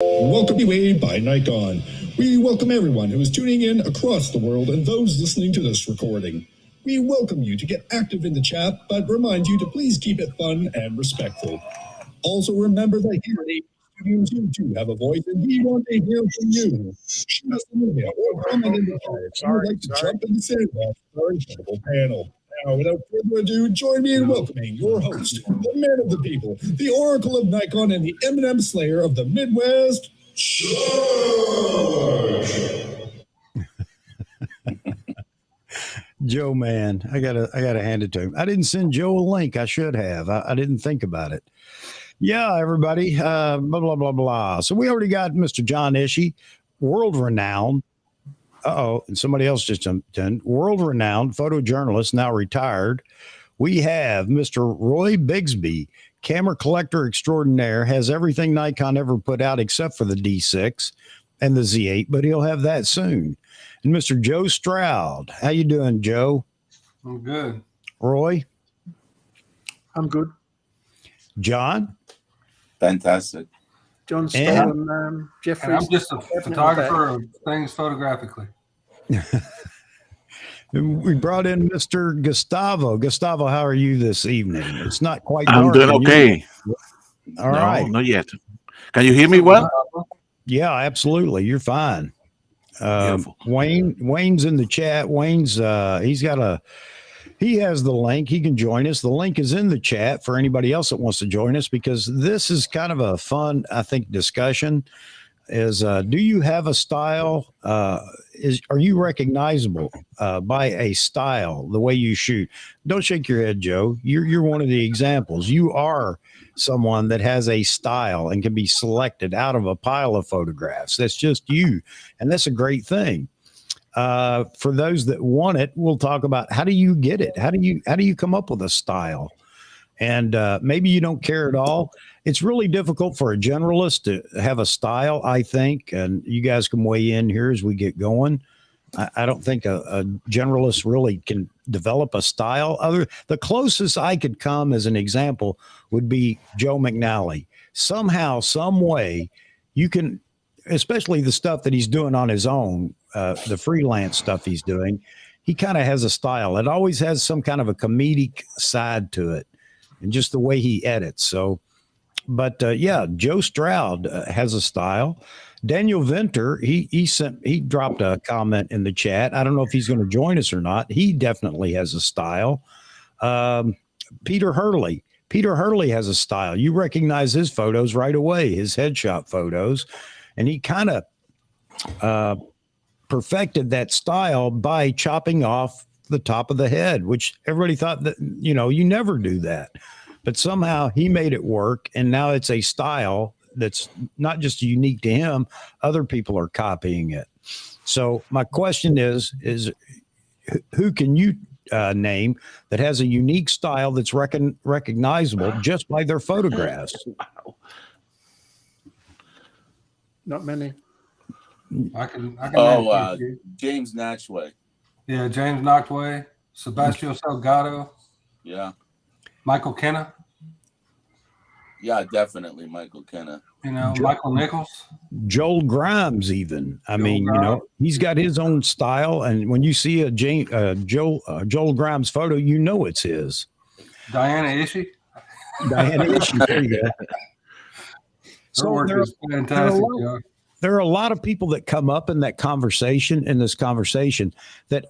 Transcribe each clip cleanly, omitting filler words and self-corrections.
Welcome away by Nikon. We welcome everyone who is tuning in across the world and those listening to this recording. We welcome you to get active in the chat, but remind you to please keep it fun and respectful. Also remember that here at Studios, you do have a voice, and we want to hear from you. Shoot us an email or comment in the chat if you would like to jump in the sandbox for our incredible panel. Now, without further ado, join me in welcoming your host, the man of the people, the oracle of Nikon, and the Eminem slayer of the Midwest, Joe, man, I gotta hand it to him. I didn't send Joe a link. I should have. I didn't think about it. Yeah, everybody. Blah blah blah blah. So we already got Mr. John Ishii, world renowned. And somebody else just jumped in. World renowned photojournalist, now retired. We have Mr. Roy Bigsby, camera collector extraordinaire, has everything Nikon ever put out except for the D6 and the Z8, but he'll have that soon. And Mr. Joe Stroud. How you doing, Joe? I'm good. Roy? I'm good. John? Fantastic. John Stolen, Jeffrey. I'm just a photographer of things photographically. We brought in Mr. Gustavo. Gustavo, how are you this evening? It's not quite dark. I'm doing okay. All right. Not yet. Can you hear me well? Yeah, absolutely. You're fine. Wayne's in the chat. Wayne's he has the link. He can join us. The link is in the chat for anybody else that wants to join us, because this is kind of a fun, I think, discussion. Is do you have a style? Are you recognizable by a style, the way you shoot? Don't shake your head, Joe. You're one of the examples. You are someone that has a style and can be selected out of a pile of photographs. That's just you, and that's a great thing. For those that want it, we'll talk about how do you get it? How do you come up with a style? And maybe you don't care at all. It's really difficult for a generalist to have a style, I think, and you guys can weigh in here as we get going. I don't think a generalist really can develop a style. The closest I could come as an example would be Joe McNally. Somehow, some way, you can, especially the stuff that he's doing on his own, the freelance stuff he's doing, he kind of has a style. It always has some kind of a comedic side to it, and just the way he edits. So, but yeah, Joe Stroud has a style. Daniel Venter, he dropped a comment in the chat. I don't know if he's going to join us or not. He definitely has a style. Peter Hurley has a style. You recognize his photos right away, his headshot photos, and he kind of perfected that style by chopping off the top of the head, which everybody thought that, you never do that. But somehow he made it work, and now it's a style that's not just unique to him. Other people are copying it. So my question is who can you name that has a unique style that's recognizable just by their photographs? Not many. I can James Natchway. Yeah, James Noctway, Sebastian Salgado. Yeah. Michael Kenna. Yeah, definitely Michael Kenna. Michael Nichols. Joel Grimes, even. I mean, he's got his own style, and when you see a Joel Grimes photo, it's his. Diana Ishii. There you go. Her work is fantastic. There are a lot of people that come up in this conversation that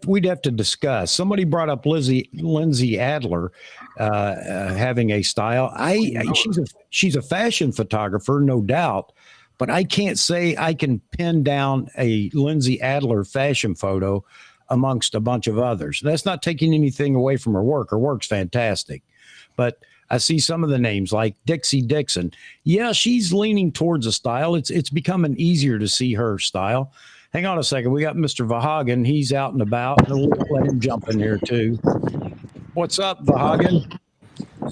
we'd have to discuss. Somebody brought up Lindsay Adler having a style. She's a fashion photographer, no doubt, but I can't say I can pin down a Lindsay Adler fashion photo amongst a bunch of others. That's not taking anything away from her work. Her work's fantastic, but I see some of the names like Dixie Dixon. Yeah, she's leaning towards a style. It's becoming easier to see her style. Hang on a second. We got Mr. Vahagan. He's out and about. We'll let him jump in here too. What's up, Vahagan?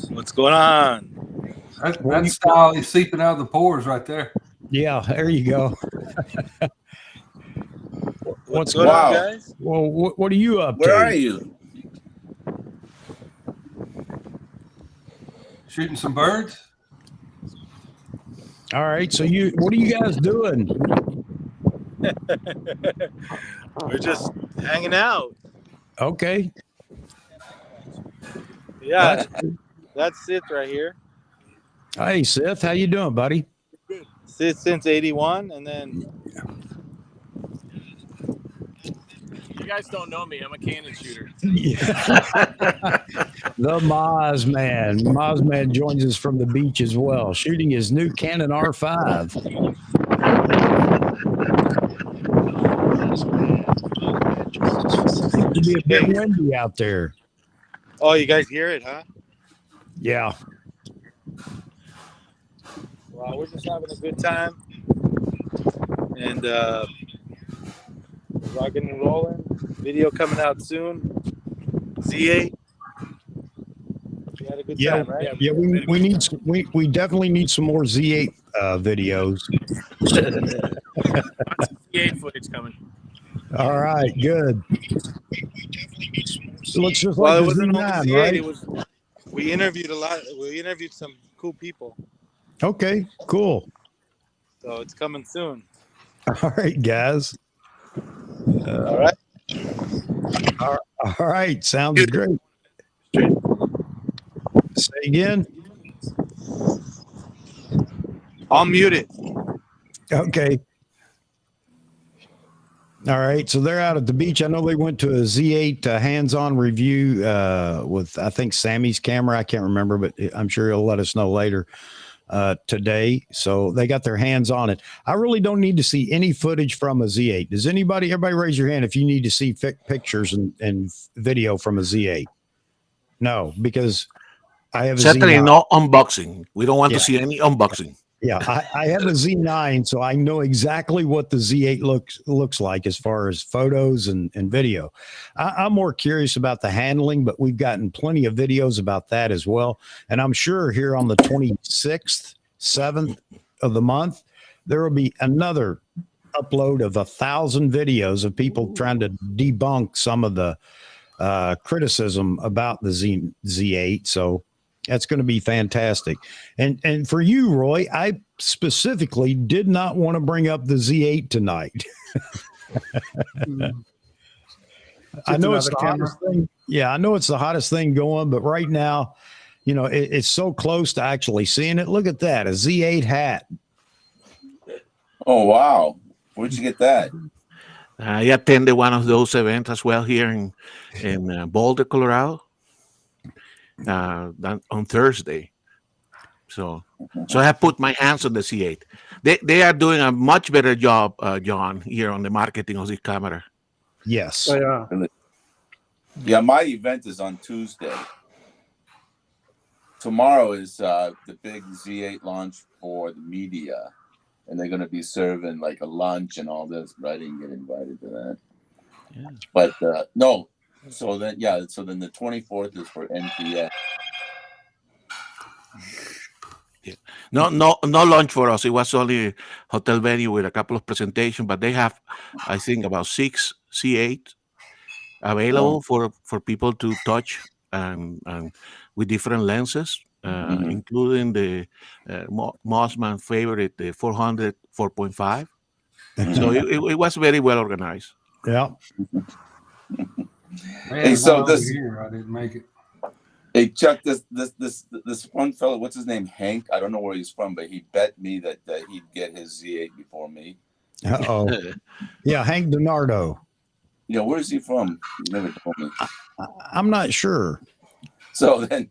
What's going on? That style is seeping out of the pores right there. Yeah, there you go. What's going on, guys? Well, what are you up to? Where are you? Shooting some birds. All right. So what are you guys doing? We're just hanging out. Okay. Yeah, that's Sith right here. Hey, Seth, how you doing, buddy? Sith since '81, and then you guys don't know me. I'm a cannon shooter. The Moz Man. Moz Man joins us from the beach as well, shooting his new Canon R5. Seems to be a bit windy out there. Oh, you guys hear it, huh? Yeah. Well, we're just having a good time, and rocking and rolling. Video coming out soon. Z8. We had a good time, right? Yeah, we definitely need some more Z8 videos. Lots of Z8 footage coming. All right, good. It looks just Well, like it the wasn't Z9, only Z8. right? It was. We interviewed a lot. We interviewed some cool people, Okay, cool. so it's coming soon. All right, guys. All right. All right, sounds great. Say again. I'll mute it. Okay. All right, so they're out at the beach. I know they went to a Z8 hands-on review with, I think, Sammy's camera. I can't remember, but I'm sure he'll let us know later today. So they got their hands on it. I really don't need to see any footage from a Z8. Does everybody raise your hand if you need to see pictures and video from a Z8? No, because I have a Certainly Z9. no unboxing. We don't want Yeah. to see any unboxing. Yeah, I have a Z9, so I know exactly what the Z8 looks like as far as photos and video. I'm more curious about the handling, but we've gotten plenty of videos about that as well. And I'm sure here on the 26th, 7th of the month, there will be another upload of 1,000 videos of people trying to debunk some of the criticism about the Z8. So that's going to be fantastic. And for you, Roy, I specifically did not want to bring up the Z8 tonight. I know it's the hottest thing. Yeah, I know it's the hottest thing going, but right now, you know, it's so close to actually seeing it. Look at that, a Z8 hat. Oh, wow. Where'd you get that? I attended one of those events as well here in Boulder, Colorado, on Thursday. So I have put my hands on the C8. They are doing a much better job, John, here on the marketing of this camera. Yes. They are. Yeah, my event is on Tuesday. Tomorrow is the big Z8 launch for the media, and they're going to be serving like a lunch and all this, but I didn't get invited to that. Yeah. But no, so then the 24th is for NPS. Yeah. No lunch for us. It was only a hotel venue with a couple of presentations, but they have, I think, about 6 C8 available for people to touch and with different lenses, including the Mossman favorite, the 400 4.5. So it was very well organized. Yeah. Hey, so this here, I didn't make it. Hey Chuck, this one fellow, what's his name? Hank. I don't know where he's from, but he bet me that he'd get his Z8 before me. Uh-oh. Yeah, Hank DiNardo. Yeah, where's he from? He never told me. I'm not sure. So then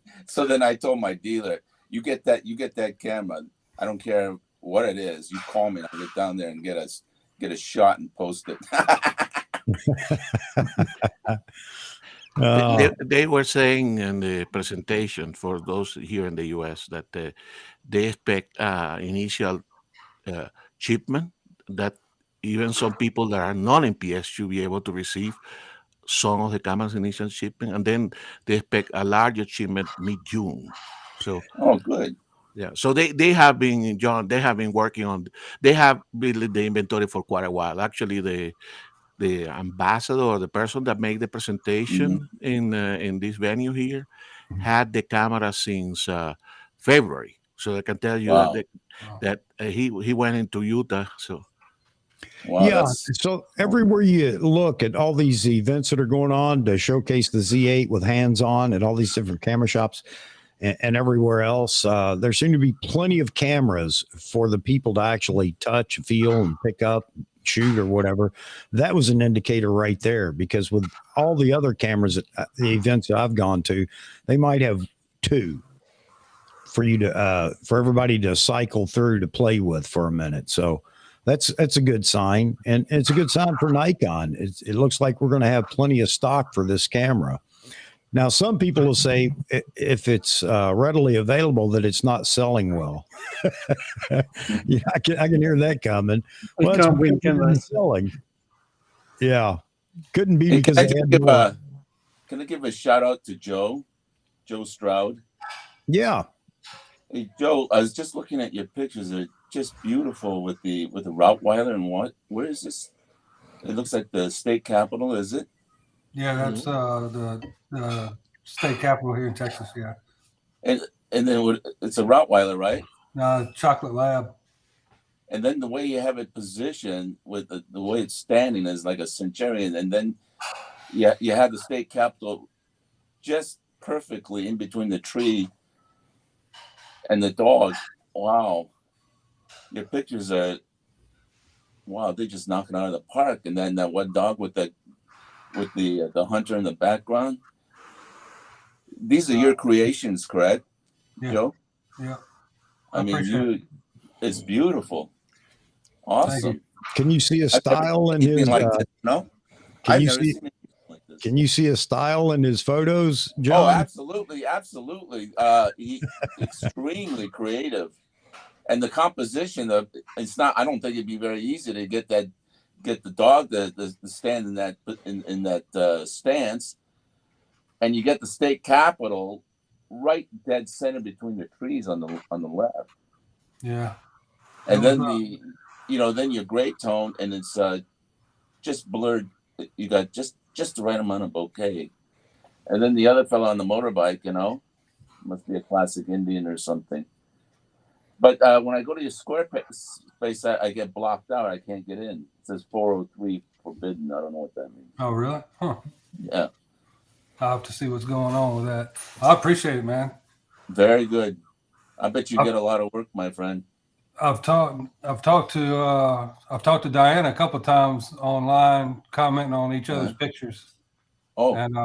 I told my dealer, you get that camera. I don't care what it is. You call me and I'll get down there and get a shot and post it. They were saying in the presentation for those here in the US that they expect initial shipment, that even some people that are non-NPS should be able to receive some of the camera's initial shipment, and then they expect a larger shipment mid-June. So, oh, good. Yeah, so they have been, John, they have been working on, they have built the inventory for quite a while. Actually, the ambassador or the person that made the presentation in this venue here had the camera since February. So I can tell you Wow. that he went into Utah. So Wow, Yeah. that's So everywhere you look at all these events that are going on to showcase the Z8 with hands on at all these different camera shops and everywhere else, there seem to be plenty of cameras for the people to actually touch, feel, and pick up, shoot, or whatever. That was an indicator right there, because with all the other cameras at the events that I've gone to, they might have two for you to for everybody to cycle through to play with for a minute. So that's a good sign, and it's a good sign for Nikon. It looks like we're going to have plenty of stock for this camera. Now, some people will say if it's readily available that it's not selling well. Yeah, I can hear that coming. They Well, can't win, can they? selling. Yeah, couldn't be Hey, because can I they just had give more. can I give a shout out to Joe Stroud? Yeah. Hey Joe, I was just looking at your pictures. They're just beautiful with the Rottweiler and what? Where is this? It looks like the state capitol, is it? Yeah, that's the state capital here in Texas. Yeah. And then it's a Rottweiler, right? Chocolate Lab. And then the way you have it positioned with the way it's standing is like a centurion, and then you have the state capitol just perfectly in between the tree and the dog. Wow, your pictures are they're just knocking out of the park. And then that one dog with the hunter in the background. These are your creations, correct, Yeah. Joe? Yeah. I mean, it's beautiful. Awesome. Can you see a style in his? Like this, no, Can I've you never see? seen anything like this. Can you see a style in his photos, Oh, John? absolutely. He extremely creative, and the composition of it's not. I don't think it'd be very easy to get the dog to stand in that stance, and you get the state capitol right dead center between the trees on the left. Yeah. And then then your gray tone, and it's just blurred. You got just the right amount of bokeh. And then the other fellow on the motorbike, must be a classic Indian or something. But when I go to your Squarespace, I get blocked out. I can't get in. It says 403 forbidden. I don't know what that means. Oh, really? Huh. Yeah. I'll have to see what's going on with that. I appreciate it, man. Very good. I bet you get a lot of work, my friend. I've talked to Diana a couple of times online, commenting on each other's pictures. Oh, and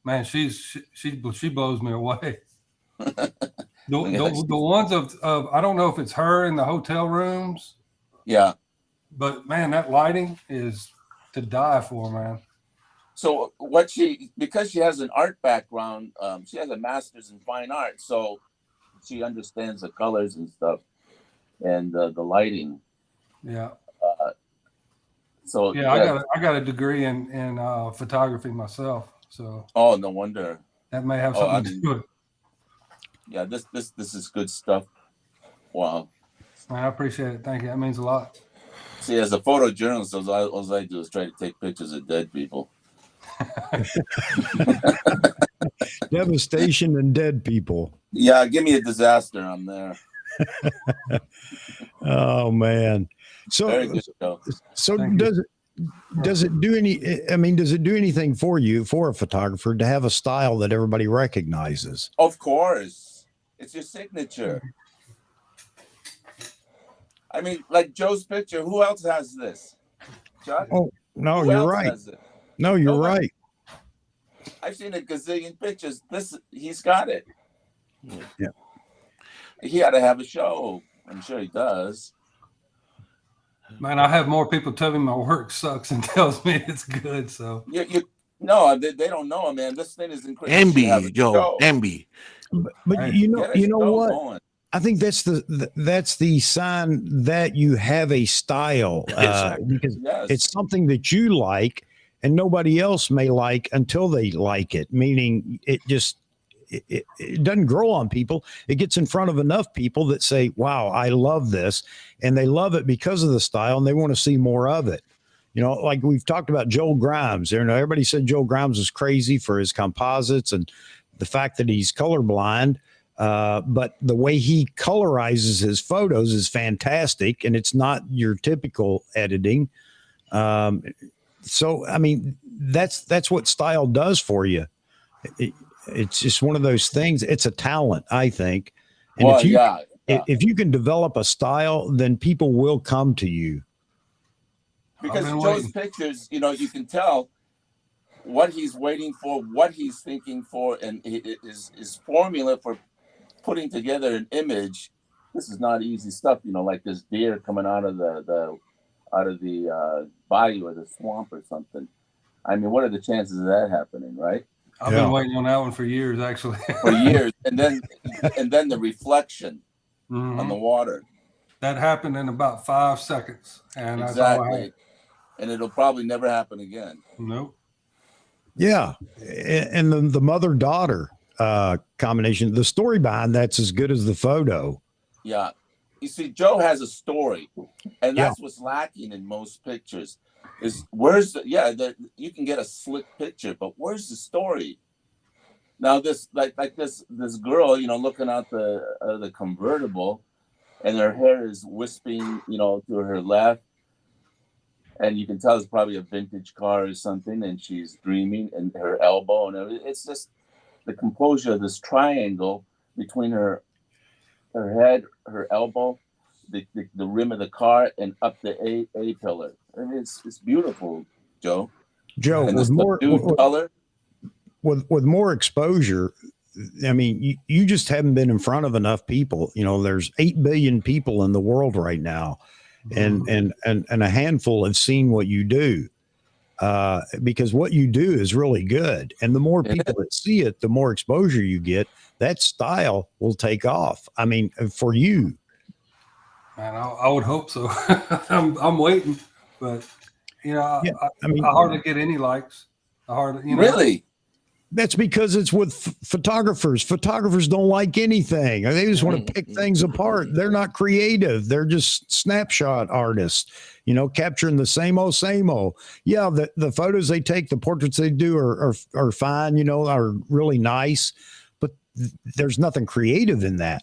man, she blows me away. The ones of I don't know if it's her in the hotel rooms. Yeah. But man, that lighting is to die for, man. So because she has an art background, she has a master's in fine art, so she understands the colors and stuff. And the lighting. Yeah. So yeah, I got a degree in photography myself. So. Oh, no wonder. That may have something to do with it. Yeah, this is good stuff. Wow. I appreciate it. Thank you. That means a lot. See, as a photojournalist, all I do is try to take pictures of dead people. Devastation and dead people. Yeah, give me a disaster. I'm there. Oh man. So very good show. So does it do anything for you, for a photographer, to have a style that everybody recognizes? Of course. It's your signature. I mean, like Joe's picture, who else has this? Chuck? Oh no, who you're right. No, you're right. I've seen a gazillion pictures. He's got it. Yeah. He ought to have a show. I'm sure he does. Man, I have more people tell me my work sucks and tells me it's good. So no, they don't know, man. This thing is incredible. Envy, Joe. Envy. But you know what? Going. I think that's the sign that you have a style, because it's something that you like and nobody else may like until they like it. Meaning it doesn't grow on people. It gets in front of enough people that say, wow, I love this. And they love it because of the style and they want to see more of it. Like we've talked about Joel Grimes. Everybody said Joel Grimes was crazy for his composites and the fact that he's colorblind. But the way he colorizes his photos is fantastic, and it's not your typical editing. So, I mean, that's what style does for you. It's just one of those things. It's a talent, I think. And Well, if you yeah. if you can develop a style, then people will come to you. Because I've been Joe's waiting. pictures, you know, you can tell what he's waiting for, what he's thinking for, and his formula for putting together an image. This is not easy stuff, you know, like this deer coming out of the bayou or the swamp or something. I mean, what are the chances of that happening, right? I've Yeah. been waiting on that one for years, actually. For years, and then the reflection on Mhm. the water. That happened in about 5 seconds, and that's all I had. Exactly. And it'll probably never happen again. Nope. Yeah, and the mother daughter combination, the story behind that's as good as the photo. Yeah. You see, Joe has a story, and Yeah. that's what's lacking in most pictures. Is where's you can get a slick picture, but where's the story? Now this this girl, you know, looking out the convertible, and her hair is wisping, you know, to her left, and you can tell it's probably a vintage car or something, and she's dreaming, and her elbow and everything. It's just the composure of this triangle between her head, her elbow, the rim of the car, and up the A pillar. I mean, it's beautiful, Joe. Joe, And with the more subdued color. with more exposure, I mean, you just haven't been in front of enough people. You know, there's 8 billion people in the world right now, and a handful have seen what you do. Because what you do is really good, and the more people that see it, the more exposure you get. That style will take off. I mean, for you, Man, I would hope so. I'm waiting, but you know, yeah. I hardly get any likes. I hardly, you know. Really? That's because it's with photographers. Photographers don't like anything. They just want to pick things apart. They're not creative. They're just snapshot artists, you know, capturing the same old, same old. Yeah, the photos they take, the portraits they do are fine, you know, are really nice, but there's nothing creative in that.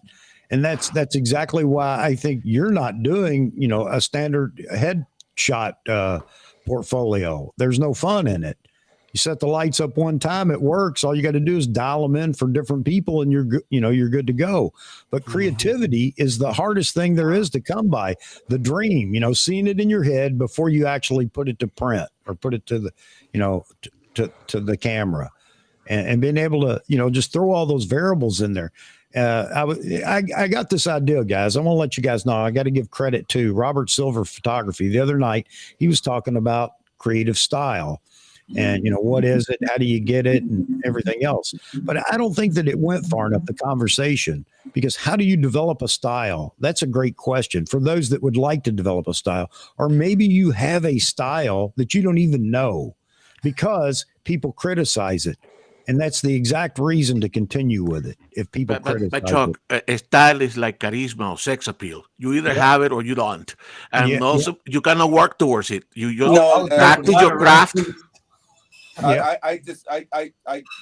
And that's exactly why I think you're not doing, you know, a standard headshot portfolio. There's no fun in it. You set the lights up one time, it works. All you got to do is dial them in for different people, and you're good to go. But creativity is the hardest thing there is to come by. The dream, you know, seeing it in your head before you actually put it to print or put it to the, you know, to the camera, and being able to, you know, just throw all those variables in there. I got this idea, guys. I want to let you guys know. I got to give credit to Robert Silver Photography. The other night, he was talking about creative style. And, you know, what is it? How do you get it? And everything else. But I don't think that it went far enough, the conversation, because how do you develop a style? That's a great question for those that would like to develop a style. Or maybe you have a style that you don't even know because people criticize it. And that's the exact reason to continue with it. If people criticize but Chuck, style is like charisma or sex appeal. You either have it or you don't. And also, you cannot work towards it. You just practice your craft. I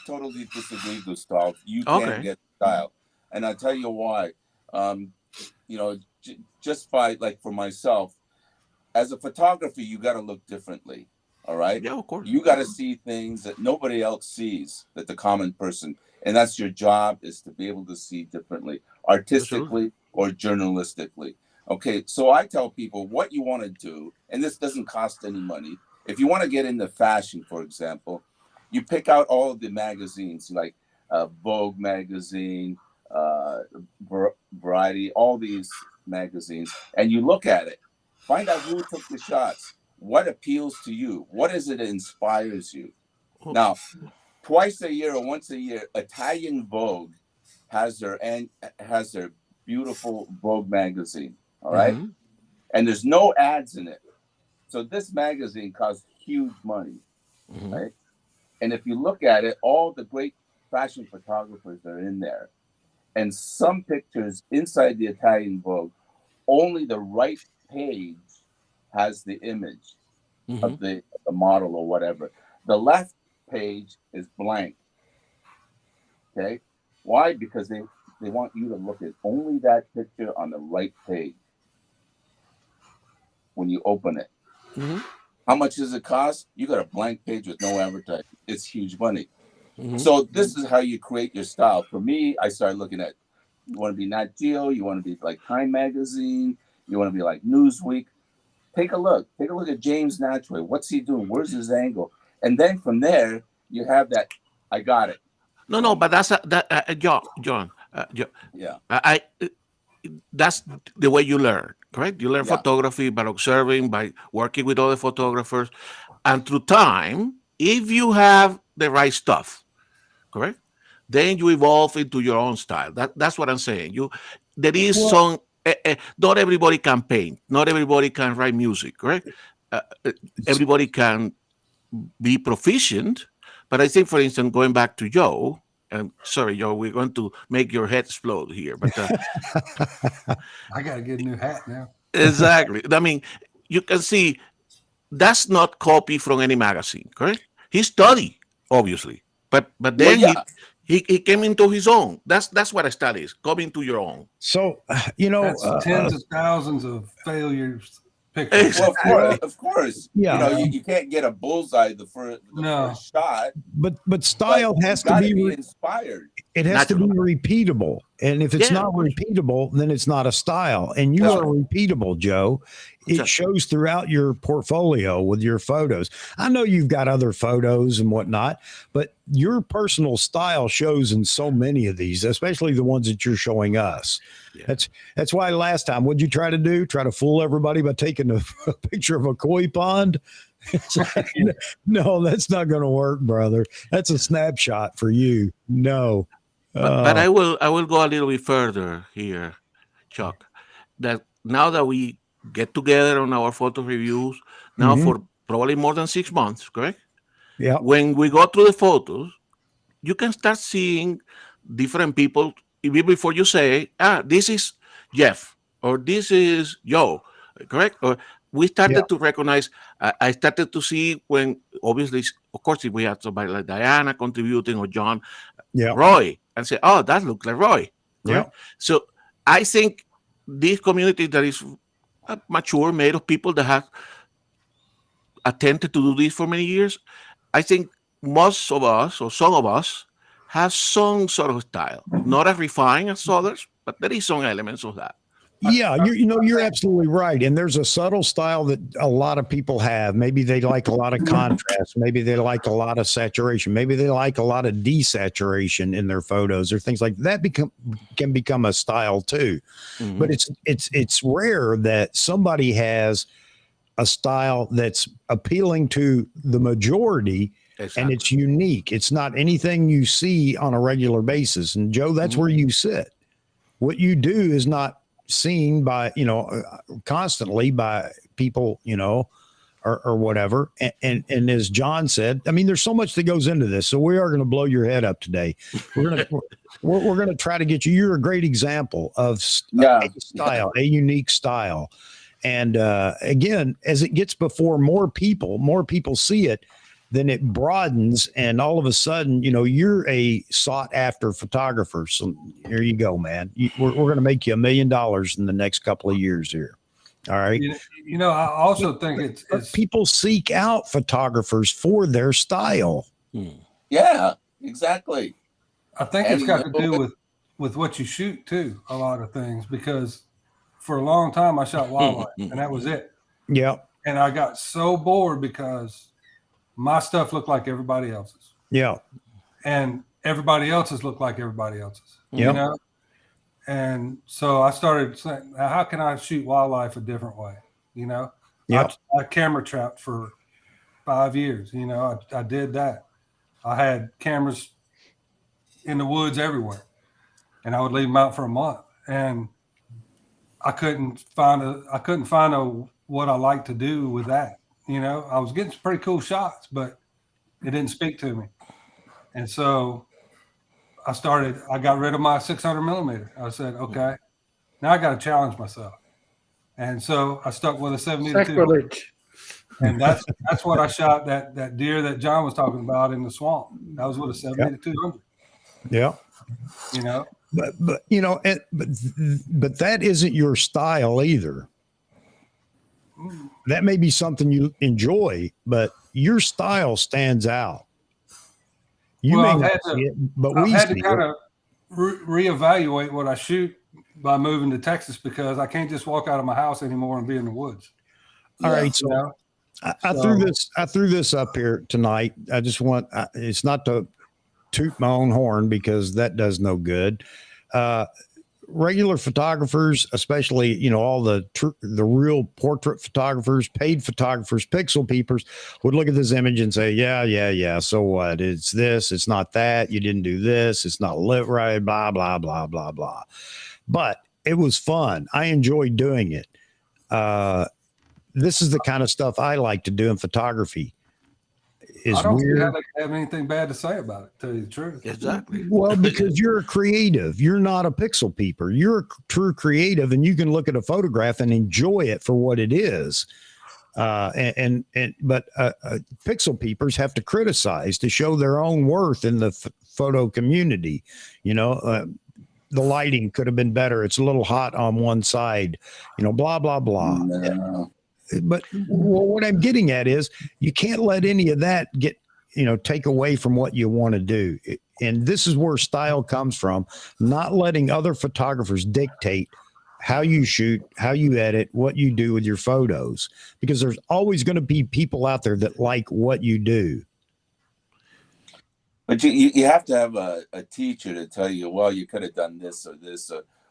totally disagree, Gustav. You can't get style, and I'll tell you why. You know, just by like for myself, as a photographer, you got to look differently. All right. Yeah, of course. You got to see things that nobody else sees, that the common person, and that's your job, is to be able to see differently, artistically or journalistically. Okay, so I tell people what you want to do, and this doesn't cost any money. If you want to get into fashion, for example, you pick out all of the magazines like Vogue magazine, Variety, all these magazines, and you look at it. Find out who took the shots. What appeals to you? What is it that inspires you? Now, twice a year or once a year, Italian Vogue has their beautiful Vogue magazine. All right, and there's no ads in it. So this magazine costs huge money, right? And if you look at it, all the great fashion photographers are in there. And some pictures inside the Italian Vogue, only the right page has the image of the model or whatever. The left page is blank. Okay? Why? Because they want you to look at only that picture on the right page when you open it. Mm-hmm. How much does it cost? You got a blank page with no advertising. It's huge money. Mm-hmm. So this is how you create your style. For me, I started looking at, you want to be Nat Geo, you want to be like Time Magazine, you want to be like Newsweek. Take a look at James Natchway. What's he doing? Where's his angle? And then from there, you have that, I got it. No, but that's John. Yeah. That's the way you learn, correct? You learn Yeah. photography by observing, by working with other photographers, and through time, if you have the right stuff, correct, then you evolve into your own style. That's what I'm saying. There is some. Not everybody can paint. Not everybody can write music, correct? Everybody can be proficient, but I think, for instance, going back to Joe. And sorry, Joe, we're going to make your head explode here, but I got to get a new hat now. exactly. I mean, you can see that's not copy from any magazine, correct? He studied, obviously, but then he came into his own. That's what a study is, coming to your own. So, you know, That's tens of thousands of failures. Pictures. Well, of course. Yeah. You know, you can't get a bullseye the first shot. But style has to be inspired. It has to be repeatable. And if it's not repeatable, then it's not a style. And you are repeatable, Joe. It shows throughout your portfolio with your photos. I know you've got other photos and whatnot, but your personal style shows in so many of these, especially the ones that you're showing us. Yeah. That's why last time, what'd you try to do? Try to fool everybody by taking a picture of a koi pond? No, that's not going to work, brother. That's a snapshot for you. No. But I will go a little bit further here, Chuck. That now that we get together on our photo reviews now for probably more than 6 months, correct? Yeah. When we go through the photos, you can start seeing different people even before you say, this is Jeff or this is Joe, correct? Or we started to recognize, I started to see when, obviously, of course, if we had somebody like Diana contributing or John, Roy, and say, that looks like Roy. Yeah. So I think this community that is mature, made of people that have attempted to do this for many years, I think most of us, or some of us, have some sort of style. Not as refined as others, but there is some elements of that. Yeah, you're absolutely right. And there's a subtle style that a lot of people have. Maybe they like a lot of contrast. Maybe they like a lot of saturation. Maybe they like a lot of desaturation in their photos or things like that. Can become a style too. Mm-hmm. But it's rare that somebody has a style that's appealing to the majority. Exactly. And it's unique. It's not anything you see on a regular basis. And Joe, that's where you sit. What you do is not seen by, constantly by people, or whatever. And as John said, I mean, there's so much that goes into this. So we are going to blow your head up today. We're going to try to get you. You're a great example of a style, a unique style. And again, as it gets before more people see it, then it broadens, and all of a sudden, you're a sought after photographer. So here you go, man. We're going to make you $1 million in the next couple of years here. All right. I also think it's people seek out photographers for their style. Yeah, exactly. I think it's got to do with what you shoot too. A lot of things, because for a long time I shot wildlife and that was it. Yeah. And I got so bored because my stuff looked like everybody else's. Yeah. And everybody else's looked like everybody else's. Yeah. And so I started saying, how can I shoot wildlife a different way? Yeah. I camera trapped for 5 years. I did that. I had cameras in the woods everywhere, and I would leave them out for a month. And I couldn't find what I like to do with that. I was getting some pretty cool shots, but it didn't speak to me. And so I got rid of my 600 millimeter. I said, okay, now I got to challenge myself. And so I stuck with a 72. Sacrilege. And that's what I shot that deer that John was talking about in the swamp. That was with a 7200. Yeah. but you know, but that isn't your style either. That may be something you enjoy, but your style stands out. You Well, may I've not had see to, it, but I've we had see to kind it. of reevaluate what I shoot by moving to Texas because I can't just walk out of my house anymore and be in the woods. All right, You so know? I threw this up here tonight. I just want it's not to toot my own horn because that does no good. Regular photographers, especially, you know, all the real portrait photographers, paid photographers, pixel peepers would look at this image and say, yeah. So what? It's this, it's not that. You didn't do this. It's not lit right. Blah, blah, blah, blah, blah. But it was fun. I enjoyed doing it. This is the kind of stuff I like to do in photography. I don't see how they can have anything bad to say about it, to tell you the truth. Exactly. Well, because you're a creative. You're not a pixel peeper. You're a true creative, and you can look at a photograph and enjoy it for what it is. But pixel peepers have to criticize to show their own worth in the photo community. You know, the lighting could have been better. It's a little hot on one side. You know, blah blah blah. No. But what I'm getting at is you can't let any of that get, you know, take away from what you want to do. And this is where style comes from, not letting other photographers dictate how you shoot, how you edit, what you do with your photos, because there's always going to be people out there that like what you do. But you have to have a teacher to tell you, well, you could have done this,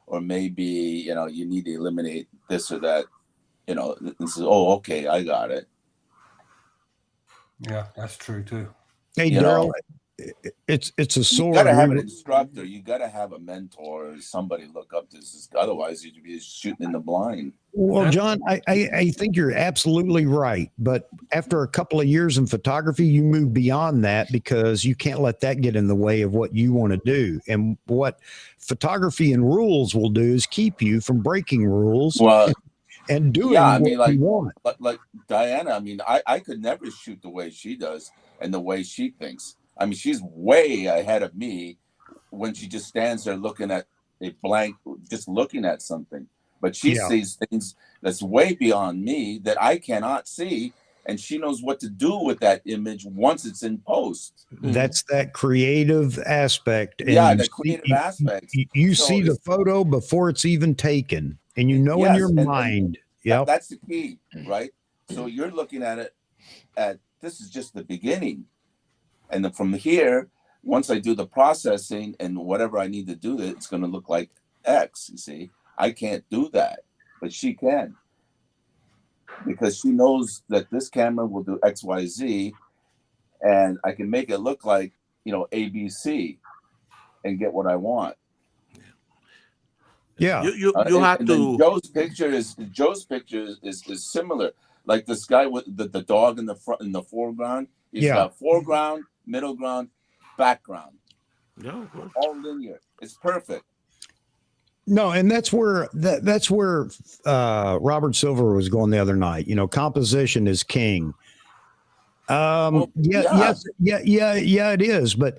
or maybe, you know, you need to eliminate this or that. You know, this is, oh, okay, I got it. Yeah, that's true too. Hey, Daryl, it's a sword. You got to have an instructor. You got to have a mentor or somebody look up to this. Otherwise, you'd be shooting in the blind. Well, John, I think you're absolutely right. But after a couple of years in photography, you move beyond that because you can't let that get in the way of what you want to do. And what photography and rules will do is keep you from breaking rules. Well, and doing yeah, I mean, what you want. Like Diana, I mean, I could never shoot the way she does and the way she thinks. I mean, she's way ahead of me when she just stands there looking at a blank, just looking at something. But she sees things that's way beyond me that I cannot see, and she knows what to do with that image once it's in post. That's that creative aspect. And yeah, the creative aspect. You see the photo before it's even taken. And you know in your mind, that's the key, right? So you're looking at it this is just the beginning. And then from here, once I do the processing and whatever I need to do, it's going to look like X, you see. I can't do that, but she can. Because she knows that this camera will do X, Y, Z, and I can make it look like, you know, ABC and get what I want. Yeah, you have to. Joe's picture is similar. Like this guy with the dog in the front, in the foreground. He's got foreground, middle ground, background. Yeah, all linear. It's perfect. No, and that's where Robert Silver was going the other night. You know, composition is king. Yes, it is, but.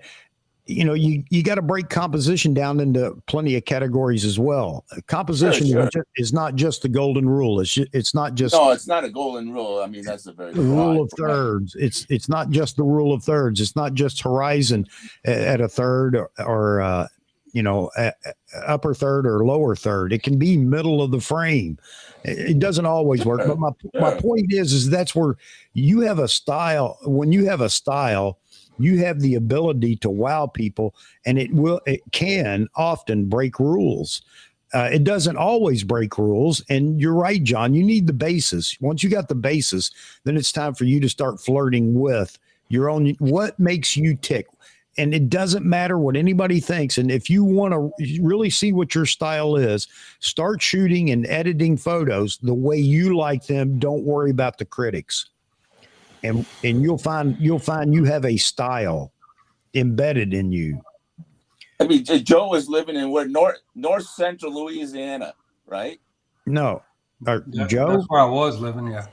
You know, you got to break composition down into plenty of categories as well. Composition is not just the golden rule. It's not just. No, it's not a golden rule. I mean, that's a very rule of thirds. It's not just the rule of thirds. It's not just horizon at a third or you know, upper third or lower third. It can be middle of the frame. It doesn't always work. But my point is that's where you have a style. When you have a style, you have the ability to wow people, and it can often break rules. It doesn't always break rules. And you're right, John, you need the basis. Once you got the basis, then it's time for you to start flirting with your own, what makes you tick. And it doesn't matter what anybody thinks. And if you want to really see what your style is, start shooting and editing photos the way you like them. Don't worry about the critics. And you'll find you have a style embedded in you. I mean, Joe was living in north central Louisiana, right? No, Joe. That's where I was living. Yeah.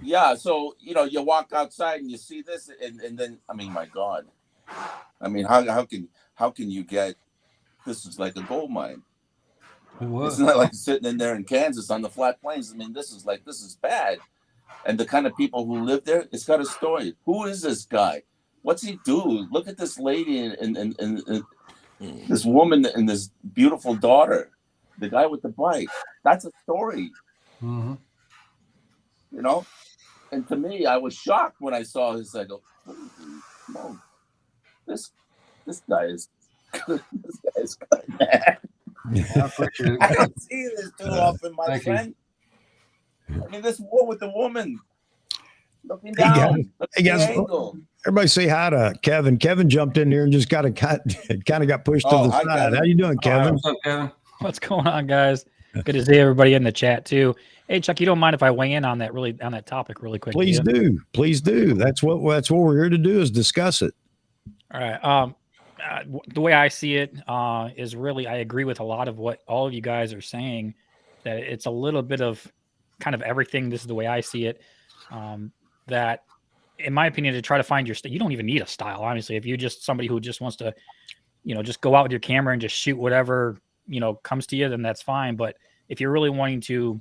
Yeah. So you know, you walk outside and you see this, and then I mean, my God, I mean, how can you get this is like a gold mine. It was. It's not like sitting in there in Kansas on the flat plains. I mean, this is bad. And the kind of people who live there, it's got a story. Who is this guy? What's he do? Look at this lady and this woman and this beautiful daughter. The guy with the bike. That's a story. Mm-hmm. You know? And to me, I was shocked when I saw this. I go, no, this guy is good. This guy is good, man. I appreciate I it. don't see this too often, my Thank you. friend. I mean, this war with the woman looking Hey, guys. down, Hey, the guys. angle. Everybody say hi to Kevin. Kevin jumped in here and just kind of got pushed to Oh, the hi, side. Kevin. How you doing, All right, Kevin? what's up, Kevin? What's going on, guys? Good to see everybody in the chat too. Hey, Chuck, you don't mind if I weigh in on that topic really quick? Please do. Please do. That's what we're here to do, is discuss it. All right. The way I see it is really, I agree with a lot of what all of you guys are saying, that it's a little bit of kind of everything. This is the way I see it. That, in my opinion, to try to find your you don't even need a style. Honestly, if you're just somebody who just wants to, just go out with your camera and just shoot whatever, comes to you, then that's fine. But if you're really wanting to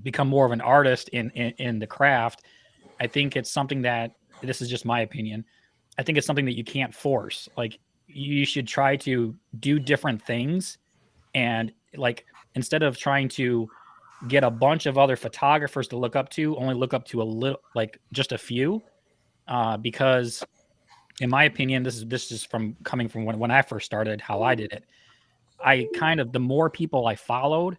become more of an artist in the craft, I think it's something that, this is just my opinion, I think it's something that you can't force. Like, you should try to do different things, and like, instead of trying to get a bunch of other photographers to look up to, only look up to a little, like just a few, because in my opinion, this is coming from when I first started, how I did it. I kind of, the more people I followed,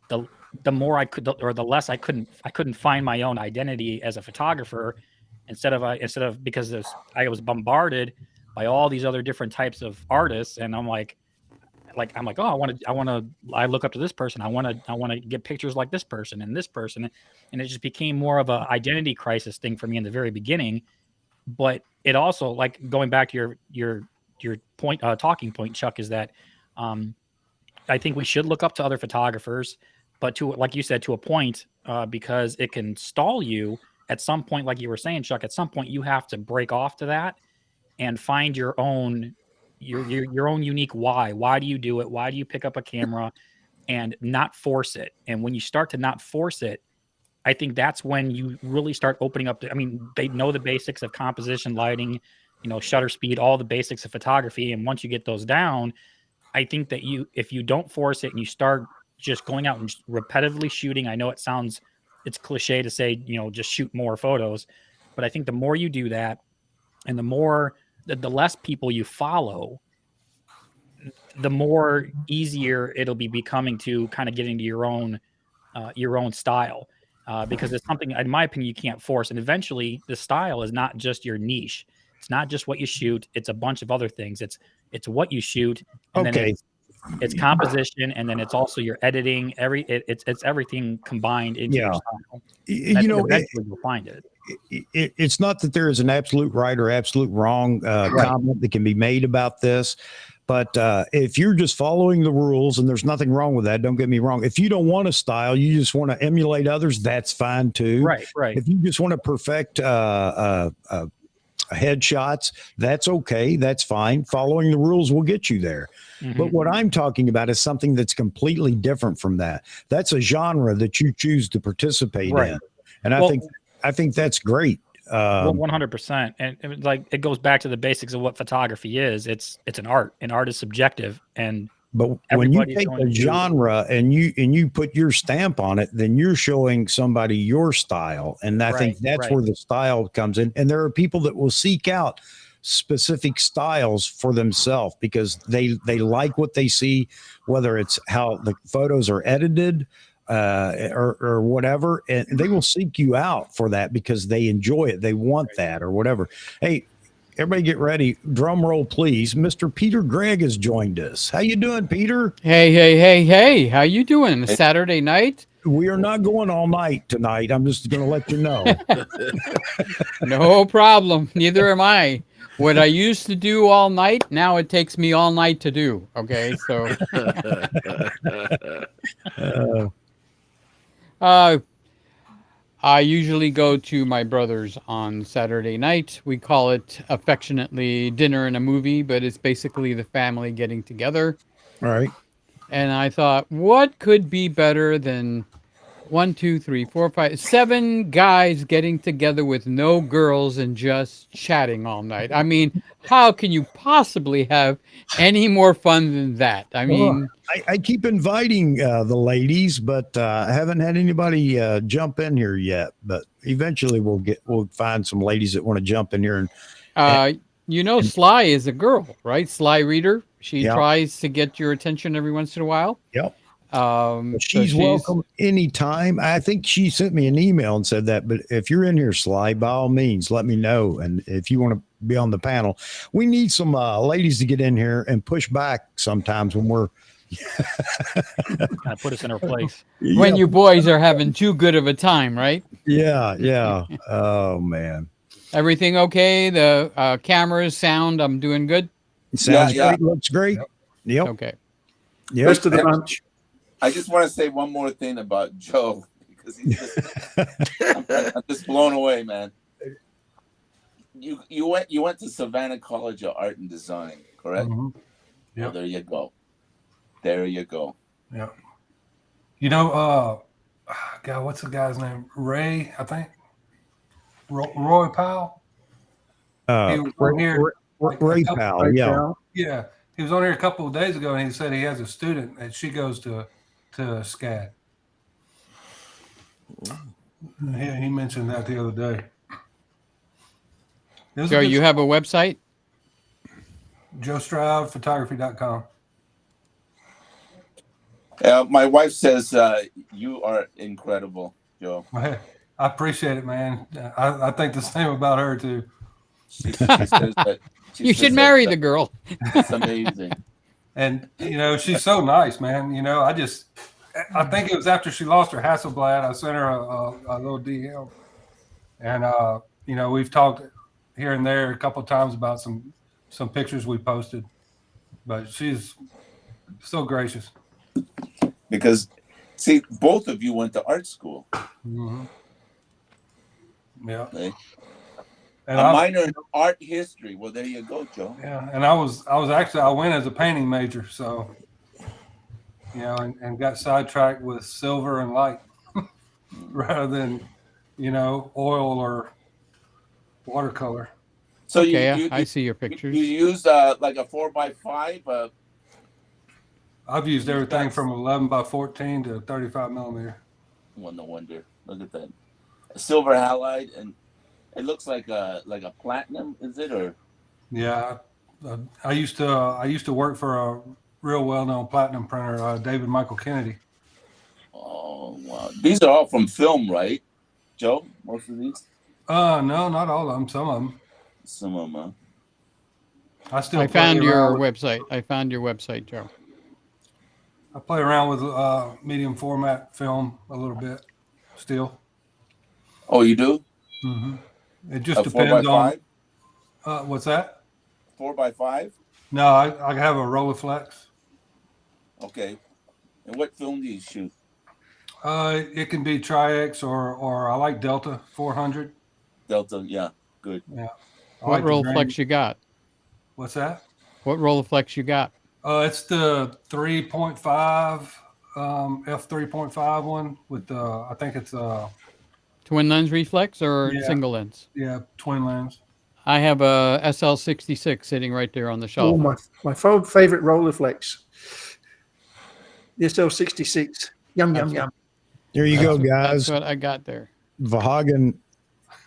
the more I could, or the less I couldn't find my own identity as a photographer, instead of because I was bombarded by all these other different types of artists, and I'm like, oh, I look up to this person. I want to get pictures like this person and this person, and it just became more of a identity crisis thing for me in the very beginning. But it also, like, going back to your point, talking point, Chuck, is that I think we should look up to other photographers, but to, like you said, to a point, because it can stall you at some point. Like you were saying, Chuck, at some point you have to break off to that and find your own unique why. Why do you do it? Why do you pick up a camera, and not force it? And when you start to not force it, I think that's when you really start opening up. They know the basics of composition, lighting, shutter speed, all the basics of photography. And once you get those down, I think that if you don't force it and you start just going out and just repetitively shooting, I know it's cliche to say, just shoot more photos, but I think the more you do that, and the less people you follow, the more easier it'll be becoming to kind of get into your own style, because it's something, in my opinion, you can't force. And eventually, the style is not just your niche. It's not just what you shoot. It's a bunch of other things. It's what you shoot, and then it's composition, and then it's also your editing. It's everything combined into your style. Eventually you'll find it. It's not that there is an absolute right or absolute wrong comment that can be made about this, but if you're just following the rules, and there's nothing wrong with that, don't get me wrong. If you don't want a style, you just want to emulate others, that's fine too. Right. If you just want to perfect headshots, that's okay. That's fine. Following the rules will get you there. Mm-hmm. But what I'm talking about is something that's completely different from that. That's a genre that you choose to participate in. And I think that's great. 100%. And like, it goes back to the basics of what photography is. It's an art, and art is subjective. But when you take a genre and you put your stamp on it, then you're showing somebody your style. And I think that's where the style comes in. And there are people that will seek out specific styles for themselves because they like what they see, whether it's how the photos are edited or whatever. And they will seek you out for that because they enjoy it. They want that or whatever. Hey, everybody get ready. Drum roll, please. Mr. Peter Gregg has joined us. How you doing, Peter? Hey. How you doing? Saturday night? We are not going all night tonight. I'm just going to let you know. No problem. Neither am I. What I used to do all night, now it takes me all night to do. Okay, so. I usually go to my brother's on Saturday night. We call it affectionately dinner and a movie, but it's basically the family getting together. All right. And I thought, what could be better than 1, 2, 3, 4, 5, 7 guys getting together with no girls and just chatting all night? I mean, how can you possibly have any more fun than that? I mean, I keep inviting the ladies, but I haven't had anybody jump in here yet. But eventually, we'll find some ladies that want to jump in here. you know, Sly is a girl, right? Sly Reader. She Yeah. tries to get your attention every once in a while. Yep. So She's welcome anytime. I think she sent me an email and said that. But if you're in here, Sly, by all means, let me know. And if you want to be on the panel, we need some ladies to get in here and push back sometimes when we're Kind of put us in our place. When you boys are having too good of a time, right? Yeah. Oh man. Everything okay? The cameras, sound, I'm doing good. Sounds Yeah. great. Looks great. Yep. Okay. Yep. Rest of the bunch. I just want to say one more thing about Joe because he's just, I'm just blown away, man. You went to Savannah College of Art and Design, correct? Mm-hmm. Yeah. There you go. There you go. Yeah. You know, God, what's the guy's name? Ray, I think. Roy Powell. He was on here. Ray Powell. Yeah. Yeah, he was on here a couple of days ago, and he said he has a student that she goes to SCAD. He mentioned that the other day. Joe, you have a website? JoeStroudPhotography.com. My wife says you are incredible, Joe. I appreciate it, man. I think the same about her too. She says that You should marry the girl. It's amazing. And you know, she's so nice, man. You know, I think it was after she lost her Hasselblad, I sent her a little DM, and you know, we've talked here and there a couple of times about some pictures we posted, but she's so gracious. Because, see, both of you went to art school. Mm-hmm. Yeah. Okay? And a minor in art history. Well, there you go, Joe. Yeah, and I went as a painting major, so you know, and got sidetracked with silver and light rather than, you know, oil or watercolor. So okay, I see your pictures. You use like a 4x5. I've used everything from 11x14 to 35 millimeter. Well, no wonder. Look at that, a silver halide, and it looks like a platinum. Is it or? Yeah, I used to work for a real well-known platinum printer, David Michael Kennedy. Oh wow! These are all from film, right, Joe? Most of these? No, not all of them. Some of them. Some of them. I found your website. I found your website, Joe. I play around with medium format film a little bit still. Oh, you do? Mm-hmm. It just depends on. What's that? 4x5? No, I have a Rolleiflex. Okay. And what film do you shoot? It can be Tri-X or I like Delta 400. Delta, yeah, good. Yeah. What Rolleiflex you got? What's that? What Rolleiflex you got? It's the 3.5 f3.5 one with I think it's twin lens reflex or single lens? Yeah, twin lens. I have a SL66 sitting right there on the shelf. Oh, my favorite Rolleiflex. The SL66. Yum. There you go, guys. That's what I got there. Vahagen's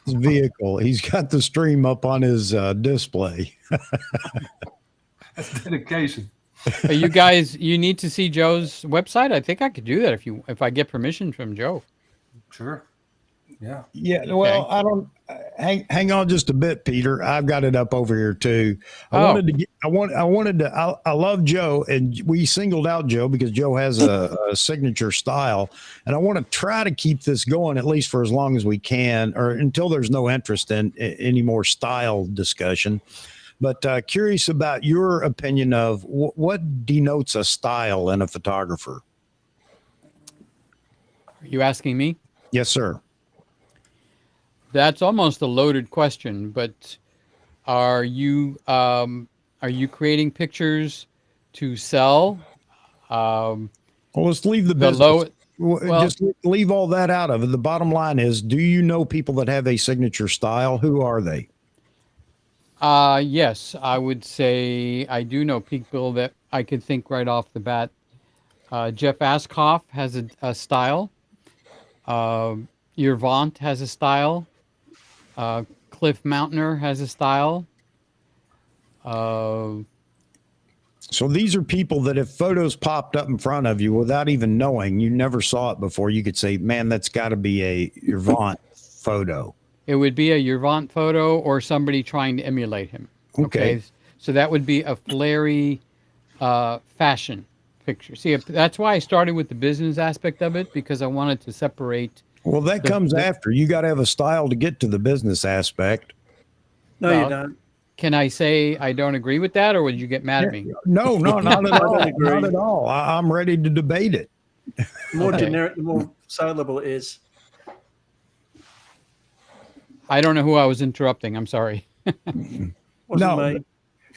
vehicle. He's got the stream up on his display. That's dedication. You guys, you need to see Joe's website. I think I could do that if I get permission from Joe. Sure. Yeah. Yeah. Okay. Well, I don't hang on just a bit, Peter. I've got it up over here too. I love Joe, and we singled out Joe because Joe has a signature style, and I want to try to keep this going at least for as long as we can, or until there's no interest in any more style discussion. But curious about your opinion of what denotes a style in a photographer. Are you asking me? Yes, sir. That's almost a loaded question, but are you creating pictures to sell? Well, let's leave the The business. low, well- Just leave all that out of it. The bottom line is, do you know people that have a signature style? Who are they? yes, I would say I do know people that I could think right off the bat. Jeff Askoff has a style. Yervant has a style. Cliff Mountner has a style. So these are people that if photos popped up in front of you without even knowing, you never saw it before, you could say, man, that's got to be a Yervant photo. It would be a Yervant photo or somebody trying to emulate him. Okay. So that would be a flary fashion picture. See, that's why I started with the business aspect of it, because I wanted to separate. Well, that comes after. You got to have a style to get to the business aspect. No, Well, you don't. Can I say I don't agree with that, or would you get mad at me? No, not at I all. don't agree. Not at all. I'm ready to debate it. The more Okay. generic, the more saleable it is. I don't know who I was interrupting. I'm sorry. Wasn't No, me.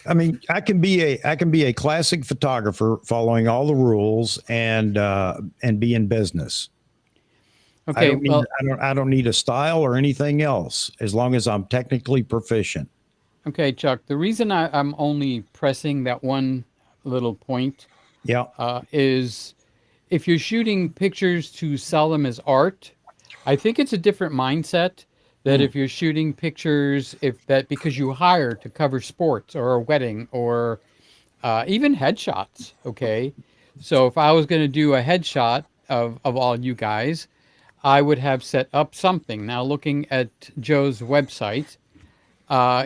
I mean, I can be a classic photographer following all the rules and be in business. Okay, well, I don't need a style or anything else as long as I'm technically proficient. okay, Chuck. The reason I'm only pressing that one little point Yeah. is if you're shooting pictures to sell them as art, I think it's a different mindset that if you're shooting pictures, because you hire to cover sports or a wedding or even headshots. Okay. So if I was going to do a headshot of all you guys, I would have set up something. Now, looking at Joe's website,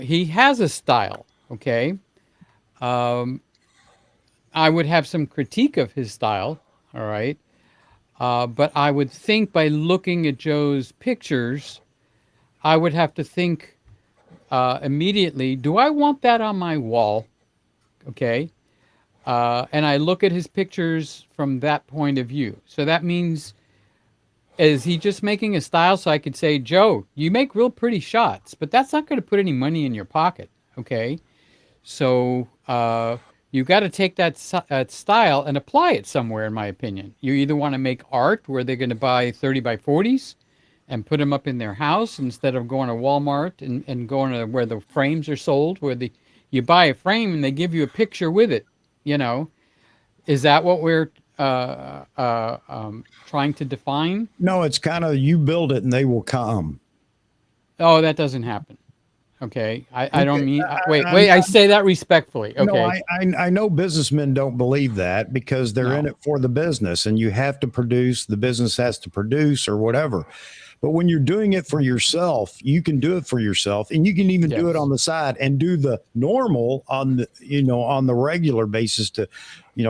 he has a style. Okay. I would have some critique of his style. All right. But I would think by looking at Joe's pictures, I would have to think immediately, do I want that on my wall? Okay. And I look at his pictures from that point of view. So that means, is he just making a style so I could say, Joe, you make real pretty shots, but that's not going to put any money in your pocket. Okay. So you got to take that style and apply it somewhere, in my opinion. You either want to make art where they're going to buy 30 by 40s and put them up in their house instead of going to Walmart and going to where the frames are sold, where you buy a frame and they give you a picture with it. You know, is that what we're trying to define? No, it's kind of you build it and they will come. Oh, that doesn't happen. Okay, I don't mean. Wait. I say that respectfully. Okay. No, I know businessmen don't believe that because they're in it for the business, and you have to produce. The business has to produce or whatever. But when you're doing it for yourself, you can do it for yourself, and you can even do it on the side and do the normal on the regular basis to,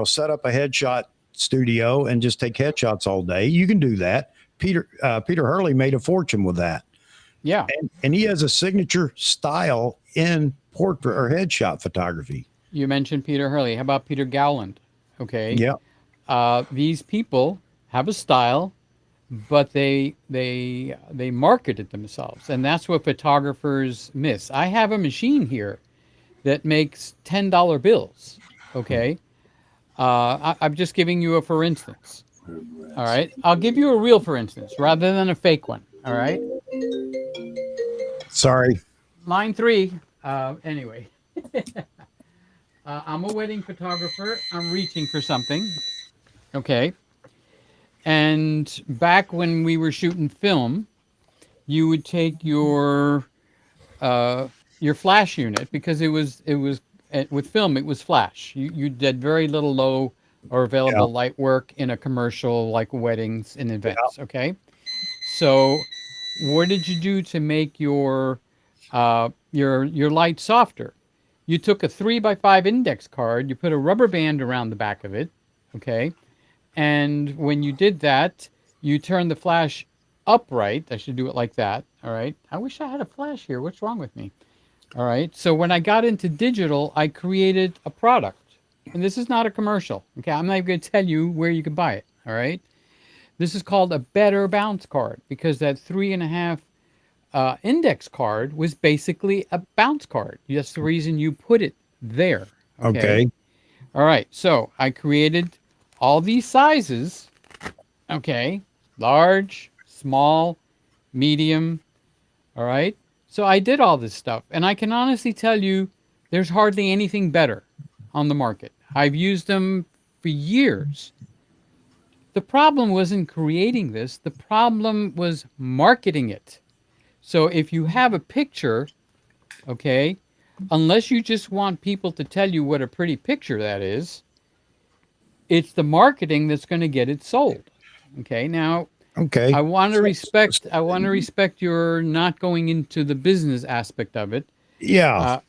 set up a headshot studio and just take headshots all day. You can do that. Peter Hurley made a fortune with that. Yeah. And he has a signature style in portrait or headshot photography. You mentioned Peter Hurley. How about Peter Gowland? Okay. Yeah. These people have a style, but they market it themselves, and that's what photographers miss. I have a machine here that makes $10 bills. Okay. I'm just giving you a for instance. All right. I'll give you a real for instance rather than a fake one. All right. Sorry. Line 3. Anyway, I'm a wedding photographer. I'm reaching for something. Okay. And back when we were shooting film, you would take your flash unit because it was with film, it was flash. You did very little low or available light work in a commercial like weddings and events. Okay. So what did you do to make your light softer? You took a 3x5 index card, you put a rubber band around the back of it, okay? And when you did that, you turned the flash upright. I should do it like that, all right? I wish I had a flash here. What's wrong with me? All right, so when I got into digital, I created a product. And this is not a commercial, okay? I'm not even going to tell you where you can buy it, all right? This is called a better bounce card because that 3.5 index card was basically a bounce card. That's the reason you put it there. Okay. All right. So I created all these sizes, okay, large, small, medium, all right? So I did all this stuff, and I can honestly tell you there's hardly anything better on the market. I've used them for years. The problem wasn't creating this, the problem was marketing it. So if you have a picture, okay, unless you just want people to tell you what a pretty picture that is, it's the marketing that's going to get it sold. Okay, now Okay. I want to respect your not going into the business aspect of it. Yeah.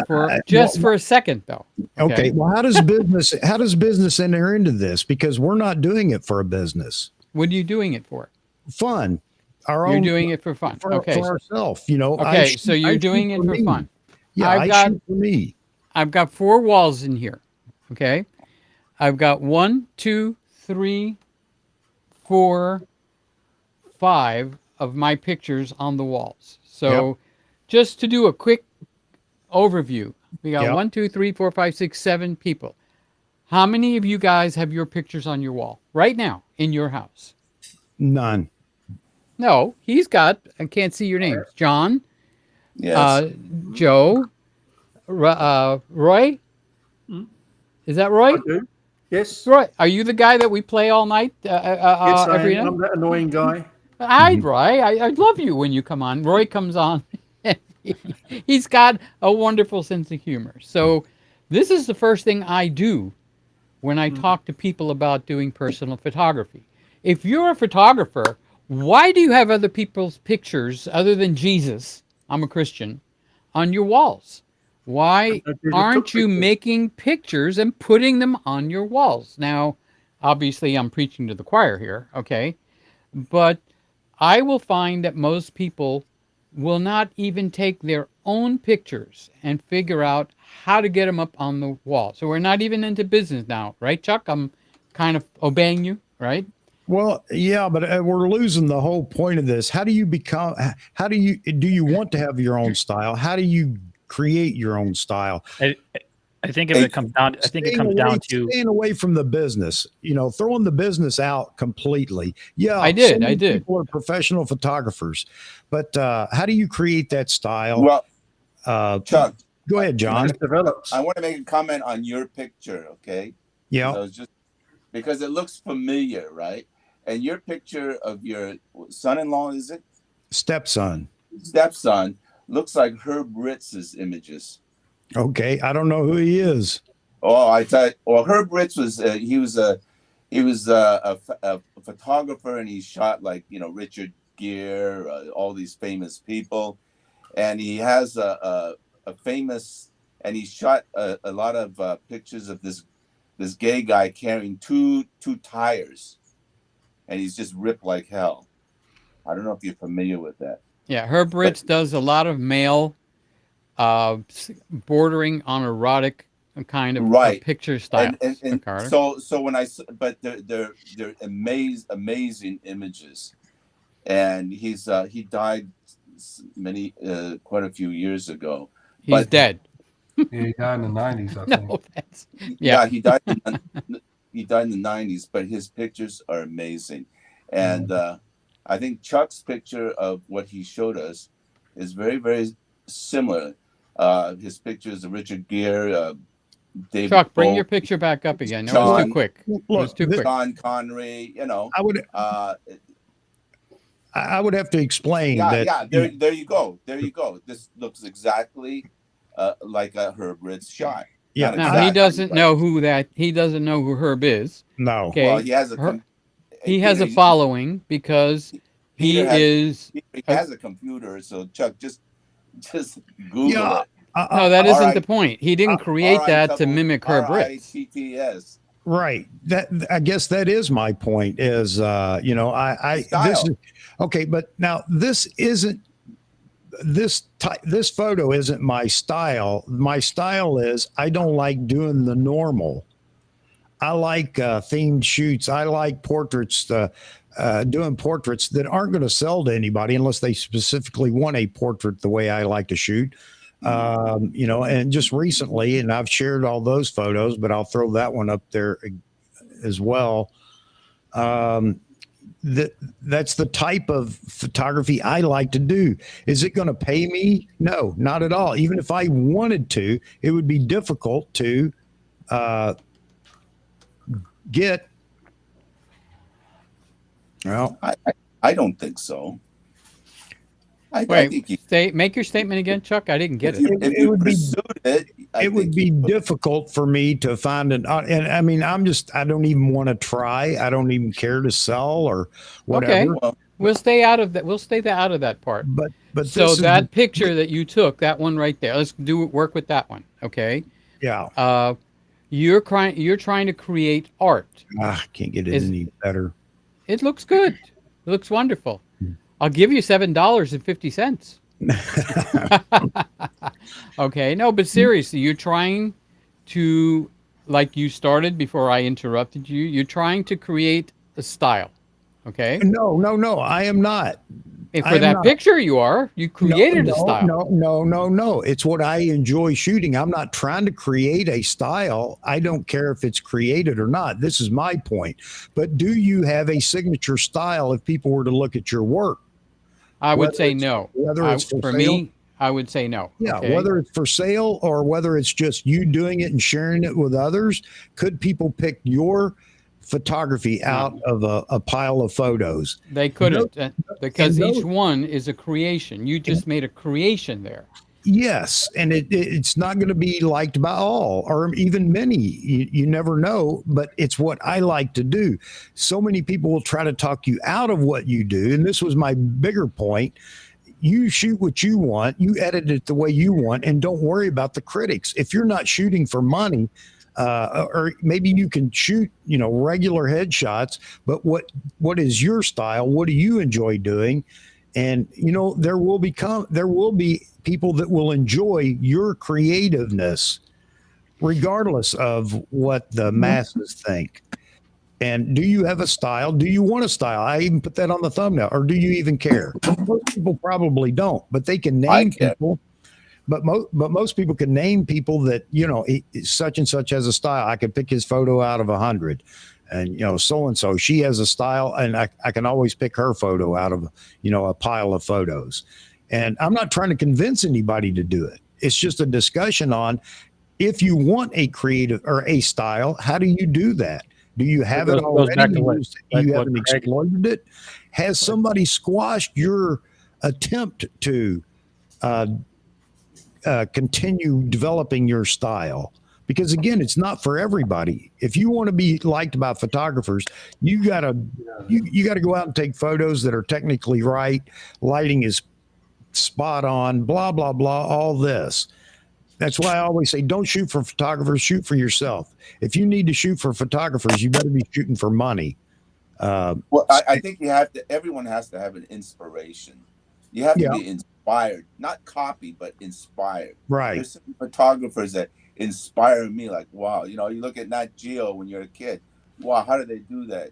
For a second though. Okay. Well, how does business enter into this? Because we're not doing it for a business. What are you doing it for? Fun. You're doing it for fun. For Okay. ourselves, you know. Okay, so you're doing it for fun. Yeah, I shoot for me. I've got 4 walls in here. Okay. I've got 1, 2, 3, 4, 5 of my pictures on the walls. So just to do a quick overview, we got 1, 2, 3, 4, 5, 6, 7 people. How many of you guys have your pictures on your wall right now in your house? None. No, he's got, I can't see your names. John, Yes. Joe, Roy? Is that Roy? I do. Yes. Roy, are you the guy that we play all night? Yes, Every night? I'm that annoying guy. Hi, Roy. I love you when you come on. Roy comes on. He's got a wonderful sense of humor. So this is the first thing I do when I talk to people about doing personal photography. If you're a photographer, why do you have other people's pictures other than Jesus? I'm a Christian on your walls. Why aren't you making pictures and putting them on your walls? Now, obviously, I'm preaching to the choir here, okay? But I will find that most people will not even take their own pictures and figure out how to get them up on the wall. So we're not even into business now, right, Chuck? I'm kind of obeying you, right? Well, yeah, but we're losing the whole point of this. Do you want to have your own style? How do you create your own style? I think if it comes down, I think it comes down to staying away from the business, throwing the business out completely. Yeah, I did. People are professional photographers, but how do you create that style? Well, Chuck, go ahead, John. I want to make a comment on your picture, okay? Yeah. So because it looks familiar, right? And your picture of your son-in-law, is it? Stepson looks like Herb Ritz's images. Okay, I don't know who he is. Oh, I thought. Well, Herb Ritz was he was a photographer, and he shot like Richard Gere, all these famous people, and he has a famous, and he shot a lot of pictures of this gay guy carrying two tires, and he's just ripped like hell. I don't know if you're familiar with that. Yeah, Herb Ritz does a lot of male, bordering on erotic kind of picture style. And so when they're amazing images, and he died quite a few years ago. He's dead. Yeah, he died in the 90s, I think. Yeah, he died in the 90s, but his pictures are amazing. And I think Chuck's picture of what he showed us is very, very similar. His pictures of Richard Gere, David Chuck, bring Bowie, your picture back up again. It was too quick. John Connery, I would have to explain that. Yeah, there you go. This looks exactly like a Herb Ritz shot. Yeah, now he doesn't know who Herb is. No. Okay. Well, he has a following because he has a computer. So Chuck, just Google it. No, that isn't the point. He didn't create that to mimic Herb Ritz. Right. I guess that is my point. Is okay, but now this photo isn't my style. My style is I don't like doing the normal. I like themed shoots. I like portraits, doing portraits that aren't going to sell to anybody unless they specifically want a portrait the way I like to shoot. And just recently, and I've shared all those photos, but I'll throw that one up there as well. That's the type of photography I like to do. Is it going to pay me? No, not at all. Even if I wanted to, it would be difficult to get. Well, I don't think so. I Wait, think make your statement again, Chuck. I didn't get if it. you would pursued it, it would be difficult for me to find and I mean, I don't even want to try. I don't even care to sell or whatever. Okay. We'll stay out of that. We'll stay out of that part. But so that picture that you took, that one right there, let's work with that one. Okay. Yeah. You're trying to create art. I can't get it any better. It looks good. It looks wonderful. I'll give you $7.50. Okay. No, but seriously, you're trying to, like you started before I interrupted you, you're trying to create a style. Okay. No, I am not. And for that picture, you are. You created a style. No. It's what I enjoy shooting. I'm not trying to create a style. I don't care if it's created or not. This is my point. But do you have a signature style if people were to look at your work? I would say no. Whether it's for sale, me, I would say no. Yeah, okay? Whether it's for sale or whether it's just you doing it and sharing it with others, could people pick your photography out of a pile of photos? They couldn't, because each one is a creation. You just made a creation there. Yes, and it's not going to be liked by all or even many. You never know, but it's what I like to do. So many people will try to talk you out of what you do, and this was my bigger point. You shoot what you want, you edit it the way you want, and don't worry about the critics. If you're not shooting for money, or maybe you can shoot, regular headshots, but what is your style? What do you enjoy doing? And there will be people that will enjoy your creativeness, regardless of what the masses think. And do you have a style? Do you want a style? I even put that on the thumbnail. Or do you even care? Most people probably don't, but they can name people. But most people can name people that, such and such has a style. I could pick his photo out of 100. And, so-and-so, she has a style, and I can always pick her photo out of, a pile of photos. And I'm not trying to convince anybody to do it. It's just a discussion on, if you want a creative or a style, how do you do that? Do you have it already? You haven't exploited it? Has somebody squashed your attempt to continue developing your style? Because again, it's not for everybody. If you want to be liked by photographers, you gotta go out and take photos that are technically right. Lighting is spot on, blah, blah, blah, all this. That's why I always say, don't shoot for photographers, shoot for yourself. If you need to shoot for photographers, you better be shooting for money. Well, I think everyone has to have an inspiration. You have to be inspired, not copy, but inspired. Right. There's some photographers that inspire me, like, wow, you look at Nat Geo when you're a kid. Wow, how do they do that?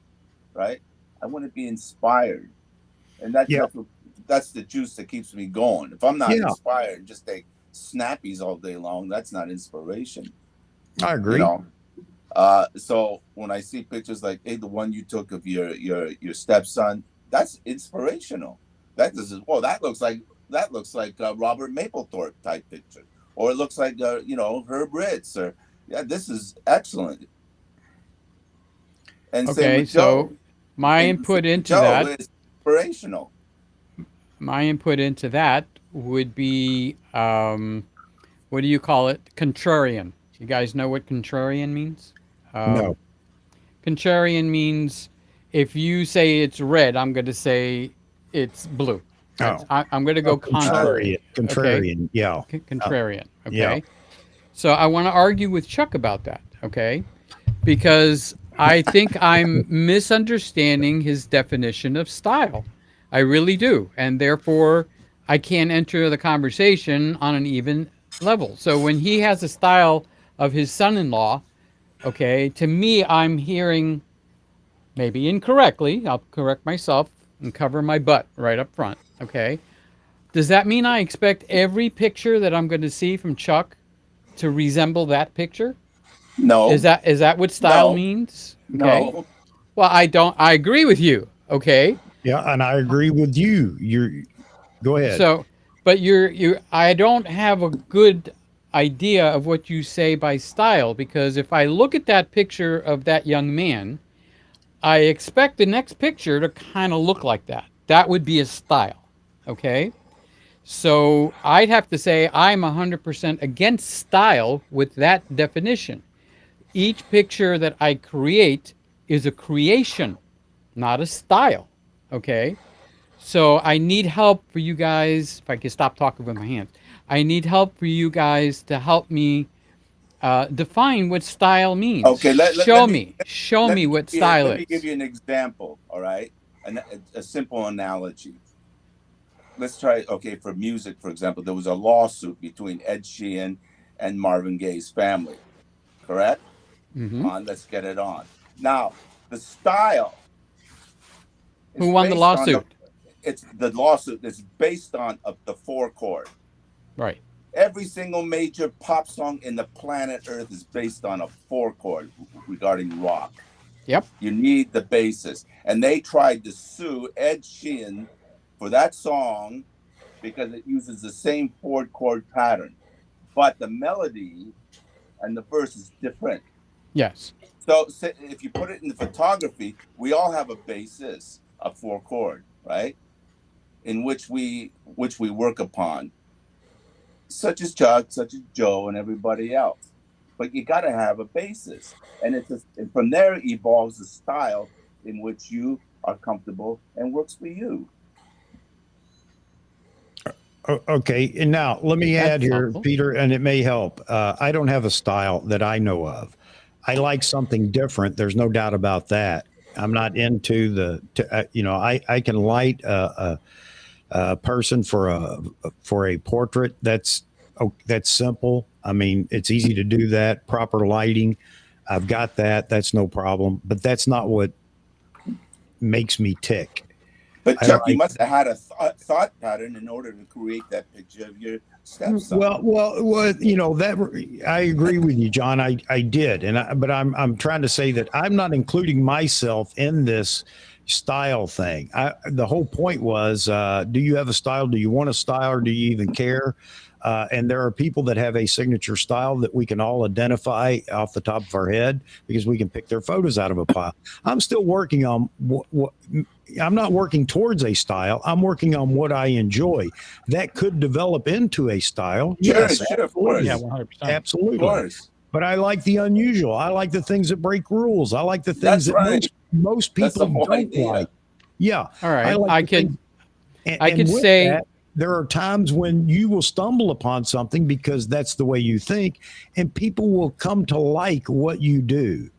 Right? I want to be inspired. And that's the juice that keeps me going. If I'm not inspired and just take snappies all day long, that's not inspiration. I agree. So when I see pictures like, hey, the one you took of your stepson, that's inspirational. That looks like Robert Mapplethorpe type picture, or it looks like Herb Ritz, or this is excellent. And okay, so my input into that is inspirational. My input into that would be, what do you call it? Contrarian. You guys know what contrarian means? No. Contrarian means if you say it's red, I'm going to say it's blue. I'm going to go contrary. Contrarian, yeah. Contrarian, okay? So I want to argue with Chuck about that, okay? Because I think I'm misunderstanding his definition of style. I really do. And therefore, I can't enter the conversation on an even level. So when he has a style of his son-in-law, okay, to me, I'm hearing, maybe incorrectly, I'll correct myself and cover my butt right up front, okay? Does that mean I expect every picture that I'm going to see from Chuck to resemble that picture? No. Is that what style means? Okay. No. Well, I agree with you. Okay. Yeah, and I agree with you. Go ahead. So, but I don't have a good idea of what you say by style, because if I look at that picture of that young man, I expect the next picture to kind of look like that. That would be a style. Okay. So I'd have to say I'm 100% against style with that definition. Each picture that I create is a creation, not a style. Okay. So I need help for you guys. If I can stop talking with my hands, I need help for you guys to help me define what style means. Okay, Show me. Show let me me what give you, style let me give is. you an example. All right, a simple analogy. Let's try. Okay, for music, for example, there was a lawsuit between Ed Sheeran and Marvin Gaye's family. Correct? Hmm. Let's get it on. Now, the style Who is won the based on lawsuit? it's the lawsuit is based on the four chord. Right. Every single major pop song in the planet Earth is based on a four chord regarding rock. Yep. You need the basis. And they tried to sue Ed Sheeran for that song because it uses the same four chord pattern. But the melody and the verse is different. Yes. So if you put it in the photography, we all have a basis, a four chord, right? In which we work upon, such as Chuck, such as Joe, and everybody else. But you got to have a basis, and and from there evolves a style in which you are comfortable and works for you. Okay, and now let me That's add here, helpful. Peter, and it may help. I don't have a style that I know of. I like something different. There's no doubt about that. I'm not into I can light a person for a portrait. That's simple. I mean, it's easy to do that. Proper lighting, I've got that. That's no problem. But that's not what makes me tick. But I Chuck, you like must have had a thought pattern in order to create that picture of your stepson. Well, that I agree with you, John. I did, but I'm trying to say that I'm not including myself in this style thing. The whole point was, do you have a style? Do you want a style, or do you even care? And there are people that have a signature style that we can all identify off the top of our head because we can pick their photos out of a pile. I'm still working on what I'm not working towards a style. I'm working on what I enjoy. That could develop into a style. Sure, Yes, sure, of course. Yeah, 100%. absolutely. Of course. But I like the unusual. I like the things that break rules. I like the things That's that right. most That's the people whole don't idea. like. Yeah. All right. like the things- I can with say that, there are times when you will stumble upon something because that's the way you think, and people will come to like what you do.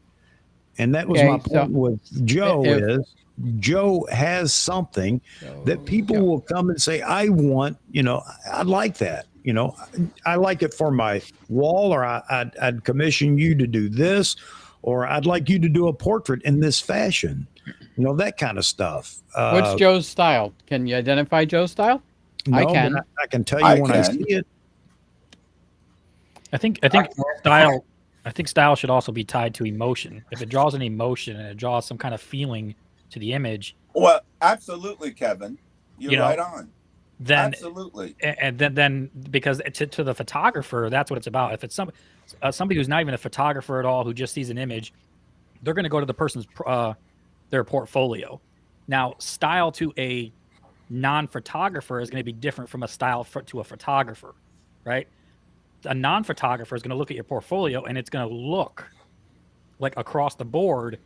And that was my Okay, so point with Joe if- is Joe has something that people yeah. will come and say, I want, I like that. I like it for my wall, or I'd commission you to do this, or I'd like you to do a portrait in this fashion, that kind of stuff. What's Joe's style? Can you identify Joe's style? No, I can. but I can tell you I when I can. see it. I think style. I think style should also be tied to emotion. If it draws an emotion and it draws some kind of feeling to the image, Well, absolutely, Kevin. You're right on. then Absolutely. and then because to the photographer, that's what it's about. If it's somebody who's not even a photographer at all, who just sees an image, they're going to go to the person's their portfolio. Now, style to a non-photographer is going to be different from a style to a photographer, right? A non-photographer is going to look at your portfolio and it's going to look like across the board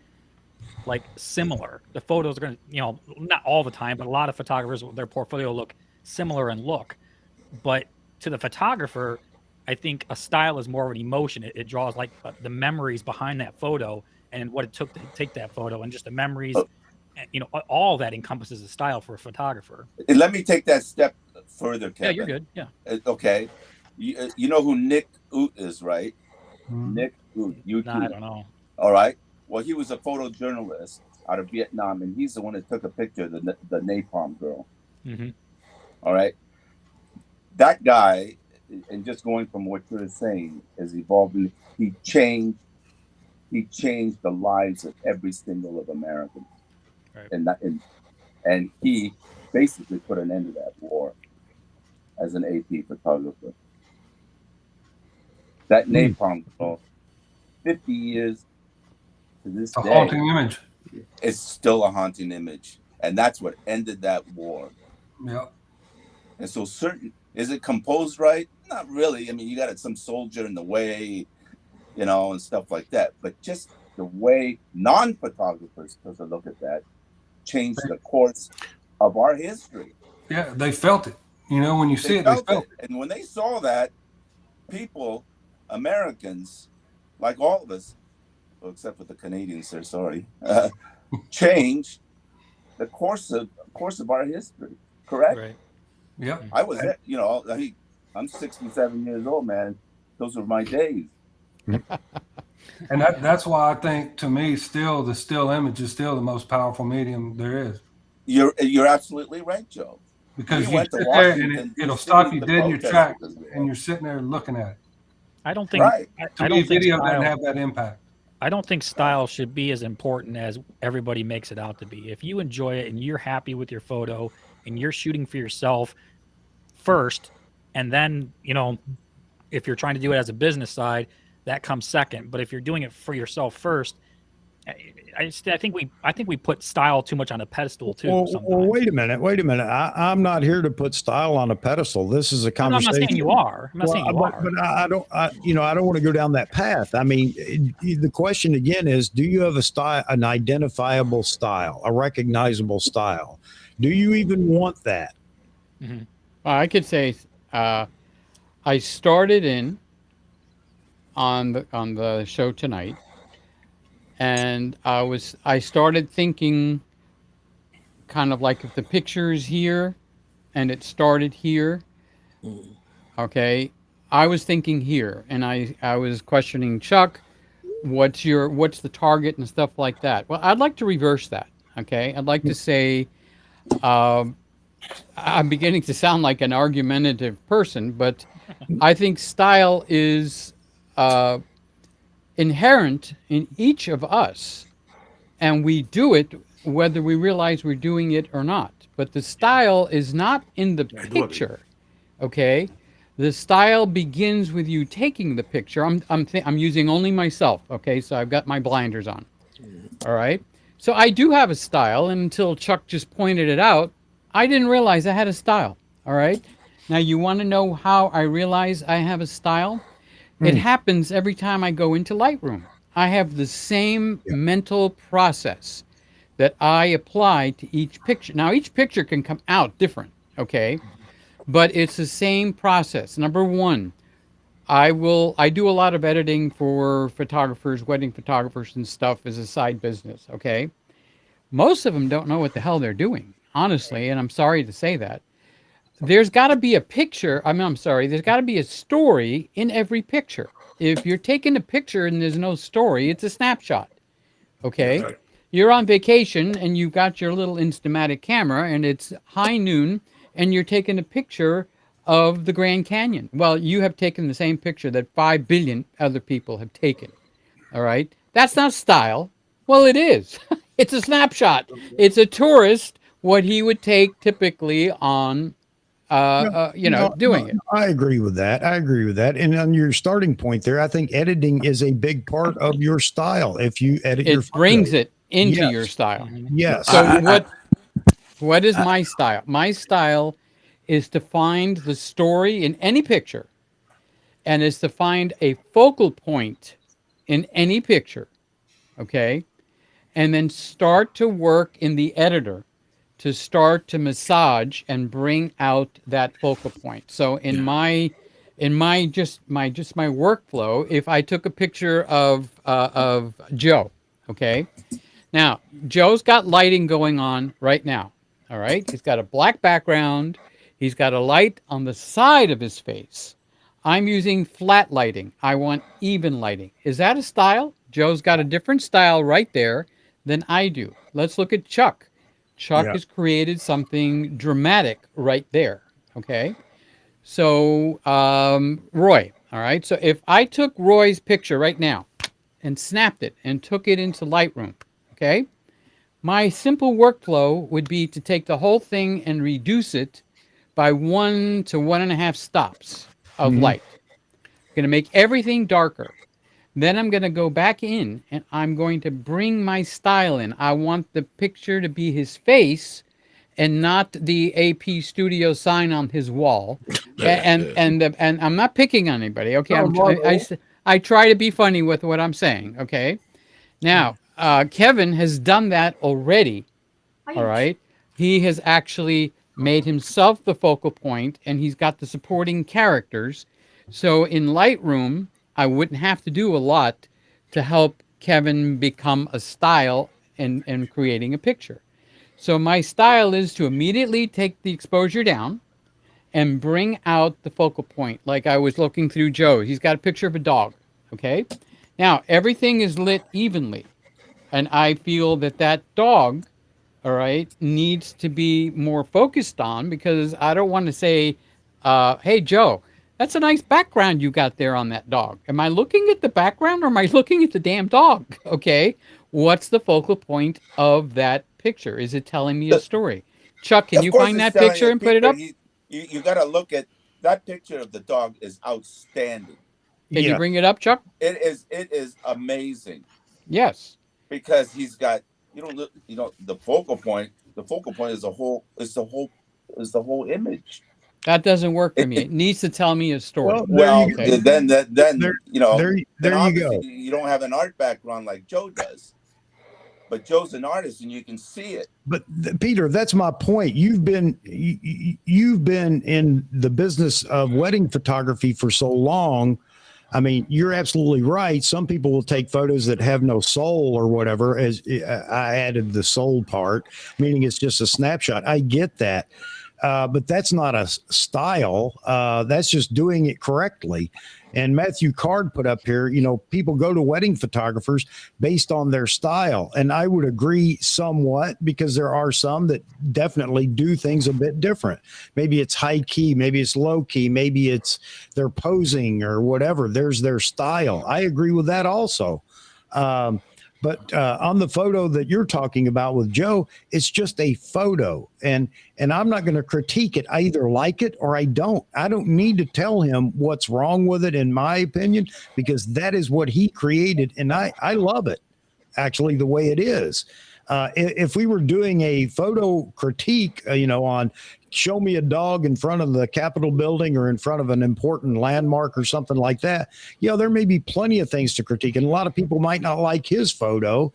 like similar. The photos are going to, not all the time, but a lot of photographers, their portfolio look similar in look. But to the photographer, I think a style is more of an emotion. It draws like the memories behind that photo and what it took to take that photo, and just the memories. All that encompasses a style for a photographer. And let me take that step further, Kevin. Yeah, you're good. Yeah. Okay. You know who Nick Oot is, right? Nick Oot. Nah, I don't know. All right. Well, he was a photojournalist out of Vietnam, and he's the one that took a picture of the napalm girl. Mm-hmm. All right. That guy, and just going from what you're saying, is evolving. He changed he changed the lives of every single of Americans. Right. And he basically put an end to that war as an AP photographer. That napalm girl, 50 years to this A day, haunting image. is still a haunting image. And that's what ended that war. Yeah. And so is it composed right? Not really. I mean, you got some soldier in the way, and stuff like that. But just the way non-photographers took a look at that changed the course of our history. Yeah, they felt it. When you see it, they felt it. And when they saw that, people, Americans, like all of us, well, except for the Canadians, they're sorry, changed the course of our history. Correct? Right. Yep. I was, I'm 67 years old, man. Those were my days. And that's why I think, to me, still the still image is still the most powerful medium there is. You're absolutely right, Joe. Because you sit there and it'll stop you dead in your tracks, and you're sitting there looking at it. I don't think Right. To me, video doesn't have that impact. I don't think style should be as important as everybody makes it out to be. If you enjoy it and you're happy with your photo and you're shooting for yourself first, and then, if you're trying to do it as a business side, that comes second. But if you're doing it for yourself first, I think we put style too much on a pedestal too. Well, wait a minute. I'm not here to put style on a pedestal. This is a conversation. I'm not saying you are. I'm not saying you are. But I don't want to go down that path. I mean, the question again is, do you have a style, an identifiable style, a recognizable style? Do you even want that? Mm-hmm. I could say I started in on the show tonight, and I started thinking kind of like if the picture is here and it started here, okay, I was thinking here, and I was questioning Chuck, what's the target and stuff like that. Well, I'd like to reverse that. Okay, I'd like to say I'm beginning to sound like an argumentative person, but I think style is inherent in each of us, and we do it whether we realize we're doing it or not. But the style is not in the picture, okay? The style begins with you taking the picture. I'm using only myself, okay? So I've got my blinders on, all right? So I do have a style, and until Chuck just pointed it out, I didn't realize I had a style, all right? Now, you want to know how I realize I have a style? It happens every time I go into Lightroom. I have the same mental process that I apply to each picture. Now, each picture can come out different, okay? But it's the same process. Number one, I do a lot of editing for photographers, wedding photographers and stuff as a side business, okay? Most of them don't know what the hell they're doing, honestly, and I'm sorry to say that. There's got to be a picture. There's got to be a story in every picture. If you're taking a picture and there's no story, it's a snapshot. Okay? Right. You're on vacation and you've got your little Instamatic camera and it's high noon and you're taking a picture of the Grand Canyon. Well, you have taken the same picture that 5 billion other people have taken. All right? That's not style. Well, it is. It's a snapshot. It's a tourist, what he would take typically on doing it. I agree with that. And on your starting point there, I think editing is a big part of your style. If you edit your photo, brings it into your style. Yes. So what is my style? My style is to find the story in any picture, and is to find a focal point in any picture. Okay? And then start to work in the editor to start to massage and bring out that focal point. So in my workflow, if I took a picture of Joe, okay, now Joe's got lighting going on right now. All right, he's got a black background. He's got a light on the side of his face. I'm using flat lighting. I want even lighting. Is that a style? Joe's got a different style right there than I do. Let's look at Chuck. Chuck has created something dramatic right there, okay? So, Roy, all right? So if I took Roy's picture right now, and snapped it and took it into Lightroom. Okay. My simple workflow would be to take the whole thing and reduce it by 1 to 1.5 stops of light. I'm going to make everything darker. Then I'm going to go back in and I'm going to bring my style in. I want the picture to be his face and not the AP Studio sign on his wall. And I'm not picking on anybody. Okay, I try to be funny with what I'm saying. Okay, now Kevin has done that already. All right, he has actually made himself the focal point, and he's got the supporting characters. So in Lightroom, I wouldn't have to do a lot to help Kevin become a style and creating a picture. So my style is to immediately take the exposure down and bring out the focal point. Like I was looking through Joe. He's got a picture of a dog. Okay. Now everything is lit evenly. And I feel that that dog, all right, needs to be more focused on, because I don't want to say, hey, Joe, that's a nice background you got there on that dog. Am I looking at the background or am I looking at the damn dog? Okay. What's the focal point of that picture? Is it telling me a story? Chuck, can you find that picture and put it up? You got to look at that picture of the dog is outstanding. Can you bring it up, Chuck? It is amazing. Yes. Because he's got, the focal point. The focal point is the whole image. That doesn't work for me. It needs to tell me a story. Well, then there you go. You don't have an art background like Joe does, but Joe's an artist and you can see it. But Peter, that's my point. You've been in the business of wedding photography for so long. I mean, you're absolutely right. Some people will take photos that have no soul or whatever. As I added the soul part, meaning it's just a snapshot. I get that. But that's not a style. That's just doing it correctly. And Matthew Card put up here, people go to wedding photographers based on their style. And I would agree somewhat, because there are some that definitely do things a bit different. Maybe it's high key, maybe it's low key, maybe it's they're posing or whatever. There's their style. I agree with that also. But on the photo that you're talking about with Joe, it's just a photo. And I'm not going to critique it. I either like it or I don't. I don't need to tell him what's wrong with it, in my opinion, because that is what he created. And I love it, actually, the way it is. If we were doing a photo critique, on show me a dog in front of the Capitol building or in front of an important landmark or something like that, there may be plenty of things to critique. And a lot of people might not like his photo,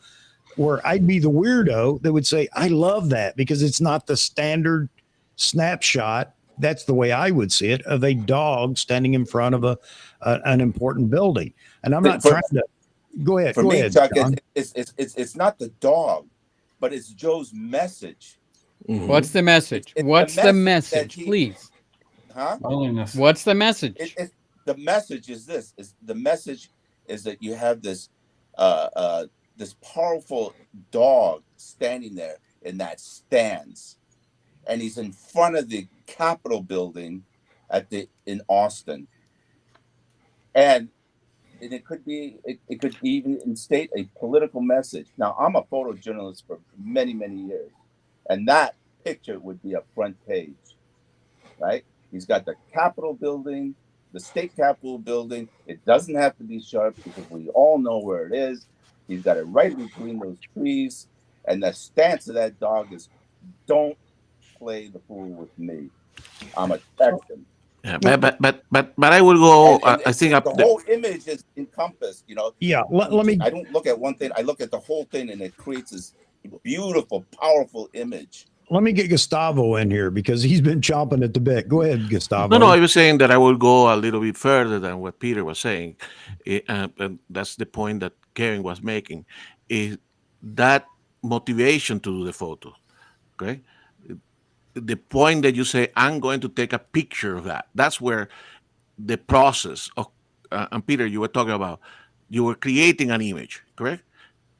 where I'd be the weirdo that would say, I love that, because it's not the standard snapshot. That's the way I would see it, of a dog standing in front of an important building. And I'm not trying to go ahead. For go me, ahead, Chuck, John. it's not the dog, but it's Joe's message. Mhm. What's the message? What's the message, please? Huh? Loneliness. What's the message? The message is this: the message is that you have this this powerful dog standing there in that stance, and he's in front of the Capitol building in Austin, and it could even state a political message. Now, I'm a photojournalist for many, many years, and that picture would be a front page, right? He's got the Capitol building, the state Capitol building. It doesn't have to be sharp, because we all know where it is. He's got it right between those trees, and the stance of that dog is, "Don't play the fool with me. I'm a Texan." Yeah, but I will go. And I think the whole image is encompassed. Yeah, let me. I don't look at one thing. I look at the whole thing, and it creates this beautiful, powerful image. Let me get Gustavo in here, because he's been chomping at the bit. Go ahead, Gustavo. No, I was saying that I will go a little bit further than what Peter was saying, and that's the point that Kevin was making. Is that motivation to do the photo? Okay, the point that you say, I'm going to take a picture of that. That's where the process of, and Peter, you were talking about, you were creating an image, correct?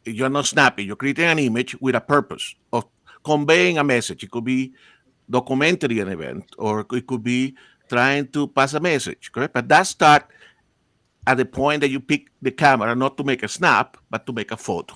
You're not snapping. You're creating an image with a purpose of conveying a message. It could be documenting an event, or it could be trying to pass a message, correct? But that start at the point that you pick the camera, not to make a snap, but to make a photo.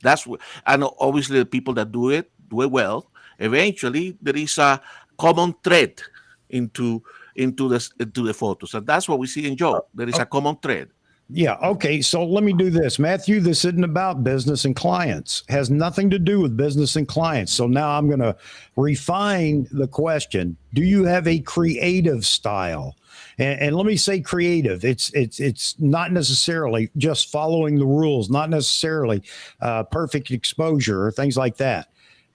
That's what, and obviously the people that do it well. Eventually, there is a common thread into the photos, and that's what we see in Joe. There is a common thread. Yeah. Okay. So let me do this, Matthew. This isn't about business and clients. Has nothing to do with business and clients. So now I'm going to refine the question. Do you have a creative style? And let me say creative. It's not necessarily just following the rules, not necessarily perfect exposure or things like that.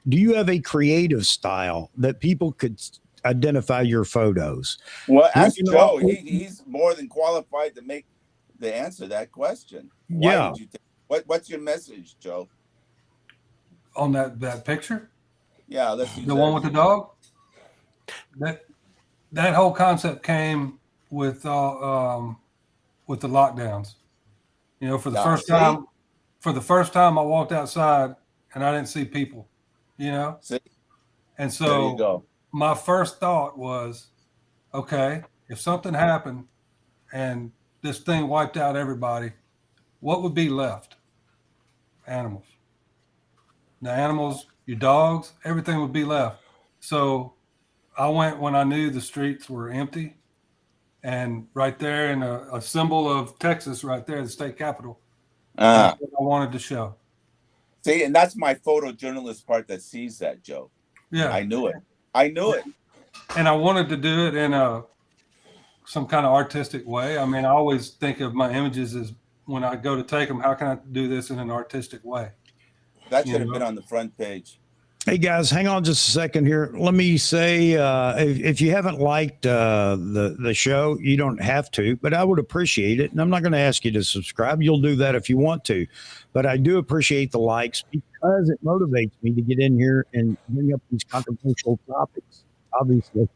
Do you have a creative style that people could identify your photos? Well, ask Joe. He's more than qualified to answer that question. Why did you take, what's your message, Joe? On that picture? Yeah, let's use the one with the dog. That whole concept came with the lockdowns. You know, for the first time I walked outside and I didn't see people, you know? And so there you go. My first thought was, okay, if something happened and this thing wiped out everybody, what would be left? Animals. The animals, your dogs, everything would be left. So I went when I knew the streets were empty, and right there in a symbol of Texas, right there, the state capitol, that's what I wanted to show. See, and that's my photojournalist part that sees that, Joe. Yeah. I knew it. And I wanted to do it in some kind of artistic way. I mean, I always think of my images as when I go to take them, how can I do this in an artistic way? That should have been on the front page. Hey guys, hang on just a second here. Let me say, if you haven't liked the show, you don't have to, but I would appreciate it. And I'm not going to ask you to subscribe. You'll do that if you want to, but I do appreciate the likes because it motivates me to get in here and bring up these controversial topics, obviously.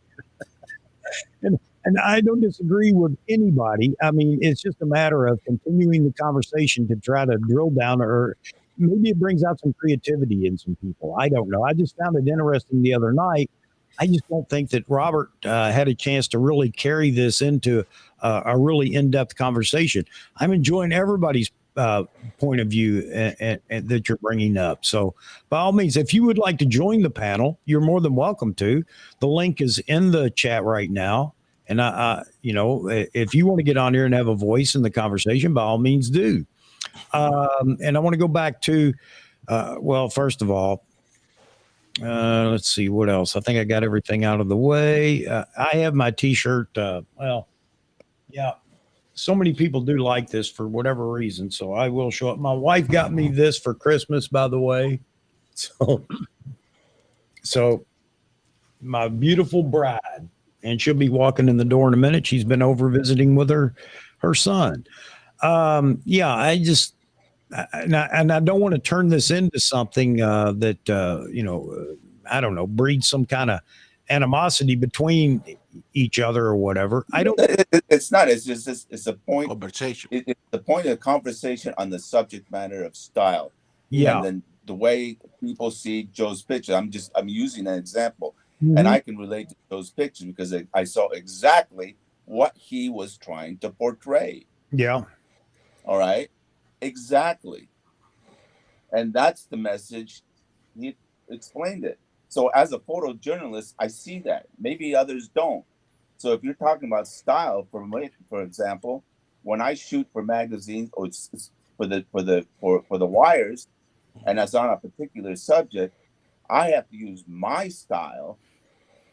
And I don't disagree with anybody. I mean, it's just a matter of continuing the conversation to try to drill down, or maybe it brings out some creativity in some people. I don't know. I just found it interesting the other night. I just don't think that Robert had a chance to really carry this into a really in-depth conversation. I'm enjoying everybody's point of view and that you're bringing up. So by all means, if you would like to join the panel, you're more than welcome to. The link is in the chat right now. And if you want to get on here and have a voice in the conversation, by all means do. And I want to go back to, first of all, let's see what else. I think I got everything out of the way. I have my t-shirt. So many people do like this for whatever reason. So I will show up. My wife got me this for Christmas, by the way. So my beautiful bride, and she'll be walking in the door in a minute. She's been over visiting with her son. I don't want to turn this into something that I don't know, breeds some kind of animosity between each other or whatever. I don't. It's not. It's just it's a point conversation. It's the point of conversation on the subject matter of style. Yeah. And then the way people see Joe's picture. I'm using an example. Mm-hmm. And I can relate to those pictures because I saw exactly what he was trying to portray. Yeah. All right. Exactly. And that's the message. He explained it. So as a photojournalist, I see that. Maybe others don't. So if you're talking about style, for example, when I shoot for magazines or for the wires, and that's on a particular subject, I have to use my style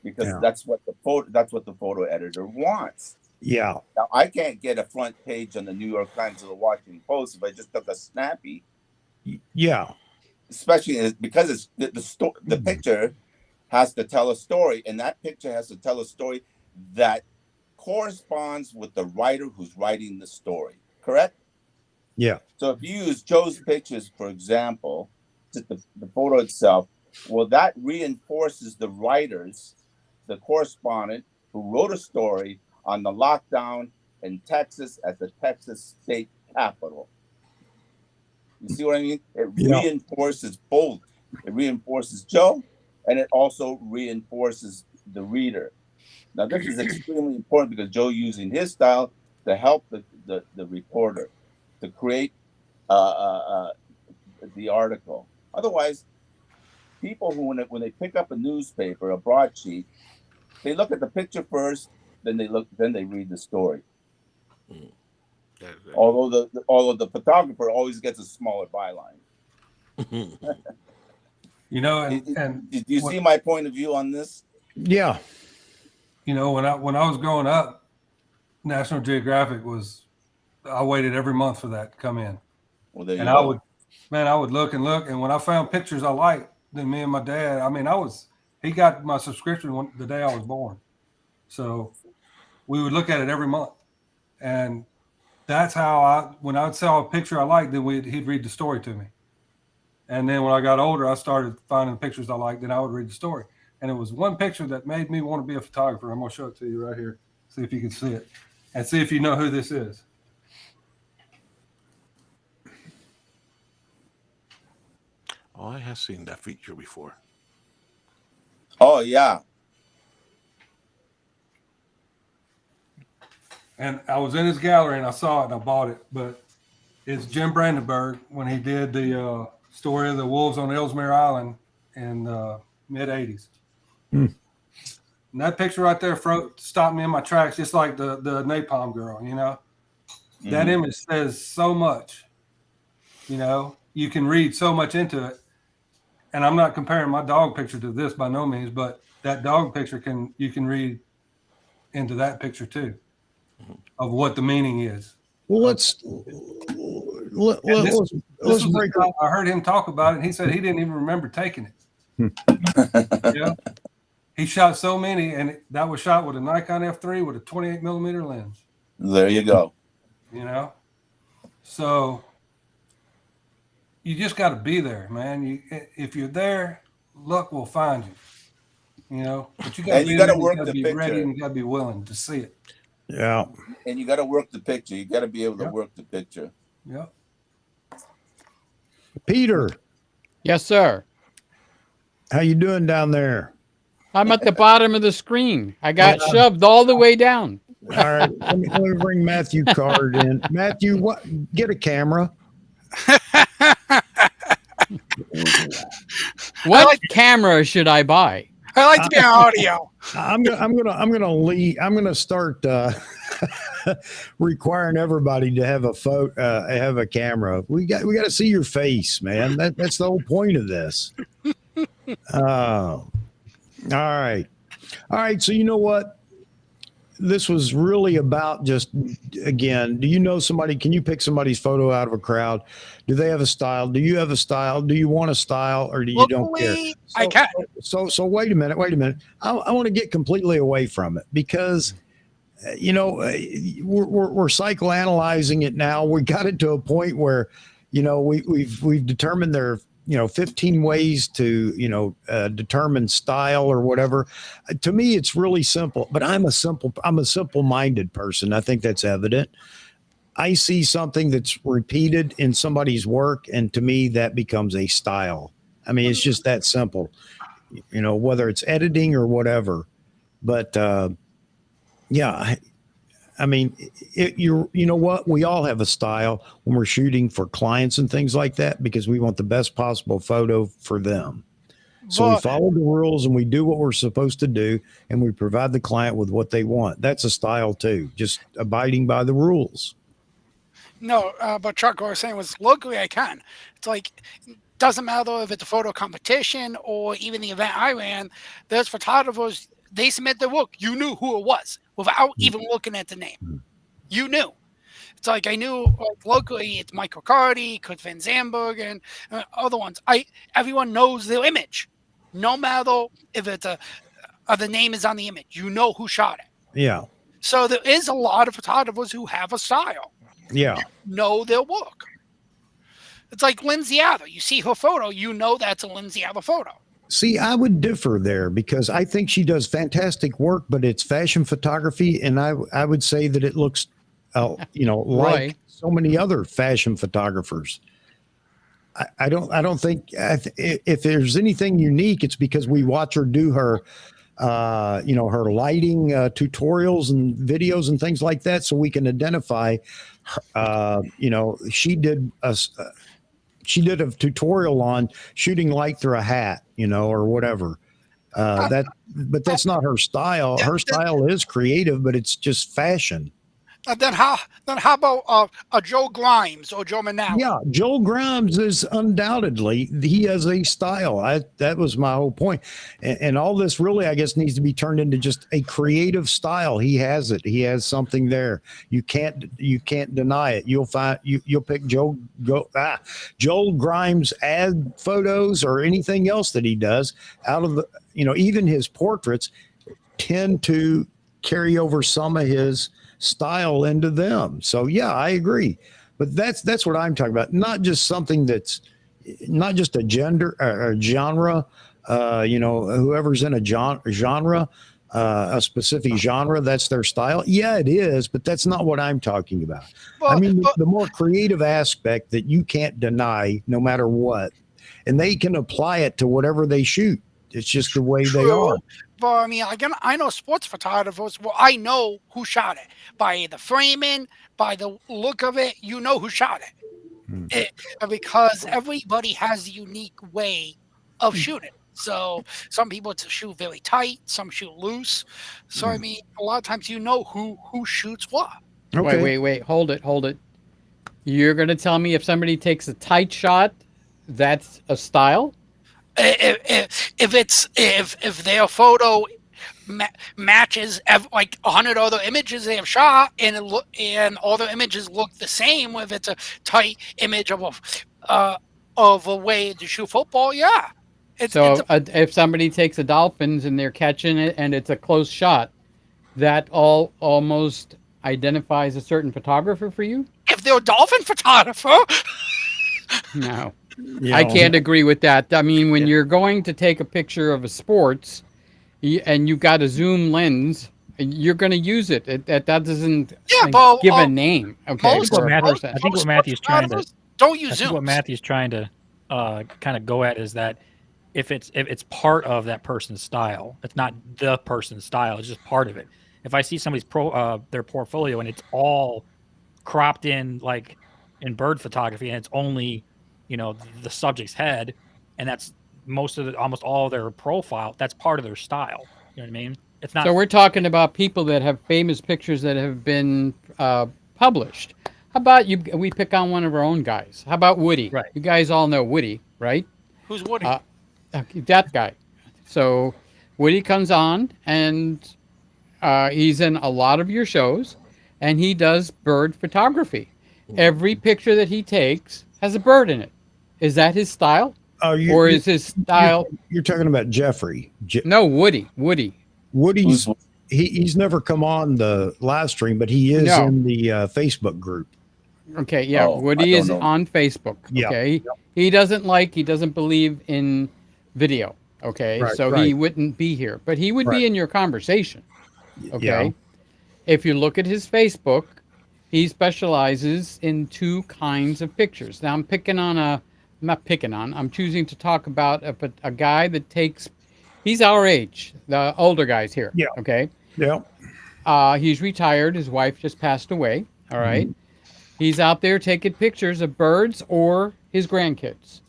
because that's what the photo editor wants. Yeah. Now I can't get a front page on the New York Times or the Washington Post if I just took a snappy. Yeah. Especially because it's the picture has to tell a story, and that picture has to tell a story that corresponds with the writer who's writing the story. Correct? Yeah. So if you use Joe's pictures, for example, just the photo itself, well, that reinforces the writers, the correspondent who wrote a story on the lockdown in Texas at the Texas state capitol. You see what I mean? It reinforces both. It reinforces Joe, and it also reinforces the reader. Now, this is extremely important because Joe, using his style, to help the reporter to create the article. Otherwise, people who when they pick up a newspaper, a broadsheet, they look at the picture first, then they read the story. Although the photographer always gets a smaller byline. You know, and did you see my point of view on this? Yeah. You know, when I was growing up, National Geographic I waited every month for that to come in. Well, there you and go. I would look and look, and when I found pictures I liked, then me and my dad, I mean, he got my subscription the day I was born. So we would look at it every month. And that's how when I would saw a picture I liked, then he'd read the story to me. And then when I got older, I started finding the pictures I liked, then I would read the story. And it was one picture that made me want to be a photographer. I'm going to show it to you right here. See if you can see it. And see if you know who this is. Oh, I have seen that feature before. Oh, yeah. And I was in his gallery and I saw it and I bought it. But it's Jim Brandenburg when he did the story of the wolves on Ellesmere Island in mid-'80s. And that picture right there stopped me in my tracks, just like the Napalm Girl, you know. That image says so much, you know. You can read so much into it. And I'm not comparing my dog picture to this by no means, but that dog picture you can read into that picture too, of what the meaning is. Well, let's break. I heard him talk about it, and he said he didn't even remember taking it. Yeah, he shot so many, and that was shot with a Nikon F3 with a 28 millimeter lens. There you go. You know, so you just got to be there, man. If you're there, luck will find you. You know, but you got to work the picture. ready, and you got to be willing to see it. Yeah. And you got to work the picture. You got to be able to work the picture. Yeah. Peter. Yes, sir. How you doing down there? I'm at the bottom of the screen. I got shoved all the way down. All right. Let me bring Matthew Card in. Matthew, get a camera. What camera should I buy? I like to be on audio. I'm gonna start requiring everybody to have have a camera. We got to see your face, man. That's the whole point of this. All right. So you know what? This was really about just, again, do you know somebody? Can you pick somebody's photo out of a crowd? Do they have a style? Do you have a style? Do you want a style, or do you don't care? I can. So wait a minute. I want to get completely away from it because, you know, we're psychoanalyzing it now. We got it to a point where, you know, we've determined there are, 15 ways to, determine style or whatever. To me, it's really simple, but I'm a simple-minded person. I think that's evident. I see something that's repeated in somebody's work, and to me, that becomes a style. I mean, it's just that simple, whether it's editing or whatever. But yeah, I mean, you know what? We all have a style when we're shooting for clients and things like that because we want the best possible photo for them. So we follow the rules and we do what we're supposed to do, and we provide the client with what they want. That's a style too, just abiding by the rules. No, but Chuck, what I was saying was locally I can. It's like, doesn't matter if it's a photo competition or even the event I ran, there's photographers, they submit their work. You knew who it was without even looking at the name. You knew. It's like I knew locally it's Michael Cardi, Kurt Van Zandberg, and other ones. Everyone knows their image. No matter if it's the name is on the image. You know who shot it. Yeah. So there is a lot of photographers who have a style. Yeah. You know their work. It's like Lindsay Adler. You see her photo, you know that's a Lindsay Adler photo. See, I would differ there because I think she does fantastic work, but it's fashion photography, and I would say that it looks, like so many other fashion photographers. I don't think if there's anything unique, it's because we watch her do her her lighting tutorials and videos and things like that, so we can identify. She did a tutorial on shooting light through a hat, or whatever. But that's not her style. Her style is creative, but it's just fashion. Then how about a Joe Grimes or Joe Manale? Yeah, Joel Grimes is undoubtedly, he has a style. That was my whole point. And all this really, I guess, needs to be turned into just a creative style. He has it. He has something there. You can't deny it. You'll pick Joel Grimes ad photos or anything else that he does out of the, even his portraits tend to carry over some of his style into them. So yeah, I agree. But that's what I'm talking about. Not just something that's not just a gender or genre. Whoever's in a genre, a specific genre, that's their style. Yeah, it is, but that's not what I'm talking about. The more creative aspect that you can't deny, no matter what, and they can apply it to whatever they shoot. It's just the way they are. But I know sports photographers. Well, I know who shot it by the framing, by the look of it. You know who shot it, because everybody has a unique way of shooting. So some people shoot very tight, some shoot loose. So a lot of times who shoots what. Okay. Wait, hold it. You're gonna tell me if somebody takes a tight shot, that's a style? If their photo matches like 100 other images they have shot, and all the images look the same, if it's a tight image of a way to shoot football, yeah. If somebody takes a Dolphins and they're catching it and it's a close shot, that almost identifies a certain photographer for you? If they're a dolphin photographer, no. I can't agree with that. I mean, when you're going to take a picture of a sports and you've got a zoom lens, you're going to use it. That doesn't give a name. Okay. I think what Matthew's trying to don't use zoom. What Matthew's trying to kind of go at is that if it's part of that person's style, it's not the person's style. It's just part of it. If I see somebody's their portfolio and it's all cropped in like in bird photography and it's only the subject's head, and that's almost all their profile, that's part of their style. You know what I mean? It's not. So we're talking about people that have famous pictures that have been published. How about we pick on one of our own guys? How about Woody? Right. You guys all know Woody, right? Who's Woody? That guy. So Woody comes on, and he's in a lot of your shows, and he does bird photography. Every picture that he takes has a bird in it. Is that his style? Or is his style? You're talking about Jeffrey. No, Woody. Woody's he's never come on the live stream, but he is in the Facebook group. Okay, yeah. Woody is on Facebook. Okay. Yeah. He doesn't believe in video. Okay. Right, he wouldn't be here. But he would be in your conversation. Okay. Yeah. If you look at his Facebook, he specializes in two kinds of pictures. Now I'm choosing to talk about a guy that takes, he's our age, the older guys here. Yeah. Okay. Yeah. He's retired. His wife just passed away. All right. He's out there taking pictures of birds or his grandkids.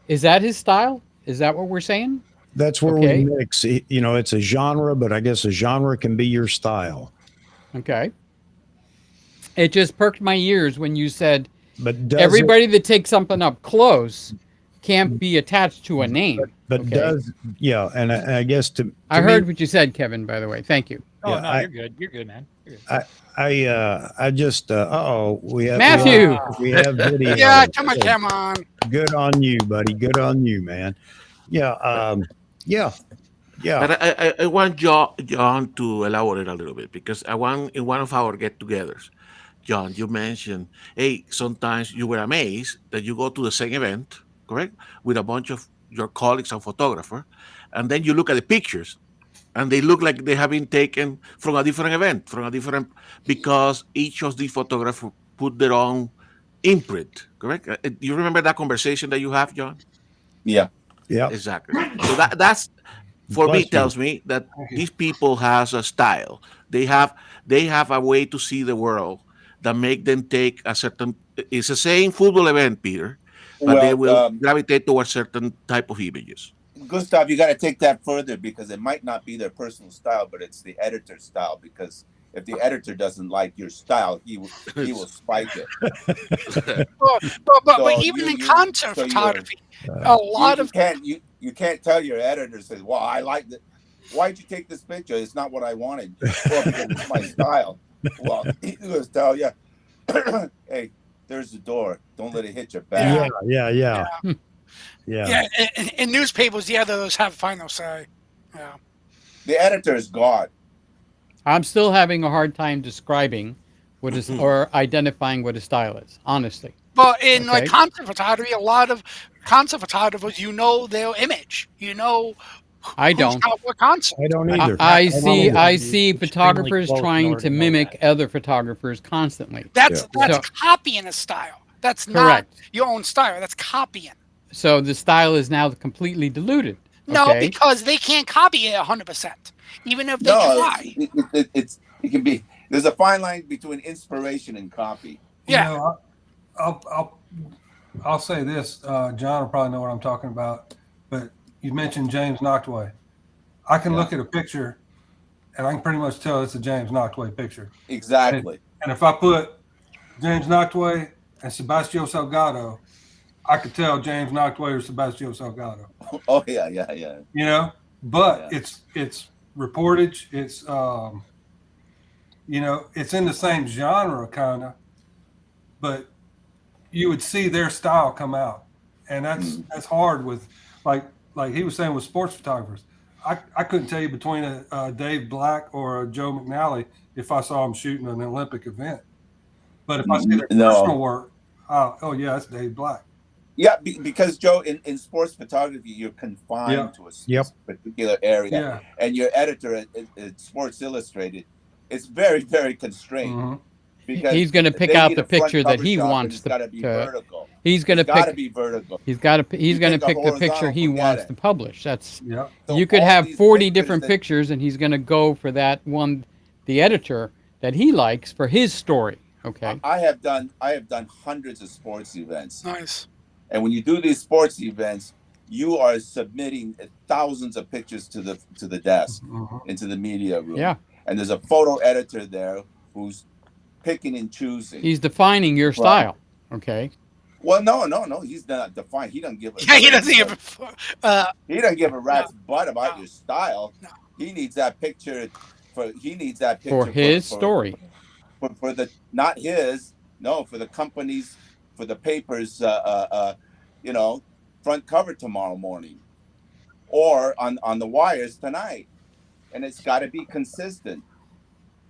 Is that his style? Is that what we're saying? That's where we mix. It's a genre, but I guess a genre can be your style. Okay. It just perked my ears when you said, but everybody that takes something up close can't be attached to a name. But and I guess I heard what you said, Kevin, by the way. Thank you. Oh, no, you're good. You're good, man. You're good. I just we have Matthew. We have video. Yeah, come on. Good on you, buddy. Good on you, man. Yeah. Yeah. But I want John to elaborate a little bit, because I want in one of our get-togethers, John, you mentioned, hey, sometimes you were amazed that you go to the same event, correct, with a bunch of your colleagues and photographers, and then you look at the pictures, and they look like they have been taken from a different event, because each of the photographers put their own imprint, correct? Do you remember that conversation that you have, John? Yeah. Yeah. Exactly. So that's for me Bless you. tells me that Thank you. these people has a style. They have a way to see the world that make them take a certain. It's the same football event, Peter, but they Well, will gravitate towards certain type of images. Gustav, you got to take that further because it might not be their personal style, but it's the editor's style. Because if the editor doesn't like your style, he will spike it. But even in concert photography, a lot of you can't tell your editor says, "Well, I like it. Why'd you take this picture? It's not what I wanted." Well, because it's my style. Well, he goes tell you, "Hey, there's the door. Don't let it hit your back." Yeah. In newspapers, the editors have final say. Yeah. The editor is God. I'm still having a hard time describing what is or identifying what a style is, honestly. But in Okay. like concert photography, a lot of concert photographers, you know their image. You know I who's don't. got what concert. I don't either. I don't see either. photographers close in trying order to to know mimic that. other photographers constantly. That's So- copying a style. That's Correct. not your own style. That's copying. So the style is now completely diluted. No, Okay? because they can't copy it 100%, even if they No, try. it can be. There's a fine line between inspiration and copy. Yeah. You know, I'll say this. John will probably know what I'm talking about. But you mentioned James Noctway. I can look at a picture, and I can pretty much tell it's a James Noctway picture. Exactly. And if I put James Noctway and Sebastião Salgado, I could tell James Noctway or Sebastião Salgado. Oh yeah. You know, but Yeah. it's reportage. It's it's in the same genre kind of, but you would see their style come out, and that's hard with like he was saying with sports photographers. I couldn't tell you between a Dave Black or a Joe McNally if I saw him shooting an Olympic event, but if I see their personal work, oh yeah, that's Dave Black. Yeah, because Joe, in sports photography, you're confined to a particular area, and your editor at Sports Illustrated is very, very constrained. Mm-hmm. Because he's going to pick out the picture that he wants It's got to be vertical. He's going to Got to pick. be vertical. He's going to pick the horizontal, picture he forget wants it. to publish. That's So you could all have these 40 pictures different that- pictures, and he's going to go for that one, the editor that he likes for his story. Okay. I have done hundreds of sports events. Nice. And when you do these sports events, you are submitting thousands of pictures to the desk, into the media room. Yeah. And there's a photo editor there who's picking and choosing. He's defining your style. Okay. Well, no, he's not defined. He doesn't give a Yeah, he doesn't give he doesn't give a rat's butt about your style. He needs that picture for his story. For the not his, no, for the company's, for the paper's front cover tomorrow morning, or on the wires tonight, and it's got to be consistent.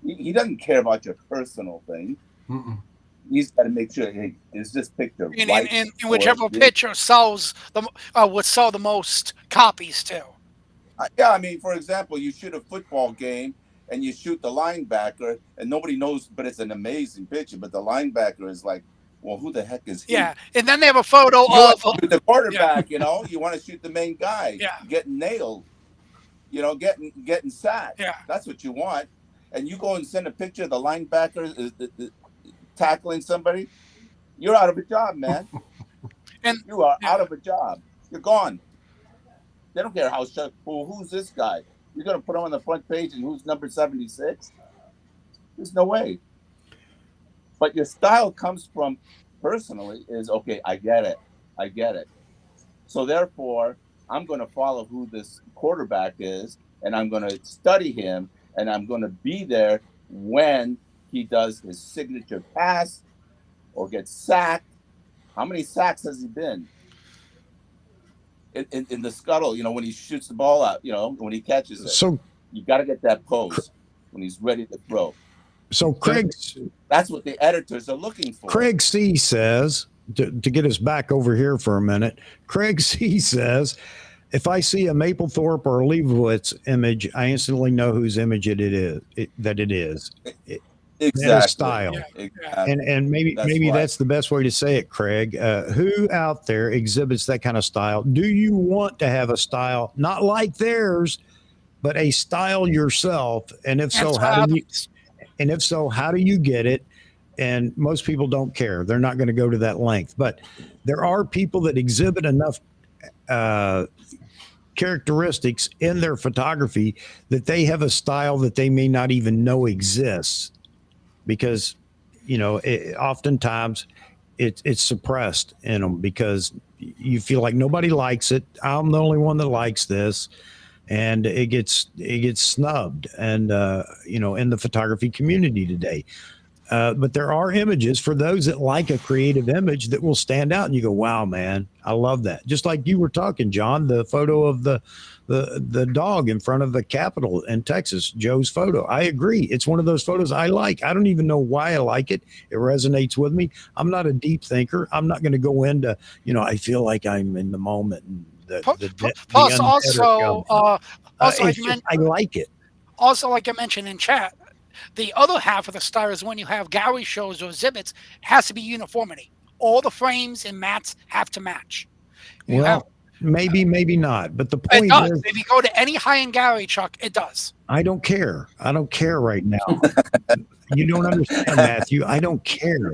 He doesn't care about your personal thing. Mm-mm. He's got to make sure, hey, is this picture right? In whichever picture sells would sell the most copies too. Yeah, I mean, for example, you shoot a football game and you shoot the linebacker, and nobody knows, but it's an amazing picture. But the linebacker is like, well, who the heck is he? Yeah, and then they have a photo You want of to shoot the quarterback, you want to shoot the main guy, Yeah. getting nailed, getting sacked. Yeah. That's what you want. And you go and send a picture of the linebacker tackling somebody, you're out of a job, man. And you are out of a job. You're gone. They don't care how sharp. Well, who's this guy? You're gonna put him on the front page, and who's number 76? There's no way. But your style comes from personally is okay. I get it. So therefore, I'm going to follow who this quarterback is, and I'm going to study him, and I'm going to be there when he does his signature pass or gets sacked. How many sacks has he been? In the scuttle, when he shoots the ball out, when he catches it. So you got to get that pose when he's ready to throw. So that's what the editors are looking for. Craig C says, to get us back over here for a minute, Craig C says, if I see a Mapplethorpe or a Leibowitz image, I instantly know whose image it is. Exactly. style. Yeah. Exactly. And maybe That's maybe why. that's the best way to say it, Craig. Who out there exhibits that kind of style? Do you want to have a style not like theirs, but a style yourself? And if so, Answer how do you? Adams. And if so, how do you get it? And most people don't care; they're not going to go to that length. But there are people that exhibit enough characteristics in their photography that they have a style that they may not even know exists, because oftentimes it's suppressed in them because you feel like nobody likes it. I'm the only one that likes this, and it gets snubbed, and in the photography community today. But there are images for those that like a creative image that will stand out, and you go, "Wow, man, I love that." Just like you were talking, John, the photo of the dog in front of the Capitol in Texas, Joe's photo. I agree. It's one of those photos I like. I don't even know why I like it. It resonates with me. I'm not a deep thinker. I'm not going to go into, I feel like I'm in the moment. And Plus, also, I like it. Also, like I mentioned in chat, the other half of the style is when you have gallery shows or exhibits, it has to be uniformity. All the frames and mats have to match. Maybe not. But the It point does. is, If you go to any high-end gallery, Chuck, it does. I don't care. I don't care right now. You don't understand, Matthew. I don't care.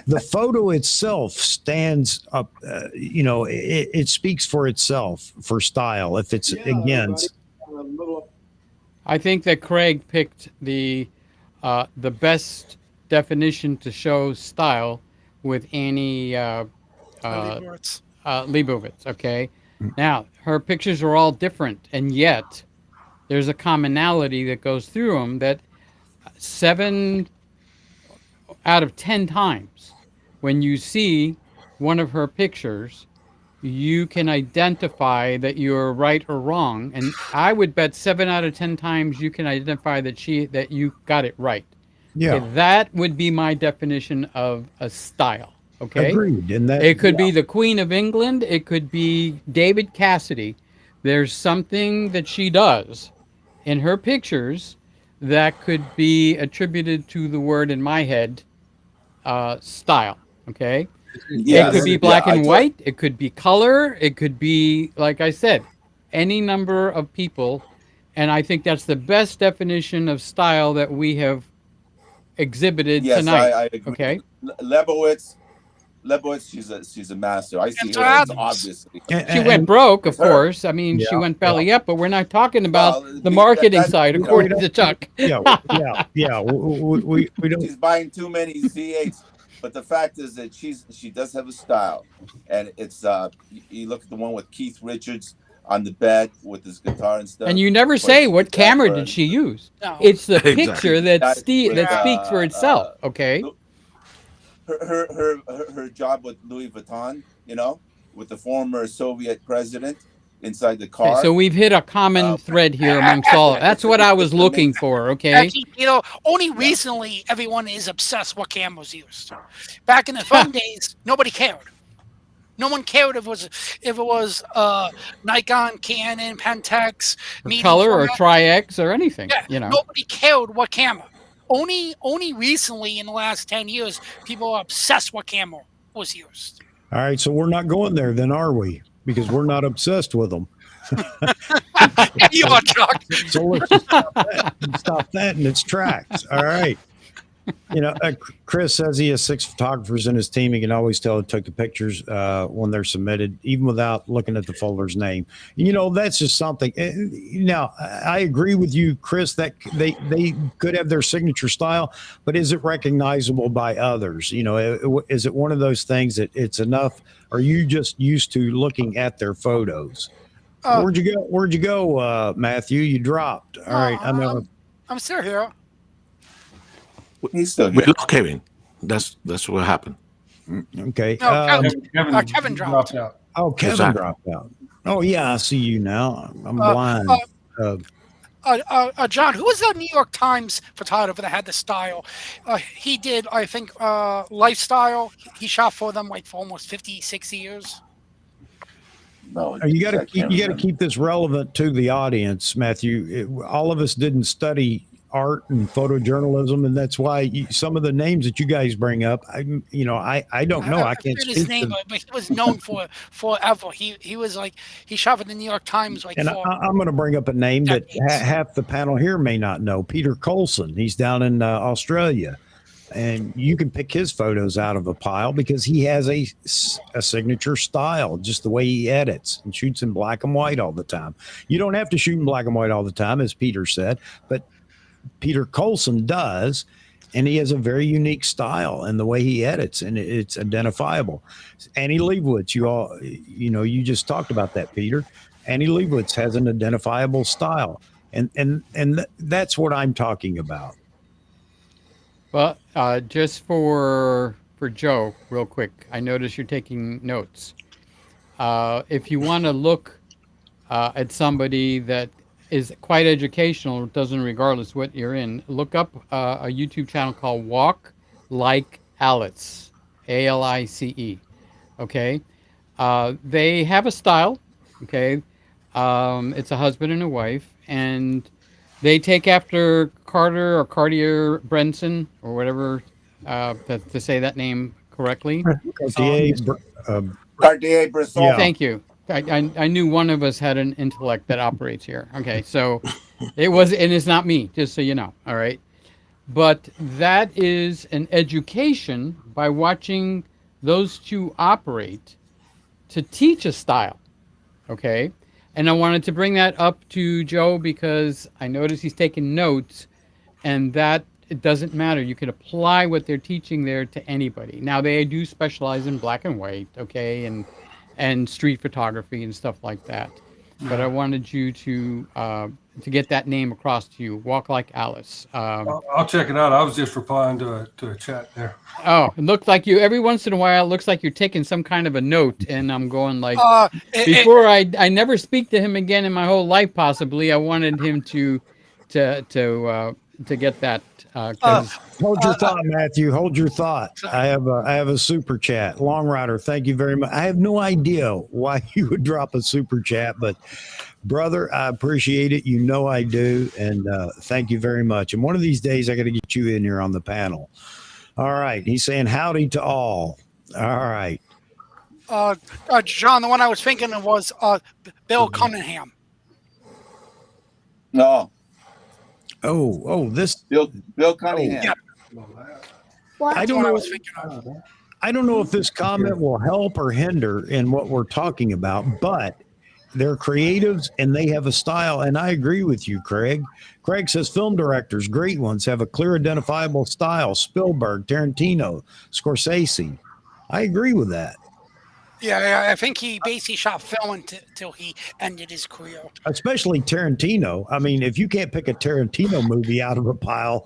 The photo itself stands up. It speaks for itself for style. If it's against, I think that Craig picked the best definition to show style with Annie Leibovitz. Okay, now her pictures are all different, and yet there's a commonality that goes through them. That 7 out of 10 times, when you see one of her pictures, you can identify that you're right or wrong, and I would bet 7 out of 10 times you can identify that you got it right. yeah, Okay, that would be my definition of a style. Okay, agreed. And that it could be the Queen of England, it could be David Cassidy. There's something that she does in her pictures that could be attributed to the word in my head, style. Okay. Yes. It could be black and white. It could be color. It could be, like I said, any number of people. And I think that's the best definition of style that we have exhibited tonight. I agree. Okay. Lebowitz, she's a master. I see And her Adams. obviously. She went broke, of her. course. I mean, she went belly up, but we're not talking about the marketing side, according to Chuck. yeah. We don't. She's buying too many Z8s, but the fact is that she does have a style, and it's you look at the one with Keith Richards on the bed with his guitar and stuff. And you never say what camera did she use. No. It's the Exactly. picture that speaks for itself. Okay. Her job with Louis Vuitton, with the former Soviet president inside the car. Okay, so we've hit a common thread here amongst all. That's what I was looking for. Okay. Actually, only recently everyone is obsessed what cameras used. Back in the fun days, nobody cared. No one cared if it was Nikon, Canon, Pentax, Color or Tri-X or anything. Yeah, nobody cared what camera. Only recently in the last 10 years, people are obsessed what camera was used. All right, so we're not going there then, are we? Because we're not obsessed with them. You are, Chuck. So let's just stop that in its tracks. All right. Chris says he has 6 photographers in his team. He can always tell who took the pictures when they're submitted, even without looking at the folder's name. That's just something. Now, I agree with you, Chris, that they could have their signature style, but is it recognizable by others? Is it one of those things that it's enough? Or are you just used to looking at their photos? Where'd you go, Matthew? You dropped. All right. I'm still here. He's still We here. lost Kevin. That's what happened. Okay. No, Kevin dropped out. Oh, Kevin Exactly. dropped out. Oh, yeah, I see you now. I'm blind. John, who was the New York Times photographer that had the style? He did, I think, lifestyle. He shot for them for almost 50, 60 years. No, You got to keep this relevant to the audience, Matthew. All of us didn't study art and photojournalism, and that's why some of the names that you guys bring up, I don't know. I can't forget his speak name, to. but he was known for forever. He was like he shot for the New York Times like And for I'm going to bring up a name that decades. half the panel here may not know. Peter Colson. He's down in Australia. And you can pick his photos out of a pile because he has a signature style, just the way he edits and shoots in black and white all the time. You don't have to shoot in black and white all the time, as Peter said, but Peter Colson does. And he has a very unique style in the way he edits, and it's identifiable. Annie Leibovitz, you just talked about that, Peter. Annie Leibovitz has an identifiable style, and that's what I'm talking about. Well, just for Joe, real quick, I notice you're taking notes. If you want to look at somebody that is quite educational, doesn't regardless what you're in, look up a YouTube channel called Walk Like Alice, ALICE. Okay, they have a style. Okay, it's a husband and a wife, and they take after Cartier Brenson or whatever to say that name correctly. Cartier-Bresson. Yeah. Thank you. I knew one of us had an intellect that operates here. Okay, so it's not me, just so you know. All right, but that is an education by watching those two operate to teach a style. Okay. And I wanted to bring that up to Joe because I noticed he's taking notes, and that it doesn't matter. You can apply what they're teaching there to anybody. Now they do specialize in black and white, okay, and street photography and stuff like that. But I wanted you to get that name across to you. Walk Like Alice. I'll check it out. I was just replying to a chat there. Oh, it looked like you. Every once in a while, it looks like you're taking some kind of a note, and I'm going like. Before I never speak to him again in my whole life. Possibly, I wanted him to get that. Hold your thought, Matthew. Hold your thought. I have a super chat. Long Rider, thank you very much. I have no idea why you would drop a super chat, but brother, I appreciate it. You know I do, and thank you very much. And one of these days, I got to get you in here on the panel. All right. He's saying howdy to all. All right. John, the one I was thinking of was Bill Cunningham. No. This Bill Cunningham. I don't know. I don't know if this comment will help or hinder in what we're talking about, but they're creatives and they have a style. And I agree with you, Craig. Craig says film directors, great ones, have a clear, identifiable style. Spielberg, Tarantino, Scorsese. I agree with that. Yeah, I think he basically shot film until he ended his career. Especially Tarantino. I mean, if you can't pick a Tarantino movie out of a pile,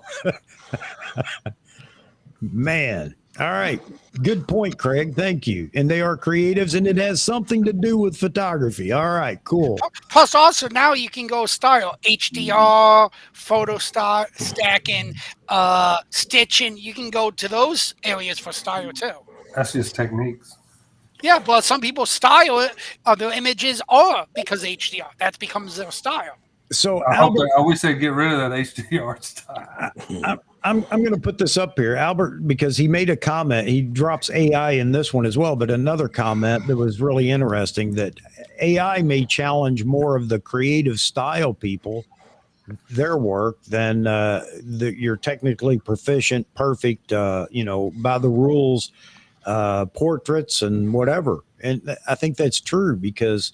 man. All right. Good point, Craig. Thank you. And they are creatives, and it has something to do with photography. All right, cool. Plus, also, now you can go style. HDR, photo stacking, stitching. You can go to those areas for style, too. That's just techniques. Yeah, but some people style it. Their images are because of HDR. That becomes their style. So Albert, I wish they'd get rid of that HDR style. I'm going to put this up here, Albert, because he made a comment. He drops AI in this one as well, but another comment that was really interesting, that AI may challenge more of the creative style people, their work, than your technically proficient, perfect, by the rules portraits and whatever. And I think that's true because,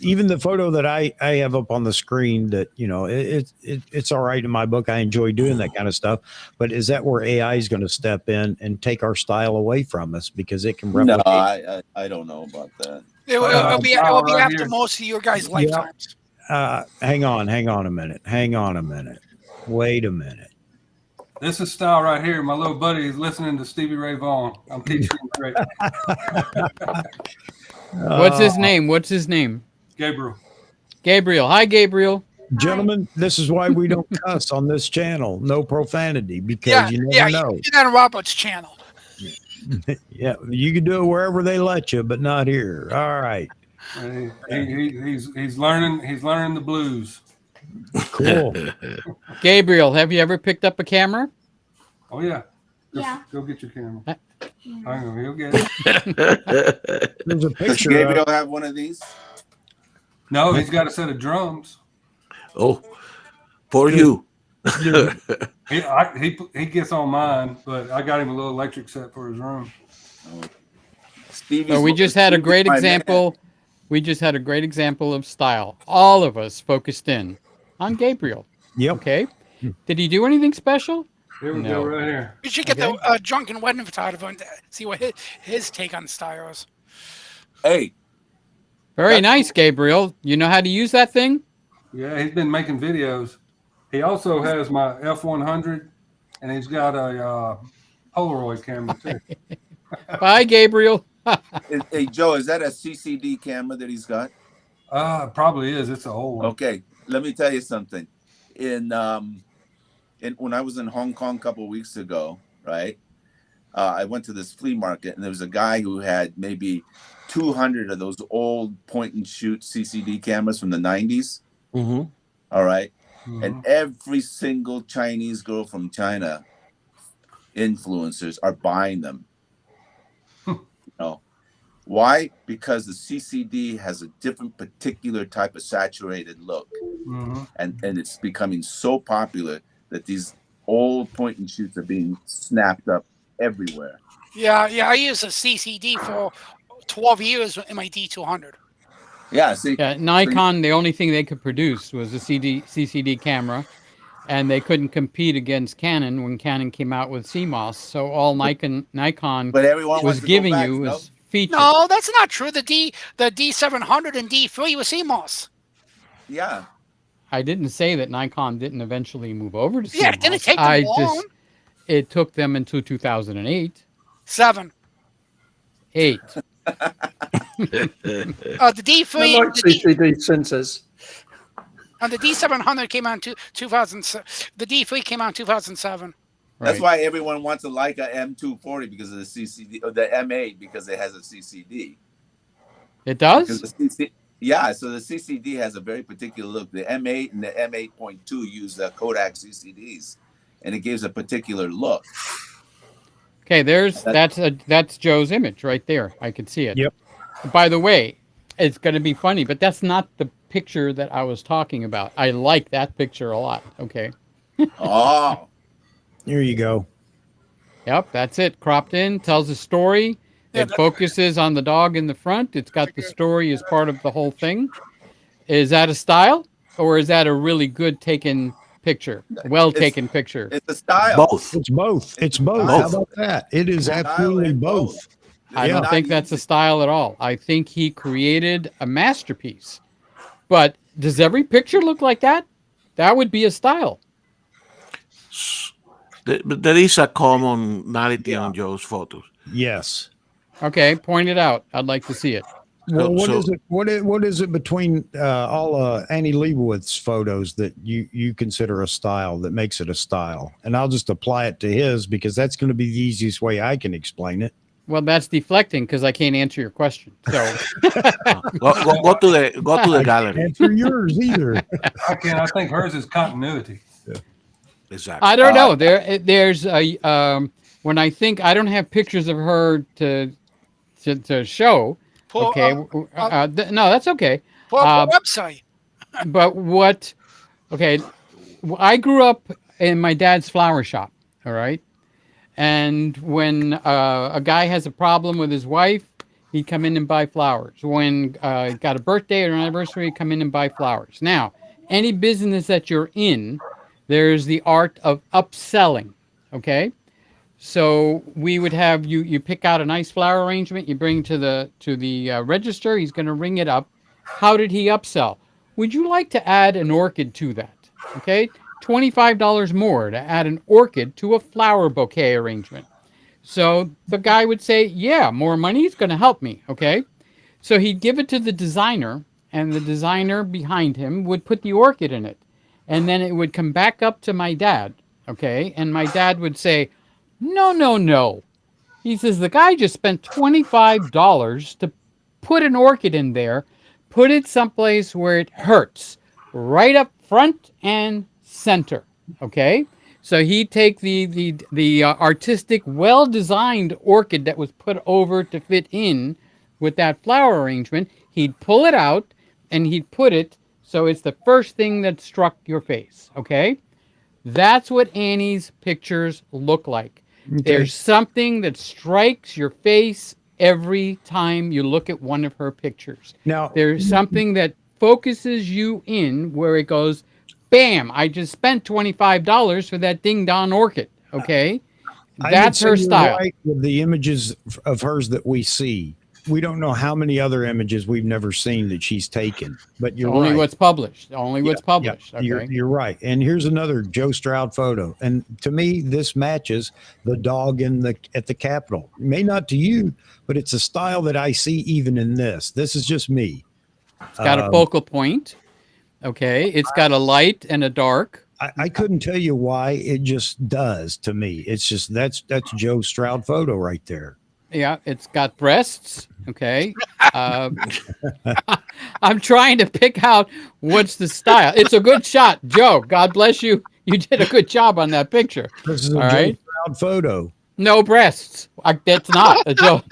even the photo that I have up on the screen, that, it's all right in my book. I enjoy doing that kind of stuff. But is that where AI is going to step in and take our style away from us because it can replicate? No, I don't know about that. It will be after most of your guys' lifetimes. Hang on a minute. Wait a minute. This is style right here. My little buddy is listening to Stevie Ray Vaughan. I'm teaching him great. What's his name? Gabriel. Hi, Gabriel. Gentlemen, this is why we don't cuss on this channel. No profanity, because you never know. You on Robert's channel. Yeah, you can do it wherever they let you, but not here. All right. He's learning the blues. Cool. Gabriel, have you ever picked up a camera? Oh yeah. Yeah. Go get your camera. Uh, I know he'll get it. There's a Does picture. Gabriel have one of these? No, he's got a set of drums. Oh, for you. He gets on mine, but I got him a little electric set for his room. Stevie's So we just had a great my example. We just had a great example of style. All of us focused in on Gabriel. Yep. Okay. Did he do anything special? Here we No. go, right here. You should get Okay. the drunken wedding photographer and see what his take on style is. Hey, Very nice, Gabriel. You know how to use that thing? Yeah, he's been making videos. He also has my F100, and he's got a Polaroid camera too. Bye, Gabriel. hey, Joe, is that a CCD camera that he's got? Probably is. It's an old one. Okay, let me tell you something. When I was in Hong Kong a couple of weeks ago, right? I went to this flea market, and there was a guy who had maybe 200 of those old point and shoot CCD cameras from the 90s. Mm-hmm. All right. Mhm. And every single Chinese girl from China, influencers, are buying them. Why? Because the CCD has a different particular type of saturated look. Mhm. And it's becoming so popular that these old point and shoots are being snapped up everywhere. Yeah, I used a CCD for 12 years in my D200. Yeah, see. Yeah, Nikon, the only thing they could produce was a CCD camera, and they couldn't compete against Canon when Canon came out with CMOS. So all Nikon But everyone was wants to giving go back, you no? was features. No, that's not true. The D700 and D3 was CMOS. Yeah. I didn't say that Nikon didn't eventually move over to CMOS. Yeah, it didn't take them long. It took them until 2008. 7. 8. The D3, I like CCD sensors. and the D700 came out in 2007. The D3 came out in 2007. That's Right. why everyone wants a Leica M240 because of the CCD, or the M8 because it has a CCD. It does? Because the yeah, so the CCD has a very particular look. The M8 and the M8.2 use Kodak CCDs, and it gives a particular look. Okay, that's Joe's image right there. I can see it. Yep. By the way, it's going to be funny, but that's not the picture that I was talking about. I like that picture a lot. Okay. Oh, Here you go. Yep, that's it. Cropped in, tells a story. Yeah, It focuses on the dog in the front. It's got the story as part of the whole thing. Is that a style, or is that a really good taken picture? Well taken picture. it's a style. Both. It's both. It's both. Both. How about that? It is Style absolutely and both. I Yeah. don't think that's a style at all. I think he created a masterpiece. But does every picture look like that? That would be a style. But there is a commonality on Joe's photos. Yes. Okay, point it out. I'd like to see it. Well, what so- is it? What is it between all Annie Leibowitz's photos that you consider a style that makes it a style? And I'll just apply it to his because that's going to be the easiest way I can explain it. Well, that's deflecting because I can't answer your question. So Go to the gallery. Answer yours either. I think hers is continuity. Exactly. I don't know. There's a when I think I don't have pictures of her to show. Poor, Okay, no, that's okay. poor website. But what? Okay, I grew up in my dad's flower shop. All right, and when a guy has a problem with his wife, he'd come in and buy flowers. When he got a birthday or an anniversary, he'd come in and buy flowers. Now, any business that you're in, there's the art of upselling. Okay. So we would have you pick out a nice flower arrangement, you bring to the register, he's going to ring it up. How did he upsell? Would you like to add an orchid to that? Okay, $25 more to add an orchid to a flower bouquet arrangement. So the guy would say, yeah, more money is going to help me. Okay, so he'd give it to the designer, and the designer behind him would put the orchid in it, and then it would come back up to my dad. Okay, and my dad would say, no. He says, the guy just spent $25 to put an orchid in there, put it someplace where it hurts, right up front and center. Okay, so he'd take the artistic, well-designed orchid that was put over to fit in with that flower arrangement. He'd pull it out and he'd put it so it's the first thing that struck your face. Okay, that's what Annie's pictures look like. Okay. There's something that strikes your face every time you look at one of her pictures. Now, There's something that focuses you in where it goes, bam, I just spent $25 for that ding dong orchid. Okay. I would That's say her you're style. right with the images of hers that we see. We don't know how many other images we've never seen that she's taken, but you're Only right. what's published. Only what's published. Okay. You're right. And here's another Joe Stroud photo. And to me, this matches the dog at the Capitol. May not to you, but it's a style that I see even in this. This is just me. It's got a focal point. Okay. It's got a light and a dark. I couldn't tell you why. It just does to me. It's just that's Joe Stroud photo right there. Yeah, it's got breasts. Okay. I'm trying to pick out what's the style. It's a good shot, Joe. God bless you. You did a good job on that picture. This is a All Joe right. Stroud photo. No breasts. That's not a Joe.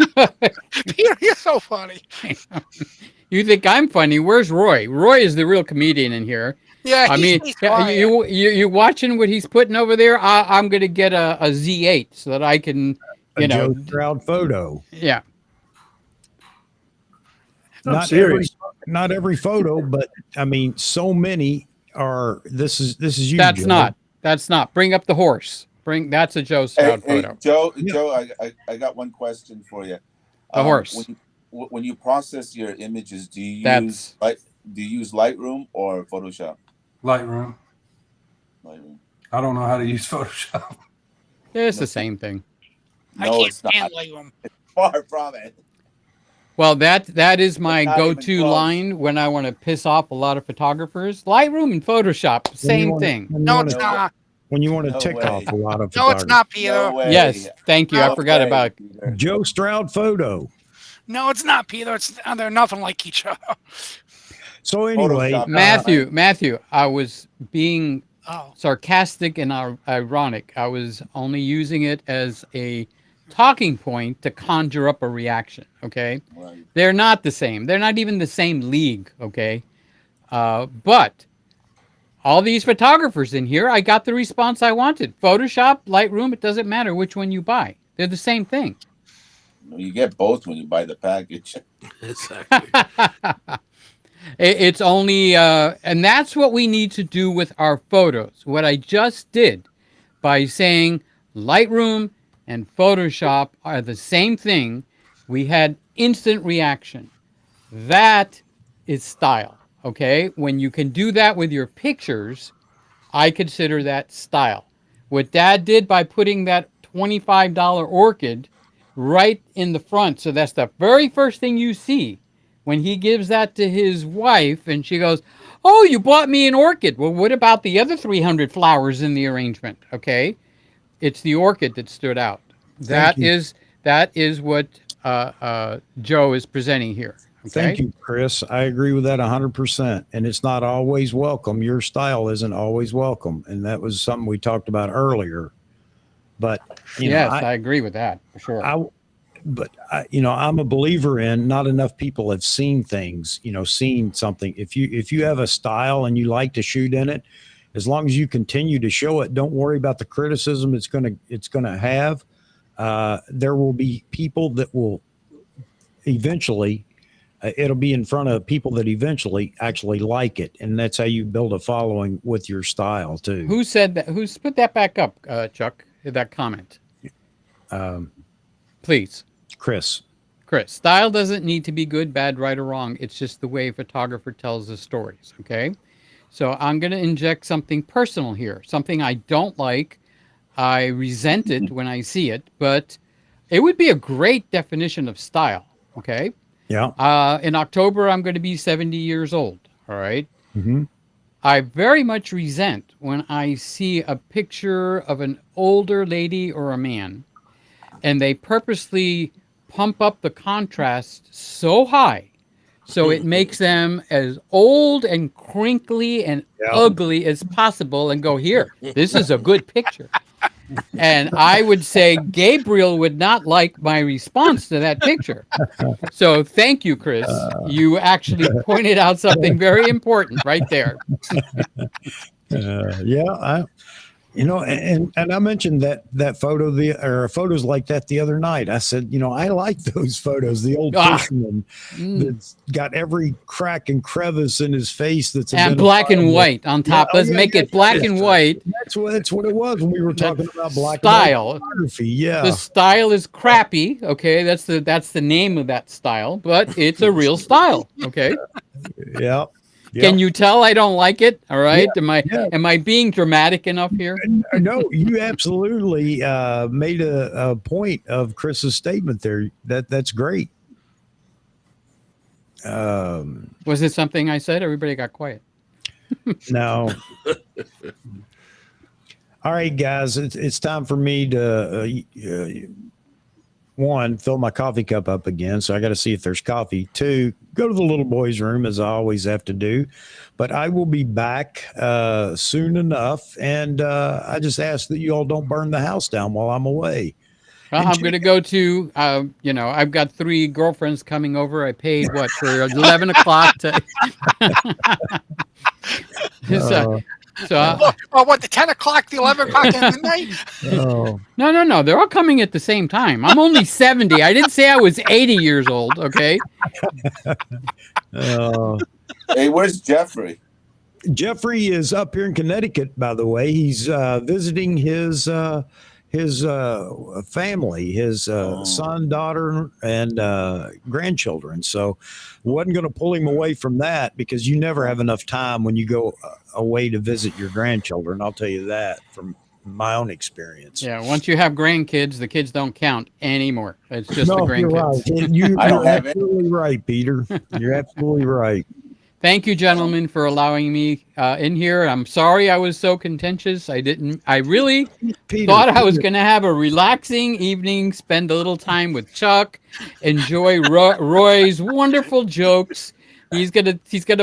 Peter, you're so funny. You think I'm funny? Where's Roy? Roy is the real comedian in here. Yeah, I mean, he's quiet. you watching what he's putting over there? I'm going to get a Z8 so that I can, Joe Stroud photo. Yeah. Not every photo, but I mean, so many are. This is you. That's Joe. not. Bring up the horse. That's a Joe Stroud photo. Joe, I got one question for you. The horse. When you process your images, do you use Lightroom or Photoshop? Lightroom. I don't know how to use Photoshop. It's the same thing. I can't stand Lightroom. It's far from it. Well, that is my Not even go-to close. line when I want to piss off a lot of photographers. Lightroom and Photoshop, same thing. No, it's not. When you want to No tick way. off a lot of No, it's not, Peter. No way. Yes, thank you. I No forgot way, about Peter. Joe Stroud photo. No, it's not, Peter. They're nothing like each other. So anyway, Photoshop. Matthew, I was being Oh, sarcastic and ironic. I was only using it as a talking point to conjure up a reaction. Okay, Right. they're not the same. They're not even the same league. Okay, but all these photographers in here, I got the response I wanted. Photoshop, Lightroom, it doesn't matter which one you buy. They're the same thing. You get both when you buy the package. Exactly. It's only, and that's what we need to do with our photos. What I just did by saying Lightroom and Photoshop are the same thing, we had instant reaction. That is style, okay? When you can do that with your pictures, I consider that style. What Dad did by putting that $25 orchid right in the front, so that's the very first thing you see when he gives that to his wife, and she goes, "Oh, you bought me an orchid." Well, what about the other 300 flowers in the arrangement? Okay, it's the orchid that stood out. That is what Joe is presenting here. Okay? thank you, Chris. I agree with that 100%. And it's not always welcome. Your style isn't always welcome, and that was something we talked about earlier. But Yes, I agree with that for sure. I'm a believer in not enough people have seen things, seen something. If you have a style and you like to shoot in it, as long as you continue to show it, don't worry about the criticism it's going to have. There will be people that will eventually, it'll be in front of people that eventually actually like it. And that's how you build a following with your style too. Who said that? Who's put that back up, Chuck? That comment. Please. Chris. Style doesn't need to be good, bad, right, or wrong. It's just the way a photographer tells his stories. Okay. So I'm going to inject something personal here, something I don't like. I resent it when I see it, but it would be a great definition of style. Okay. Yeah. In October, I'm going to be 70 years old. All right. Mm-hmm. I very much resent when I see a picture of an older lady or a man, and they purposely pump up the contrast so high So it makes them as old and crinkly and ugly as possible and go, here, this is a good picture. And I would say Gabriel would not like my response to that picture. So thank you, Chris. You actually pointed out something very important right there. And I mentioned that photo, photos like that the other night. I said, I like those photos. The old fisherman that's got every crack and crevice in his face that's and black and white on top. Let's make it black and white. That's what it was when we were talking about black style. And white photography. Yeah, the style is crappy. Okay, that's the name of that style, but it's a real style. Okay. Yeah. Can you tell I don't like it? All right. Am I being dramatic enough here? No, you absolutely made a point of Chris's statement there. That's great. Was it something I said? Everybody got quiet. No. All right, guys, it's time for me to one, fill my coffee cup up again. So I got to see if there's coffee. Two, go to the little boy's room as I always have to do. But I will be back soon enough. And I just ask that you all don't burn the house down while I'm away. Well, I'm going to go to, I've got 3 girlfriends coming over. I paid for 11 o'clock to. What, the 10 o'clock, the 11 o'clock at midnight? No. They're all coming at the same time. I'm only 70. I didn't say I was 80 years old, okay? Hey, where's Jeffrey? Jeffrey is up here in Connecticut, by the way. He's visiting his family, his son, daughter, and grandchildren. So wasn't going to pull him away from that because you never have enough time when you go away to visit your grandchildren. I'll tell you that from my own experience. Yeah, once you have grandkids, the kids don't count anymore. It's just the grandkids. You're right. You're absolutely right, Peter. You're absolutely right. Thank you, gentlemen, for allowing me in here. I'm sorry I was so contentious. I really thought I was going to have a relaxing evening, spend a little time with Chuck, enjoy Roy's wonderful jokes. He's gonna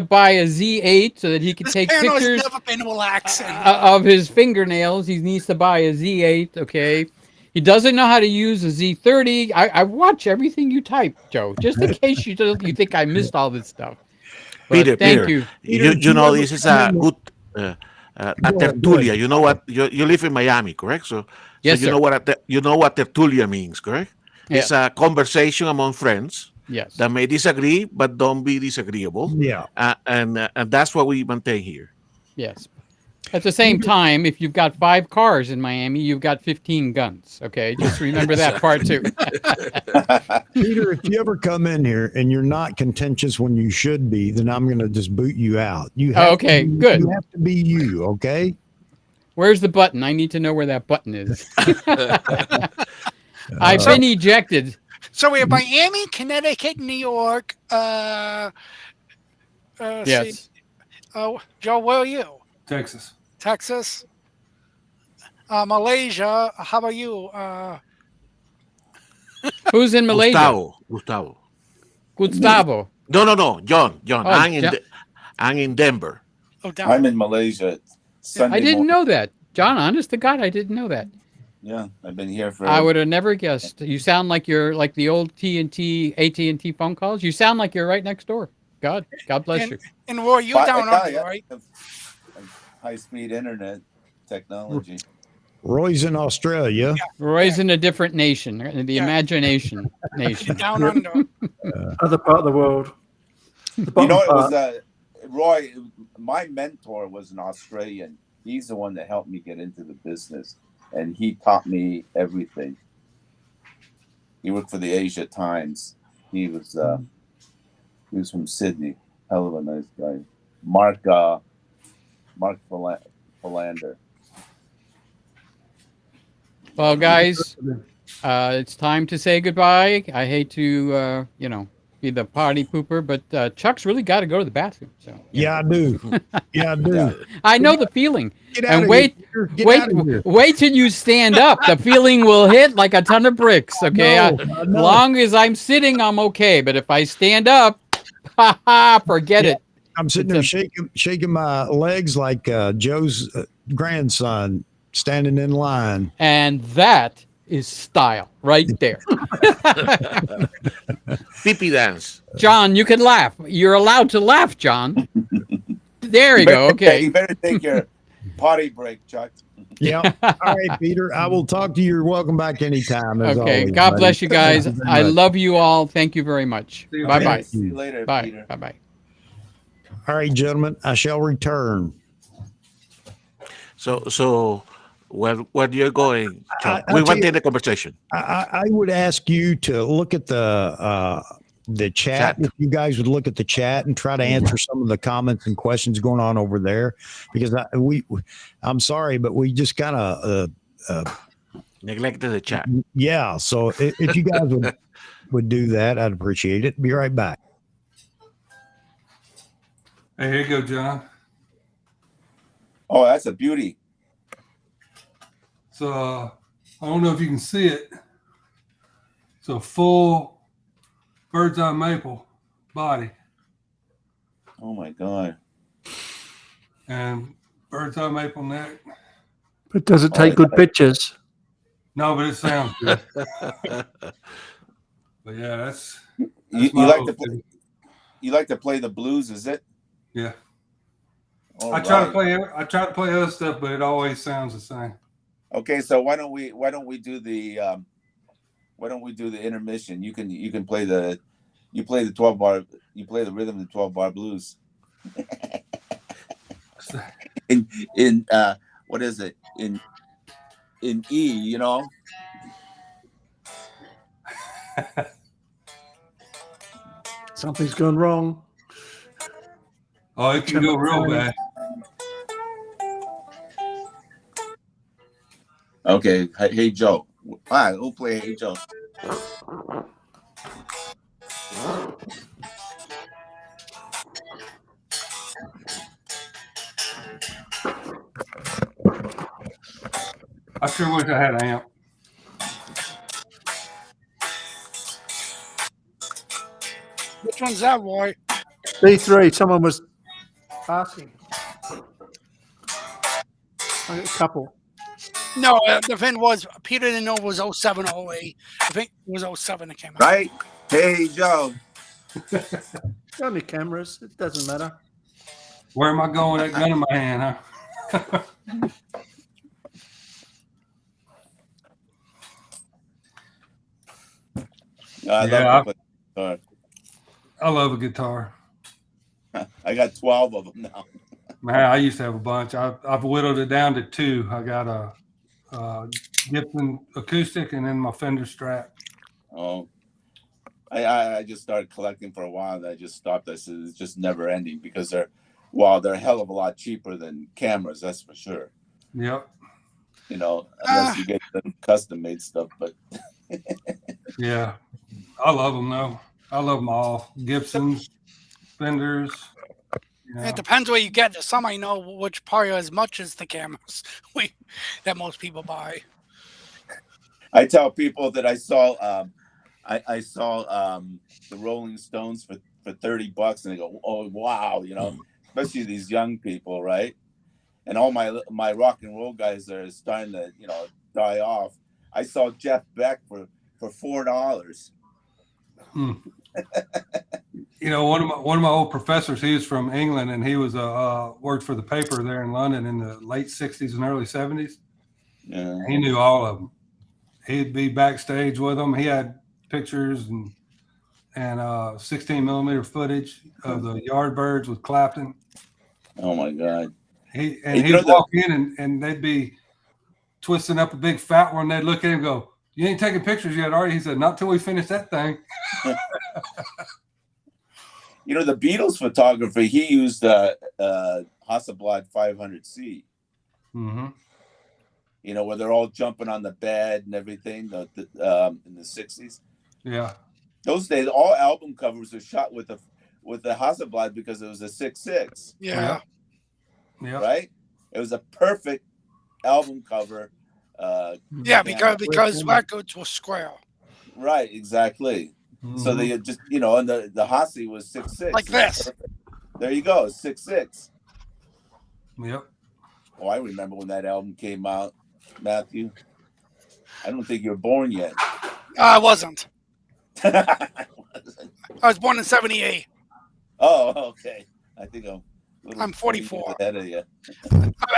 buy a Z8 so that he can take pictures of his fingernails. He needs to buy a Z8. Okay. He doesn't know how to use a Z30. I watch everything you type, Joe, just in case you think I missed all this stuff. Peter, thank you. You know, this is a good tertulia. You know what? You live in Miami, correct? So yes, you know what tertulia means, correct? Yeah. It's a conversation among friends. Yes. That may disagree, but don't be disagreeable. Yeah. And that's what we maintain here. Yes. At the same time, if you've got 5 cars in Miami, you've got 15 guns. Okay, just remember that part too. Peter, if you ever come in here and you're not contentious when you should be, then I'm going to just boot you out. Good. You have to be you. Okay. Where's the button? I need to know where that button is. I've been ejected. So we have Miami, Connecticut, New York. Yes. Joe, where are you? Texas. Malaysia. How about you? Who's in Malaysia? Gustavo. No. John. Oh, I'm in Denver. Oh, Denver. I'm in Malaysia. I didn't know that. John, honest to God, I didn't know that. Yeah, I've been here for. I would have never guessed. You sound like you're like the old AT&T phone calls. You sound like you're right next door. God bless you. And Roy, you down under, right? High-speed internet technology. Roy's in Australia. Yeah. Roy's in a different nation, the imagination nation. Down under. Other part of the world. You know, it was Roy. My mentor was an Australian. He's the one that helped me get into the business, and he taught me everything. He worked for the Asia Times. He was from Sydney. Hell of a nice guy. Mark Philander. Well, guys, it's time to say goodbye. I hate to, be the party pooper, but Chuck's really got to go to the bathroom. So yeah, I do. I know the feeling. And wait wait till you stand up. The feeling will hit like a ton of bricks. Okay, I as long as I'm sitting, I'm okay. But if I stand up, Forget it. I'm sitting there shaking my legs like Joe's grandson standing in line. And that is style right there. Pee dance. John, you can laugh. You're allowed to laugh, John. There you go. Okay. You better take your potty break, Chuck. Yeah. All right, Peter. I will talk to you. You're welcome back anytime. Okay. Always, God buddy. bless you guys. Thank you very I much. love you all. Thank you very much. See you Bye later. bye. See you later, Bye. Peter. Bye bye. All right, gentlemen. I shall return. So where you're going, Chuck? I'll We tell want to you- end the conversation. I would ask you to look at the chat. If you guys would look at the chat and try to answer some of the comments and questions going on over there, because I'm sorry, but we just kind of Neglected the chat. yeah. So if you guys would do that, I'd appreciate it. Be right back. Hey, here you go, John. Oh, that's a beauty. So I don't know if you can see it. It's a full bird's eye maple body Oh my God. and bird's eye maple neck. But does it take good pictures? No, but it sounds good. But yeah, that's You my like whole to play, thing. you like to play the blues, is it? Yeah. All I try to right. play other stuff, but it always sounds the same. Okay, so why don't we do the intermission? You play the 12 bar, you play the rhythm of the 12 bar blues. in what is it? In E, you know? Something's gone wrong. Oh, it can go real bad. Okay, hey Joe. All right, we'll play Hey Joe. I sure wish I had an amp. Which one's that, Roy? D3, someone was asking. I got a couple. No, the thing was, Peter didn't know it was 07 or 08. I think it was 07 that came out. Right? Hey Joe. Show me cameras. It doesn't matter. Where am I going with that gun in my hand, huh? I love a guitar. I got 12 of them now. Man, I used to have a bunch. I've whittled it down to 2. I got a Gibson acoustic and then my Fender Strat. Oh, I just started collecting for a while and I just stopped. I said it's just never ending because they're a hell of a lot cheaper than cameras, that's for sure. Yep. You know, unless you get them custom made stuff, but Yeah, I love them though. I love them all. Gibsons, Fenders. You know. It depends where you get it. Some I know which probably as much as the cameras that most people buy. I tell people that I saw I saw the Rolling Stones for $30 and they go, oh wow, you know, especially these young people, right? And all my rock and roll guys are starting to, you know, die off. I saw Jeff Beck for $4. You know, one of my old professors, he was from England and he was worked for the paper there in London in the late 60s and early 70s. Yeah. He knew all of them. He'd be backstage with them. He had pictures and 16 millimeter footage of the Yardbirds with Clapton. Oh my God. He'd walk in and they'd be twisting up a big fat one. They'd look at him and go, "You ain't taking pictures yet, are you?" He said, "Not till we finish that thing." You know, the Beatles photographer, he used Hasselblad 500C. Mm-hmm. You know, where they're all jumping on the bed and everything in the 60s. Yeah. Those days, all album covers were shot with the Hasselblad because it was a 6.6. Yeah. Yeah. Right? It was a perfect album cover. Yeah, because records were square. Right, exactly. So they just, you know, and the Hasi was 6'6". Like this. There you go, 6'6". Yep. Oh, I remember when that album came out, Matthew. I don't think you were born yet. I wasn't. I was born in '78. Oh, okay. I think I'm 44. ahead of you.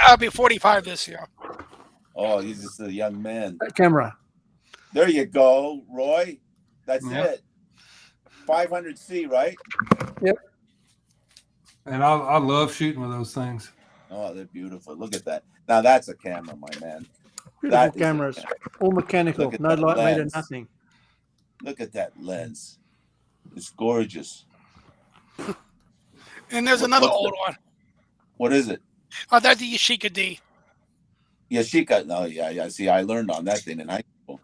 I'll be 45 this year. Oh, he's just a young man. That camera. There you go, Roy. That's it. 500C, right? Yep. And I love shooting with those things. Oh, they're beautiful. Look at that. Now that's a camera, my man. Beautiful That is a cameras. camera. All mechanical. Look at No that light meter, lens. nothing. Look at that lens. It's gorgeous. And there's another old one. What is it? Oh, that's the Yashica D. Yashica. No, yeah. See, I learned on that thing in high school.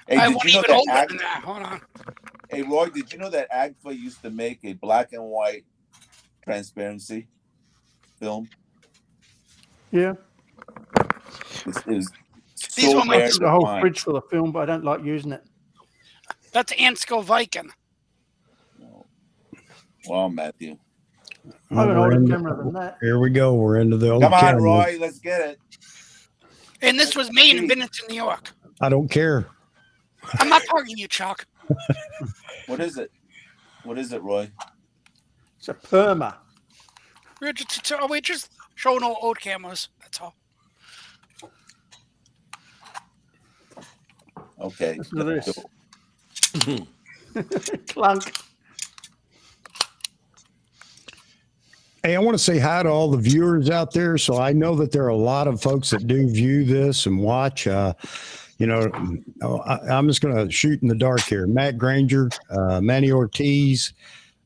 Hey, I did wasn't you know even that older than that. Hold on. Hey, Roy, did you know that Agfa used to make a black and white transparency film? Yeah. It was These so were my- rare I've to got a whole find. fridge full of film, but I don't like using it. That's Ansco Viking. Wow, Matthew. I have an We're older into- camera than that. Here we go. We're into the old Come on, camera. Roy, let's get it. And this was made in Bennington, New York. I don't care. I'm not targeting you, Chuck. What is it? What is it, Roy? It's a Perma. We're just showing old cameras. That's all. Okay. Listen to this. Clunk. Hey, I want to say hi to all the viewers out there. So I know that there are a lot of folks that do view this and watch. You know, I'm just going to shoot in the dark here. Matt Granger, Manny Ortiz,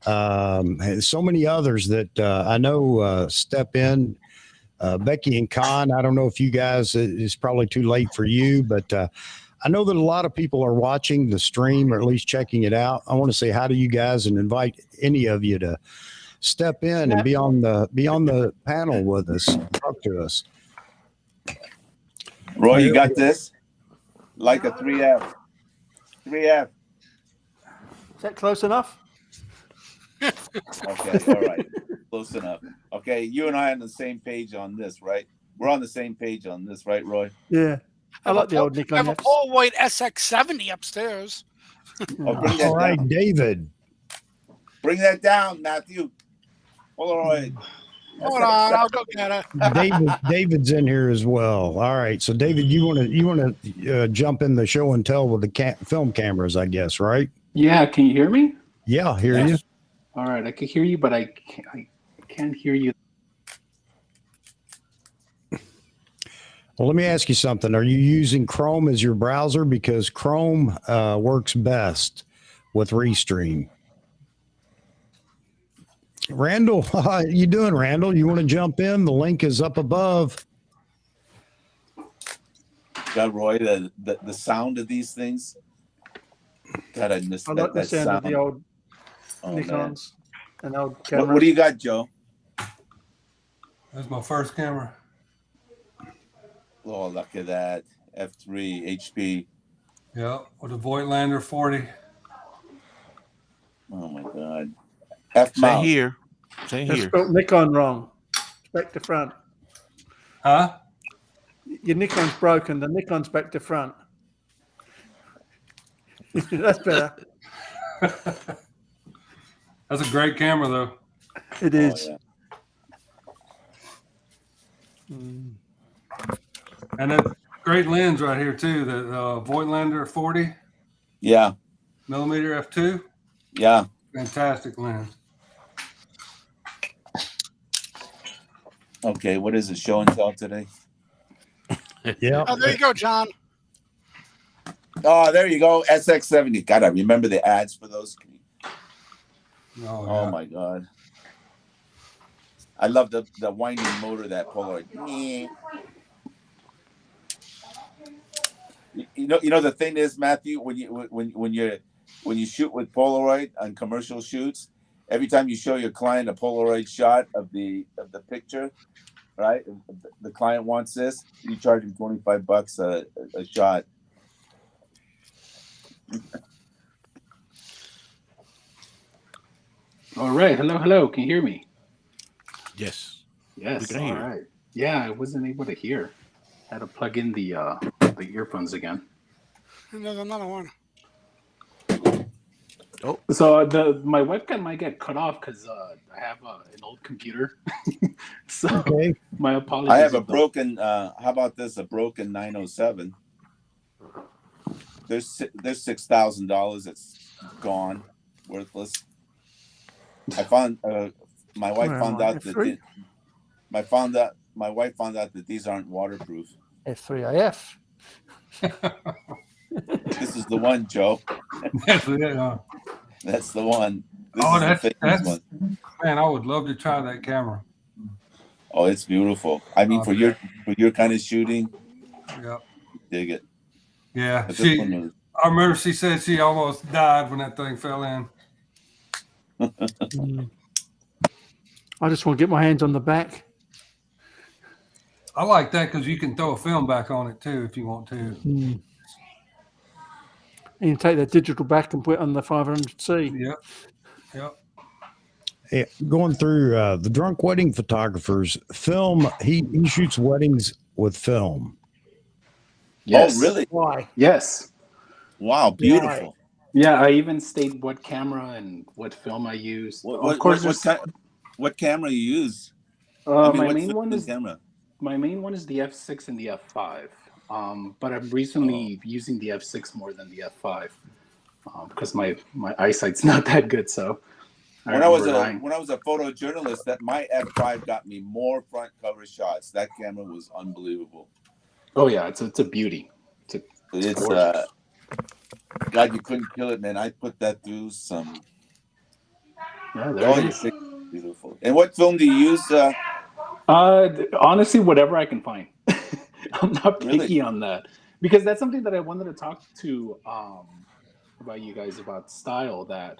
and so many others that I know step in. Becky and Con, I don't know if you guys, it's probably too late for you, but I know that a lot of people are watching the stream or at least checking it out. I want to say hi to you guys and invite any of you to step in and be on the panel with us, talk to us. Roy, you got this? Like a 3F. 3F. Is that close enough? Okay, all right. Close enough. Okay, you and I are on the same page on this, right? We're on the same page on this, right, Roy? Yeah. I like the old I Nikon. have a Polaroid SX70 upstairs. Oh, bring that All right, down. David. Bring that down, Matthew. Polaroid. Hold on, I'll go get it. David's in here as well. All right, so David, you want to jump in the show and tell with the film cameras, I guess, right? Yeah, can you hear me? Yeah, hear you. All right, I can hear you, but I can't hear you. Well, let me ask you something. Are you using Chrome as your browser? Because Chrome works best with Restream. Randall, how you doing, Randall? You want to jump in? The link is up above. God, Roy, the sound of these things. God, I missed I that, like the that sound of the old Oh, man. Nikons and old cameras. What do you got, Joe? That's my first camera. Oh, look at that. F3 HP. Yeah, with a Voigtlander 40. Oh, my God. F Same mount. here. Same That's here. spelled Nikon wrong. It's back to front. Huh? Your Nikon's broken. The Nikon's back to front. That's better. That's a great camera, though. It is. Oh, yeah. And that great lens right here, too. The Voigtlander 40 Yeah. millimeter f2. Yeah. Fantastic lens. Okay, what is it? Show and tell today? Yeah. Oh, there you go, John. Oh, there you go. SX70. God, I remember the ads for those. Oh, Oh, yeah. my God. I love the winding motor, that Polaroid. You know the thing is, Matthew, when you shoot with Polaroid on commercial shoots, every time you show your client a Polaroid shot of the picture, right? The client wants this, you charge him $25 a shot. All right. Hello. Can you hear me? Yes. Yes. We can All hear you. right. Yeah, I wasn't able to hear. Had to plug in the earphones again. And there's another one. Oh, So my webcam might get cut off because I have an old computer. So Okay. my apologies. I have a if the- broken. How about this? A broken 907. There's $6,000 that's gone, worthless. I found my wife Where found am I? out that F3? my wife found out that these aren't waterproof. F3AF. This is the one, Joe. That's it, huh? That's the one. This Oh, is the famous that's one. man. I would love to try that camera. Oh, it's beautiful. I mean, for your kind of shooting, Yep. dig it. Yeah. But this one was, I remember she said she almost died when that thing fell in. I just want to get my hands on the back. I like that because you can throw a film back on it too if you want to. And you take that digital back and put it on the 500C. Yep. Yep. Yeah, going through the drunk wedding photographers film, he shoots weddings with film. Yes. Oh, really? Why? Yes. Wow, beautiful. Yeah, I even state what camera and what film I use. Of course, what camera you use? My main one is camera. My main one is the F6 and the F5. But I'm recently using the F6 more than the F5 because my eyesight's not that good. So when I was a photojournalist, that my F5 got me more front cover shots. That camera was unbelievable. Oh yeah, it's a beauty. It's gorgeous. God, you couldn't kill it, man. I put that through some. Yeah, there it is. Beautiful. And what film do you use? Honestly, whatever I can find. I'm not picky Really? on that because that's something that I wanted to talk to about you guys about style. That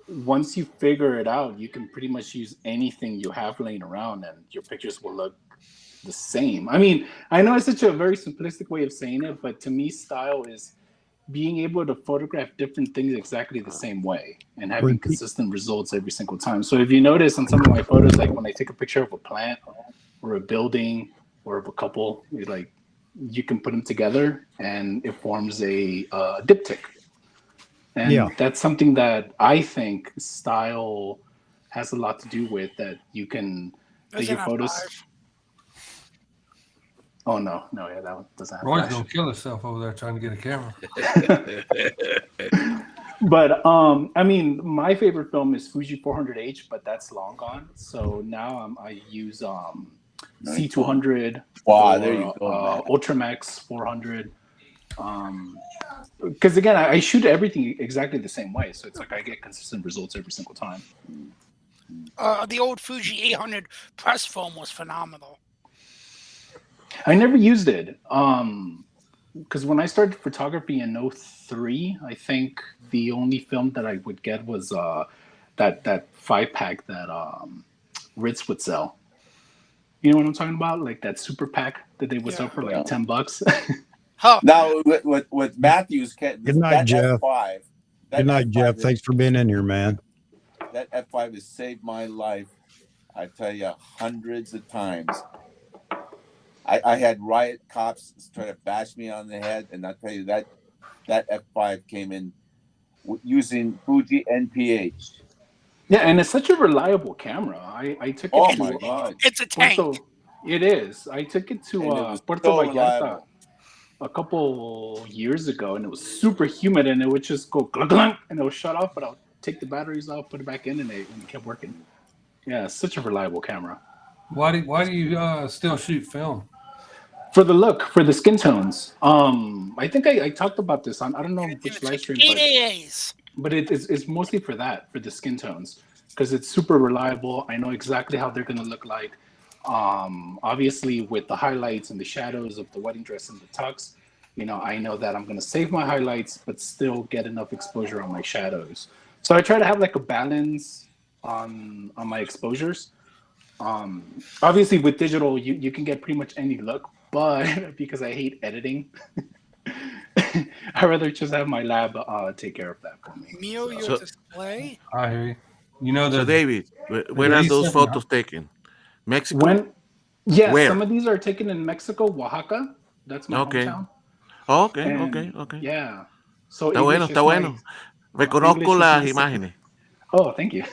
once you figure it out, you can pretty much use anything you have laying around, and your pictures will look the same. I mean, I know it's such a very simplistic way of saying it, but to me, style is being able to photograph different things exactly the same way and having consistent results every single time. So if you notice on some of my photos, like when I take a picture of a plant or a building or of a couple, you can put them together and it forms a diptych. And that's something that I think style has a lot to do with, that you can, that your photos. Oh no, yeah, that one doesn't have Roy's flash. gonna kill himself over there trying to get a camera. But I mean, my favorite film is Fuji 400H, but that's long gone. So now I use C200. Wow, there you go, Ultramax 400. Because again, I shoot everything exactly the same way, so it's like I get consistent results every single time. The old Fuji 800 press film was phenomenal. I never used it because when I started photography in 2003, I think the only film that I would get was that 5-pack that Ritz would sell. You know what I'm talking about? Like that super pack that they would sell for like $10. Now with Matthews, good night, Jeff. F5, good night, Jeff. Thanks for being in here, man. That F5 has saved my life. I tell you, hundreds of times. I had riot cops try to bash me on the head, and I tell you that F5 came in using Fuji NPH. Yeah, and it's such a reliable camera. I took it. Oh to, my God! It's a tank. It is. I took it to Puerto Vallarta a couple years ago, and it was super humid, and it would just go glunk, glunk, and it would shut off. But I'll take the batteries off, put it back in, and it kept working. Yeah, it's such a reliable camera. Why do you still shoot film? For the look, for the skin tones. I think I talked about this on, I don't know which live stream, but it's mostly for that, for the skin tones, because it's super reliable. I know exactly how they're going to look like. Obviously, with the highlights and the shadows of the wedding dress and the tux, I know that I'm going to save my highlights, but still get enough exposure on my shadows. So I try to have like a balance on my exposures. Obviously, with digital, you can get pretty much any look. But because I hate editing, I'd rather just have my lab take care of that for me. Mio, your So- display. I hear you. You know So the David, where are those D700 photos taken? Mexico? Yes, Where? some of these are taken in Mexico, Oaxaca. That's my Okay. hometown. Okay, And okay. yeah, so Está bueno, English está is bueno. Reconozco English is las my imágenes. Oh, thank you.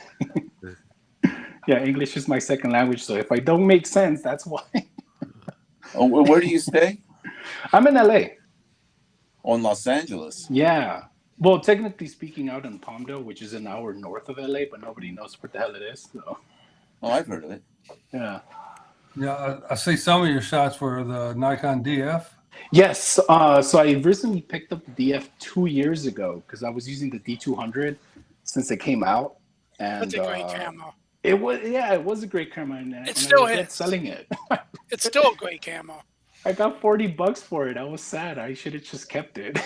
Yeah, English is my second language, so if I don't make sense, that's why. Oh, where do you stay? I'm in LA. Oh, in Los Angeles. Yeah. Well, technically speaking, out in Palmdale, which is an hour north of LA, but nobody knows what the hell it is. So, Oh, I've heard of it. yeah. Yeah, I see some of your shots were the Nikon DF. Yes. So I recently picked up the DF 2 years ago because I was using the D200 since it came out. And That's a great camera. it was a great camera, and still I regret is. selling it. It's still a great camera. I got $40 for it. I was sad. I should have just kept it.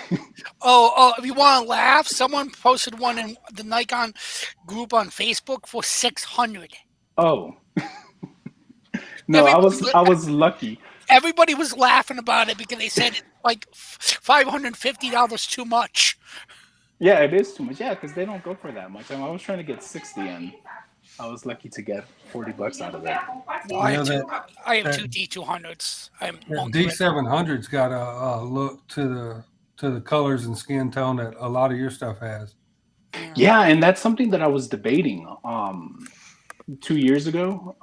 Oh, if you want to laugh, someone posted one in the Nikon group on Facebook for 600. Oh. No, I was lucky. Everybody was laughing about it because they said it's like $550 too much. Yeah, it is too much. Yeah, because they don't go for that much. I was trying to get 60, and I was lucky to get $40 out of it. Well, I have two D200s. D700's got a look to the colors and skin tone that a lot of your stuff has. Yeah, and that's something that I was debating 2 years ago.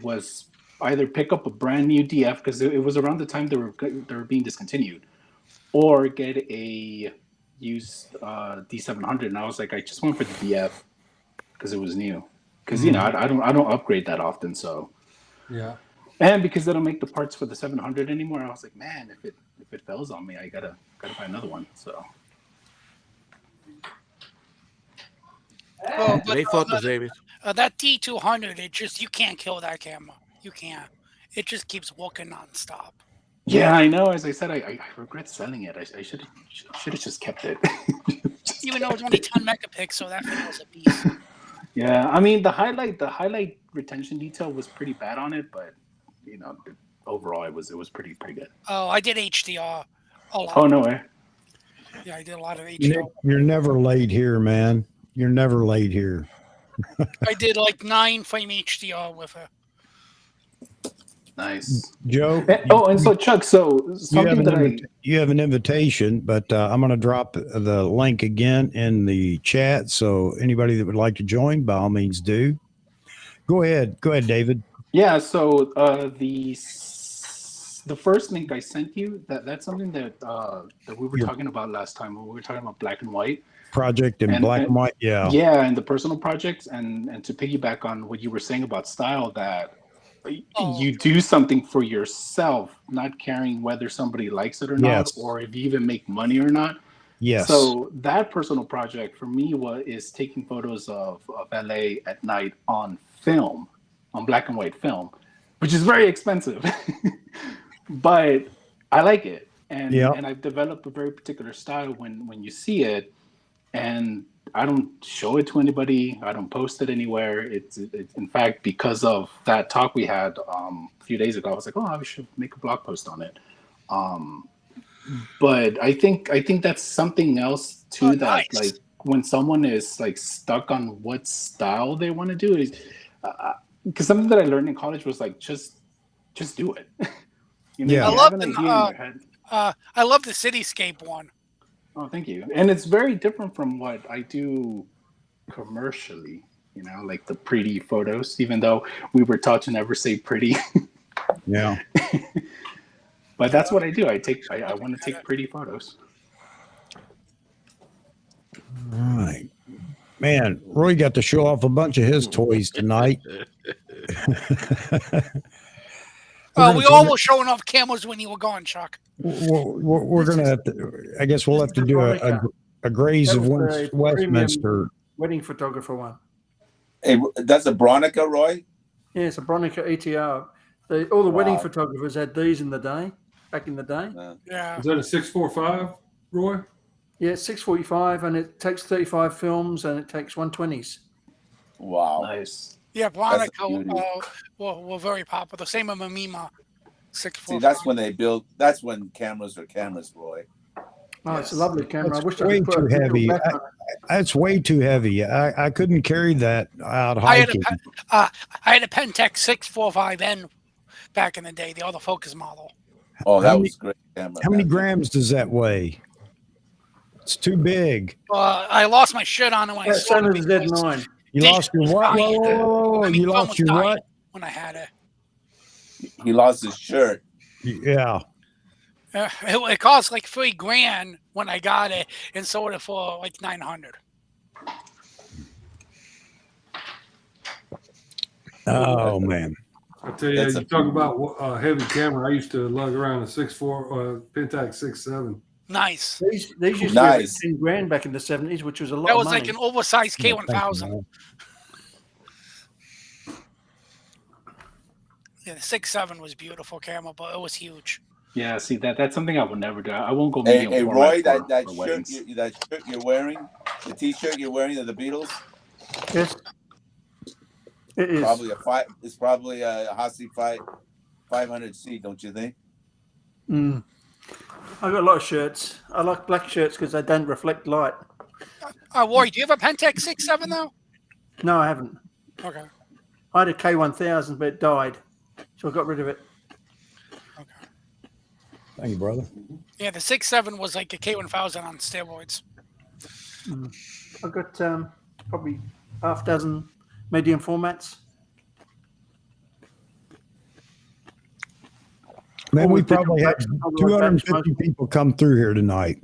Was either pick up a brand new DF because it was around the time they were being discontinued, or get a used D700. And I was like, I just went for the DF because it was new. Because I don't upgrade that often, so yeah. And because they don't make the parts for the 700 anymore, I was like, man, if it fails on me, I gotta buy another one. So. Well, Great photos, David. That D200, you can't kill that camera. You can't. It just keeps working nonstop. Yeah, I know. As I said, I regret selling it. I should have just kept it. Even though it's only 10 megapixels, so that thing was a beast. Yeah, I mean the highlight retention detail was pretty bad on it, but overall it was pretty good. Oh, I did HDR a lot. Oh no way. Yeah, I did a lot of HDR. Nick, you're never late here, man. You're never late here. I did like 9-frame HDR with her. Nice, Joe. And so Chuck, something you have an invitation, but I'm going to drop the link again in the chat. So anybody that would like to join, by all means, do. Go ahead, David. Yeah. So the first link I sent you, that's something that we were talking about last time when we were talking about black and white project and black and white. Yeah. Yeah, and the personal projects, and to piggyback on what you were saying about style, that you do something for yourself, not caring whether somebody likes it or not, or if you even make money or not. Yes. So that personal project for me is taking photos of LA at night on film, on black and white film, which is very expensive, but I like it. And I've developed a very particular style when you see it, and I don't show it to anybody. I don't post it anywhere. It's in fact, because of that talk we had a few days ago, I was like, I should make a blog post on it. But I think that's something else too. That nice. Like when someone is like stuck on what style they want to do, is because something that I learned in college was like just do it. I love I love the cityscape one. Oh, thank you. And it's very different from what I do commercially, like the pretty photos, even though we were taught to never say pretty. Yeah. But that's what I do. I want to take pretty photos. All right. Man, Roy got to show off a bunch of his toys tonight. We all were showing off cameras when you were gone, Chuck. We're going to have to, I guess we'll have to do a Grays of Westminster. Wedding photographer one. Hey, that's a Bronica, Roy? Yeah, it's a Bronica ETR. All the wedding photographers had these back in the day. Yeah. Is that a 645, Roy? Yeah, it's 645, and it takes 35 films, and it takes 120s. Wow. Nice. Yeah, Bronica were very popular. Same with Mimima. See, that's when cameras are cameras, Roy. Oh, it's a lovely camera. I That's wish I way could put too a digital heavy. back on it. That's way too heavy. I couldn't carry that out I had hiking. I had a Pentec 645N back in the day, the autofocus model. Oh, How that many- was great camera. How many man. grams does that weigh? It's too big. I lost my shirt on it when I That's saw under it. the Z9. You lost your what? Whoa, whoa, whoa, whoa. I mean, You phone lost was your dying what? when I had it. He lost his shirt. Yeah. It cost like $3,000 when I got it, and sold it for like $900. Oh man. I tell you, you talk about heavy camera. I used to lug around a 6.4 Pentax 6.7. Nice. These used to be Nice. $10,000 back in the 70s, which was a lot That of was money. like an oversized Yeah, thank you, K1000. man. Yeah, the 6.7 was beautiful camera, but it was huge. Yeah, see that's something I would never do. I won't go Hey, medium hey format Roy, for that shirt, weddings. that shirt you're wearing, the T-shirt you're wearing of the Beatles, Yes, it is. it's probably a Hasi 500C, don't you think? Mm. I got a lot of shirts. I like black shirts because they don't reflect light. Roy, do you have a Pentec 6.7 though? No, I haven't. Okay. I had a K1000, but it died, so I got rid of it. Thank you, brother. Yeah, the 6.7 was like a K1000 on steroids. I've got probably half dozen medium formats. Man, we Always different probably had backs, otherwise 250 backs, people come through here tonight.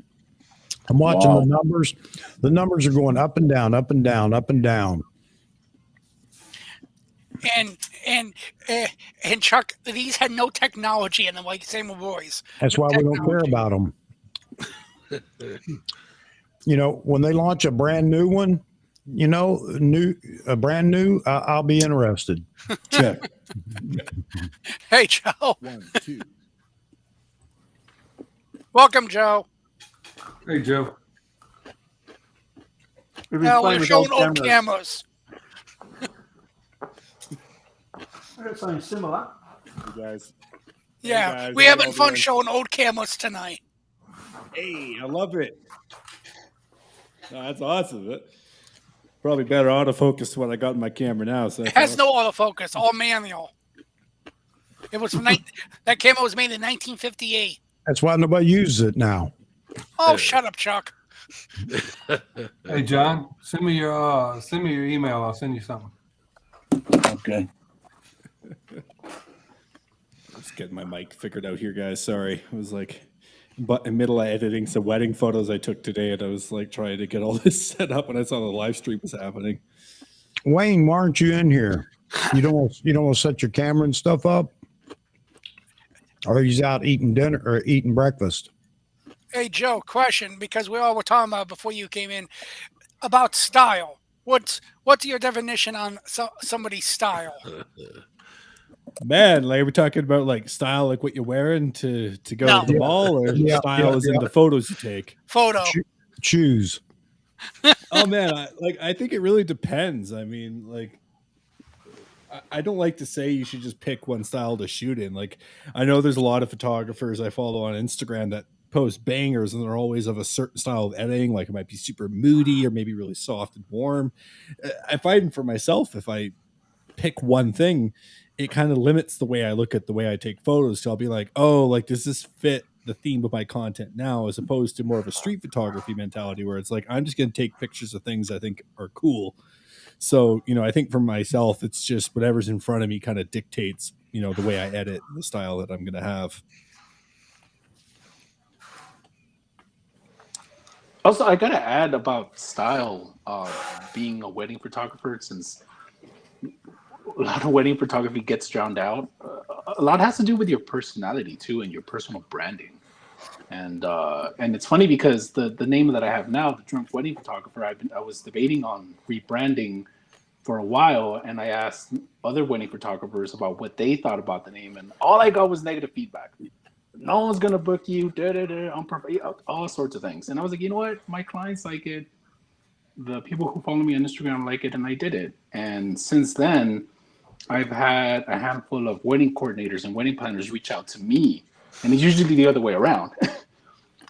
I'm watching Wow. the numbers. The numbers are going up and down, up and down, up and down. And Chuck, these had no technology in them, like same with Roy's. That's why we don't care about them. You know, when they launch a brand new one, you know, brand new, I'll be interested. Check. Hey, Joe. 1, 2. Welcome, Joe. Hey, Joe. We've been Now playing we're with showing old cameras. cameras. I got something similar. You guys. Yeah, guys, we're how having y'all fun doing? showing old cameras tonight. Hey, I love it. No, that's awesome. Probably better autofocus than what I got in my camera now. So It that's has no autofocus, all manual. It was from that camera was made in 1958. That's why nobody uses it now. Oh, shut up, Chuck. Hey, John, send me your email. I'll send you something. Okay. Just getting my mic figured out here, guys. Sorry. I was like in middle of editing some wedding photos I took today, and I was like trying to get all this set up when I saw the live stream was happening. Wayne, why aren't you in here? You don't want to set your camera and stuff up? Or he's out eating dinner or eating breakfast? Hey, Joe, question, because we all were talking about before you came in about style. What's your definition on somebody's style? Man, like we're talking about like style, like what you're wearing to go No. to the mall, or style is in the photos you take. Photo. Choose. Oh man, I think it really depends. I mean, like I don't like to say you should just pick one style to shoot in. Like I know there's a lot of photographers I follow on Instagram that post bangers, and they're always of a certain style of editing. Like it might be super moody or maybe really soft and warm. I find for myself, if I pick one thing, it kind of limits the way I look at the way I take photos. So I'll be like, oh, like does this fit the theme of my content now, as opposed to more of a street photography mentality where it's like I'm just going to take pictures of things I think are cool. So, you know, I think for myself, it's just whatever's in front of me kind of dictates, you know, the way I edit, the style that I'm going to have. Also, I gotta add about style being a wedding photographer, since a lot of wedding photography gets drowned out. A lot has to do with your personality too, and your personal branding. And it's funny because the name that I have now, the Drunk Wedding Photographer, I was debating on rebranding for a while, and I asked other wedding photographers about what they thought about the name, and all I got was negative feedback. No one's gonna book you, all sorts of things. And I was like, you know what? My clients like it. The people who follow me on Instagram like it, and I did it. And since then, I've had a handful of wedding coordinators and wedding planners reach out to me, and it's usually the other way around.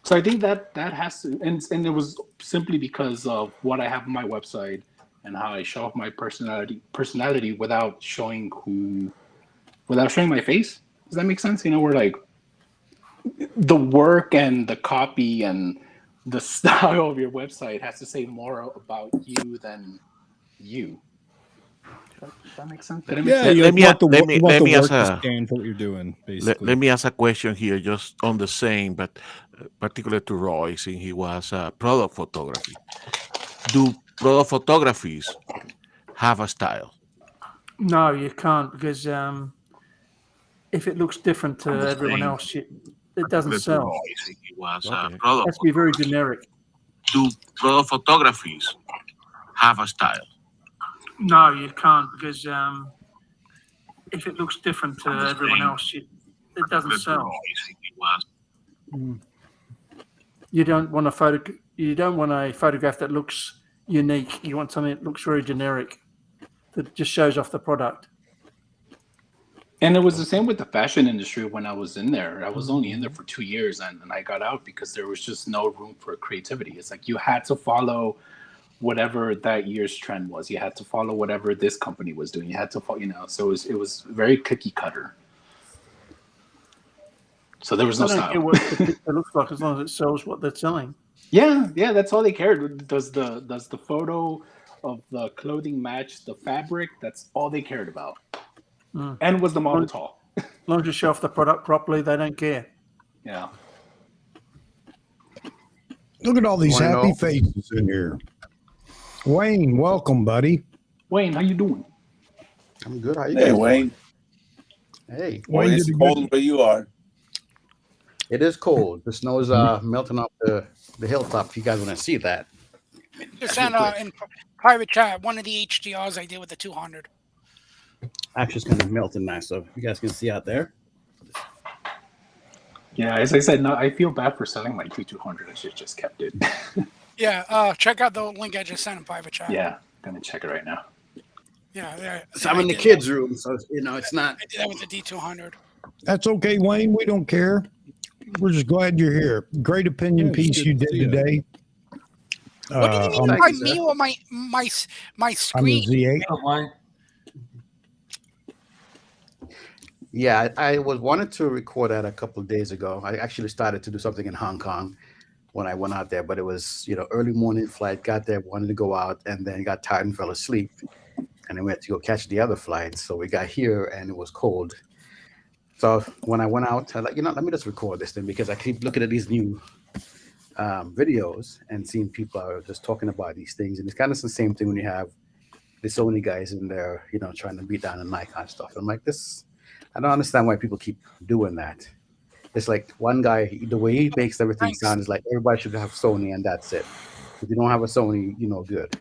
So I think that has to, and it was simply because of what I have on my website and how I show off my personality without showing my face. Does that make sense? You know, where like the work and the copy and the style of your website has to say more about you than you. Does that make sense? Did I make sense? Let me ask stand for what you're doing, basically. Let me ask a question here, just on the same, but particular to Roy, since he was product photography. Do product photographies have a style? No, you can't, because if it looks different to everyone else, it doesn't sell. Okay. It has to be very generic. Do product photographies have a style? No, you can't, because if it looks different to everyone else, it doesn't sell. You don't want a photograph that looks unique. You want something that looks very generic, that just shows off the product. And it was the same with the fashion industry when I was in there. I was only in there for 2 years, and I got out because there was just no room for creativity. It's like you had to follow whatever that year's trend was. You had to follow whatever this company was doing. You had to follow, so it was very cookie cutter. So there was no I don't style. care what the picture looks like as long as it sells what they're selling. Yeah, that's all they cared. Does the photo of the clothing match the fabric? That's all they cared about. And was the model tall? As long as you show off the product properly, they don't care. Yeah. Look at all these happy faces in here. Wayne, welcome, buddy. Wayne, how you doing? I'm good. How you Hey, guys Wayne. doing? Hey. Wayne, it's cold where you are. It is cold. The snow is melting off the hilltop. If you guys want to see that. Just sent in private chat one of the HDRs I did with the 200. Actually, it's kind of melting nice, so you guys can see out there. Yeah, as I said, no, I feel bad for selling my Q200. I should just kept it. Yeah, check out the link I just sent in private chat. Yeah, gonna check it right now. Yeah, so I'm in the kids' room, so it's not. I did that with the D200. That's okay, Wayne. We don't care. We're just glad you're here. Great opinion piece you did today. What do you mean by me or my screen? I'm the Z8. Yeah, I wanted to record that a couple of days ago. I actually started to do something in Hong Kong when I went out there, but it was early morning flight. Got there, wanted to go out, and then got tired and fell asleep. And then we had to go catch the other flight. So we got here, and it was cold. So when I went out, I was like, let me just record this thing because I keep looking at these new videos and seeing people are just talking about these things, and it's kind of the same thing when you have the Sony guys in there, trying to beat down the Nikon stuff. I'm like, this. I don't understand why people keep doing that. It's like one guy, the way he makes everything sound is like everybody should have Sony and that's it. If you don't have a Sony, good.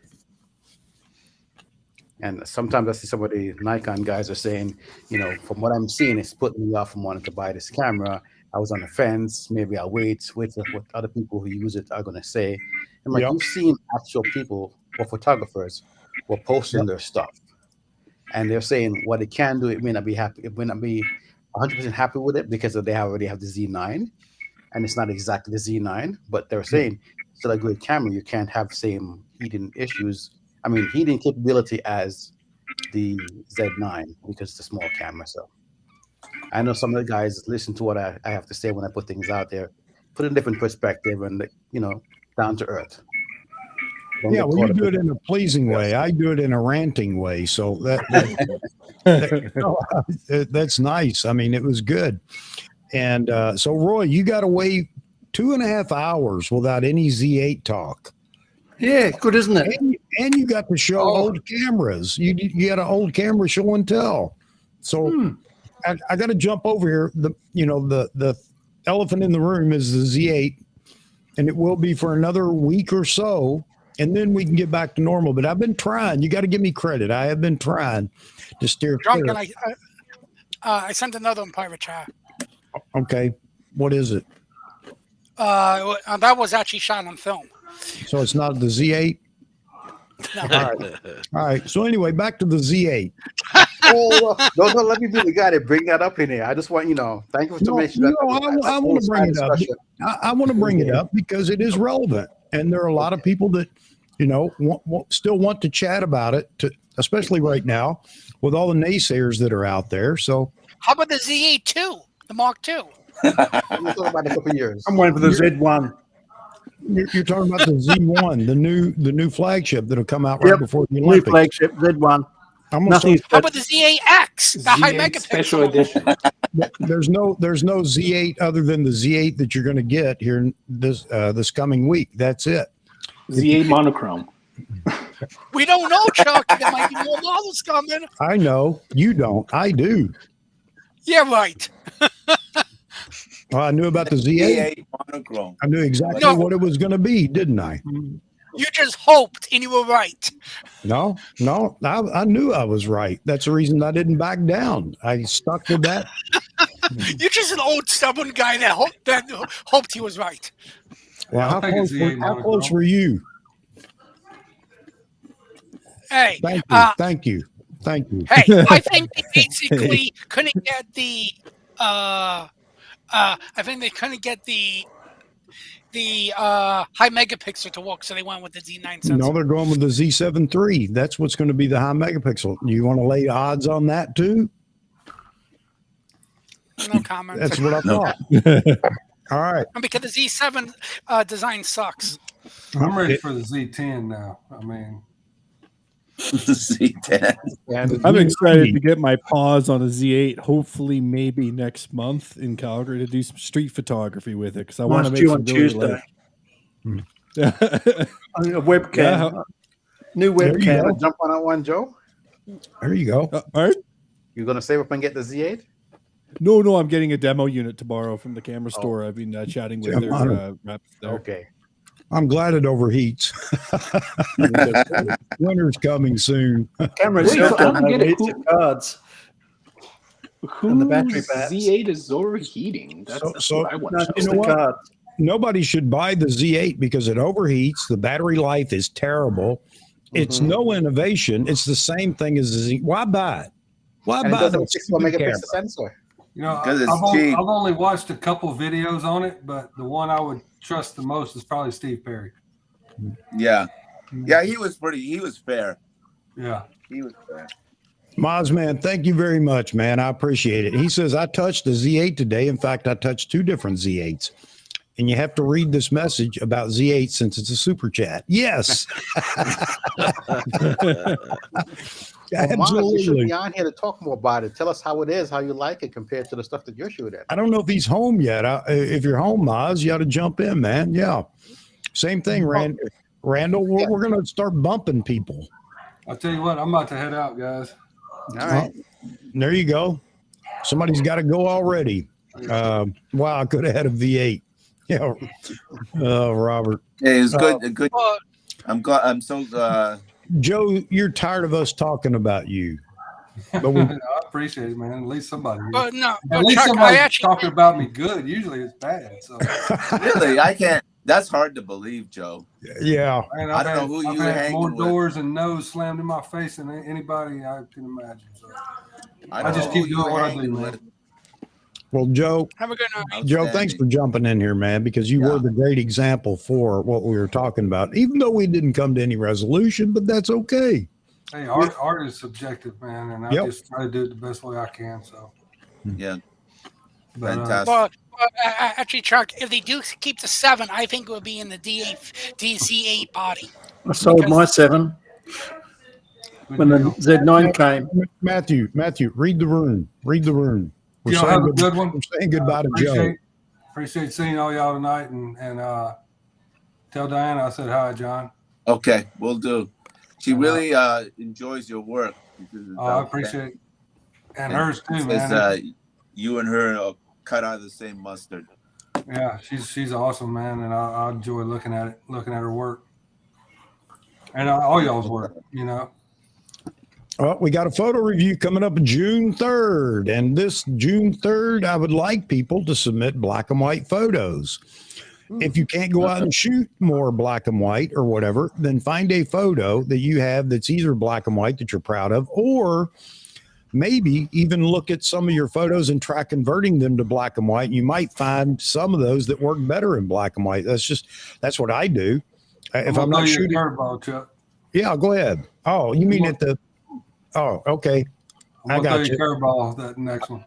And sometimes I see some of the Nikon guys are saying, from what I'm seeing, it's putting me off from wanting to buy this camera. I was on the fence. Maybe I'll wait for what other people who use it are going to say. And like you've seen actual people or photographers who are posting their stuff. And they're saying what it can do, it may not be happy. It may not be 100% happy with it because they already have the Z9, and it's not exactly the Z9. But they're saying it's still a great camera. You can't have the same heating issues. I mean, heating capability as the Z9 because it's a small camera. So I know some of the guys listen to what I have to say when I put things out there, put in a different perspective, and down to earth. Yeah, well, you do it in a pleasing way. I do it in a ranting way. So that's nice. I mean, it was good. And so, Roy, you got away 2.5 hours without any Z8 talk. Yeah, good, isn't it? And you got to show old cameras. You had an old camera show and tell. So I got to jump over here. The elephant in the room is the Z8, and it will be for another week or so. And then we can get back to normal. But I've been trying. You got to give me credit. I have been trying to steer clear. Drunk, and I sent another in private chat. Okay. What is it? That was actually shot on film. So it's not the Z8? No. All right. So anyway, back to the Z8. Don't let me be the guy that bring that up in here. I just want thank you for mentioning that. I want to bring it up. I want to bring it up because it is relevant, and there are a lot of people that still want to chat about it, especially right now with all the naysayers that are out there. So, how about the Z8 II, the Mark II? I'm talking about a couple of years. I'm waiting for the Z1. You're talking about the Z1, the new flagship that'll come out right before the Olympics. New flagship Z1. How about the Z8X, the high megapixel special edition? There's no Z8 other than the Z8 that you're going to get here this coming week. That's it. Z8 monochrome. We don't know, Chuck. There might be more models coming. I know. You don't. I do. Yeah, right. Well, I knew about the Z8 monochrome. I knew exactly what it was going to be, didn't I? You just hoped, and you were right. No, I knew I was right. That's the reason I didn't back down. I stuck with that. You're just an old stubborn guy that hoped he was right. Well, how close were you? Hey, thank you. Hey, I think they basically couldn't get the. I think they couldn't get the high megapixel to work, so they went with the Z9 sensor. No, they're going with the Z7 III. That's what's going to be the high megapixel. You want to lay odds on that too? No comment. That's what I thought. All right. Because the Z7 design sucks. I'm ready for the Z10 now. I mean, the Z10. I'm excited to get my paws on a Z8. Hopefully, maybe next month in Calgary to do some street photography with it because I want to make some Tuesday. Really A webcam, new webcam. Jump on that one, Joe. There you go. All right. You're gonna save up and get the Z8? No, I'm getting a demo unit tomorrow from the camera store. I've been chatting with their reps there. Okay. I'm glad it overheats. Winter's coming soon. Camera cards. Whose the battery pads. Z8 is overheating? That's what I want to know. You know what? Nobody should buy the Z8 because it overheats. The battery life is terrible. It's no innovation. It's the same thing as the Z. Why buy it? Why buy the 64 megapixel sensor? Cheap. I've only watched a couple videos on it, but the one I would trust the most is probably Steve Perry. Yeah, he was fair. Yeah, he was fair. Mozman, thank you very much, man. I appreciate it. He says, I touched the Z8 today. In fact, I touched 2 different Z8s. And you have to read this message about Z8 since it's a super chat. Yes. Absolutely. You should be on here to talk more about it. Tell us how it is, how you like it compared to the stuff that you're shooting at. I don't know if he's home yet. If you're home, Moz, you ought to jump in, man. Yeah. Same thing, Randall. We're going to start bumping people. I'll tell you what, I'm about to head out, guys. All right. There you go. Somebody's got to go already. Wow, I could have had a V8. Yeah. Robert. Hey, it's good. I'm glad. I'm so. Joe, you're tired of us talking about you. But I appreciate it, man. At least somebody. But no, at least somebody's talking about me good. Usually it's bad. So really, I can't. That's hard to believe, Joe. Yeah. Man, I don't know who you hang more with. doors and nose slammed in my face than anybody I can imagine. So I just keep doing what I do, man. Well, Joe, have a good night. Joe, thanks for jumping in here, man, because you were the great example for what we were talking about, even though we didn't come to any resolution, but that's okay. Hey, art is subjective, man, and I just try to do it the best way I can. So, yeah. But, fantastic. Actually, Chuck, if they do keep the 7, I think it will be in the DC8 body. I sold my 7 when the Z9 came. Matthew, read the rune. Read the rune. We're y'all have a good one. We're saying goodbye to Joe. Appreciate seeing all y'all tonight, and tell Diana I said hi, John. Okay, we'll do. She really enjoys your work. I appreciate it. And hers too, man. You and her are cut out of the same mustard. Yeah, she's awesome, man, and I enjoy looking at her work, and all y'all's work, you know. Well, we got a photo review coming up June 3rd, and this June 3rd, I would like people to submit black and white photos. If you can't go out and shoot more black and white or whatever, then find a photo that you have that's either black and white that you're proud of, or maybe even look at some of your photos and try converting them to black and white. You might find some of those that work better in black and white. That's what I do. If I'm not shooting, curveball, Chuck. yeah, go ahead. Oh, you mean at the? Oh, okay. I got you. Curveball that next one.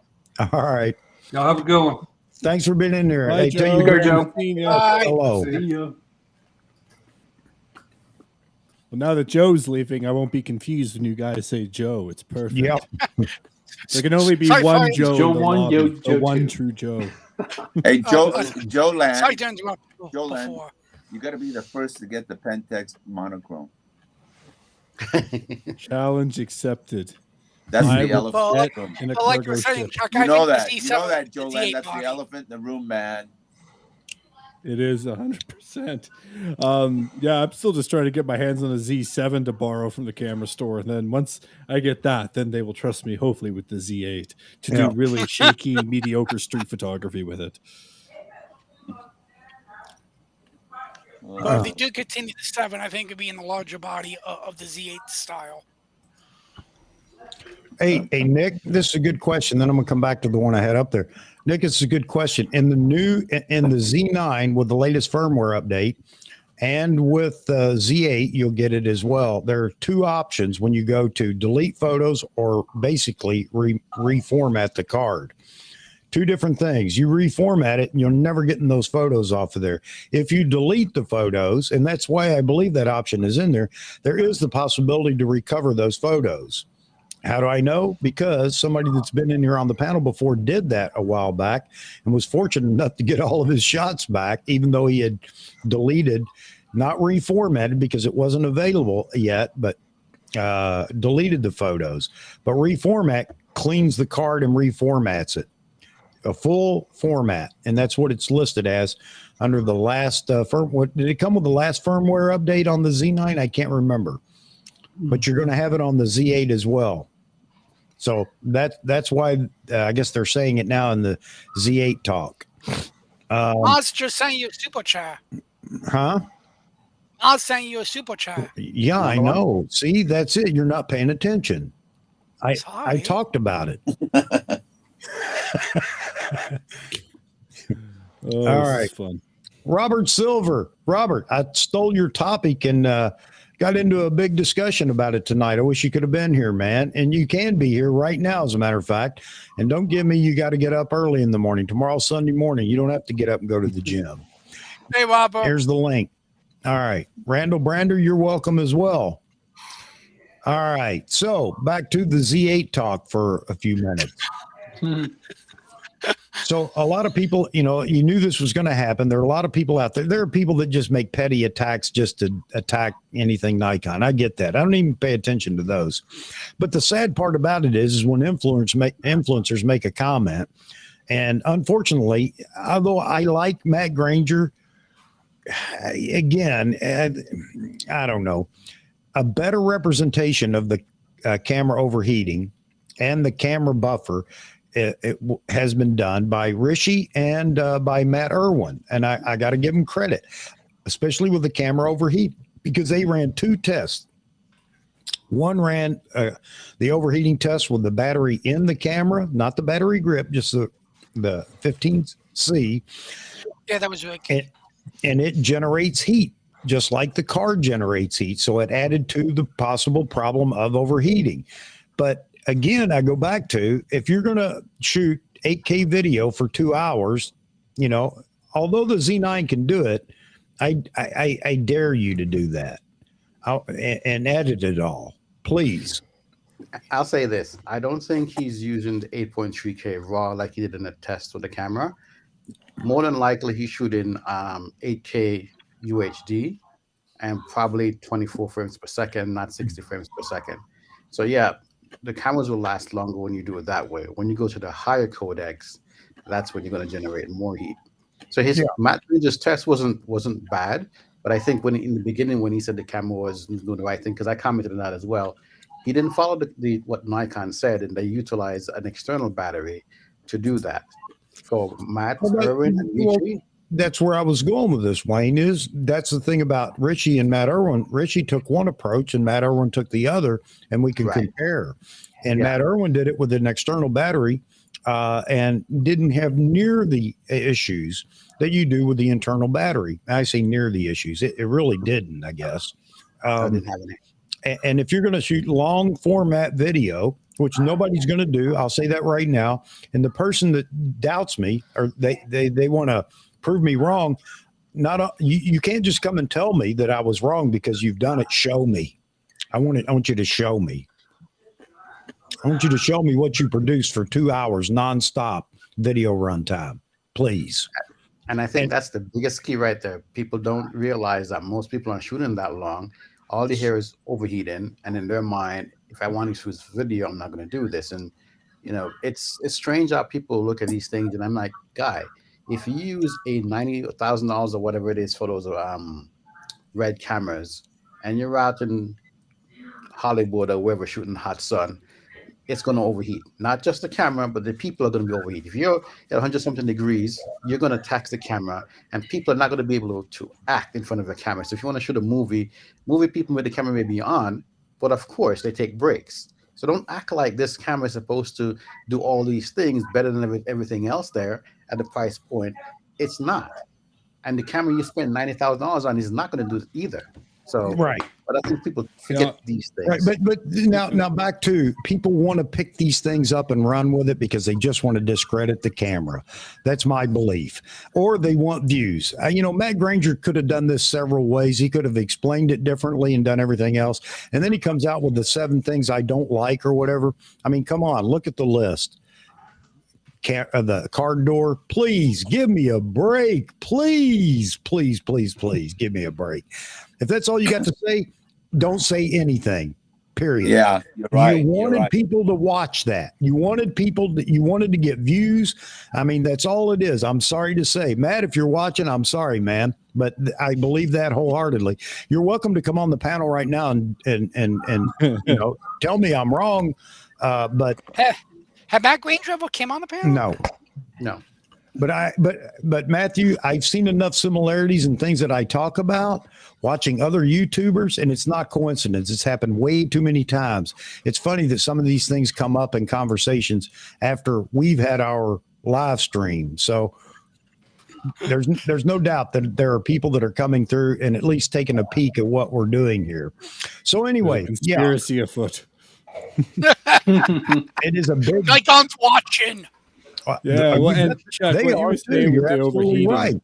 All right. Y'all have a good one. Thanks for being in there. Bye, Hey, Joe. tell you Good, Joe. Hello. See you. Well, now that Joe's leaving, I won't be confused when you guys say Joe. It's perfect. Yeah. There can only be Sorry, one sorry. Joe. Joe in the one, lobby. Joe The one two. true Joe. Hey, Joe Sorry Land, to interrupt Joe Land, before. you got to be the first to get the Pentex monochrome. Challenge accepted. That's I the will elephant bet in the room. in a But like cargo you're saying, ship. Chuck, You I know think that. the You Z7 know that, Joe the Land. Z8 That's body. the elephant in the room, man. It is 100%. Yeah, I'm still just trying to get my hands on a Z7 to borrow from the camera store. And then once I get that, then they will trust me, hopefully, with the Z8 to Yeah. do really shaky, mediocre street photography with it. But if they do continue the 7, I think it'd be in the larger body of the Z8 style. Hey, Nick, this is a good question. Then I'm gonna come back to the one I had up there. Nick, it's a good question. In the Z9 with the latest firmware update, and with Z8, you'll get it as well. There are two options when you go to delete photos or basically reformat the card. Two different things. You reformat it and you're never getting those photos off of there. If you delete the photos, and that's why I believe that option is in there, there is the possibility to recover those photos. How do I know? Because somebody that's been in here on the panel before did that a while back and was fortunate enough to get all of his shots back, even though he had deleted, not reformatted because it wasn't available yet, but deleted the photos. But reformat cleans the card and reformats it. A full format, and that's what it's listed as under the last what did it come with the last firmware update on the Z9? I can't remember, but you're going to have it on the Z8 as well. So that's why I guess they're saying it now in the Z8 talk. Oz just sent you a super chat. Huh? Oz sent you a super chat. Yeah, I know. See, that's it. You're not paying attention. I Sorry. talked about it. Oh, All this right. is fun. Robert Silver. Robert, I stole your topic and got into a big discussion about it tonight. I wish you could have been here, man. And you can be here right now, as a matter of fact. And don't give me you got to get up early in the morning. Tomorrow's Sunday morning. You don't have to get up and go to the gym. Hey, Robert. Here's the link. All right. Randall Brander, you're welcome as well. All right. So back to the Z8 talk for a few minutes. So a lot of people, you knew this was going to happen. There are a lot of people out there. There are people that just make petty attacks just to attack anything Nikon. I get that. I don't even pay attention to those. But the sad part about it is when influencers make a comment, and unfortunately, although I like Matt Granger, again, I don't know, a better representation of the camera overheating and the camera buffer it has been done by Rishi and by Matt Irwin. And I got to give them credit, especially with the camera overheat, because they ran two tests. One ran the overheating test with the battery in the camera, not the battery grip, just the 15C. Yeah, that was really good. And it generates heat, just like the card generates heat. So it added to the possible problem of overheating. But again, I go back to, if you're going to shoot 8K video for 2 hours, although the Z9 can do it, I dare you to do that and edit it all, please. I'll say this. I don't think he's using the 8.3K raw like he did in the test with the camera. More than likely, he's shooting 8K UHD and probably 24 frames per second, not 60 frames per second. So yeah, the cameras will last longer when you do it that way. When you go to the higher codecs, that's when you're going to generate more heat. So Matt Granger's test wasn't bad, but I think in the beginning when he said the camera was doing the right thing, because I commented on that as well, he didn't follow what Nikon said, and they utilized an external battery to do that. So Matt, Irwin, and Michi, that's where I was going with this, Wayne. That's the thing about Richie and Matt Irwin. Richie took one approach and Matt Irwin took the other, and we can compare. And Matt Irwin did it with an external battery and didn't have near the issues that you do with the internal battery. I say near the issues. It really didn't, I guess. I didn't have any. And if you're going to shoot long format video, which nobody's going to do, I'll say that right now. And the person that doubts me or they want to prove me wrong, you can't just come and tell me that I was wrong because you've done it. Show me. I want you to show me. I want you to show me what you produced for 2 hours nonstop video runtime, please. And I think that's the biggest key right there. People don't realize that most people aren't shooting that long. All they hear is overheating, and in their mind, if I want to shoot video, I'm not going to do this. And it's strange how people look at these things, and I'm like, guy, if you use a $90,000 or whatever it is for those red cameras, and you're out in Hollywood or wherever shooting hot sun, it's going to overheat. Not just the camera, but the people are going to be overheated. If you're at 100 something degrees, you're going to tax the camera, and people are not going to be able to act in front of the camera. So if you want to shoot a movie people with the camera may be on, but of course they take breaks. So don't act like this camera is supposed to do all these things better than everything else there at the price point. It's not. And the camera you spend $90,000 on is not going to do it either. So, right. But I think people forget these things. Right, but now back to people want to pick these things up and run with it because they just want to discredit the camera. That's my belief. Or they want views. Matt Granger could have done this several ways. He could have explained it differently and done everything else. And then he comes out with the 7 things I don't like or whatever. I mean, come on, look at the list. The card door, please give me a break. Please give me a break. If that's all you got to say, don't say anything, period. Yeah, you're right. You wanted people to watch that. You wanted to get views. I mean, that's all it is. I'm sorry to say, Matt, if you're watching, I'm sorry, man, but I believe that wholeheartedly. You're welcome to come on the panel right now and tell me I'm wrong. But have Matt Granger ever came on the panel? No. But Matthew, I've seen enough similarities and things that I talk about watching other YouTubers, and it's not coincidence. It's happened way too many times. It's funny that some of these things come up in conversations after we've had our live stream. So there's no doubt that there are people that are coming through and at least taking a peek at what we're doing here. So anyway, conspiracy afoot. It is a big. Nikon's watching. Yeah, and Chuck, they are too. You're absolutely right. overheating.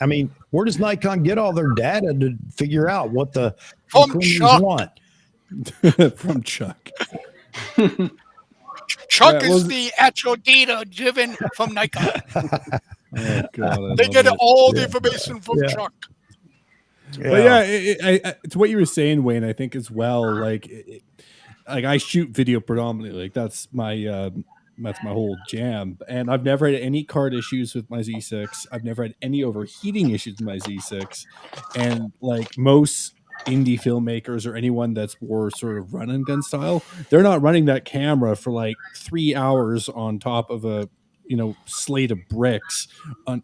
I mean, where does Nikon get all their data to figure out what the From Chuck. want? From Chuck. Chuck is the actual data driven from Nikon. Oh, God, They get all the information from Chuck. But it's what you were saying, Wayne. I think as well. Like I shoot video predominantly. Like that's my whole jam. And I've never had any card issues with my Z6. I've never had any overheating issues with my Z6. And like most indie filmmakers or anyone that's more sort of run and gun style, they're not running that camera for like 3 hours on top of a slate of bricks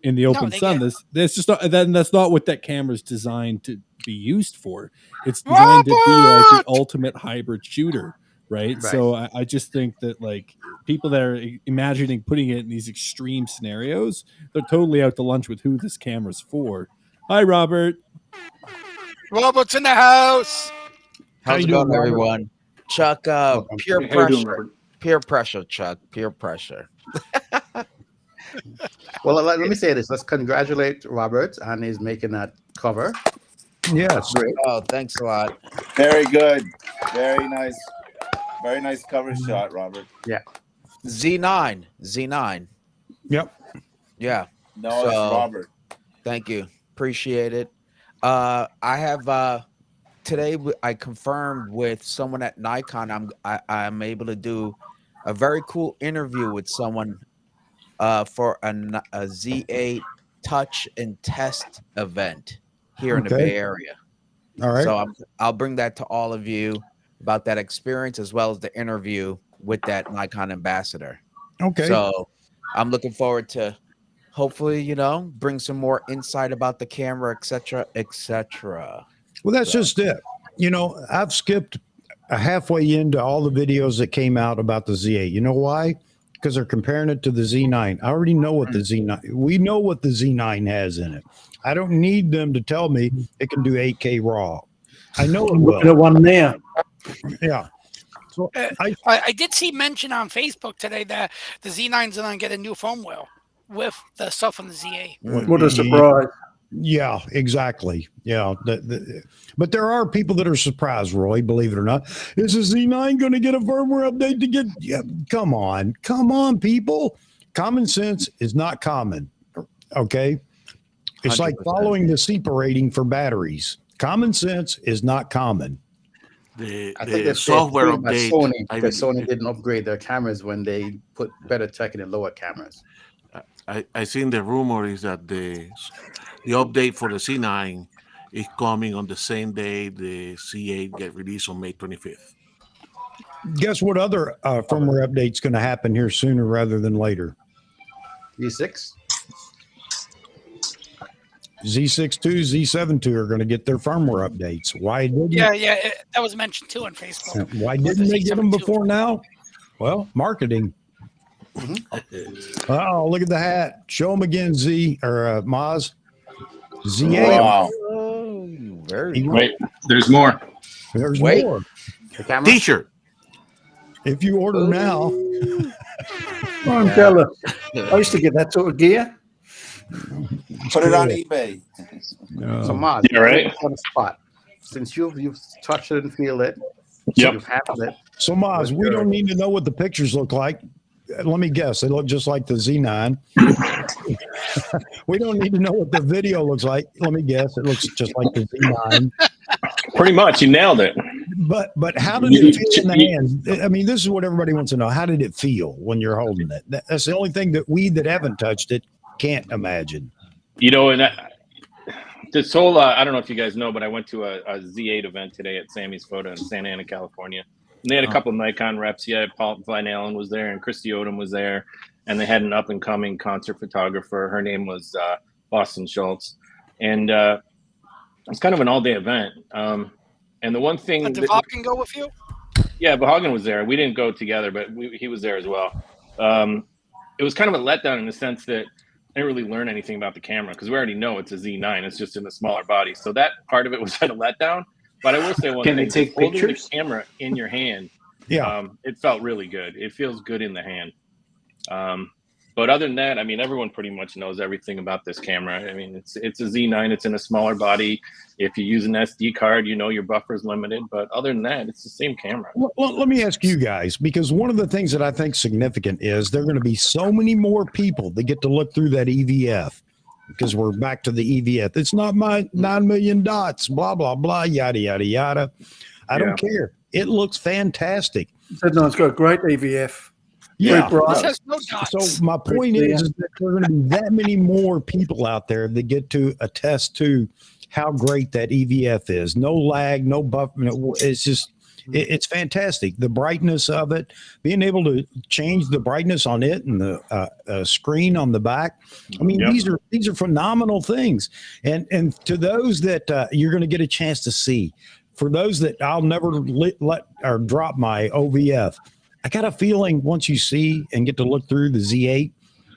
in the open sun. That's just not. That's not what that camera is designed to be used for. It's designed to be like the ultimate hybrid shooter, right? So I just think that like people that are imagining putting it in these extreme scenarios, they're totally out to lunch with who this camera's for. Hi, Robert. Robert's in the house. How's it going, everyone? Chuck, peer pressure. Peer pressure, Chuck. Peer pressure. Well, let me say this. Let's congratulate Robert on his making that cover. Yes. Great. Oh, thanks a lot. Very good. Very nice. Very nice cover shot, Robert. Yeah. Z9. Yep. Yeah. No, it's Robert. Thank you. Appreciate it. I have today I confirmed with someone at Nikon I'm able to do a very cool interview with someone for a Z8 touch and test event here in the Bay Area. All right. So I'll bring that to all of you about that experience as well as the interview with that Nikon ambassador. Okay. So I'm looking forward to hopefully, bring some more insight about the camera, etc., etc. Well, that's just it. I've skipped halfway into all the videos that came out about the Z8. You know why? Because they're comparing it to the Z9. I already know what the Z9. We know what the Z9 has in it. I don't need them to tell me it can do 8K RAW. I know it I'm looking will. at one now. Yeah. So I did see mention on Facebook today that the Z9's going to get a new firmware with the stuff on the Z8. What a surprise. Yeah, exactly. Yeah. But there are people that are surprised, Roy, believe it or not. Is the Z9 going to get a firmware update to get? Yeah, come on, people. Common sense is not common. Okay. It's 100%. Like following the SEPA rating for batteries. Common sense is not common. I think the software update. Sony didn't upgrade their cameras when they put better tech in the lower cameras. I think the rumor is that the update for the C9 is coming on the same day the C8 get released on May 25th. Guess what other firmware update's going to happen here sooner rather than later? Z6? Z6-2, Z7-2 are going to get their firmware updates. Why didn't? Yeah, that was mentioned too on Facebook. Why didn't they get them before now? Well, marketing. Oh, look at the hat. Show them again, Z or Maz. Z8. Wow. Wait, there's more. There's more. T-shirt. If you order now. I'm jealous. I used to get that sort of gear. Put it on eBay. So, Maz, you're right on the spot. Since you've touched it and feel it, you've handled it. So, Maz, we don't need to know what the pictures look like. Let me guess. They look just like the Z9. We don't need to know what the video looks like. Let me guess. It looks just like the Z9. Pretty much. You nailed it. But how did it feel in the hands? I mean, this is what everybody wants to know. How did it feel when you're holding it? That's the only thing that we that haven't touched it can't imagine. And this whole, I don't know if you guys know, but I went to a Z8 event today at Sammy's Photo in Santa Ana, California. And they had a couple of Nikon reps. Yeah, Paul Van Allen was there and Christy Odom was there. And they had an up-and-coming concert photographer. Her name was Boston Schultz. And it's kind of an all-day event. And the one thing... Did Vaughan go with you? Yeah, Vaughan was there. We didn't go together, but he was there as well. It was kind of a letdown in the sense that I didn't really learn anything about the camera because we already know it's a Z9. It's just in a smaller body. So that part of it was kind of letdown. But I will say one thing. Can they take holding pictures? the camera in your hand, yeah, it felt really good. It feels good in the hand. But other than that, I mean, everyone pretty much knows everything about this camera. I mean, it's a Z9. It's in a smaller body. If you use an SD card, your buffer is limited. But other than that, it's the same camera. Well, let me ask you guys, because one of the things that I think significant is there are going to be so many more people that get to look through that EVF. Because we're back to the EVF. It's not my 9 million dots, blah, blah, blah, yada, yada, yada. I don't care. It looks fantastic. No, it's got a great EVF. Yeah. This has no dots. So my point is that there are going to be that many more people out there that get to attest to how great that EVF is. No lag, no buffer. It's just, it's fantastic. The brightness of it, being able to change the brightness on it and the screen on the back. I mean, these are phenomenal things. And to those that you're going to get a chance to see, for those that I'll never let or drop my OVF, I got a feeling once you see and get to look through the Z8,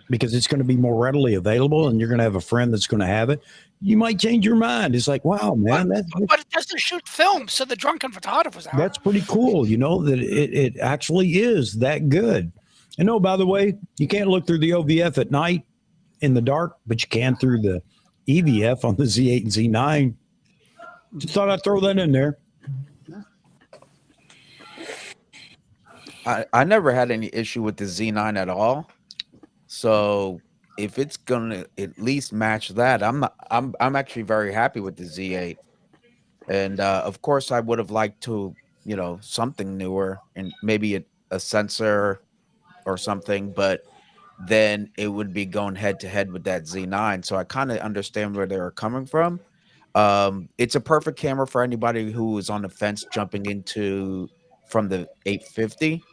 because it's going to be more readily available and you're going to have a friend that's going to have it, you might change your mind. It's like, wow, man. But it doesn't shoot film, so the drunken photographer's out. That's pretty cool, that it actually is that good. And oh, by the way, you can't look through the OVF at night in the dark, but you can through the EVF on the Z8 and Z9. Just thought I'd throw that in there. I never had any issue with the Z9 at all. So if it's gonna at least match that, I'm actually very happy with the Z8. And of course I would have liked to, something newer and maybe a sensor or something, but then it would be going head to head with that Z9. So I kind of understand where they were coming from. It's a perfect camera for anybody who is on the fence jumping into from the 850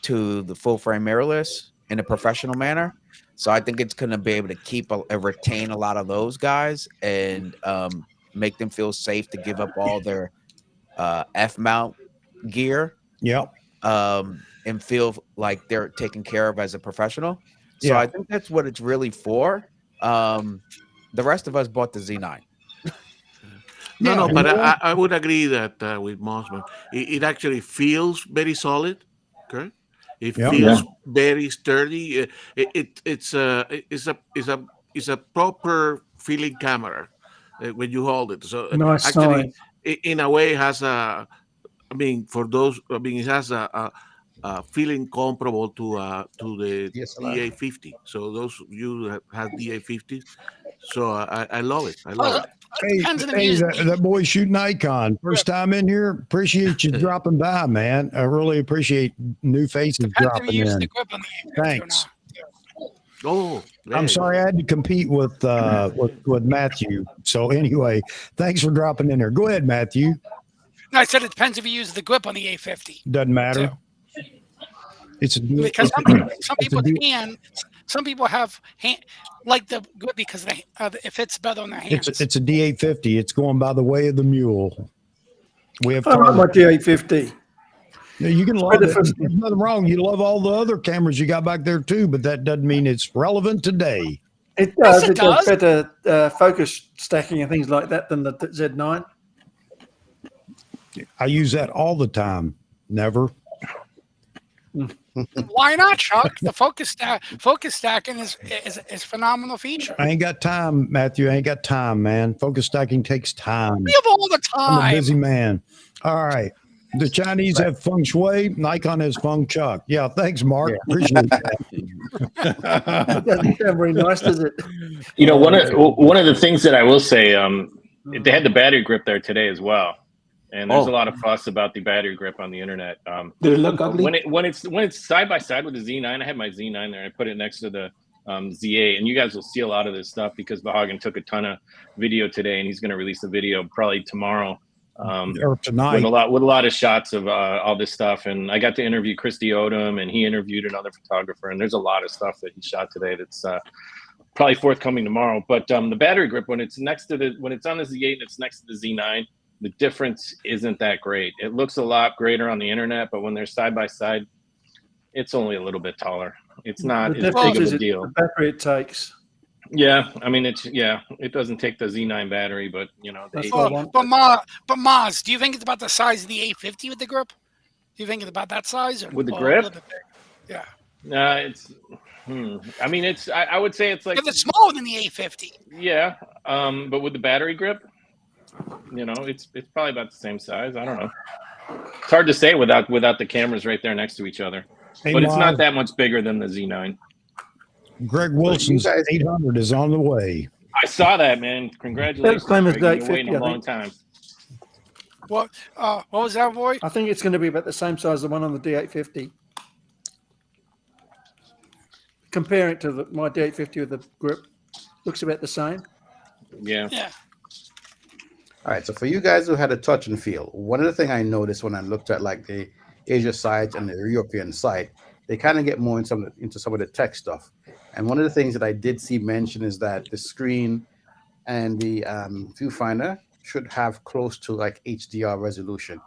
to the full frame mirrorless. in a professional manner. So I think it's going to be able to keep and retain a lot of those guys and make them feel safe to give up all their F mount gear. Yep. And feel like they're taken care of as a professional. So Yeah. I think that's what it's really for. The rest of us bought the Z9. No, but I would agree that with Mossman, it actually feels very solid. Okay, it feels very sturdy. It's a proper feeling camera when you hold it. So Nice actually, size. in a way, it has a. I mean, for those, I mean, it has a feeling comparable to the DA50. So those you that have DA50, so I love it. I love it. Hey, that boy shooting Nikon. First time in here. Appreciate you dropping by, man. I really appreciate new faces dropping in. Thanks. Oh, I'm sorry I had to compete with Matthew. So anyway, thanks for dropping in there. Go ahead, Matthew. No, I said it depends if you use the grip on the A50. Doesn't matter. It's Because some people can. Some people have like the grip because it fits better on their hands. It's a D850. It's going by the way of the mule. We have I like my D850. You can love it. There's nothing wrong. You love all the other cameras you got back there too, but that doesn't mean it's relevant today. It does. Yes, it does better focus stacking and things like that than the Z9. I use that all the time. Never. Why not, Chuck? The focus stacking is a phenomenal feature. I ain't got time, Matthew. I ain't got time, man. Focus stacking takes time. We have all the time. I'm a busy man. All right. The Chinese have feng shui. Nikon has feng chuck. Yeah, thanks, Mark. Yeah. Appreciate that. It doesn't sound very nice, does it? You know, one of the things that I will say, they had the battery grip there today as well. And there's a lot of fuss about the battery grip on the internet. Did it look ugly? When it's side by side with the Z9, I had my Z9 there. I put it next to the Z8, and you guys will see a lot of this stuff because Vahagan took a ton of video today, and he's going to release a video probably tomorrow or tonight with a lot of shots of all this stuff. And I got to interview Christy Odom, and he interviewed another photographer, and there's a lot of stuff that he shot today that's probably forthcoming tomorrow. But the battery grip when it's on the Z8 and it's next to the Z9. The difference isn't that great. It looks a lot greater on the internet, but when they're side by side, it's only a little bit taller. It's not as big of a deal. The battery it takes. Yeah, I mean it doesn't take the Z9 battery, but you know. But Maz, do you think it's about the size of the A50 with the grip? Do you think it's about that size with the grip? Yeah. It's. I mean, it's. I would say it's like. If it's smaller than the A50. Yeah, but with the battery grip. You know, it's probably about the same size. I don't know. It's hard to say without the cameras right there next to each other. But it's not that much bigger than the Z9. Greg Wilson's 800 is on the way. I saw that, man. Congratulations. Same as Greg. You've been waiting a long time. What was that, boy? I think it's going to be about the same size as the one on the D850. Compare it to my D850 with the grip. Looks about the same. Yeah. Yeah. All right, so for you guys who had a touch and feel, one of the things I noticed when I looked at like the Asia site and the European site, they kind of get more into some of the tech stuff. And one of the things that I did see mentioned is that the screen and the viewfinder should have close to like HDR resolution.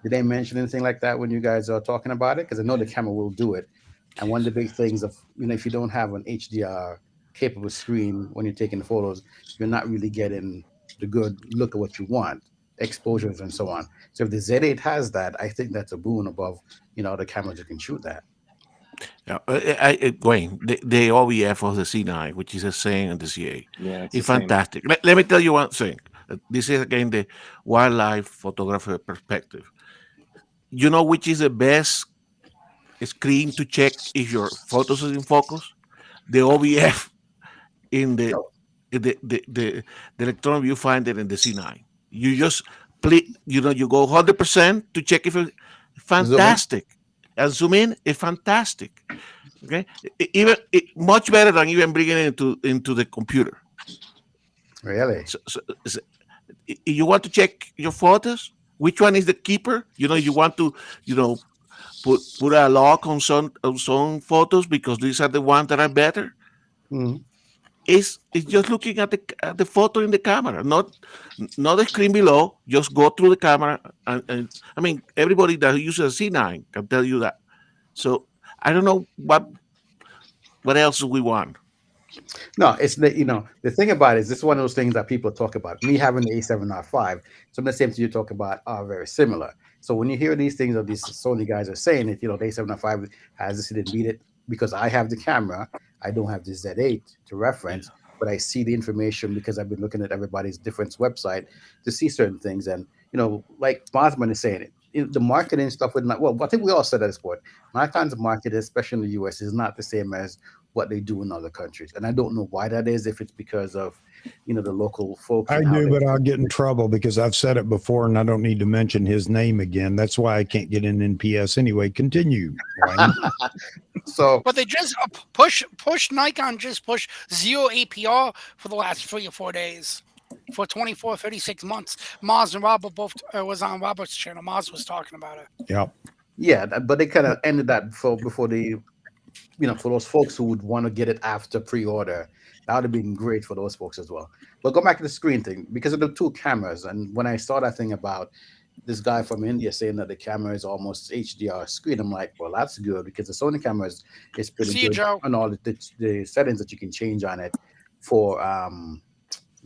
Did they mention anything like that when you guys are talking about it? Because I know the camera will do it. And one of the big things of, if you don't have an HDR capable screen when you're taking the photos, you're not really getting the good look at what you want, exposures and so on. So if the Z8 has that, I think that's a boon above, the cameras you can shoot that. Yeah, Wayne, the OVF of the C9, which is the same on the Z8, it's fantastic. Let me tell you one thing. This is again the wildlife photographer perspective. You know which is the best screen to check if your photos is in focus? The OVF in the electron viewfinder in the C9. You just you go 100% to check if it's fantastic. And zoom in, it's fantastic. Okay, much better than even bringing it into the computer. Really? So you want to check your photos? Which one is the keeper? You want to put a lock on some photos because these are the ones that are better. It's just looking at the photo in the camera, not the screen below. Just go through the camera, and I mean, everybody that uses a C9 can tell you that. So I don't know what else do we want. No, it's the thing about it is this is one of those things that people talk about. Me having the A7R5, some of the same things you talk about are very similar. So when you hear these things that these Sony guys are saying that the A7R5 has this, didn't beat it, because I have the camera, I don't have the Z8 to reference, but I see the information because I've been looking at everybody's different website to see certain things. And like Bosman is saying the marketing stuff would not. Well, I think we all said at this point, Nikon's market, especially in the US, is not the same as what they do in other countries, and I don't know why that is. If it's because of the local folks. I do, but I'll get in trouble because I've said it before, and I don't need to mention his name again. That's why I can't get in NPS anyway. Continue, Wayne. But they just Nikon just pushed 0 APR for the last 3 or 4 days. For 24, 36 months. Maz and Robert both was on Robert's channel. Maz was talking about it. Yep. Yeah, but they kind of ended that before they, for those folks who would want to get it after pre-order, that would have been great for those folks as well. But go back to the screen thing, because of the 2 cameras, and when I saw that thing about this guy from India saying that the camera is almost HDR screen, I'm like, well, that's good, because the Sony camera is pretty good on all the settings that you can change on it for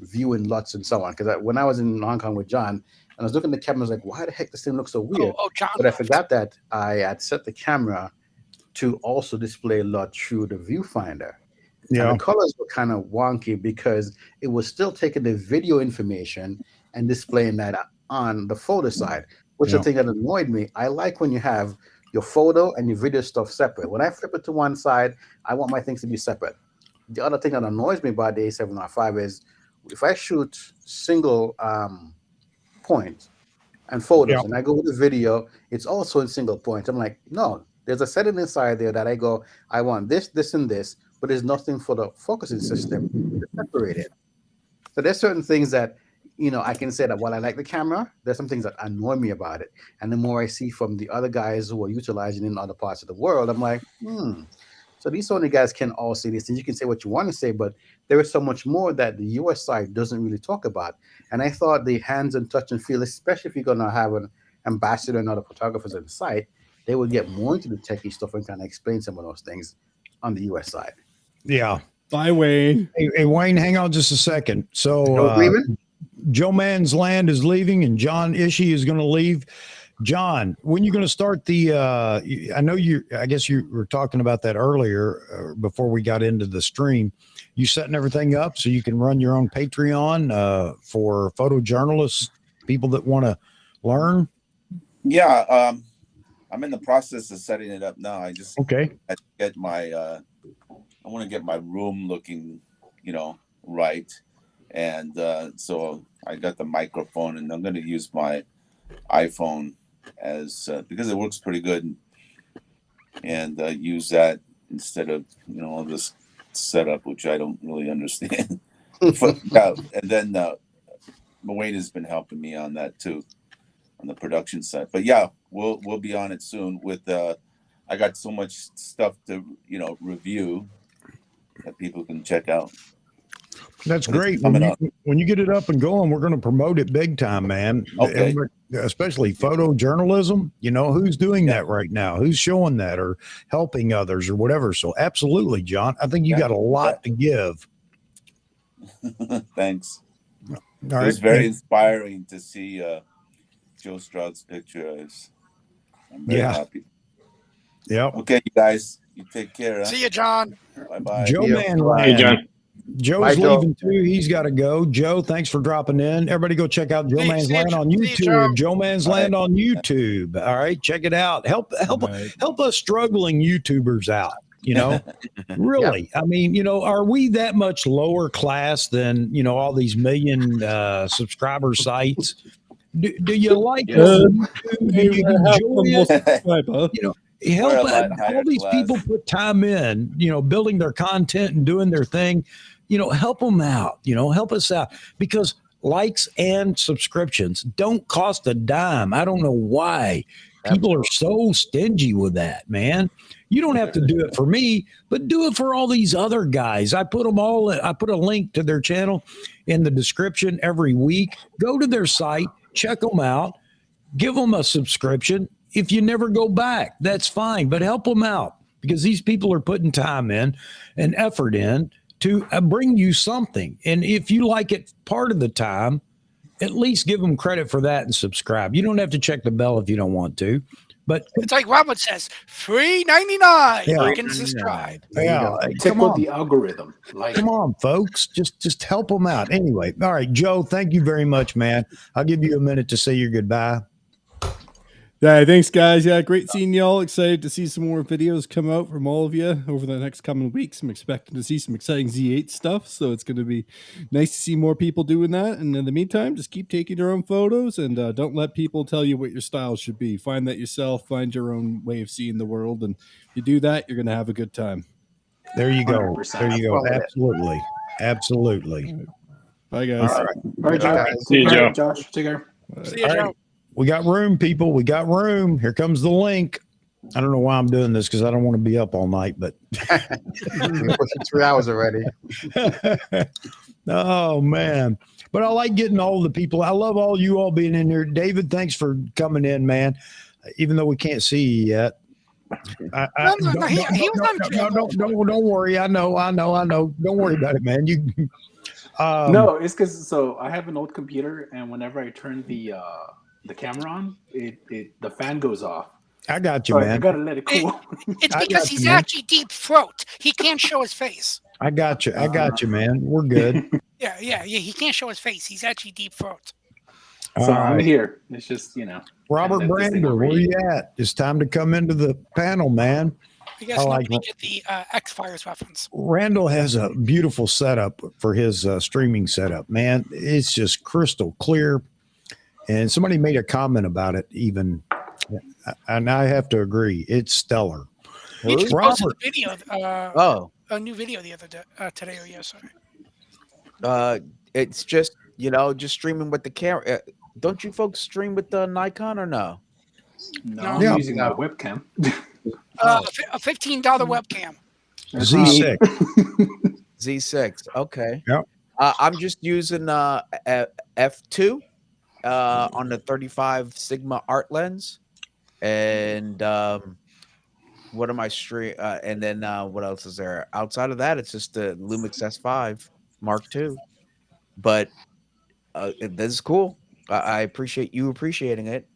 viewing LUTs and so on. Because when I was in Hong Kong with John, and I was looking at the camera, I was like, why the heck this thing looks so weird? John. But I forgot that I had set the camera to also display LUT through the viewfinder. Yeah. And the colors were kind of wonky because it was still taking the video information and displaying that on the photo side, which is the thing that annoyed me. I like when you have your photo and your video stuff separate. When I flip it to one side, I want my things to be separate. The other thing that annoys me about the A7R5 is if I shoot single point and photos and I go with the video, it's also in single point. I'm like, no, there's a setting inside there that I go, I want this, this, and this, but there's nothing for the focusing system to separate it. So there's certain things that, I can say that while I like the camera, there's some things that annoy me about it. And the more I see from the other guys who are utilizing it in other parts of the world, I'm like, So these Sony guys can all say these things. You can say what you want to say, but there is so much more that the US side doesn't really talk about. And I thought the hands and touch and feel, especially if you're going to have an ambassador and other photographers on the site, they would get more into the techie stuff and kind of explain some of those things on the US side. Yeah. Bye, Wayne. Hey, Wayne, hang on just a second. So Joe Man's Land is leaving and John Ishii is going to leave. John, when are you going to start the I guess you were talking about that earlier before we got into the stream. You setting everything up so you can run your own Patreon for photojournalists, people that want to learn? Yeah, I'm in the process of setting it up now. I get my I want to get my room looking, right. And so I got the microphone and I'm going to use my iPhone as because it works pretty good, and use that instead of all this setup which I don't really understand. But, and then Wayne has been helping me on that too, on the production side. But yeah, we'll be on it soon. With I got so much stuff to review that people can check out. That's great. When you get it up and going, we're going to promote it big time, man. Okay. Especially photojournalism. Who's doing that right now? Who's showing that or helping others or whatever? So absolutely, John. I think you got a lot to give. Thanks. All It right. was very inspiring to see Joe Stroud's picture. I'm very happy. Yeah. Okay, you guys. You take care. See you, John. Bye-bye. Joe Manland. Hey, John. Joe's leaving too. He's got to go. Joe, thanks for dropping in. Everybody go check out Joe Man's Land on YouTube. Joe Man's Land on YouTube. All right, check it out. Help us struggling YouTubers out. Really. I mean, are we that much lower class than all these million subscriber sites? Do you like us? Do you enjoy it? Help all these people put time in, building their content and doing their thing. Help them out. Help us out, because likes and subscriptions don't cost a dime. I don't know why People are so stingy with that, man. You don't have to do it for me, but do it for all these other guys. I put a link to their channel in the description every week. Go to their site, check them out, give them a subscription. If you never go back, that's fine, but help them out because these people are putting time in and effort in to bring you something. And if you like it part of the time, at least give them credit for that and subscribe. You don't have to check the bell if you don't want to, but it's like Robert says, $3.99. Yeah. You can subscribe. Yeah, Come on, the algorithm. Come on, folks, just help them out. Anyway, all right, Joe, thank you very much, man. I'll give you a minute to say your goodbye. Yeah, thanks, guys. Yeah, great seeing y'all. Excited to see some more videos come out from all of you over the next coming weeks. I'm expecting to see some exciting Z8 stuff, so it's going to be nice to see more people doing that. And in the meantime, just keep taking your own photos and don't let people tell you what your style should be. Find that yourself. Find your own way of seeing the world, and if you do that, you're going to have a good time. There you go. 100%. There you go. Absolutely. Absolutely. Bye, guys. All right, Joe. See you, Joe. Josh, take care. See you, All Joe. right. We got room, people. We got room. Here comes the link. I don't know why I'm doing this because I don't want to be up all night, but We're pushing 3 hours already. oh man. But I like getting all the people. I love all you all being in here. David, thanks for coming in, man. Even though we can't see you yet. Don't worry. I know. Don't worry about it, man. You no, it's because I have an old computer, and whenever I turn the camera on, the fan goes off. I got you, So man. I gotta let it cool. It's I because got he's you, man. actually deep throat. He can't show his face. I got you, man. We're good. Yeah. He can't show his face. He's actually deep throat. So I'm here. It's just Robert let this thing Brander, where breathe. you at? It's time to come into the panel, man. I guess I like nobody get the X-Files reference. Randall has a beautiful setup for his streaming setup, man. It's just crystal clear. And somebody made a comment about it even, and I have to agree. It's stellar. He just posted a video, a new video the other day, today or yesterday. It's just just streaming with the camera. Don't you folks stream with the Nikon or no? No, No. I'm Yeah. using a webcam. A $15 webcam. Z6. Z6. Okay. Yep. I'm just using f2 on the 35 Sigma art lens, and what am I stream? And then what else is there outside of that? It's just the Lumix S5 Mark II. But this is cool. I appreciate you appreciating it.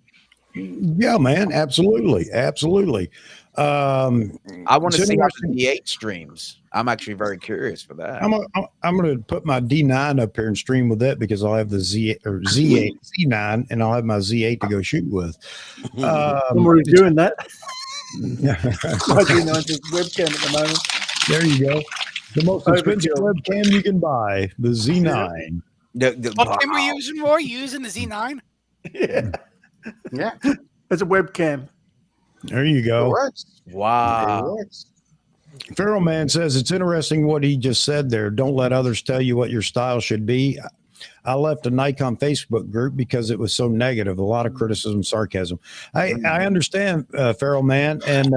Yeah, man. Absolutely. I want to it's see how interesting. the D8 streams. I'm actually very curious for that. I'm going to put my D9 up here and stream with that because I'll have the Z8, Z9, and I'll have my Z8 to go shoot with. I'm already doing that. Plugging onto his webcam at the moment. There you go. The most expensive webcam you can buy, the Z9. What camera you using, Roy? You using the Z9? Yeah. It's a webcam. There you go. Wow. Feral Man says it's interesting what he just said there. Don't let others tell you what your style should be. I left a Nikon Facebook group because it was so negative, a lot of criticism, sarcasm. I understand, Feral Man, and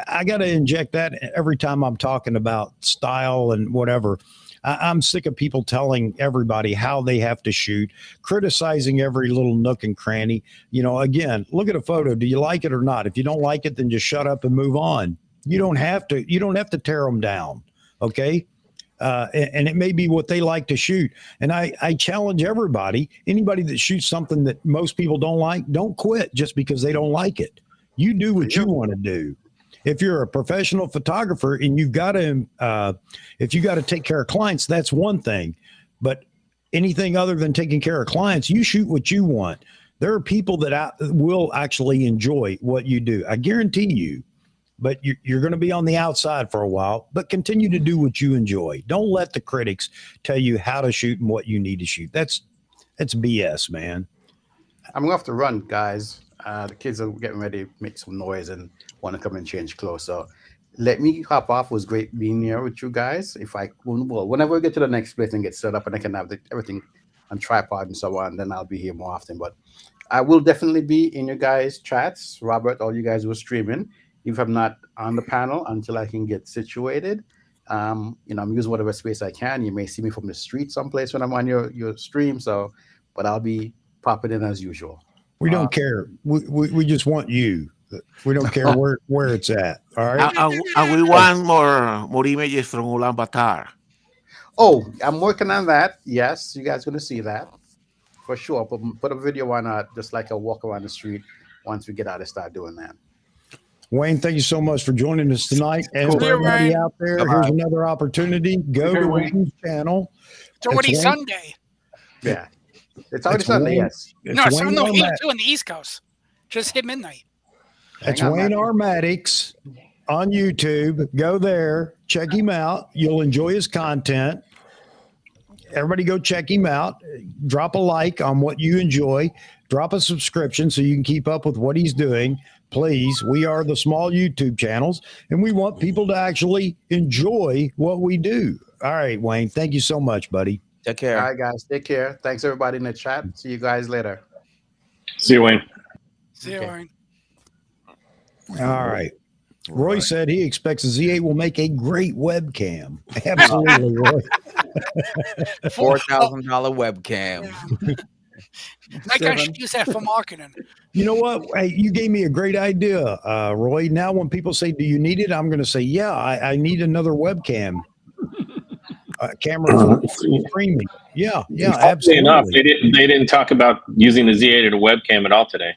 I got to inject that every time I'm talking about style and whatever. I'm sick of people telling everybody how they have to shoot, criticizing every little nook and cranny. Again, look at a photo. Do you like it or not? If you don't like it, then just shut up and move on. You don't have to tear them down. Okay. And it may be what they like to shoot. And I challenge everybody, anybody that shoots something that most people don't like, don't quit just because they don't like it. You do what you want to do. If you're a professional photographer and you've got to, if you got to take care of clients, that's one thing. But anything other than taking care of clients, you shoot what you want. There are people that will actually enjoy what you do. I guarantee you. But you're going to be on the outside for a while. But continue to do what you enjoy. Don't let the critics tell you how to shoot and what you need to shoot. That's BS, man. I'm going to have to run, guys. The kids are getting ready to make some noise and want to come and change clothes. So let me hop off. It was great being here with you guys. Whenever we get to the next place and get set up and I can have everything tripod and so on, then I'll be here more often. But I will definitely be in your guys' chats, Robert. All you guys who are streaming. If I'm not on the panel until I can get situated, I'm using whatever space I can. You may see me from the street someplace when I'm on your stream. So, but I'll be popping in as usual. We don't care. We just want you. We don't care where it's at. All right. And we want more images from Ulaanbaatar. Oh, I'm working on that. Yes, you guys going to see that for sure. Put a video on just like a walk around the street once we get out and start doing that. Wayne, thank you so much for joining us tonight. And for everybody out there, here's another opportunity. Go to Wayne's channel. It's already Sunday. Yeah. It's already Sunday, yes. No, it's Sunday 8 on the East Coast. Just hit midnight. It's Wayne Armatics on YouTube. Go there. Check him out. You'll enjoy his content. Everybody go check him out. Drop a like on what you enjoy. Drop a subscription so you can keep up with what he's doing. Please, we are the small YouTube channels, and we want people to actually enjoy what we do. All right, Wayne, thank you so much, buddy. Take care. All right, guys. Take care. Thanks, everybody in the chat. See you guys later. See you, Wayne. See you, Wayne. All right. Roy said he expects the Z8 will make a great webcam. Absolutely, Roy. $4,000 webcam. Nikon should use that for marketing. You know what? Hey, you gave me a great idea, Roy. Now, when people say, "Do you need it?" I'm going to say, "Yeah, I need another webcam camera for streaming." Yeah, absolutely. Enough, they didn't talk about using the Z8 at a webcam at all today.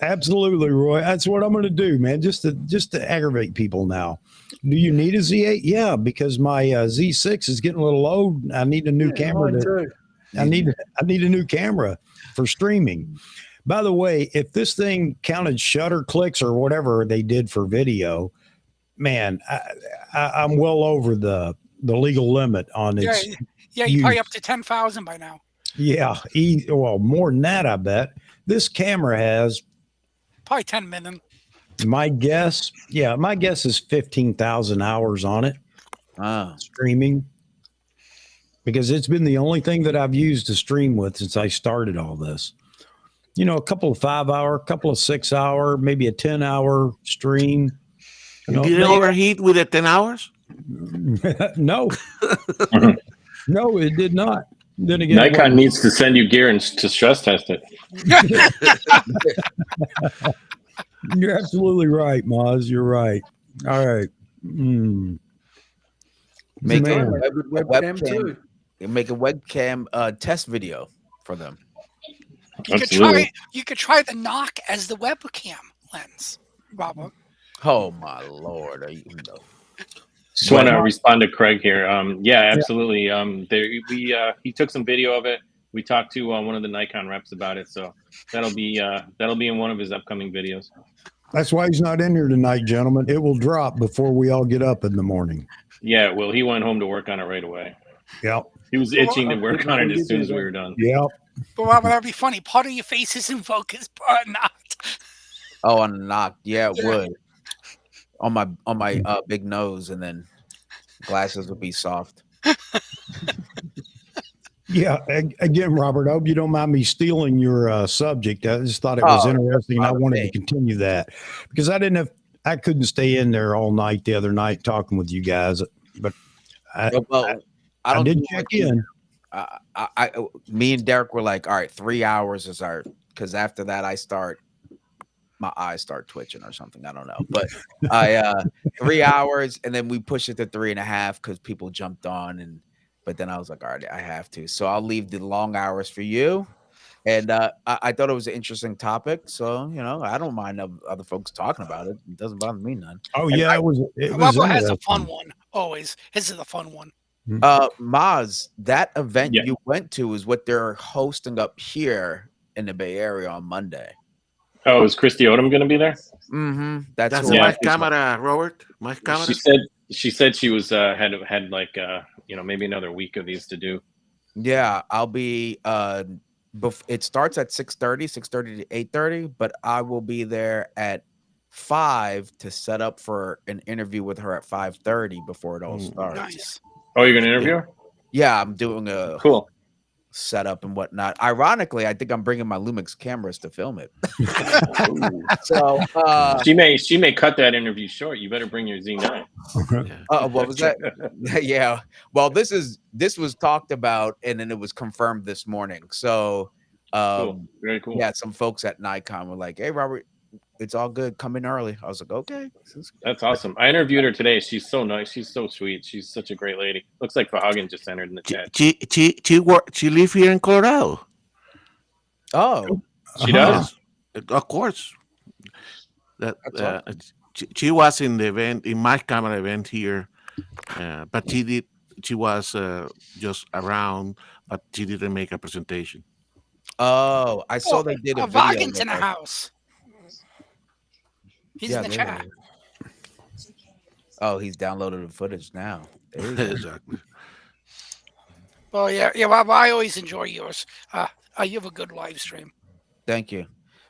Absolutely, Roy. That's what I'm going to do, man. Just to aggravate people now. Do you need a Z8? Yeah, because my Z6 is getting a little old. I need a new camera. I need a new camera for streaming. By the way, if this thing counted shutter clicks or whatever they did for video, man, I'm well over the legal limit on its. Yeah, you're probably up to 10,000 by now. Yeah, well, more than that, I bet. This camera has probably 10 million. My guess is 15,000 hours on it. Streaming. Because it's been the only thing that I've used to stream with since I started all this. You know, a couple of 5-hour, a couple of 6-hour, maybe a 10-hour stream. Did it overheat with the 10 hours? No. No, it did not. Then again, Nikon needs to send you gear and to stress test it. You're absolutely right, Maz. You're right. All right. Make a webcam. Make a webcam test video for them. You could try the knock as the webcam lens, Robert. Oh my Lord! Just want to respond to Craig here. Yeah, absolutely. He took some video of it. We talked to one of the Nikon reps about it, so that'll be in one of his upcoming videos. That's why he's not in here tonight, gentlemen. It will drop before we all get up in the morning. Yeah, well, he went home to work on it right away. Yep. He was itching to work on it as soon as we were done. Yep. But Robert, that'd be funny. Part of your face is in focus, part not. Oh, on the knock. Yeah, it would. On my big nose, and then glasses would be soft. Yeah, again, Robert, I hope you don't mind me stealing your subject. I just thought it was interesting, and I wanted to continue that because I couldn't stay in there all night the other night talking with you guys, but I did check in. Me and Derek were like, all right, 3 hours is because after that my eyes start twitching or something. I don't know, but 3 hours, and then we pushed it to 3.5 because people jumped on, but then I was like, all right, I have to. So I'll leave the long hours for you. And I thought it was an interesting topic. So, I don't mind other folks talking about it. It doesn't bother me none. Oh, yeah, it was Robert has a fun one, always. His is a fun one. Maz, that event you went to is what they're hosting up here in the Bay Area on Monday. Oh, is Christy Odom going to be there? Mm-hmm. That's my camera, Robert. My camera. She said she was had like maybe another week of these to do. Yeah, I'll be. It starts at 6:30 to 8:30, but I will be there at 5 to set up for an interview with her at 5:30 before it all starts. Nice. Oh, you're gonna interview her? Yeah, I'm doing a Cool. setup and whatnot. Ironically, I think I'm bringing my Lumix cameras to film it. So she may cut that interview short. You better bring your Z9. What was that? Yeah. Well, this was talked about and then it was confirmed this morning. So cool. Very cool. Yeah, some folks at Nikon were like, "Hey, Robert, it's all good. Come in early." I was like, "Okay." That's awesome. I interviewed her today. She's so nice. She's so sweet. She's such a great lady. Looks like Fahagan just entered in the chat. She live here in Colorado. Oh, she does. Of course. She was in the event, in my camera event here, but she was just around, but she didn't make a presentation. Oh, I saw they did a video. Vaughan's in the house. He's in the chat. Oh, he's downloaded the footage now. Exactly. Well, yeah. Well, I always enjoy yours. You have a good live stream. Thank you.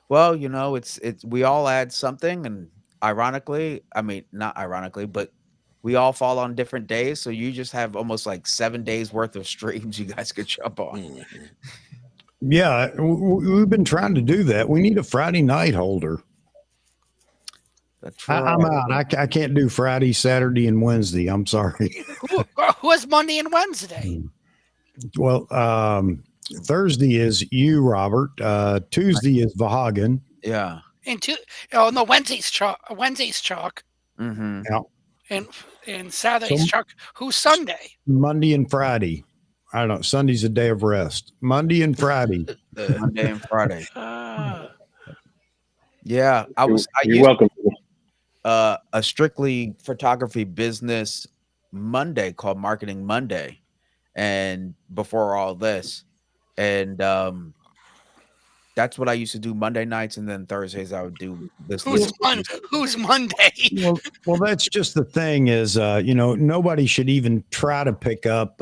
Well, it's we all add something, and ironically, I mean, not ironically, but we all fall on different days. So you just have almost like 7 days worth of streams you guys could jump on. Yeah, we've been trying to do that. We need a Friday night holder. That's right. I'm out. I can't do Friday, Saturday, and Wednesday. I'm sorry. Who has Monday and Wednesday? Well, Thursday is you, Robert. Tuesday is Vahagan. Yeah. No, Wednesday's Chuck. Mm-hmm. Yeah. And Saturday's Chuck. Who's Sunday? Monday and Friday. I don't know. Sunday's a day of rest. Monday and Friday. Monday and Friday. Yeah, I You're welcome. A strictly photography business Monday called Marketing Monday, and before all this, and that's what I used to do Monday nights, and then Thursdays I would do this. Who's Monday? Well, that's just the thing is, nobody should even try to pick up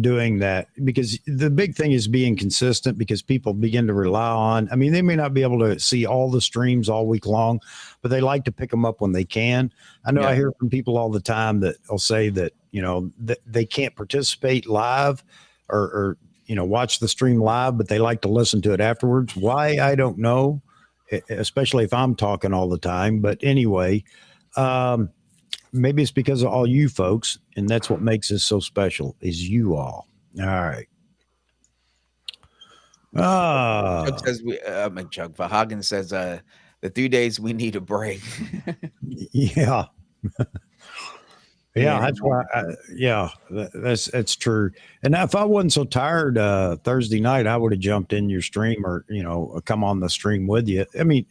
doing that, because the big thing is being consistent, because people begin to rely on, I mean, they may not be able to see all the streams all week long, but they like to pick them up when they can. I know I hear from people all the time that will say that, that they can't participate live or watch the stream live, but they like to listen to it afterwards. Why? I don't know, especially if I'm talking all the time. But anyway, maybe it's because of all you folks, and that's what makes this so special is you all. All right. Chuck says Chuck Vahagan says the 3 days we need a break. Yeah. Yeah, that's why. That's true. And if I wasn't so tired Thursday night, I would have jumped in your stream or come on the stream with you. I mean,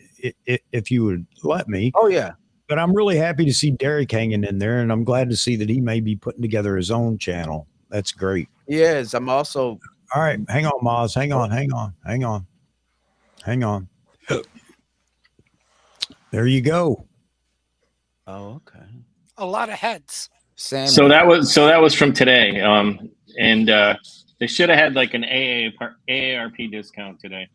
if you would let me. Oh yeah. But I'm really happy to see Derek hanging in there, and I'm glad to see that he may be putting together his own channel. That's great. Yes, I'm also. All right, hang on, Maz. Hang on. There you go. Oh, okay. A lot of heads. Sam. So that was from today. And they should have had like an AARP discount today.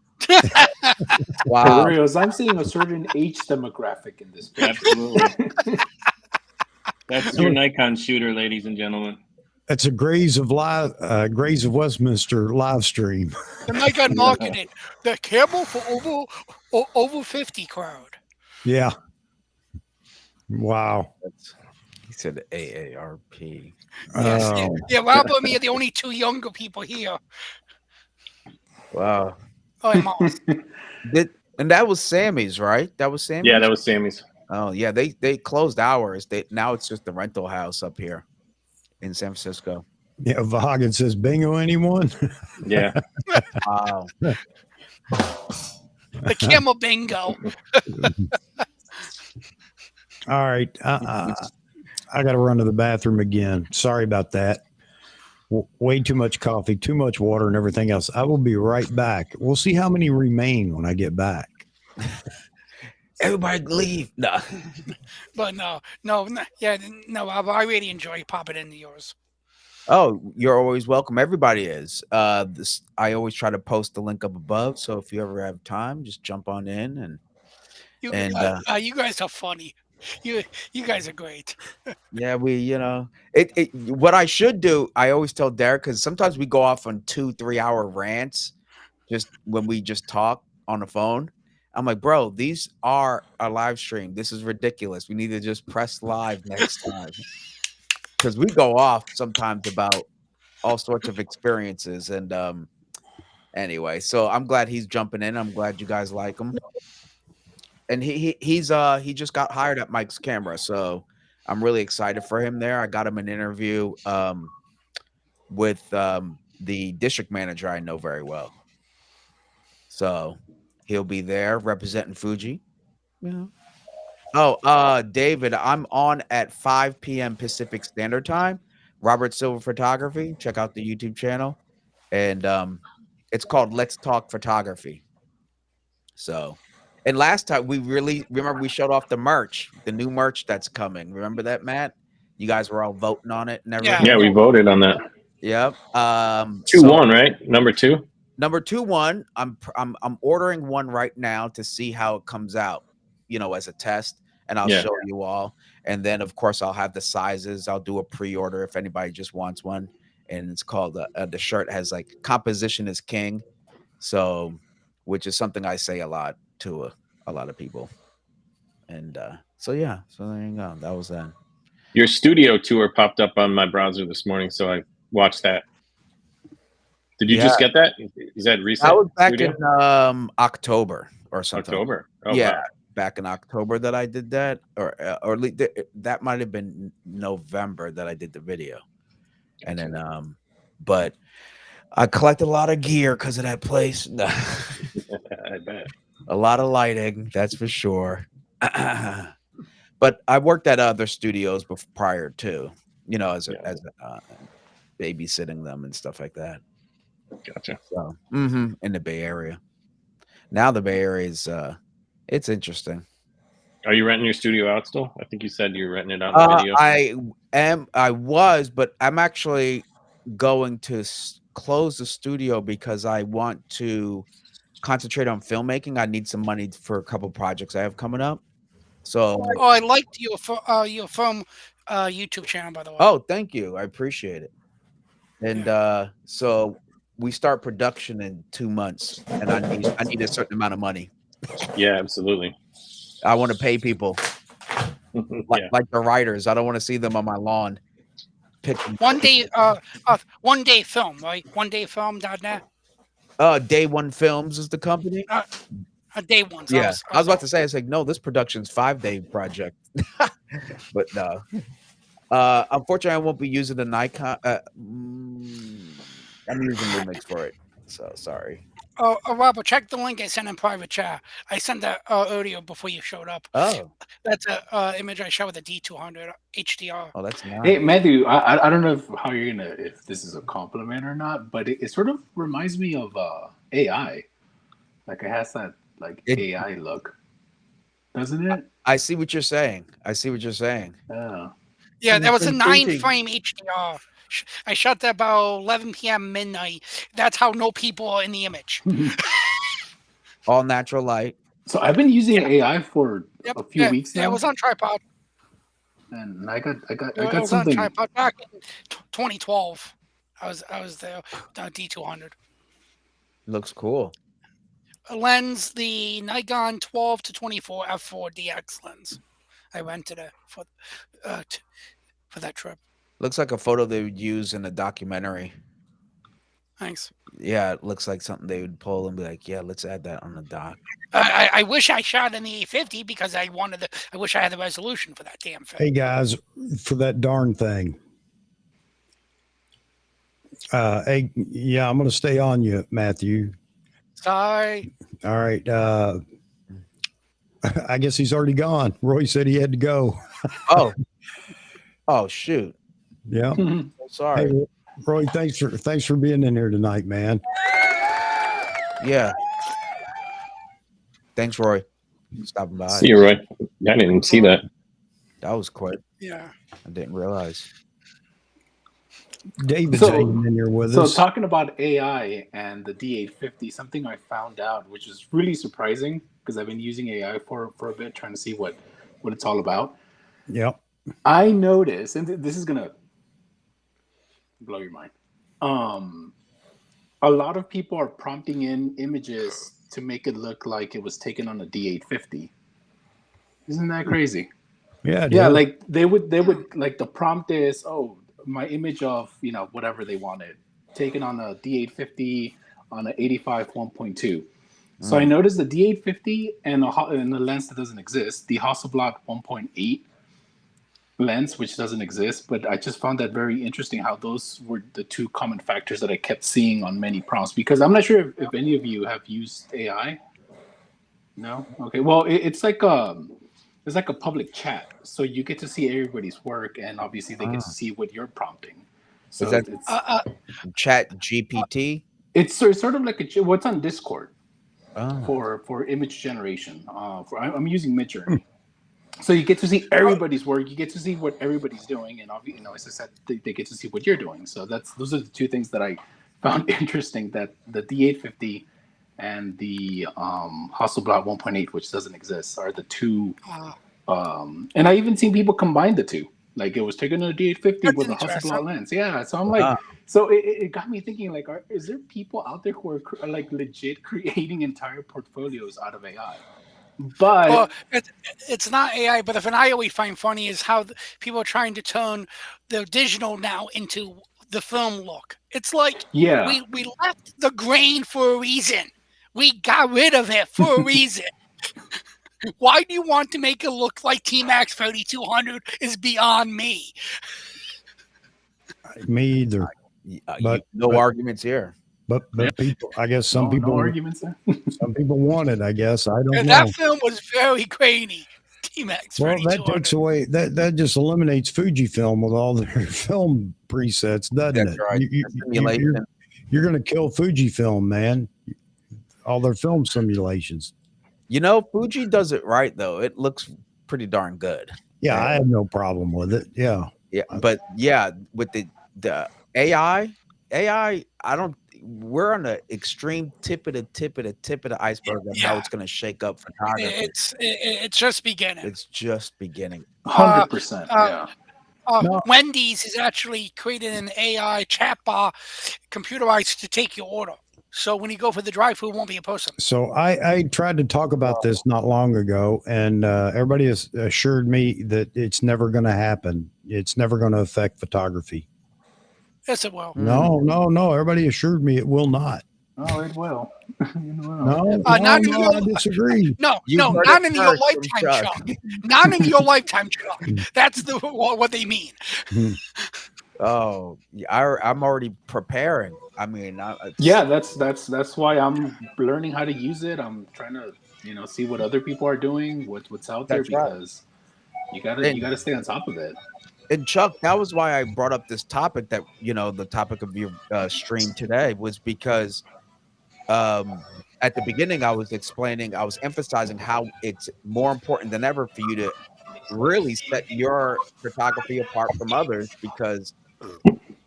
Wow. For reals, I'm seeing a certain age demographic in this picture. Absolutely. That's your Nikon shooter, ladies and gentlemen. That's a Grays of Westminster live stream. The Nikon marketing, the camera for over 50 crowd. Yeah. Wow. He said AARP. Yes. Yeah, Rob and me are the only two younger people here. Wow. Oh, I'm almost. And that was Sammy's, right? That was Sammy's? Yeah, that was Sammy's. Oh, yeah. They closed hours. Now it's just the rental house up here in San Francisco. Yeah, Vahagan says, bingo, anyone? Yeah. Wow. The camel bingo. All right. I got to run to the bathroom again. Sorry about that. Way too much coffee, too much water, and everything else. I will be right back. We'll see how many remain when I get back. Everybody leave. No. But no. I really enjoy popping into yours. Oh, you're always welcome. Everybody is. I always try to post the link up above. So if you ever have time, just jump on in. And You, And you guys are funny. You guys are great. yeah, what I should do, I always tell Derek, because sometimes we go off on 2-3 hour rants just when we just talk on the phone. I'm like, bro, these are a live stream. This is ridiculous. We need to just press live next time. Because we go off sometimes about all sorts of experiences. And anyway, so I'm glad he's jumping in. I'm glad you guys like him. And he just got hired at Mike's Camera, so I'm really excited for him there. I got him an interview with the district manager I know very well. So he'll be there representing Fuji. Yeah. Oh, David, I'm on at 5 p.m. Pacific Standard Time. Robert Silver Photography. Check out the YouTube channel. And it's called Let's Talk Photography. So, and last time we we showed off the merch, the new merch that's coming. Remember that, Matt? You guys were all voting on it and everything. Yeah, we voted on that. Yep. 2-1, right? Number 2. Number 2-1. I'm ordering one right now to see how it comes out, as a test, and I'll show you all. And then of course I'll have the sizes. I'll do a pre-order if anybody just wants one. And it's called the shirt has like composition is king. So, which is something I say a lot to a lot of people. And so yeah, so there you go. That was that. Your studio tour popped up on my browser this morning, so I watched that. Did you just get that? Is that recent? That was back in October or something. October. Oh, yeah, wow. Back in October that I did that, or that might have been November that I did the video. And then, but I collected a lot of gear because of that place. I bet. A lot of lighting, that's for sure. But I worked at other studios prior to, as babysitting them and stuff like that. Gotcha. So, in the Bay Area. Now the Bay Area is, it's interesting. Are you renting your studio out still? I think you said you're renting it out in the video. I was, but I'm actually going to close the studio because I want to concentrate on filmmaking. I need some money for a couple projects I have coming up. So, I liked your film YouTube channel, by the way. Oh, thank you. I appreciate it. And so we start production in 2 months, and I need a certain amount of money. Yeah, absolutely. I want to pay people like the writers. I don't want to see them on my lawn. One day film, right? OneDayFilm.net. Day One Films is the company. Day One. Yeah, I was about to say, it's like, no, this production's 5-day project. But no. Unfortunately, I won't be using the Nikon. I'm using Lumix for it. So sorry. Robert, check the link I sent in private chat. I sent that audio before you showed up. Oh. That's an image I shot with a D200 HDR. Oh, that's nice. Hey, Matthew, I don't know if this is a compliment or not, but it sort of reminds me of AI. Like it has that AI look, doesn't it? I see what you're saying. Yeah. Yeah, that was a 9-frame HDR. I shot that about 11 p.m. midnight. That's how no people are in the image. All natural light. So I've been using AI for a few weeks now. Yeah, it was on tripod. And I got It was something. on tripod back in 2012. I was there, D200. Looks cool. A lens, the Nikon 12 to 24 f4 DX lens. I rented it for that trip. Looks like a photo they would use in a documentary. Thanks. Yeah, it looks like something they would pull and be like, yeah, let's add that on the doc. I wish I shot in the 850 because I wish I had the resolution for that damn film. Hey guys, for that darn thing. Hey, yeah, I'm going to stay on you, Matthew. Sorry. All right. I guess he's already gone. Roy said he had to go. Oh, shoot. Yeah. Sorry. Hey, Roy, thanks for being in here tonight, man. Yeah. Thanks, Roy. Stopping by. See you, Roy. I didn't even see that. That was quick. Yeah. I didn't realize. David's So- hanging in here with So us. talking about AI and the D850, something I found out, which is really surprising because I've been using AI for a bit, trying to see what it's all about. Yep. I noticed, and this is gonna blow your mind. A lot of people are prompting in images to make it look like it was taken on a D850. Isn't that crazy? Yeah. Yeah, dude. like they would like the prompt is, oh, my image of whatever they wanted, taken on a D850 on an 85 1.2. So I noticed the D850 and a lens that doesn't exist, the Hasselblad 1.8 lens, which doesn't exist, but I just found that very interesting how those were the two common factors that I kept seeing on many prompts, because I'm not sure if any of you have used AI. No? Okay. Well, it's like a public chat, so you get to see everybody's work, and obviously they get to see what you're prompting. So Is that it's Chat GPT? it's sort of like what's on Discord Oh. for image generation. I'm using Midjourney. So you get to see everybody's work. You get to see what everybody's doing, and obviously, as I said, they get to see what you're doing. So those are the two things that I found interesting. That the D850 and the Hasselblad 1.8, which doesn't exist, are the two. And I even seen people combine the two. Like it was taken on a D850 with a Hasselblad lens. Yeah. So I'm like, so it got me thinking. Like, is there people out there who are like legit creating entire portfolios out of AI? But well, it's not AI. But if an I always find funny is how people are trying to turn the digital now into the film look. It's like we left the grain for a reason. We got rid of it for a reason. Why do you want to make it look like T-Max 3200 is beyond me? Me either. But no arguments here. But people, I guess some people no arguments there. Some people want it. I guess I don't know. That film was very grainy. T-Max. Well, that takes away that just eliminates Fujifilm with all their film presets, doesn't it? Right. You're going to kill Fujifilm, man. All their film simulations. Fuji does it right though. It looks pretty darn good. Yeah, I have no problem with it. Yeah. Yeah, but yeah, with the AI, I don't. We're on the extreme tip of the iceberg of how it's going to shake up photography. It's just beginning. It's just beginning. 100%. Yeah. Wendy's is actually created an AI chatbot computerized to take your order. So when you go for the drive-thru, it won't be a person. So I tried to talk about this not long ago, and everybody has assured me that it's never going to happen. It's never going to affect photography. Yes, it will. No. Everybody assured me it will not. Oh, it will. No, I disagree. No, not in your lifetime, Chuck. Not in your lifetime, Chuck. That's what they mean. Oh, I'm already preparing. I mean, that's why I'm learning how to use it. I'm trying to, see what other people are doing, what's out there, because you gotta stay on top of it. And Chuck, that was why I brought up this topic that, the topic of your stream today was because at the beginning I was emphasizing how it's more important than ever for you to really set your photography apart from others, because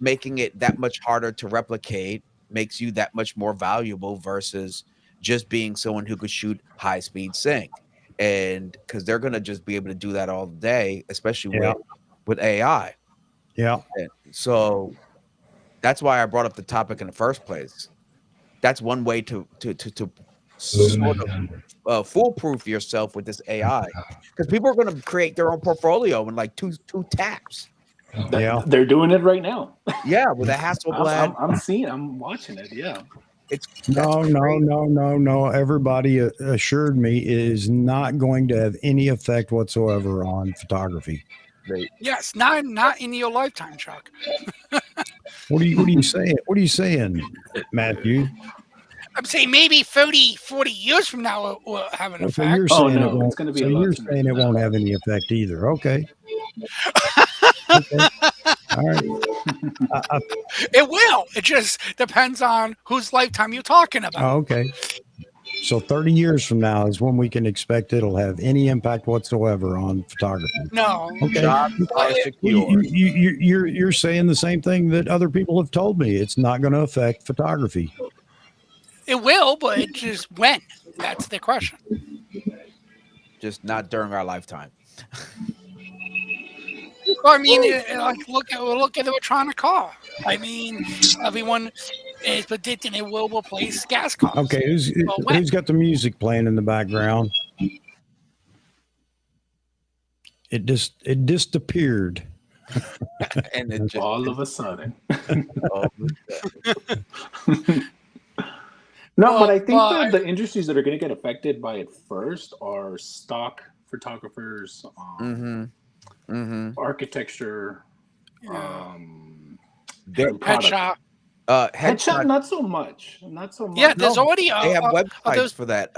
making it that much harder to replicate makes you that much more valuable versus just being someone who could shoot high speed sync. And because they're going to just be able to do that all day, especially with AI. Yeah. And so that's why I brought up the topic in the first place. That's one way to sort of foolproof yourself with this AI, because people are going to create their own portfolio in like two taps. They're doing it right now. Yeah, with a Hasselblad. I'm watching it. Yeah. No. Everybody assured me it is not going to have any effect whatsoever on photography. Yes, not in your lifetime, Chuck. What are you saying? What are you saying, Matthew? I'm saying maybe 30, 40 years from now will have an effect. So you're saying it's going to be. So you're saying it won't have any effect either. Okay. All right. It will. It just depends on whose lifetime you're talking about. Oh, okay. So 30 years from now is when we can expect it'll have any impact whatsoever on photography. No. Okay. Job are secure. You're saying the same thing that other people have told me. It's not going to affect photography. It will, but it's just when. That's the question. Just not during our lifetime. Well, I mean, like look at the electronic car. I mean, everyone is predicting it will replace gas cars. Okay, who's got the music playing in the background? It disappeared. And it just, all of a sudden. No, but I think that the industries that are going to get affected by it first are stock photographers, architecture, headshot. Headshot, not so much. Yeah, there's already they have websites for that.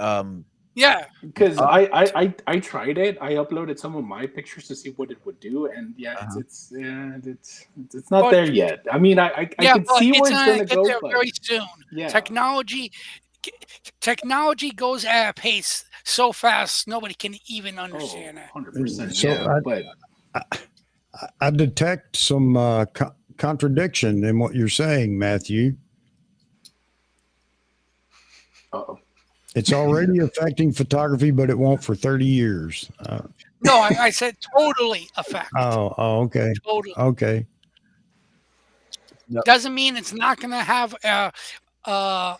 Yeah, because I tried it. I uploaded some of my pictures to see what it would do, and it's not there yet. I mean, I can see where it's going to go, there very soon. Yeah. Technology goes at a pace so fast nobody can even understand it. 100%. So I detect some contradiction in what you're saying, Matthew. Uh-oh. It's already affecting photography, but it won't for 30 years. No, I said totally affect. Oh, okay. Totally. Okay. Doesn't mean it's not going to have a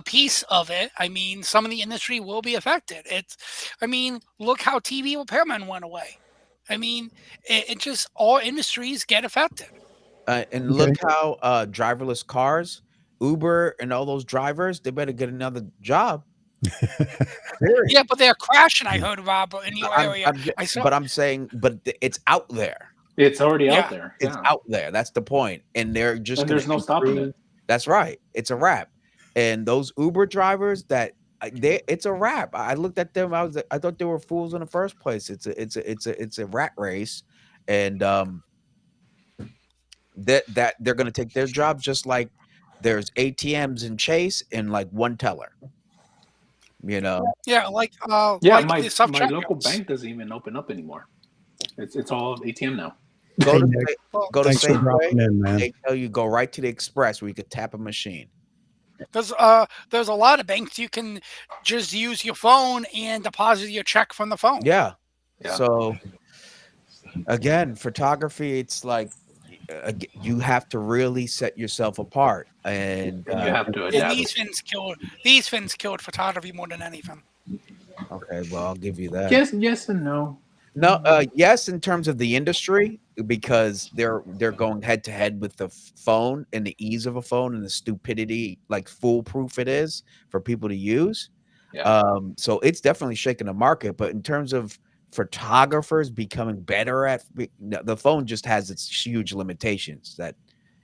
piece of it. I mean, some of the industry will be affected. Look how TV repairmen went away. I mean, it just all industries get affected. And look how driverless cars, Uber, and all those drivers, they better get another job. Yeah, but they're crashing. I heard, Rob, in your area. But I'm saying, it's out there. It's already out there. It's out there. That's the point. And they're just there's no stopping it. That's right. It's a wrap. And those Uber drivers it's a wrap. I looked at them. I thought they were fools in the first place. It's a rat race, and that they're going to take their job, just like there's ATMs in Chase and like one teller. Yeah, my local bank doesn't even open up anymore. It's all ATM now. Go to Safeway. They tell you go right to the express where you could tap a machine. There's a lot of banks you can just use your phone and deposit your check from the phone. Yeah. So again, photography, it's like you have to really set yourself apart, and you have to adapt. And these fins killed photography more than anything. Okay, well, I'll give you that. Yes and no. No, yes, in terms of the industry, because they're going head to head with the phone and the ease of a phone and the stupidity, like foolproof it is for people to use. Yeah. So it's definitely shaking the market. But in terms of photographers becoming better at the phone, just has its huge limitations that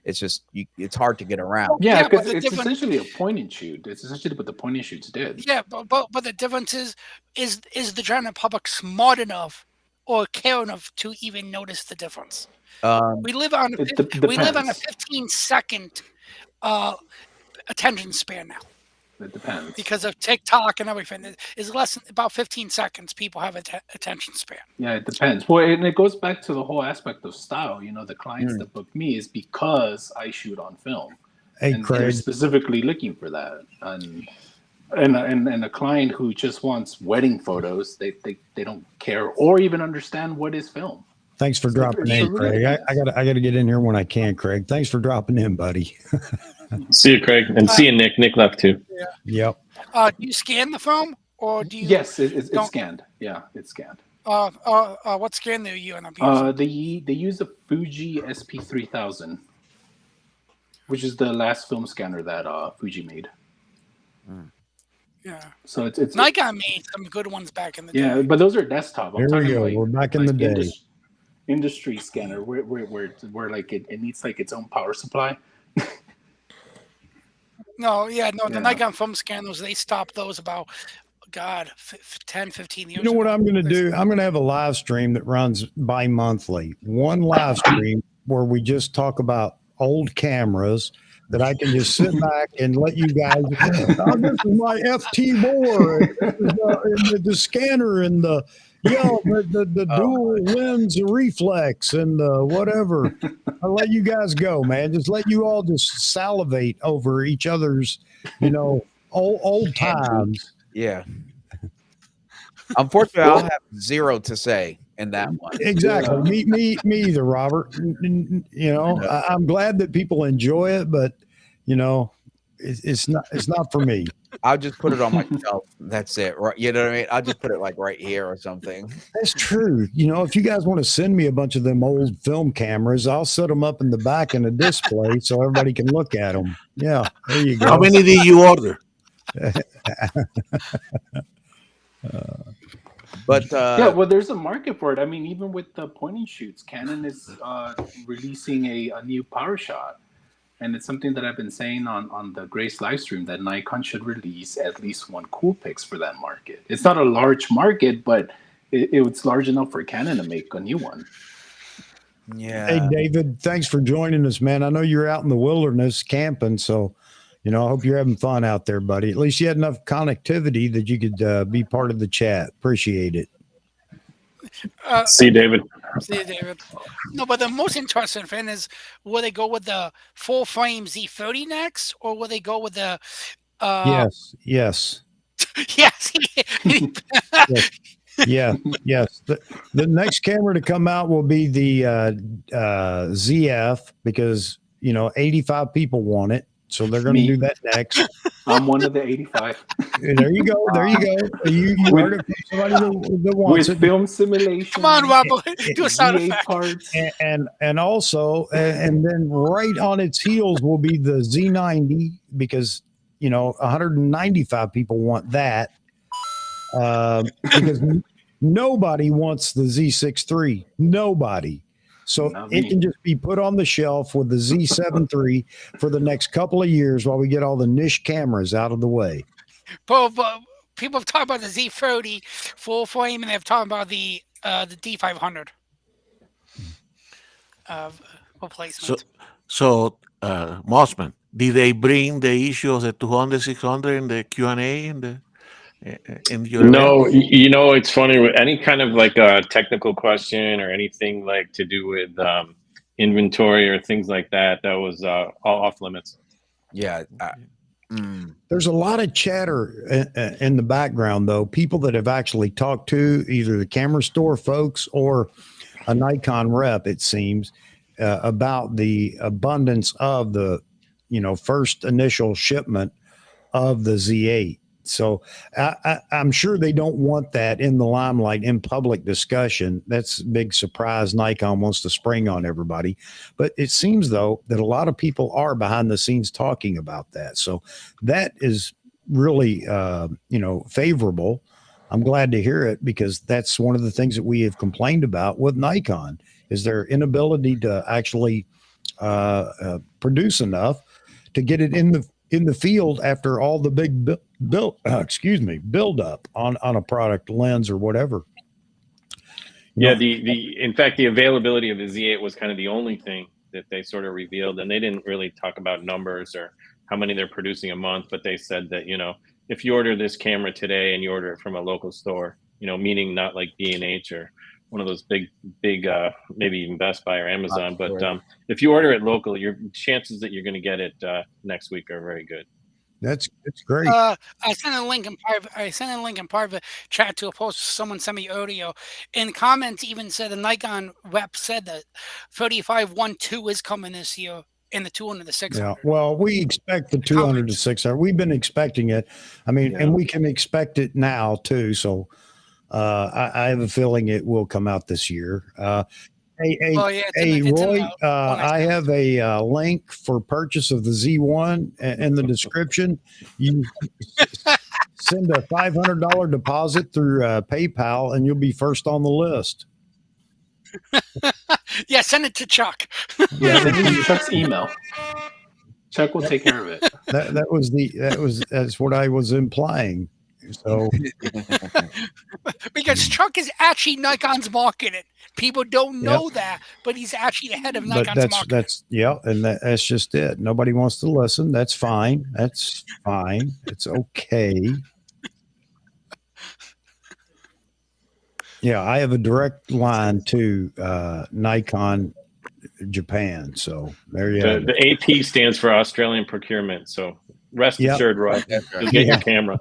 it's just it's hard to get around. Yeah, because it's essentially a point and shoot. It's essentially what the point and shoots did. Yeah, but the difference is the general public smart enough or care enough to even notice the difference? We live on a 15-second attention span now. It depends. Because of TikTok and everything. It's less than about 15 seconds people have attention span. Yeah, it depends. Well, and it goes back to the whole aspect of style. The clients that book me is because I shoot on film. Hey, and Craig. they're specifically looking for that. And a client who just wants wedding photos, they don't care or even understand what is film. Thanks for dropping in, Craig. I gotta get in here when I can, Craig. Thanks for dropping in, buddy. See you, Craig, and see you, Nick. Nick left too. Yeah. Yep. Do you scan the film, or do you? Yes, it's scanned. Yeah, it's scanned. What scan do you end up using? They use a Fuji SP3000, which is the last film scanner that Fuji made. Yeah. So it's Nikon made some good ones back in the day. Yeah, but those are desktop. Here we go. We're back in the day. Industry scanner where like it needs like its own power supply. The Nikon film scanners, they stopped those about 10, 15 years You know what I'm going to do? I'm going to have a live stream that runs bi-monthly. One live stream where we just talk about old cameras, that I can just sit back and let you guys. Oh, this is my FT4, and this is the scanner, and the dual lens reflex, and whatever. I'll let you guys go, man. Just let you all just salivate over each other's, old times. Yeah. Unfortunately, I'll have zero to say in that one. Exactly. Me either, Robert. I'm glad that people enjoy it, but it's not for me. I'll just put it on my shelf. That's it. Right. You know what I mean? I'll just put it like right here or something. That's true. If you guys want to send me a bunch of them old film cameras, I'll set them up in the back in a display so everybody can look at them. Yeah. There you go. How many did you order? Well, there's a market for it. I mean, even with the point and shoots, Canon is releasing a new power shot, and it's something that I've been saying on the Grace live stream, that Nikon should release at least one Coolpix for that market. It's not a large market, but it's large enough for Canon to make a new one. Yeah. Hey, David, thanks for joining us, man. I know you're out in the wilderness camping, so I hope you're having fun out there, buddy. At least you had enough connectivity that you could be part of the chat. Appreciate it. See you, David. See you, David. No, but the most interesting thing is, will they go with the full frame Z30 next, or will they go with the? Yes. Yes. Yes. Yes. The next camera to come out will be the ZF, because 85 people want it. So they're going to do that next. I'm one of the 85. There you go. You heard it from somebody that wants with it. film simulation. Come on, Robert. Do a sound Z8 effect. parts. And also, and then right on its heels will be the Z90, because 195 people want that. Because nobody wants the Z6 III. Nobody. So it can just be put on the shelf with the Z7 III for the next couple of years while we get all the niche cameras out of the way. But people have talked about the Z30 full frame, and they've talked about the D500 replacement. So Mossman, did they bring the issue of the 200, 600 in the Q&A in your No, event? it's funny with any kind of like a technical question or anything like to do with inventory or things like that. That was all off limits. Yeah. There's a lot of chatter in the background, though. People that have actually talked to either the camera store folks or a Nikon rep, it seems, about the abundance of the, first initial shipment of the Z8. So I'm sure they don't want that in the limelight in public discussion. That's a big surprise Nikon wants to spring on everybody. But it seems, though, that a lot of people are behind the scenes talking about that. So that is really, favorable. I'm glad to hear it, because that's one of the things that we have complained about with Nikon, is their inability to actually produce enough to get it in the field after all the big build up on a product lens or whatever. Yeah, in fact the availability of the Z8 was kind of the only thing that they sort of revealed, and they didn't really talk about numbers or how many they're producing a month, but they said that if you order this camera today and you order it from a local store, meaning not like B&H or one of those big maybe even Best Buy or Amazon, but if you order it local, your chances that you're going to get it next week are very good. That's great. I sent a link in private chat to a post. Someone sent me audio, and comments even said the Nikon rep said that 35-1.2 is coming this year, and the 200 to 600. Yeah, well, we expect the 200 to 600. We've been expecting it. I mean, and we can expect it now too. So I have a feeling it will come out this year. Roy, I have a link for purchase of the Z1 in the description. You send a $500 deposit through PayPal, and you'll be first on the list. Yeah, send it to Chuck. Yeah, send it to Chuck's email. Chuck will take care of it. That's what I was implying. So because Chuck is actually Nikon's marketing. People don't know that, but he's actually the head of But Nikon's marketing. that's just it. Nobody wants to listen. That's fine. That's fine. It's okay. Yeah, I have a direct line to Nikon Japan. So there you have it. The AP stands for Australian Procurement. So rest assured, Roy, you'll get your camera.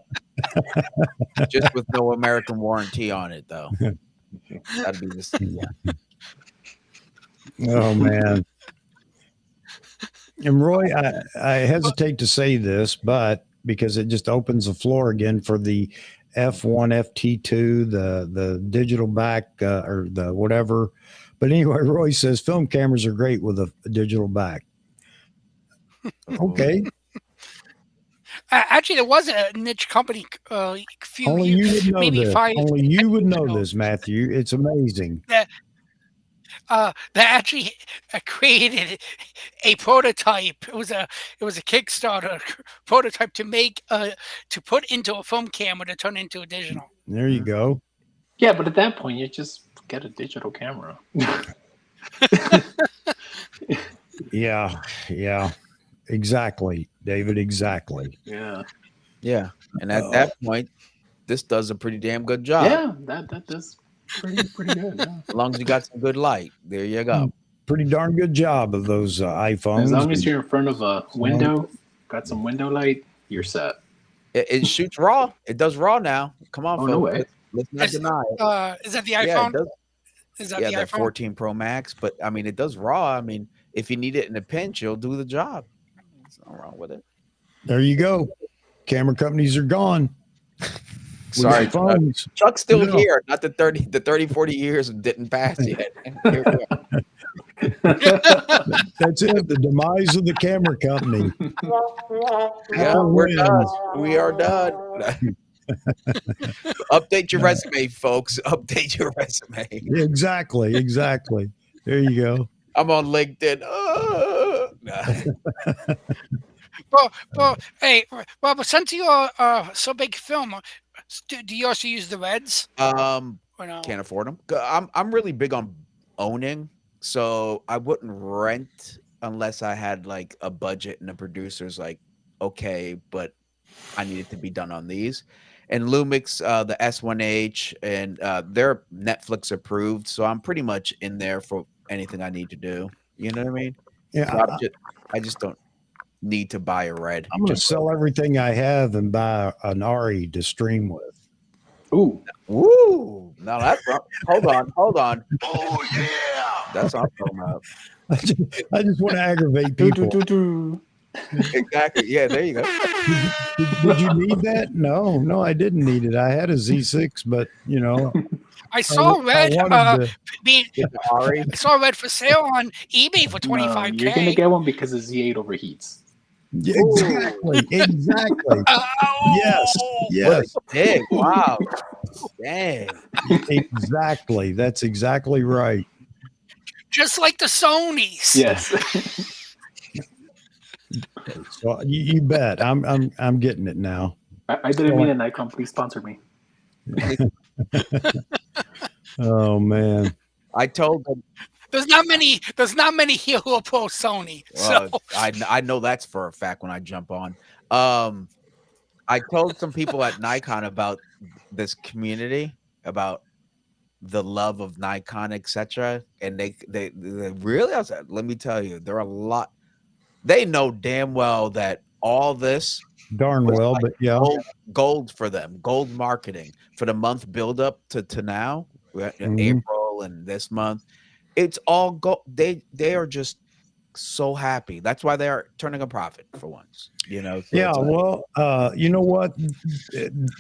Just with no American warranty on it, though. That'd be Oh man. And Roy, I hesitate to say this, but because it just opens the floor again for the F1, FT2, the digital back or the whatever. But anyway, Roy says film cameras are great with a digital back. Okay. Actually, there was a niche company a few Only you years, would know maybe this. 5 Only you would know this, Matthew. It's amazing. that actually created a prototype. It was a Kickstarter prototype to make to put into a film camera to turn into a digital. There you go. Yeah, but at that point, you just get a digital camera. Yeah. Exactly, David. Exactly. Yeah. Yeah. And at that point, this does a pretty damn good job. Yeah, that does pretty good. Yeah. As long as you got some good light. There you go. Pretty darn good job of those iPhones. As long as you're in front of a window, got some window light, you're set. It shoots RAW. It does RAW now. Come on, Oh, folks. no way. Let's not deny it. Is that the Yeah, iPhone? it does. Is that Yeah, the that iPhone? 14 Pro Max. But I mean, it does RAW. I mean, if you need it in a pinch, it'll do the job. There's nothing wrong with it. There you go. Camera companies are gone. Sorry, phones. Chuck's still No. here. Not the 30, 40 years didn't pass yet. Here we are. That's it. The demise of the camera company. Yeah, Apple we're wins. done. We are done. Update your resume, folks. Update your resume. Exactly. There you go. I'm on LinkedIn. Well, hey, well, but since you're so big film, do you also use the Reds? Or no? Can't afford them. I'm really big on owning, so I wouldn't rent unless I had like a budget and the producer's like, okay, but I need it to be done on these. And Lumix, the S1H, and they're Netflix approved, so I'm pretty much in there for anything I need to do. You know what I mean? Yeah, So I just don't need to buy a Red. I'm going to sell everything I have and buy an Ari to stream with. Ooh. Now that's hold on. Oh yeah, that's what I'm talking about. I just want to aggravate people. Exactly. Yeah, there you go. Did you need that? No, I didn't need it. I had a Z6, but you know, I saw Red wanted I saw Red for sale on eBay for $25K. You're gonna get one because the Z8 overheats. Yeah, exactly. Yes. Big. Wow. Dang. Exactly. That's exactly right. Just like the Sonys. Yes. So you bet. I'm getting it now. I didn't mean a Nikon. Please sponsor me. Oh man. I told them. There's not many here who oppose Sony. So I know that's for a fact when I jump on. I told some people at Nikon about this community, about the love of Nikon, etc. And they really, I was like, let me tell you, there are a lot. They know damn well that all this darn well, like but yeah, gold for them, gold marketing for the month build up to now, April and this month. It's all go. They are just so happy. That's why they are turning a profit for once. You know. So yeah. Well, you know what?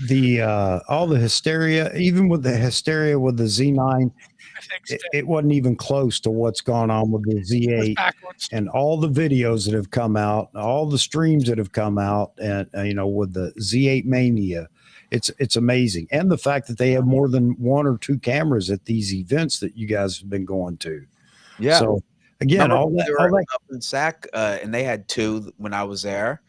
The all the hysteria, even with the hysteria with the Z9, it wasn't even close to what's gone on with the Z8 and all the videos that have come out, all the streams that have come out, and you know, with the Z8 mania. It's amazing. And the fact that they have more than one or two cameras at these events that you guys have been going to. Yeah. So again, all that up in SAC, and they had two when I was there.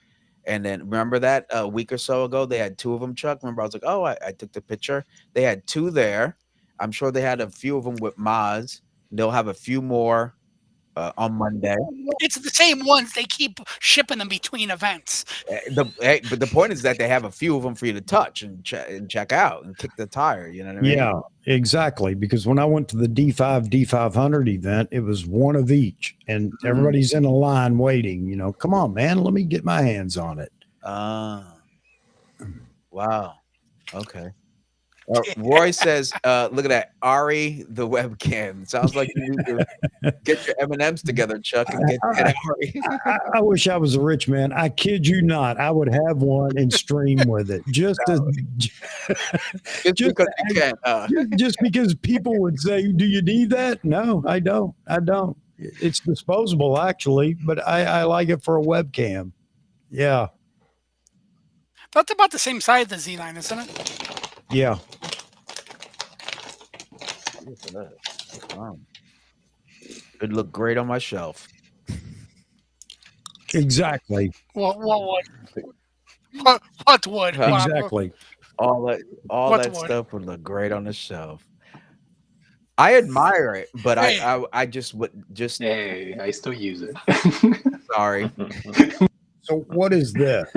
And then remember that a week or so ago, they had two of them, Chuck. Remember, I was like, oh, I took the picture. They had two there. I'm sure they had a few of them with Maz. They'll have a few more on Monday. It's the same ones. They keep shipping them between events. But the point is that they have a few of them for you to touch and check out and kick the tire. You know what I mean? Yeah, exactly. Because when I went to the D5 D500 event, it was one of each, and everybody's in a line waiting. You know, come on, man, let me get my hands on it. Wow. Okay. Roy says, "Look at that, Ari, the webcam. Sounds like you need to get your M&Ms together, Chuck, and get Ari." I wish I was a rich man. I kid you not. I would have one and stream with it just because you can. Just because people would say, "Do you need that?" No, I don't. I don't. It's disposable, actually, but I like it for a webcam. Yeah. That's about the same size as the Z9, isn't it? Yeah. Wow. It'd look great on my shelf. Exactly. What would? What would? Exactly. All that stuff would look great on the shelf. I admire it, but I just would just. Hey, I still use it. Sorry. So what is this?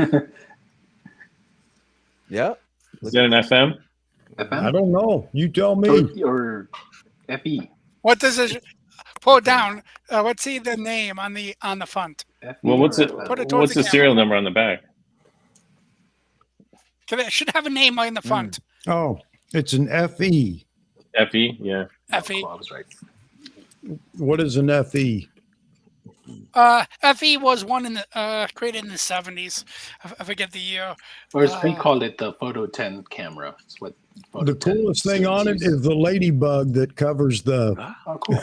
Yeah. Is that an FM? I don't know. You tell me. Or FE. What does it pull down? What's the name on the front? Well, what's it? Put it towards What's the serial number on the back? It should have a name in the front. Oh, it's an FE. FE, yeah. FE. I was right. What is an FE? FE was one in the created in the 70s. I forget the year. Or as they called it, the Photo 10 camera. It's what The coolest thing on it is the ladybug that covers the. Oh, cool.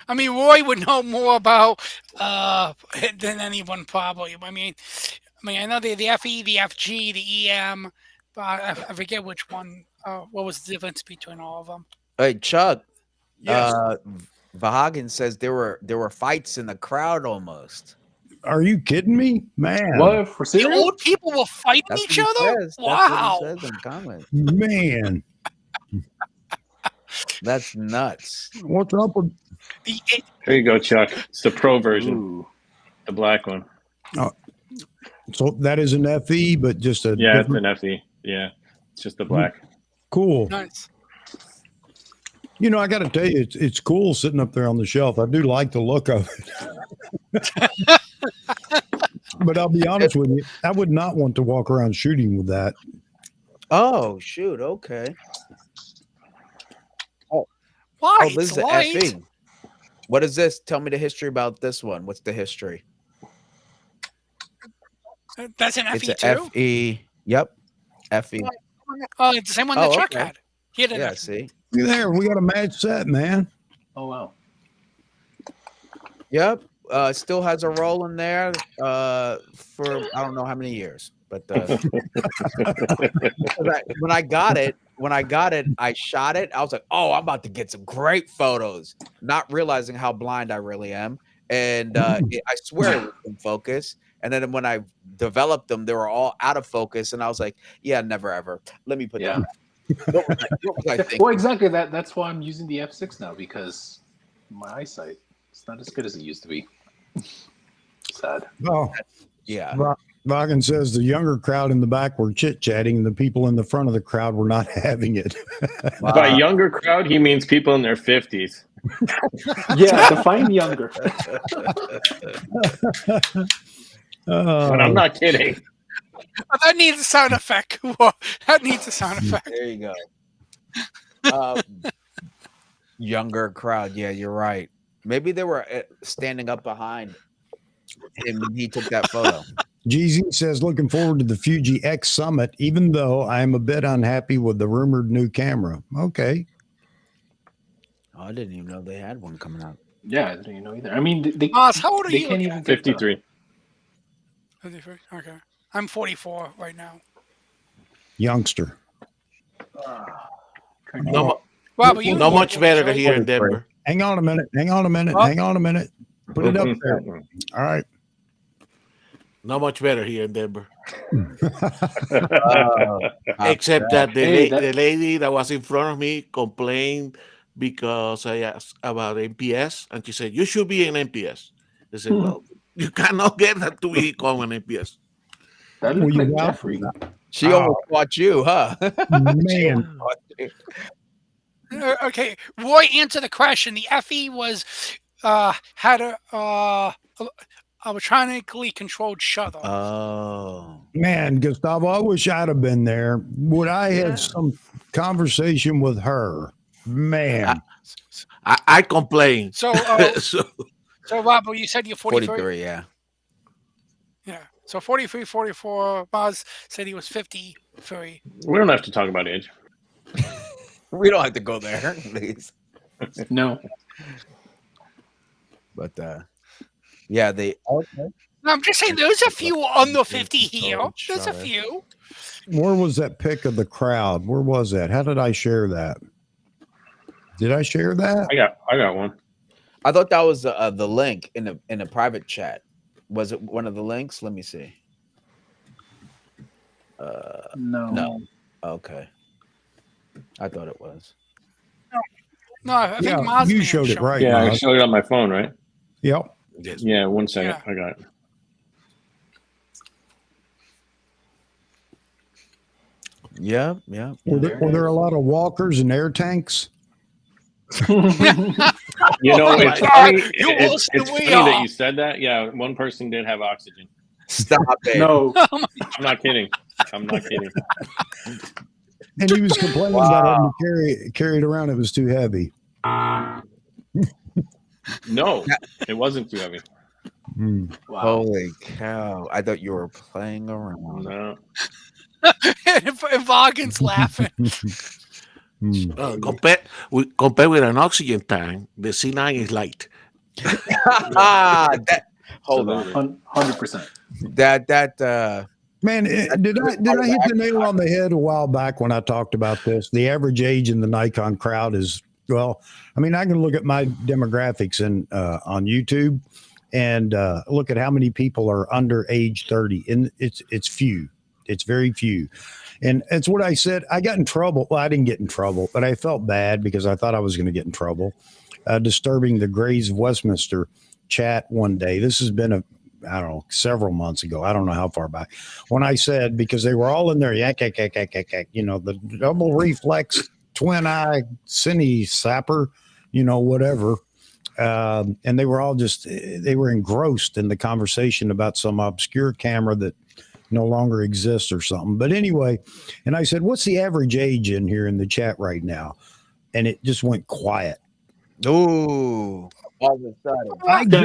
I mean, Roy would know more about than anyone probably. I mean, I know the FE, the FG, the EM, but I forget which one. What was the difference between all of them? Hey, Chuck. Yes. Vahagan says there were fights in the crowd almost. Are you kidding me, man? What for The serious? old people were fighting That's each what he other. says. Wow. That's what he says in comments. Man, That's nuts. what's up with? Here you go, Chuck. It's the pro version, Ooh. the black one. So that is an FE, but just a Yeah, different- it's an FE. Yeah, it's just the black. Cool. Nice. You know, I got to tell you, it's cool sitting up there on the shelf. I do like the look of it. But I'll be honest with you, I would not want to walk around shooting with that. Oh shoot! Okay. Why? Oh, this is the light. FE. What is this? Tell me the history about this one. What's the history? That's an It's FE a too. FE. Yep. FE. Oh, it's the same one that Oh, Chuck okay. had. He had an Yeah. FE. See. Look there, we got a match set, man. Oh, wow. Yep. Still has a roll in there for I don't know how many years, but when I got it, I shot it. I was like, "Oh, I'm about to get some great photos," not realizing how blind I really am. And I swear it was in focus. And then when I developed them, they were all out of focus. And I was like, "Yeah, never ever. Let me put that." What was I thinking? Well, exactly. That's why I'm using the F6 now, because my eyesight it's not as good as it used to be. Sad. Oh, Yeah. Vaughan says the younger crowd in the back were chit-chatting and the people in the front of the crowd were not having it. By younger crowd, he means people in their 50s. Yeah, define younger. And I'm not kidding. That needs a sound effect. That needs a sound effect. There you go. Younger crowd. Yeah, you're right. Maybe they were standing up behind him when he took that photo. Jeezy says, looking forward to the Fuji X Summit, even though I am a bit unhappy with the rumored new camera. Okay. Oh, I didn't even know they had one coming out. Yeah, I didn't know either. I mean, they how old are they you? can't even get 53. 53. Okay. I'm 44 right now. Youngster. No, Wow, but you not much better to here in Denver. Hang on a minute. Hang on a minute. Huh? Hang on a minute. Put it up there. All right. not much better here in Denver. Oh, Except that Hey, the lady that was in front of me complained because I asked about NPS, and she said, "You should be an NPS." I said, "Well, you cannot get that to become an NPS." that Well, looked you like got- Jeffrey. she almost caught you, huh? Man, Okay, Roy, answer the question. The FE was had a electronically controlled shutter. Oh, man, Gustavo, I wish I'd have been there. Would I Yeah. had some conversation with her? Man, I complained. So, So so Rob, you said you're 43? 43, yeah. Yeah. So 43, 44. Boz said he was 53. We don't have to talk about age. We don't have to go there, please. No. But yeah, they okay. No, I'm just saying there's a few under 50 here. There's a Shutter. few. where was that pic of the crowd? Where was that? How did I share that? Did I share that? I got one. I thought that was the link in a private chat. Was it one of the links? Let me see. No. No. Okay. I thought it was. No, I think Yeah, Moz you Man showed it right. Yeah, I Maz. showed it on my phone, right? Yep. yes. Yeah, 1 second. Yeah. I got it. Yeah. Were there a lot of walkers and air tanks? You know, it's God, funny. you worse than It's we funny that are. you said that. Yeah, one person did have oxygen. Stop it. No. I'm not kidding. I'm not kidding. And he was complaining about having to carry it around. It was too heavy. No, it wasn't too heavy. Mm. Wow. Holy cow. I thought you were playing around. No. and Vaughan's laughing. Mm. Compared with an oxygen tank, the C9 is light. Hold on. 100%. Man, did I hit the nail on the head a while back when I talked about this? The average age in the Nikon crowd is, well, I mean, I can look at my demographics on YouTube and look at how many people are under age 30, and it's few. It's very few. And it's what I said. I got in trouble. Well, I didn't get in trouble, but I felt bad because I thought I was going to get in trouble. Disturbing the Grays of Westminster chat one day. This has been I don't know, several months ago. I don't know how far back. When I said, because they were all in there, yak, you know, the double reflex, twin eye, cine sapper, you know, whatever. And they were all they were engrossed in the conversation about some obscure camera that no longer exists or something. But anyway, and I said, what's the average age in here in the chat right now? And it just went quiet. Ooh. All of a sudden. I guess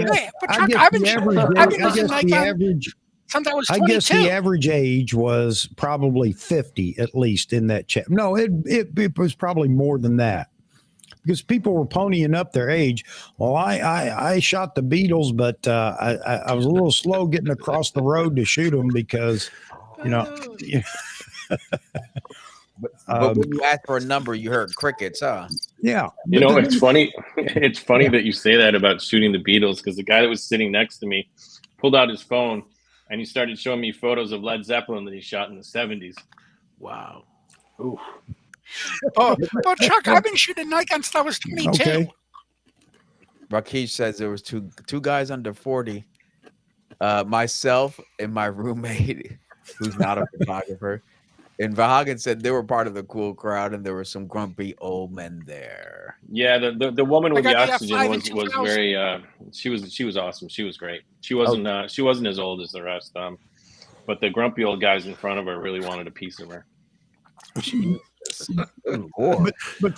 the average age was probably 50 at least in that chat. No, it was probably more than that. Because people were ponying up their age. Well, I shot the Beatles, but I was a little slow getting across the road to shoot them because, you know. But when you asked for a number, you heard crickets, huh? Yeah. You know, it's funny. It's funny that you say that about shooting the Beatles, because the guy that was sitting next to me pulled out his phone and he started showing me photos of Led Zeppelin that he shot in the 70s. Wow. Ooh. But Chuck, I've been shooting Nikon since I was 22. Okay. Rakesh says there was two guys under 40. Myself and my roommate, who's not a photographer. And Vahagan said they were part of the cool crowd, and there were some grumpy old men there. Yeah, the woman with the oxygen was 2000. very. She was awesome. She was great. She wasn't as old as the rest. But the grumpy old guys in front of her really wanted a piece of her. But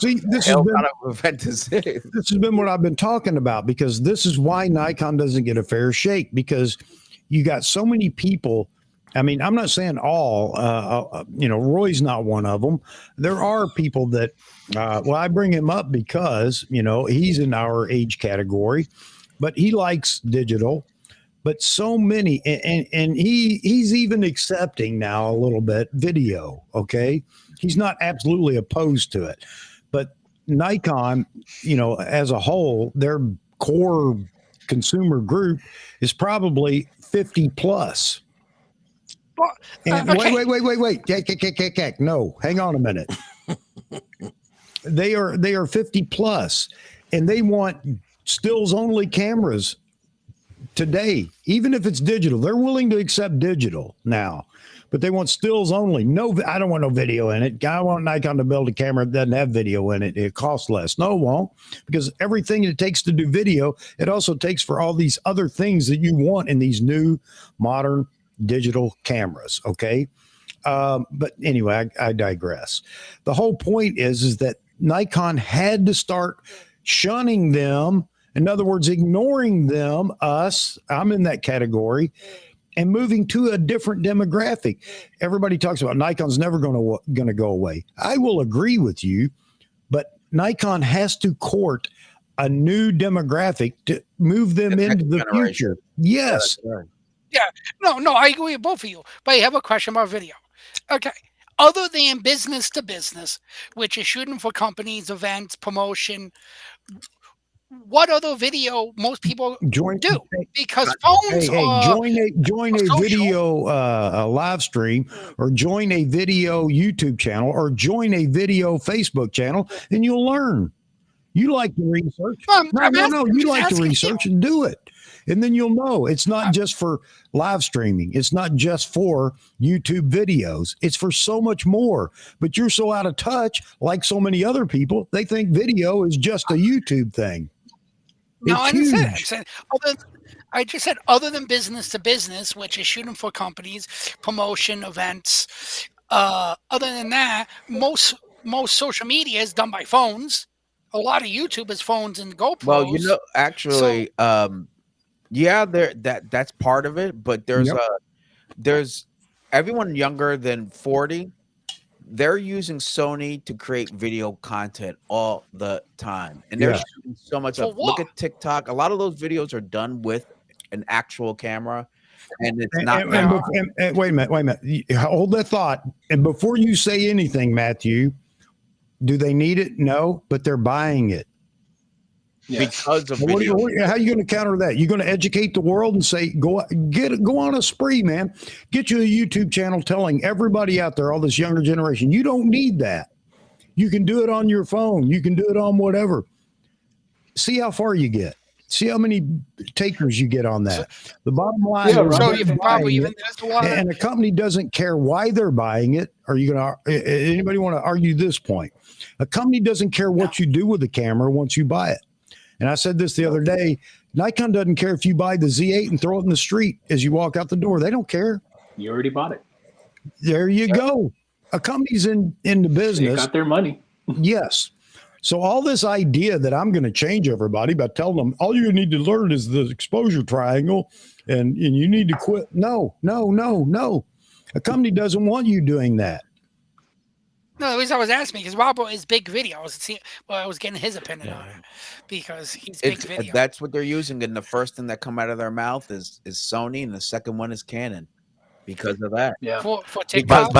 see, this has been what I've been talking about, because this is why Nikon doesn't get a fair shake, because you got so many people. I mean, I'm not saying all, you know, Roy's not one of them. There are people that, well, I bring him up because, you know, he's in our age category, but he likes digital. But so many, and he's even accepting now a little bit video. Okay, he's not absolutely opposed to it, but Nikon, you know, as a whole, their core consumer group is probably 50 plus. And okay. wait. No, hang on a minute. They are 50 plus, and they want stills only cameras today, even if it's digital. They're willing to accept digital now, but they want stills only. No, I don't want no video in it. I want Nikon to build a camera that doesn't have video in it. It costs less. No, it won't, because everything it takes to do video, it also takes for all these other things that you want in these new modern digital cameras. Okay. But anyway, I digress. The whole point is that Nikon had to start shunning them. In other words, ignoring them, us, I'm in that category, and moving to a different demographic. Everybody talks about Nikon's never going to go away. I will agree with you, but Nikon has to court a new demographic to move them into the future. Yes. Yeah. No, I agree with both of you. But I have a question about video. Okay. Other than business to business, which is shooting for companies, events, promotion, what other video most people do? Because phones join a video live stream, or join a video YouTube channel, or join a video Facebook channel, and you'll learn. You like to research. No. You like to research and do it. And then you'll know it's not just for live streaming. It's not just for YouTube videos. It's for so much more. But you're so out of touch, like so many other people, they think video is just a YouTube thing. No, I understand. I just said other than business to business, which is shooting for companies, promotion, events. Other than that, most social media is done by phones. A lot of YouTube is phones and GoPros. Well, actually, yeah, that's part of it, but there's everyone younger than 40. They're using Sony to create video content all the time, and they're shooting so much of. Look at TikTok. A lot of those videos are done with an actual camera, and it's not. Wait a minute. Hold that thought. And before you say anything, Matthew, do they need it? No, but they're buying it. Because of video. How are you going to counter that? You're going to educate the world and say, go on a spree, man. Get you a YouTube channel telling everybody out there, all this younger generation, you don't need that. You can do it on your phone. You can do it on whatever. See how far you get. See how many takers you get on that. The bottom line and a company doesn't care why they're buying it. Are you going to? Anybody want to argue this point? A company doesn't care what you do with the camera once you buy it. And I said this the other day, Nikon doesn't care if you buy the Z8 and throw it in the street as you walk out the door. They don't care. You already bought it. There you go. A company's in the business. They got their money. Yes. So all this idea that I'm going to change everybody by telling them all you need to learn is the exposure triangle and you need to quit. No. A company doesn't want you doing that. No, the reason I was asking because Robert is big video. I was getting his opinion on it because he's big video. That's what they're using, and the first thing that come out of their mouth is Sony, and the second one is Canon. Because of that, for TikTok,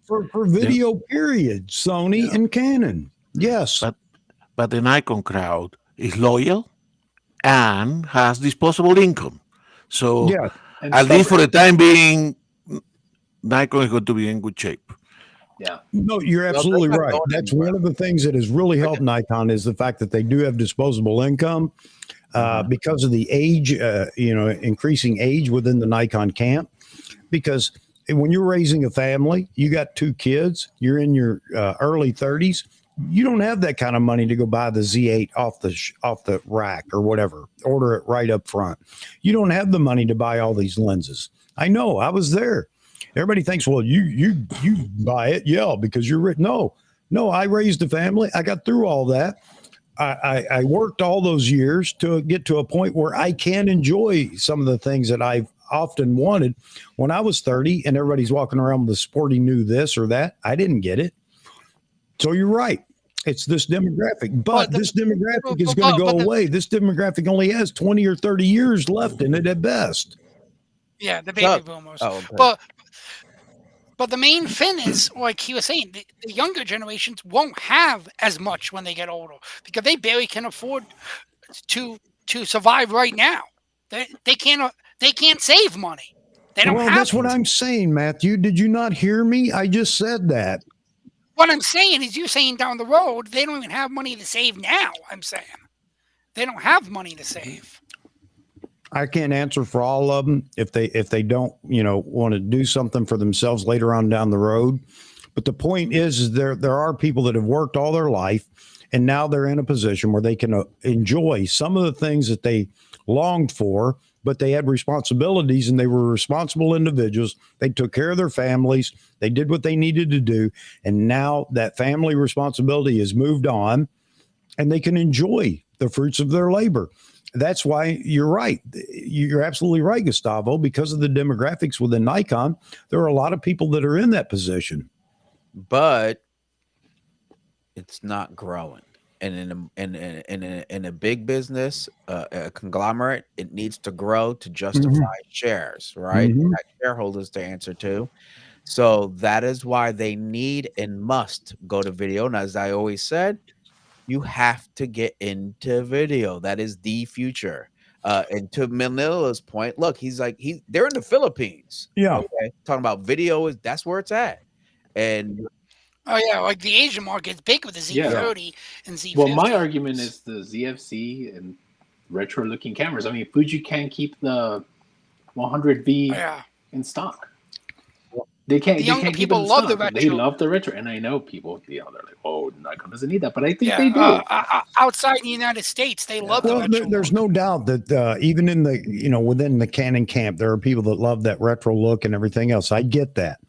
for video period, Sony and Canon, yes. But the Nikon crowd is loyal and has disposable income, so at least for the time being, Nikon is going to be in good shape. Yeah. No, you're absolutely right. That's one of the things that has really helped Nikon is the fact that they do have disposable income because of the age, increasing age within the Nikon camp. Because when you're raising a family, you got 2 kids, you're in your early 30s, you don't have that kind of money to go buy the Z8 off the rack or whatever, order it right up front. You don't have the money to buy all these lenses. I know, I was there. Everybody thinks, well, you buy it, because you're rich. No, I raised a family. I got through all that. I worked all those years to get to a point where I can enjoy some of the things that I've often wanted. When I was 30 and everybody's walking around with a sporty new this or that, I didn't get it. So you're right. It's this demographic, but this demographic is going to go away. This demographic only has 20 or 30 years left in it at best. Yeah, the baby boomers. Oh, okay. But the main thing is, like he was saying, the younger generations won't have as much when they get older because they barely can afford to survive right now. They can't save money. They don't Well, have that's what it. I'm saying, Matthew. Did you not hear me? I just said that. What I'm saying is, you're saying down the road they don't even have money to save now. I'm saying they don't have money to save. I can't answer for all of them if they don't, want to do something for themselves later on down the road. But the point is there are people that have worked all their life, and now they're in a position where they can enjoy some of the things that they longed for, but they had responsibilities and they were responsible individuals. They took care of their families. They did what they needed to do. And now that family responsibility is moved on, and they can enjoy the fruits of their labor. That's why you're right. You're absolutely right, Gustavo. Because of the demographics within Nikon, there are a lot of people that are in that position. But it's not growing. And in a big business, a conglomerate, it needs to grow to justify shares, right? Mhm. Got shareholders to answer to. So that is why they need and must go to video. And as I always said, you have to get into video. That is the future. And to Manila's point, look, they're in the Philippines. Yeah. Okay. Talking about video that's where it's at. And Oh yeah, like the Asian market's big with the Z30 and Z50. Well, my argument is the ZFC and retro-looking cameras. I mean, Fuji can't keep the 100V in stock. They can't. The They younger can't keep it people in love the stock. They retro. love the retro, and I know people. They're like, "Oh, Nikon doesn't need that," but I think Yeah, they do. outside the United States, they love the Well, retro. there's no doubt that even in the, within the Canon camp, there are people that love that retro look and everything else. I get that.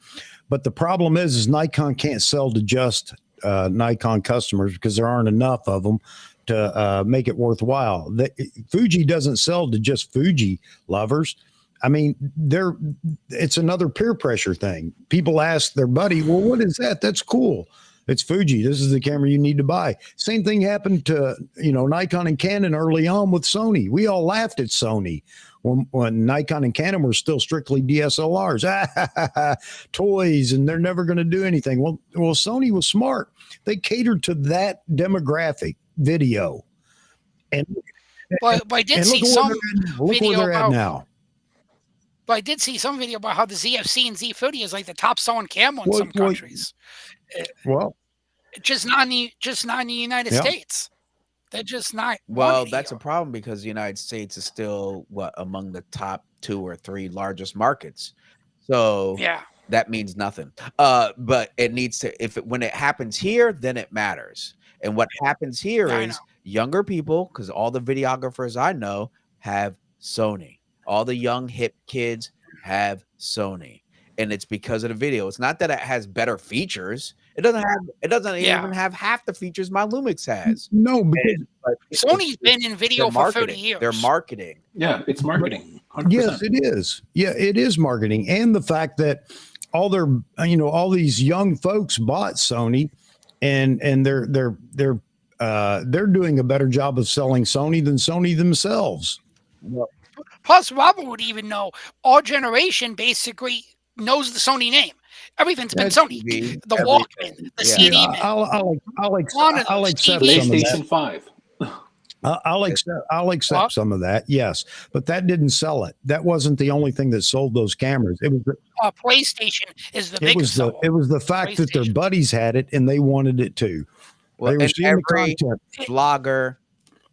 But the problem is Nikon can't sell to just Nikon customers because there aren't enough of them to make it worthwhile. Fuji doesn't sell to just Fuji lovers. I mean, it's another peer pressure thing. People ask their buddy, well, what is that? That's cool. It's Fuji. This is the camera you need to buy. Same thing happened to, Nikon and Canon early on with Sony. We all laughed at Sony when Nikon and Canon were still strictly DSLRs. Toys, and they're never going to do anything. Well, Sony was smart. They catered to that demographic video. But I did see some look video where they're at about now. But I did see some video about how the ZFC and Z50 is like the top selling camera in some countries. Well, just not in the United States. They're just not. Well, that's a problem because the United States is still among the top 2 or 3 largest markets. So that means nothing. But it needs to. When it happens here, then it matters. And what happens here is younger people, because all the videographers I know have Sony. All the young hip kids have Sony, and it's because of the video. It's not that it has better features. It doesn't even have half the features my Lumix has. No, because Sony's been in video for 30 years. They're marketing. Yeah, it's marketing. 100%. Yes, it is. Yeah, it is marketing, and the fact that all these young folks bought Sony, and they're doing a better job of selling Sony than Sony themselves. Well, plus, Robert would even know. Our generation basically knows the Sony name. Everything's been Sony. The Walkman, the CD. I'll accept PlayStation 5. I'll accept some of that, yes, but that didn't sell it. That wasn't the only thing that sold those cameras. It was PlayStation is the biggest. It was the fact that their buddies had it and they wanted it too. Well, they were and seeing the every content. vlogger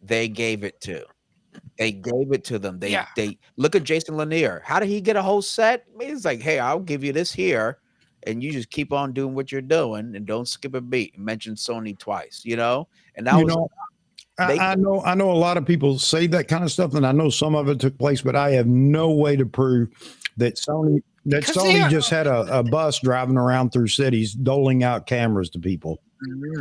they gave it to. They gave it to them. They look at Jason Lanier. How did he get a whole set? I mean, it's like, hey, I'll give you this here, and you just keep on doing what you're doing and don't skip a beat. Mention Sony twice, and that was. I know a lot of people say that kind of stuff, and I know some of it took place, but I have no way to prove that Sony just had a bus driving around through cities doling out cameras to people.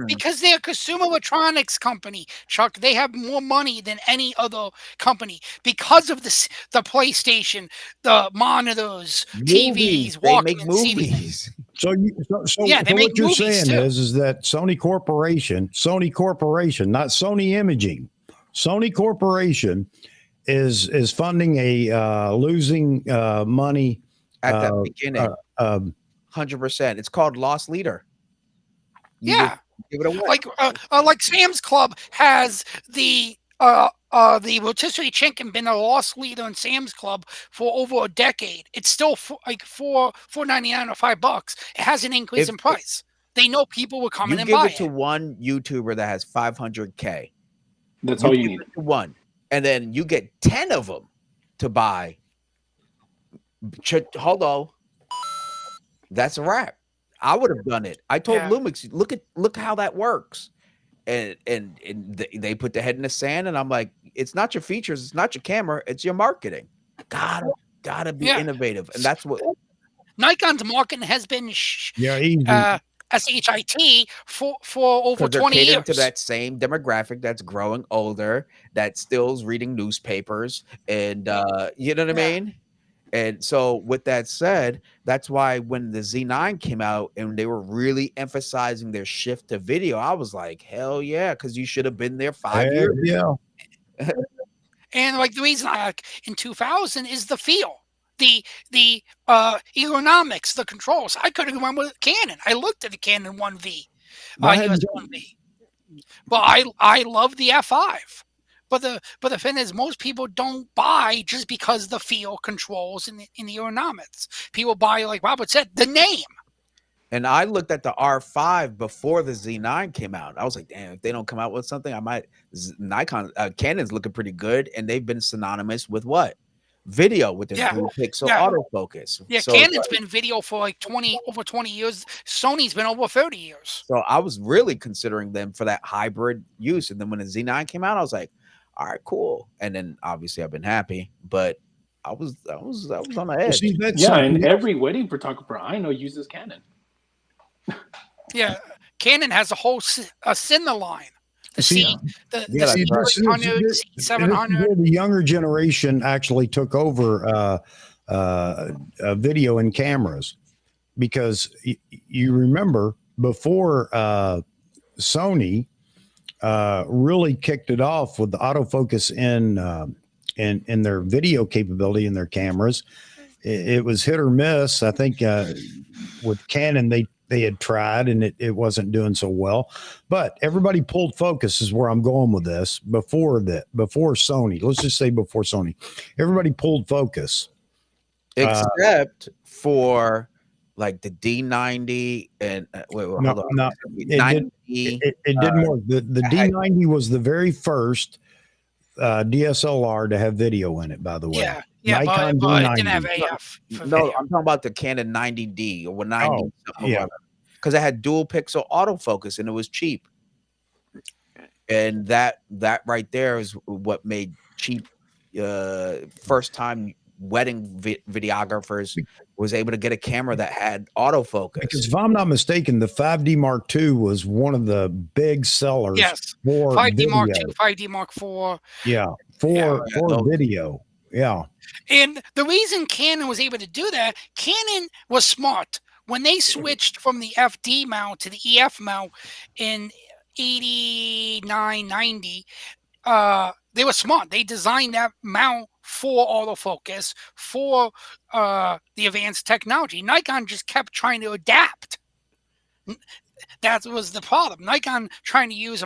Because they're a consumer electronics company, Chuck. They have more money than any other company because of the PlayStation, the monitors, TVs, They make Walkman, movies. So what you're saying is that Sony Corporation, not Sony Imaging, Sony Corporation is funding a losing money at the beginning. 100%. It's called loss leader. Give it away. Like Sam's Club has the the rotisserie chicken been a loss leader in Sam's Club for over a decade. It's still like $4.99 or $5. It hasn't increased in price. They know people will come in and buy You it. give it to one YouTuber that has 500K. That's all you need. One, and then you get 10 of them to buy. Hold on, that's a wrap. I would have done it. I told Lumix, look how that works, and they put the head in the sand, and I'm like, it's not your features, it's not your camera, it's your marketing. Gotta be innovative, and that's what Nikon's marketing has been easy. SHIT for over 20 years. To that same demographic that's growing older, that still's reading newspapers, and you know what I mean. And so, with that said, that's why when the Z9 came out and they were really emphasizing their shift to video, I was like, hell yeah, because you should have been there 5 years. Yeah. And like the reason I like in 2000 is the feel, the ergonomics, the controls. I could have gone with Canon. I looked at the Canon 1V, US 1V, but I love the F5. But the thing is, most people don't buy just because the feel, controls, and the ergonomics. People buy, like Robert said, the name. And I looked at the R5 before the Z9 came out. I was like, damn, if they don't come out with something, I might. Canon's looking pretty good, and they've been synonymous with what? Video with the dual pixel autofocus. Yeah, so, Canon's been video for like over 20 years. Sony's been over 30 years. So I was really considering them for that hybrid use. And then when the Z9 came out, I was like, all right, cool. And then obviously I've been happy, but I was on the edge. See, and every wedding photographer I know uses Canon. Yeah, Canon has a whole Cinna line. The C700, the younger generation actually took over video and cameras, because you remember before Sony really kicked it off with the autofocus in their video capability in their cameras. It was hit or miss. I think with Canon they had tried and it wasn't doing so well, but everybody pulled focus is where I'm going with this. Before Sony, let's just say before Sony, everybody pulled focus. Except for like the D90 and hold on. It didn't work. The D90 was the very first DSLR to have video in it, by the way. Yeah, but it didn't have AF. No, I'm talking about the Canon 90D or 90. Because it had dual pixel autofocus and it was cheap. And that right there is what made cheap first time wedding videographers was able to get a camera that had autofocus. Because if I'm not mistaken, the 5D Mark II was one of the big sellers. Yes, for 5D video. Mark II, 5D Mark IV. Yeah, for video. Yeah. And the reason Canon was able to do that, Canon was smart. When they switched from the FD mount to the EF mount in 89, 90, they were smart. They designed that mount for autofocus, for the advanced technology. Nikon just kept trying to adapt. That was the problem. Nikon trying to use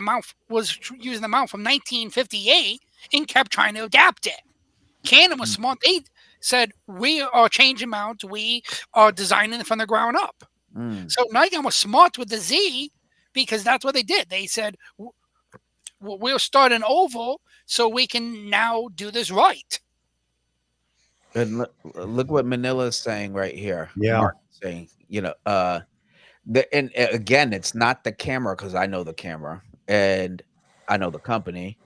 was using the mount from 1958 and kept trying to adapt it. Canon was smart. They said, we are changing mounts. We are designing it from the ground up. So Nikon was smart with the Z because that's what they did. They said, we're starting over so we can now do this right. And look what Manila is saying right here. Yeah. Mark saying, and again, it's not the camera because I know the camera and I know the company.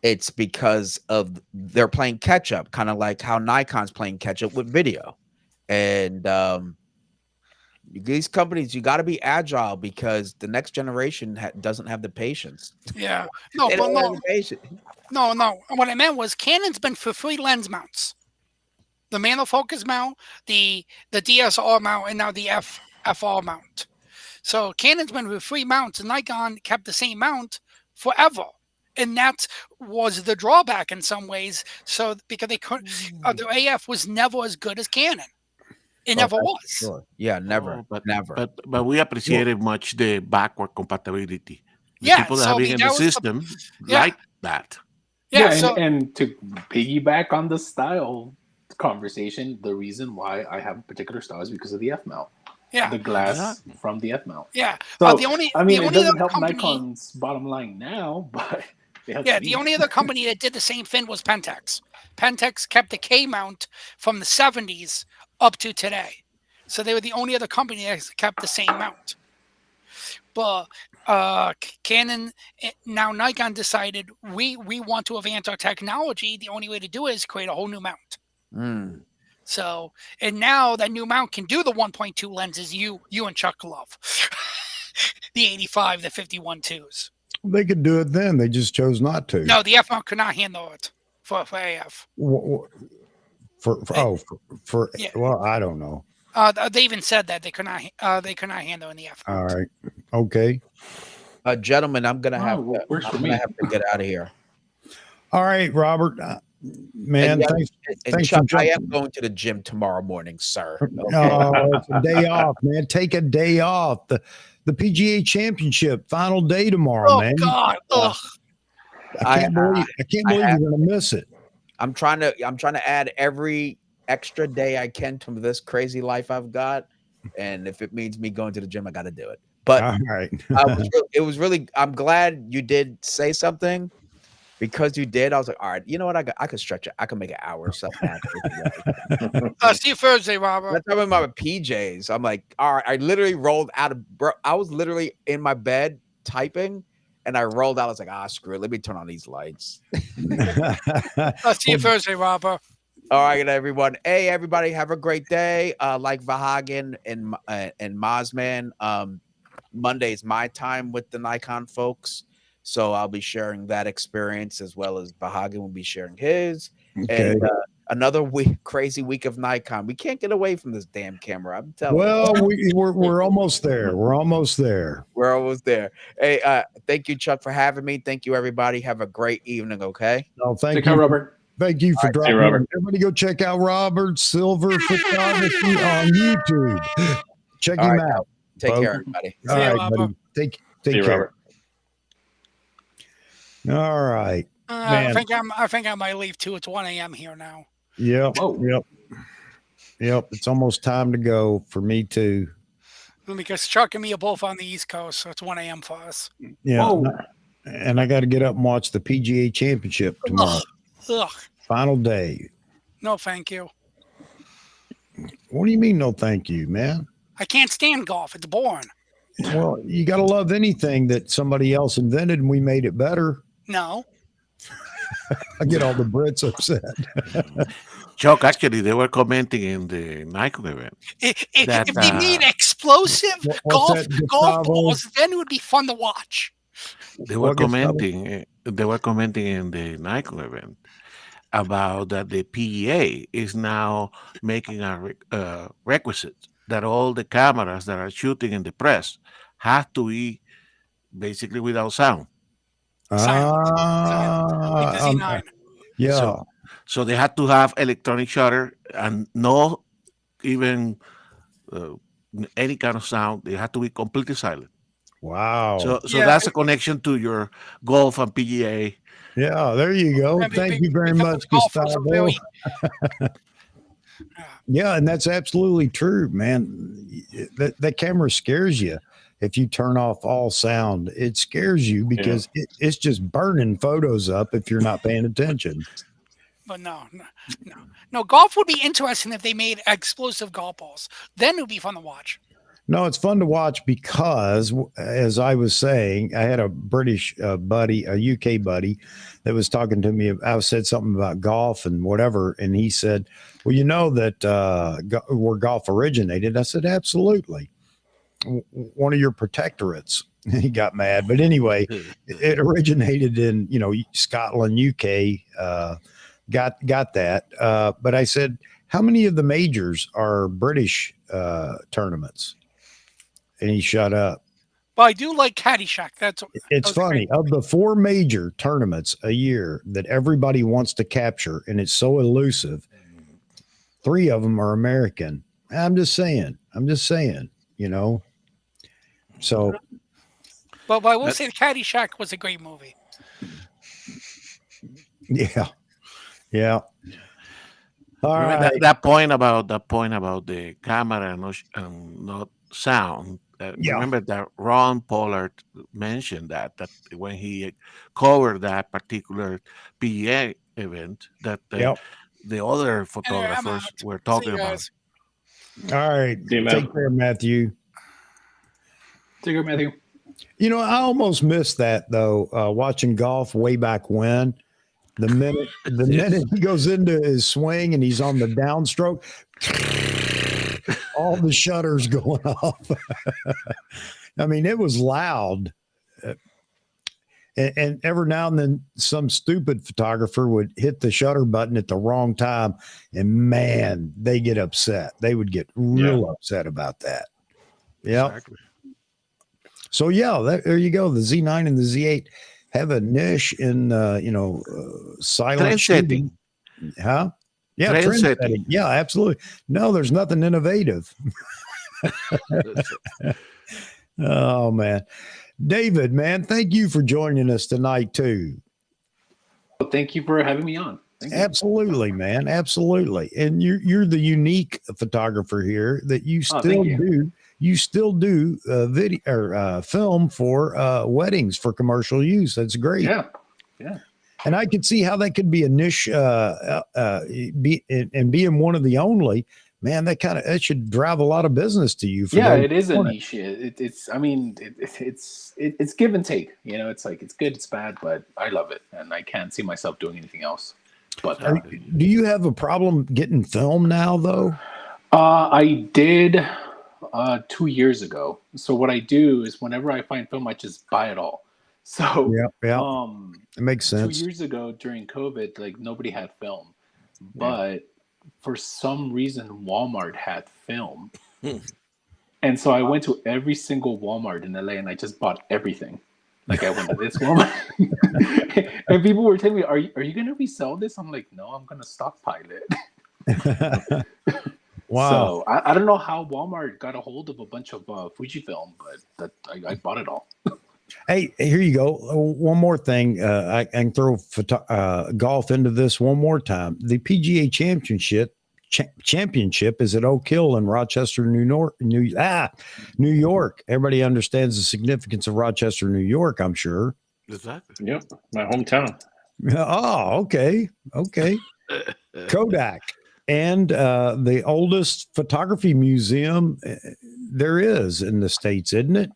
It's because of they're playing catch up, kind of like how Nikon's playing catch up with video. And these companies, you got to be agile because the next generation doesn't have the patience. Yeah. No. What I meant was Canon's been for free lens mounts. The manual focus mount, the DSLR mount, and now the FR mount. So Canon's been with free mounts, and Nikon kept the same mount forever. And that was the drawback in some ways. So because they couldn't, the AF was never as good as Canon. It never was. Sure. Yeah, never, never. But we appreciated much the backward compatibility. The Yeah, people that so have been in the system like that. Yeah. and, So and to piggyback on the style conversation, the reason why I have a particular style is because of the F mount. yeah. The glass from the F mount. Yeah. So The only I mean, it other doesn't help company. Nikon's bottom line now, but it helps Yeah, me. the only other company that did the same thing was Pentax. Pentax kept the K mount from the 70s up to today. So they were the only other company that kept the same mount. But Canon, now Nikon decided we want to advance our technology. The only way to do it is create a whole new mount. Mm. So, and now that new mount can do the 1.2 lenses you and Chuck love. The 85, the 51.2s. They could do it then. They just chose not to. No, the F mount could not handle it for AF. For well, I don't know. They even said that they could not handle in the F. All right. Okay. Gentlemen, I'm gonna have to get out of here. All right, Robert. Man, thanks Chuck, for I am jumping. going to the gym tomorrow morning, sir. No, it's a day off, man. Take a day off. The PGA Championship final day tomorrow, man. God. Ugh. I can't believe you're going to miss it. I'm trying to add every extra day I can to this crazy life I've got, and if it means me going to the gym, I got to do it. But all right, it was really. I'm glad you did say something. Because you did, I was like, all right, you know what? I could stretch it. I could make an hour or something. See you Thursday, Robert. That's talking about my PJs. I'm like, all right. I literally rolled out of, bro. I was literally in my bed typing, and I rolled out. I was like, screw it. Let me turn on these lights. See you Thursday, Robert. All right, everyone. Hey, everybody, have a great day. Like Vahagan and Mazman. Monday is my time with the Nikon folks. So I'll be sharing that experience as well as Vahagan will be sharing his. Okay. And another crazy week of Nikon. We can't get away from this damn camera. I'm telling you. Well, we're almost there. We're almost there. We're almost there. Hey, thank you, Chuck, for having me. Thank you, everybody. Have a great evening, okay? No, thank Take you, care, Robert. Thank you for Hey, dropping Robert. in. Everybody go check out Robert Silver Photography on YouTube. Check All him right, out. Take folks. care, everybody. All See you, right, Robert. buddy. Take See you, care. Robert. All right. I think I might leave too. It's 1 a.m. here now. Yep. Whoa. Yep. It's almost time to go for me too. Because Chuck and me are both on the East Coast, so it's 1 a.m. for us. Yeah. Whoa. And I got to get up and watch the PGA Championship tomorrow. Ugh. Final day. No, thank you. What do you mean, no thank you, man? I can't stand golf. It's boring. Well, you got to love anything that somebody else invented and we made it better. No. I get all the Brits upset. Chuck, actually, they were commenting in the Nikon event. If they made explosive golf balls, then it would be fun to watch. They were commenting. They were commenting in the Nikon event about that the PEA is now making a requisite that all the cameras that are shooting in the press have to be basically without sound. Like the Z9. Yeah. So they had to have electronic shutter and no even any kind of sound. They had to be completely silent. Wow. So that's a connection to your golf and PGA. Yeah, there you go. Thank you very much, Gustavo. Yeah, and that's absolutely true, man. That camera scares you. If you turn off all sound, it scares you because it's just burning photos up if you're not paying attention. But no. Golf would be interesting if they made explosive golf balls. Then it would be fun to watch. No, it's fun to watch because, as I was saying, I had a British buddy, a UK buddy, that was talking to me. I said something about golf and whatever, and he said, well, you know that where golf originated? I said, absolutely. One of your protectorates. He got mad, but anyway, it originated in Scotland, UK. Got that. But I said, how many of the majors are British tournaments? And he shut up. But I do like Caddyshack. It's funny. Of the 4 major tournaments a year that everybody wants to capture, and it's so elusive, 3 of them are American. I'm just saying. So, but I will say Caddyshack was a great movie. Yeah. Yeah. All Remember right. that point about the camera and not sound. Yeah. Remember that Ron Pollard mentioned that when he covered that particular PGA event, that Yep. the other Anyway, I'm photographers out. were See talking you about. guys. All right. See you, man. Take care, Matthew. Take care, Matthew. You know, I almost missed that though. Watching golf way back when, the minute he goes into his swing and he's on the downstroke, all the shutters going off. I mean, it was loud. And every now and then, some stupid photographer would hit the shutter button at the wrong time, and man, they get upset. They would get real upset about that. Yeah. Exactly. So yeah, there you go. The Z9 and the Z8 have a niche in silent Trend shooting. setting. Huh? Yeah, Trend trend setting. setting. Yeah, absolutely. No, there's nothing innovative. Oh man, David, man, thank you for joining us tonight too. Well, thank you for having me on. Thank you. Absolutely, man, absolutely. And you're the unique photographer here that you still thank you. do. You still do video or film for weddings for commercial use. That's great. Yeah. And I could see how that could be a niche, being one of the only. Man, that should drive a lot of business to you. Yeah, it is a niche. It's give and take. You know, it's like it's good, it's bad, but I love it, and I can't see myself doing anything else. But do you have a problem getting film now, though? I did 2 years ago. So what I do is whenever I find film, I just buy it all. So it makes sense. 2 years ago during COVID, like nobody had film, but for some reason Walmart had film. And so I went to every single Walmart in LA and I just bought everything. Like I went to this Walmart and people were telling me, are you going to resell this? I'm like, no, I'm going to stockpile it. Wow. So I don't know how Walmart got a hold of a bunch of Fujifilm, but I bought it all. Hey, here you go. One more thing. I can throw golf into this one more time. The PGA Championship is at Oak Hill in Rochester, New York. Everybody understands the significance of Rochester, New York, I'm sure. Exactly. Yep, my hometown. Oh, okay. Kodak. And the oldest photography museum there is in the States, isn't it?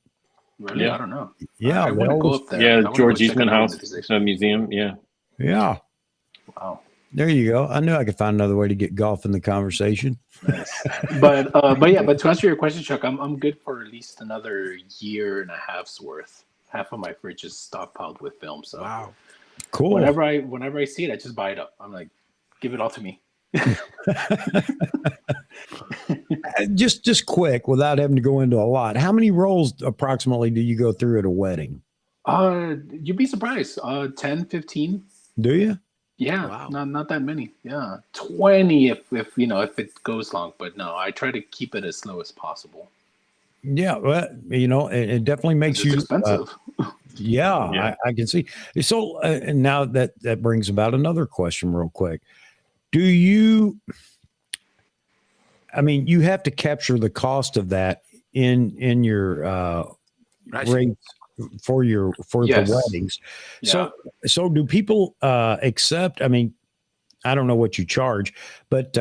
Really? Yeah. I don't know. Yeah, I want to go up there. I Yeah, wanna George go check Eastman it out House in the it's a museum. Yeah. Yeah. Wow. There you go. I knew I could find another way to get golf in the conversation. Nice. But to answer your question, Chuck, I'm good for at least another year and a half's worth. Half of my fridge is stockpiled with film. So Wow. Cool. Whenever I see it, I just buy it up. I'm like, give it all to me. Just quick, without having to go into a lot. How many rolls approximately do you go through at a wedding? You'd be surprised. 10, 15. Do you? Yeah, not that many. Yeah, 20 if it goes long. But no, I try to keep it as slow as possible. Yeah, well, it definitely makes It's you expensive. Yeah. I can see. So and now that brings about another question real quick. Do you, you have to capture the cost of that in your rates for the weddings. Yeah. So do people accept, I don't know what you charge, but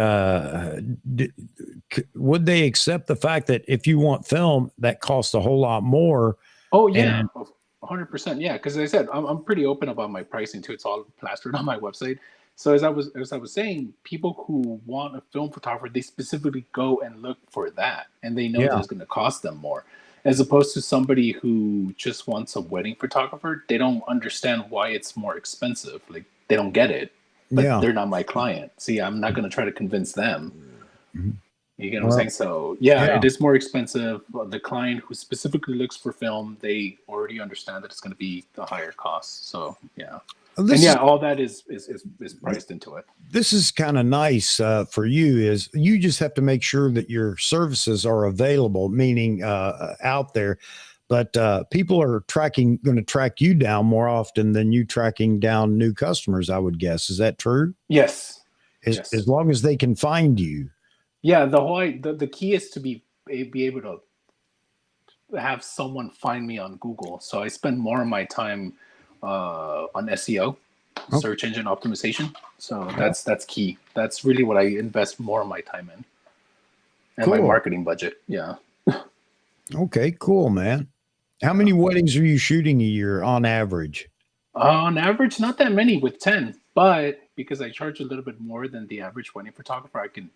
would they accept the fact that if you want film that costs a whole lot more? Oh yeah, 100%. Yeah, because as I said, I'm pretty open about my pricing too. It's all plastered on my website. So as I was saying, people who want a film photographer, they specifically go and look for that, and they know that it's going to cost them more, as opposed to somebody who just wants a wedding photographer. They don't understand why it's more expensive. Like they don't get it, but they're not my client. See, I'm not going to try to convince them. Mm-hmm. You get what I'm saying? So it is more expensive. The client who specifically looks for film, they already understand that it's going to be the higher cost. So all that is priced into it. This is kind of nice for you. Is you just have to make sure that your services are available, meaning out there. but people are going to track you down more often than you tracking down new customers, I would guess. Is that true? Yes. As long as they can find you. Yeah, the key is to be able to have someone find me on Google. So I spend more of my time on SEO, search engine optimization. So that's key. That's really what I invest more of my time in, and my marketing budget. Yeah. Okay, cool, man. How many weddings are you shooting a year on average? On average, not that many with 10, but because I charge a little bit more than the average wedding photographer, I can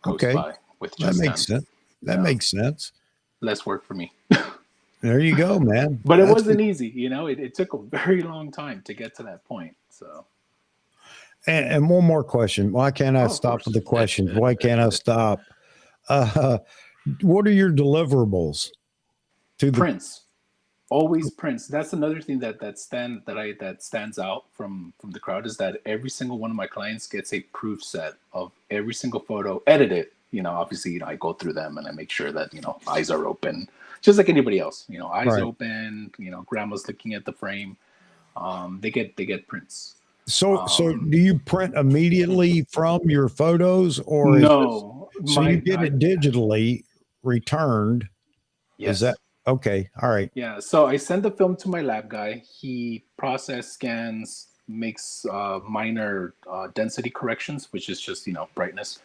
coast by with just that makes 10. sense. That makes sense. Less work for me. There you go, man. But it wasn't easy, it took a very long time to get to that point. So, and one more question. Why can't I stop with the questions? Why can't I stop? What are your deliverables to the prints? Always prints. That's another thing that stands out from the crowd, is that every single one of my clients gets a proof set of every single photo edited. Obviously, I go through them and I make sure that eyes are open, just like anybody else. Eyes open. Grandma's looking at the frame. They get prints. So do you print immediately from your photos, or no? You get it digitally returned? Yes. Is that okay? All right. Yeah. So I send the film to my lab guy. He scans, makes minor density corrections, which is just brightness.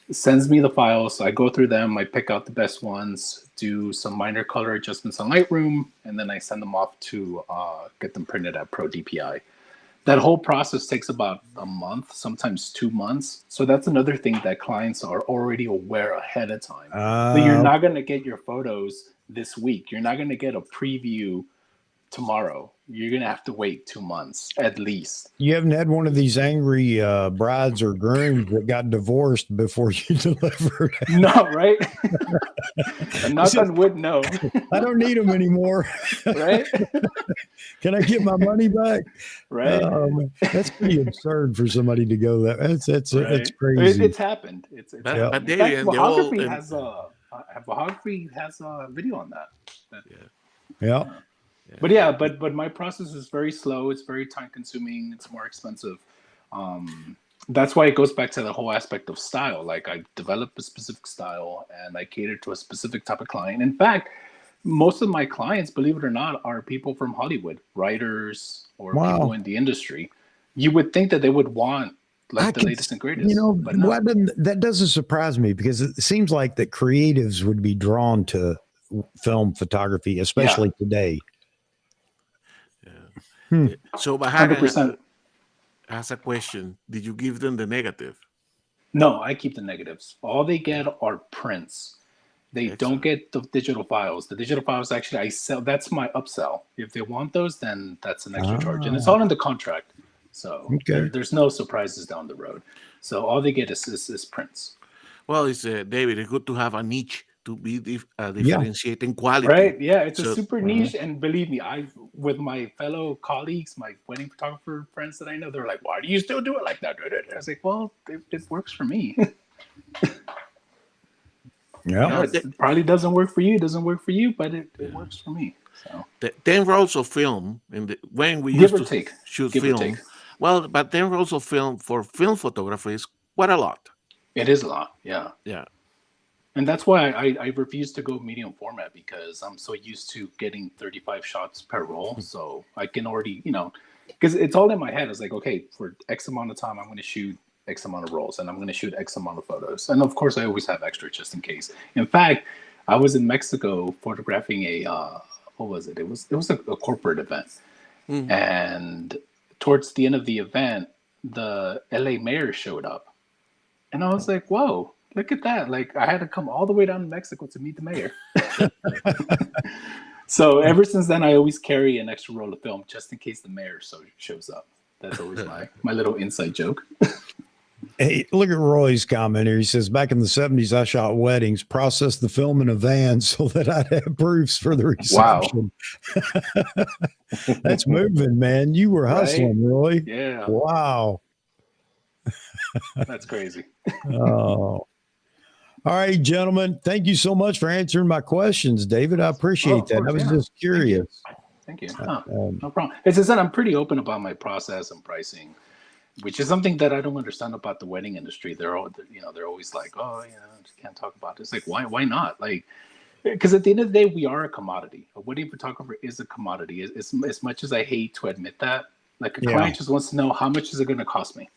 Sends me the files. I go through them. I pick out the best ones, do some minor color adjustments on Lightroom, and then I send them off to get them printed at Pro DPI. That whole process takes about a month, sometimes 2 months. So that's another thing that clients are already aware ahead of time. That you're not going to get your photos this week. You're not going to get a preview tomorrow. You're going to have to wait 2 months at least. You haven't had one of these angry brides or grooms that got divorced before you delivered? No, right? Knock on wood, no. I don't need them anymore. Right? Can I get my money back? Right. That's pretty absurd for somebody to go that. That's crazy. It's happened. It's But happened. In fact, Photography has a video on that. Yeah. But my process is very slow. It's very time consuming. It's more expensive. That's why it goes back to the whole aspect of style. Like, I develop a specific style and I cater to a specific type of client. In fact, most of my clients, believe it or not, are people from Hollywood, writers or people in the industry. You would think that they would want the latest and greatest. But no. That doesn't surprise me, because it seems like that creatives would be drawn to film photography, especially today. So, but 100%. As a question, did you give them the negative? No, I keep the negatives. All they get are prints. They don't get the digital files. The digital files, actually, I sell. That's my upsell. If they want those, then that's an extra charge, and it's all in the contract. So there's no surprises down the road. So all they get is prints. Well, it's David. It's good to have a niche to be differentiating quality. Right? Yeah, it's a super niche, and believe me, with my fellow colleagues, my wedding photographer friends that I know, they're like, "Why do you still do it like that?" I was like, "Well, it works for me." It probably doesn't work for you. It doesn't work for you, but it works for me. So the 10 rolls of film, when we used to shoot film, well, but 10 rolls of film for film photography is quite a lot. It is a lot, yeah. And that's why I refuse to go medium format, because I'm so used to getting 35 shots per roll. So I can already, because it's all in my head. It's like, okay, for X amount of time, I'm going to shoot X amount of rolls, and I'm going to shoot X amount of photos. And of course, I always have extra just in case. In fact, I was in Mexico photographing what was it? It was a corporate event. And towards the end of the event, the LA mayor showed up. And I was like, whoa, look at that. Like, I had to come all the way down to Mexico to meet the mayor. So ever since then, I always carry an extra roll of film just in case the mayor shows up. That's always my little inside joke. Hey, look at Roy's comment here. He says, back in the 70s, I shot weddings, processed the film in a van so that I'd have proofs for the reception. Wow. That's moving, man. You were hustling, Roy. Yeah. Wow. That's crazy. Oh. All right, gentlemen. Thank you so much for answering my questions, David. I appreciate that. I was just curious. Thank you. No problem. As I said, I'm pretty open about my process and pricing, which is something that I don't understand about the wedding industry. They're always like, oh, just can't talk about this. Like, why not? Like, because at the end of the day, we are a commodity. A wedding photographer is a commodity. As much as I hate to admit that, like a client just wants to know how much is it going to cost me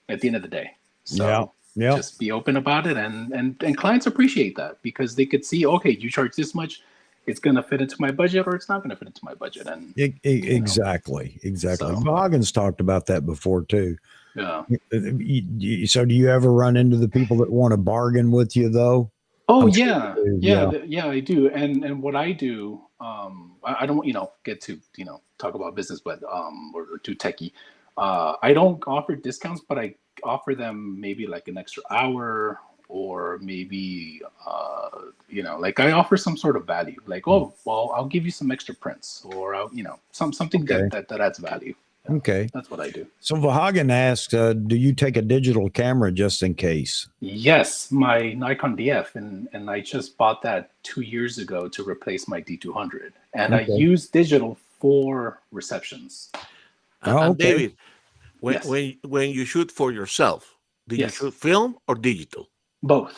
at the end of the day. So just be open about it, and clients appreciate that because they could see, okay, you charge this much, it's going to fit into my budget, or it's not going to fit into my budget. And exactly. So- Goggins talked about that before too. Yeah. So, do you ever run into the people that want to bargain with you, though? Oh I'm sure yeah, you do. yeah, I do. And what I do, I don't get to talk about business, but or too techie. I don't offer discounts, but I offer them maybe like an extra hour, or maybe like I offer some sort of value. Like, oh well, I'll give you some extra prints, or I'll something that adds value. Okay, that's what I do. So Vahagan asked, do you take a digital camera just in case? Yes, my Nikon DF, and I just bought that 2 years ago to replace my D200, and I use digital for receptions. And David, when Yes. when you shoot for yourself, do you shoot film or digital? Both.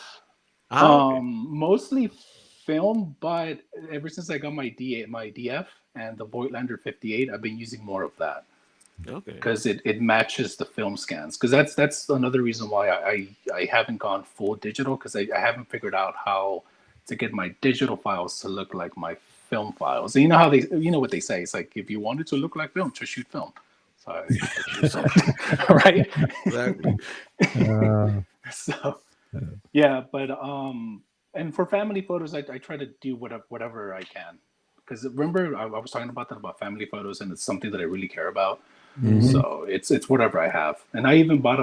Okay. Mostly film, but ever since I got my DF and the Voigtlander 58, I've been using more of that. Okay. Because it matches the film scans. Because that's another reason why I haven't gone full digital, because I haven't figured out how to get my digital files to look like my film files. And you know how what they say. It's like, if you want it to look like film, just shoot film. So right? Exactly. So yeah, but and for family photos, I try to do whatever I can. Because remember, I was talking about that about family photos, and it's something that I really care about. Mhm. So it's whatever I have, and I even bought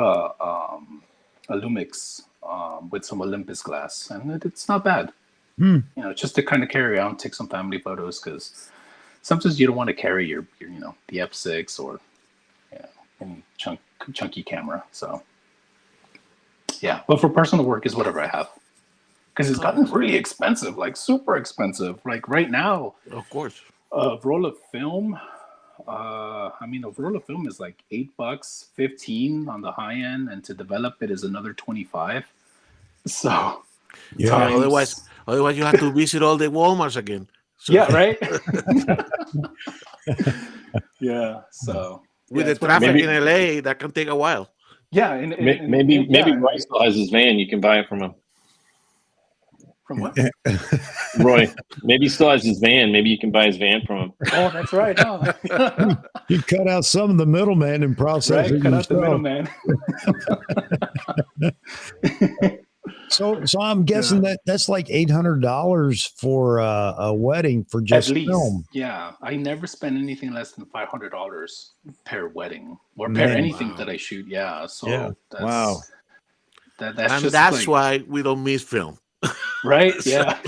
a Lumix with some Olympus glass, and it's not bad. Just to kind of carry around, take some family photos, because sometimes you don't want to carry your the F6 or any chunky camera. So yeah, but for personal work is whatever I have. Because it's gotten really expensive, like super expensive. Like right now, of course, a roll of film. A roll of film is like $8, 15 on the high end, and to develop it is another 25. So, Otherwise you have to visit all the Walmarts again. So. Yeah, right. Yeah. So with the traffic in LA, that can take a while. Yeah, and maybe Roy still has his van. You can buy it from him. From what? Roy, maybe he still has his van. Maybe you can buy his van from him. Oh, that's right. Oh. You cut out some of the middleman and process it Cut out the yourself. middleman. So I'm guessing that's like $800 for a wedding for just At least, film. yeah. I never spend anything less than $500 per wedding or per Man. anything that I shoot. Yeah. So that's, wow. That's and just that's like, why we don't miss film. Right? Yeah.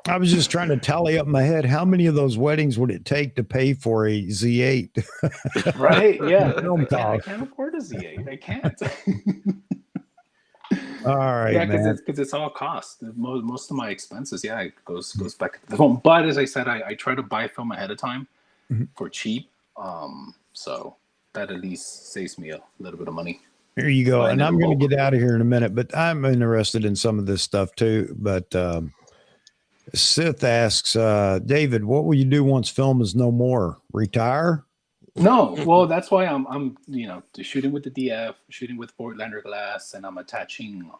I was just trying to tally up in my head how many of those weddings would it take to pay for a Z8? Right? Yeah. I Film can't afford a Z8. I can't. All right, Yeah, man. because it's all cost. Most of my expenses, it goes back to the film. But as I said, I try to buy film ahead of time for cheap. So that at least saves me a little bit of money. Here you go. Well, And I I'm never going to will. get out of here in a minute, but I'm interested in some of this stuff too. But Sith asks, David, what will you do once film is no more? Retire? No, well, that's why I'm shooting with the DF, shooting with Voigtlander glass, and I'm attaching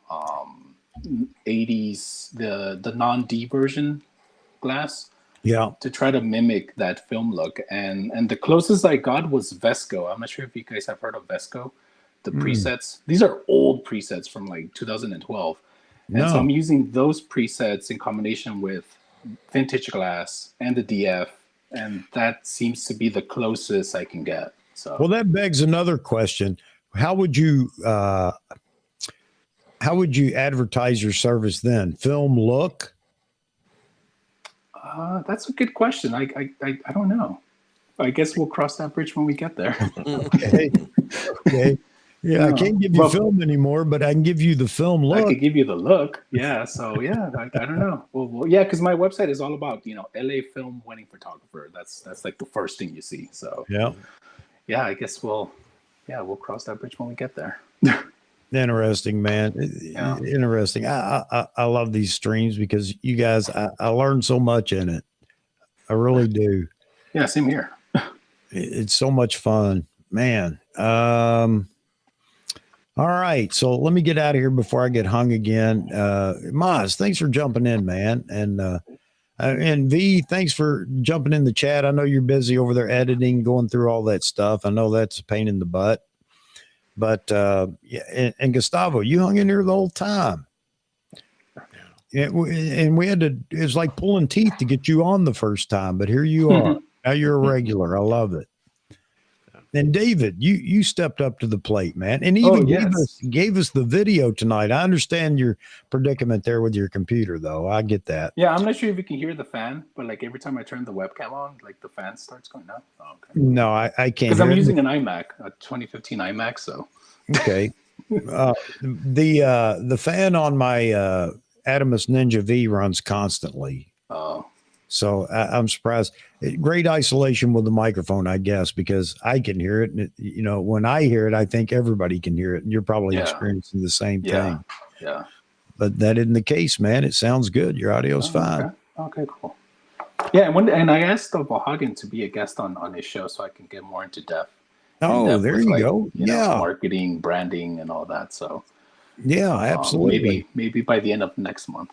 80s the non-D version glass. Yeah. To try to mimic that film look, and the closest I got was Vesco. I'm not sure if you guys have heard of Vesco, the presets. These are old presets from like 2012, and so I'm using those presets in combination with vintage glass and the DF. And that seems to be the closest I can get. So, well, that begs another question. How would you advertise your service then? Film look? that's a good question. I don't know. I guess we'll cross that bridge when we get there. Okay. Yeah, I can't give you Well, film anymore, but I can give you the film I look. could give you the look. Yeah. So yeah, I don't know. Well, yeah, because my website is all about LA film wedding photographer. That's like the first thing you see. So Yeah. yeah, I guess we'll cross that bridge when we get there. Interesting, man. Yeah. Interesting. I love these streams because you guys, I learn so much in it. I really do. Yeah, same here. It's so much fun, man. All right, so let me get out of here before I get hung again. Maz, thanks for jumping in, man, and V, thanks for jumping in the chat. I know you're busy over there editing, going through all that stuff. I know that's a pain in the butt, but yeah, and Gustavo, you hung in there the whole time. And we had to. It was like pulling teeth to get you on the first time, but here you are. Now you're a regular. I love it. And David, you stepped up to the plate, man, and even gave us the video tonight. I understand your predicament there with your computer, though. I get that. Yeah, I'm not sure if you can hear the fan, but like every time I turn the webcam on, like the fan starts going up. Oh, okay. No, I can't. Because I'm using an iMac, a 2015 iMac. So okay. The fan on my Adamus Ninja V runs constantly. Oh. So I'm surprised. Great isolation with the microphone, I guess, because I can hear it. And when I hear it, I think everybody can hear it. And you're probably experiencing the same thing. Yeah. But that isn't the case, man. It sounds good. Your audio's fine. Okay, cool. Yeah, and I asked Vahagan to be a guest on his show so I can get more into depth. Oh, there you go. Yeah. Marketing, branding, and all that. So yeah, absolutely. Maybe by the end of next month.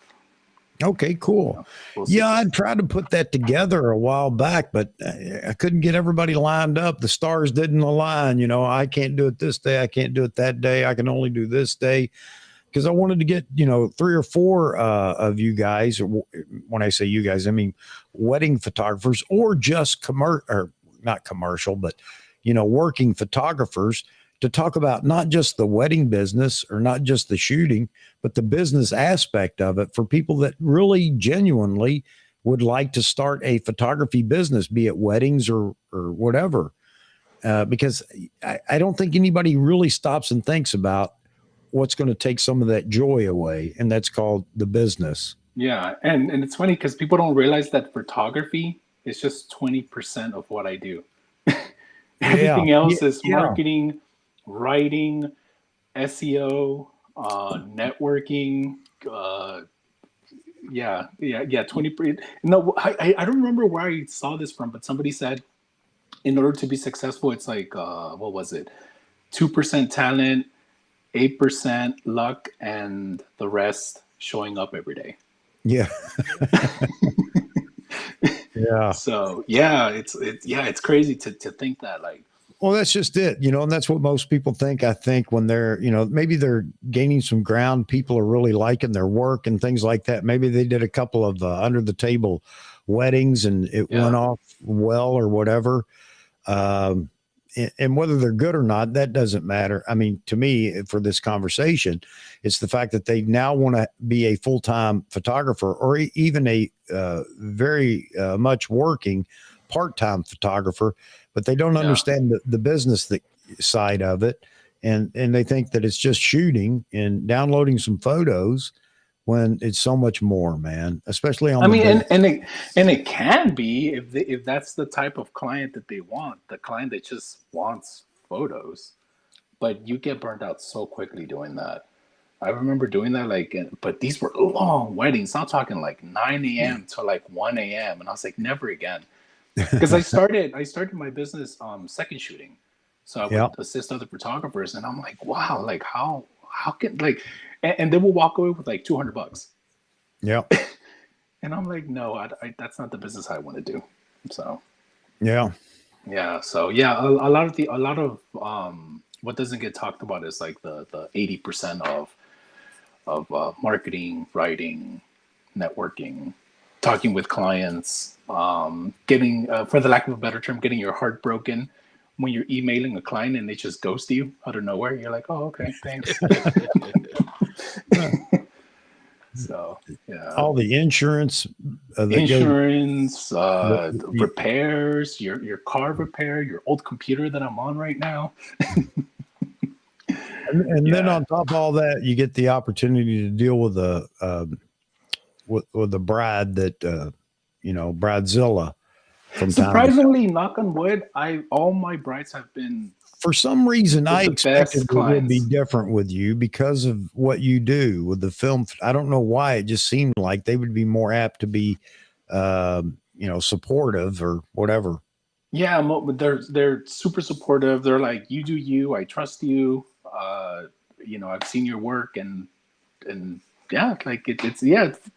Okay, cool. Yeah, I tried to put that together a while back, but I couldn't get everybody lined up. The stars didn't align. I can't do it this day. I can't do it that day. I can only do this day because I wanted to get, 3 or 4 of you guys. When I say you guys, I mean wedding photographers or just not commercial, but, working photographers to talk about not just the wedding business or not just the shooting, but the business aspect of it for people that really genuinely would like to start a photography business, be it weddings or whatever. Because I don't think anybody really stops and thinks about what's going to take some of that joy away. And that's called the business. Yeah. And it's funny because people don't realize that photography is just 20% of what I do. Everything else is marketing, writing, SEO, networking, 20%. No, I don't remember where I saw this from, but somebody said in order to be successful, it's like what was it? 2% talent, 8% luck, and the rest showing up every day. Yeah. Yeah. So it's crazy to think that well, that's just it, and that's what most people think. I think when they're, maybe they're gaining some ground, people are really liking their work and things like that. Maybe they did a couple of under the table weddings and it went off well or whatever. And whether they're good or not, that doesn't matter. I mean, to me, for this conversation, it's the fact that they now want to be a full-time photographer or even a very much working part-time photographer, but they don't understand the business side of it. And they think that it's just shooting and downloading some photos when it's so much more, man, especially on and it can be if that's the type of client that they want, the client that just wants photos, but you get burned out so quickly doing that. I remember doing that but these were long weddings. I'm talking like 9 a.m. to like 1 a.m. and I was like, never again. Because I started my business second shooting. So I would assist other photographers and I'm like, wow, like how can and they will walk away with like $200. Yeah. And I'm like, no, I that's not the business I want to do. So yeah. So a lot of what doesn't get talked about is like the 80% of marketing, writing, networking, talking with clients, getting, for the lack of a better term, getting your heart broken when you're emailing a client and they just ghost you out of nowhere. You're like, oh, okay, thanks. So all the insurance, repairs, your car repair, your old computer that I'm on right now. And then on top of all that, you get the opportunity to deal with the with the bride that bridezilla. From surprisingly, knock on wood, all my brides have been. For some reason, I expected it would be clients. different with you because of what you do with the film. I don't know why. It just seemed like they would be more apt to be, supportive or whatever. Yeah, they're super supportive. They're like, you do you. I trust you. I've seen your work, and yeah, like it's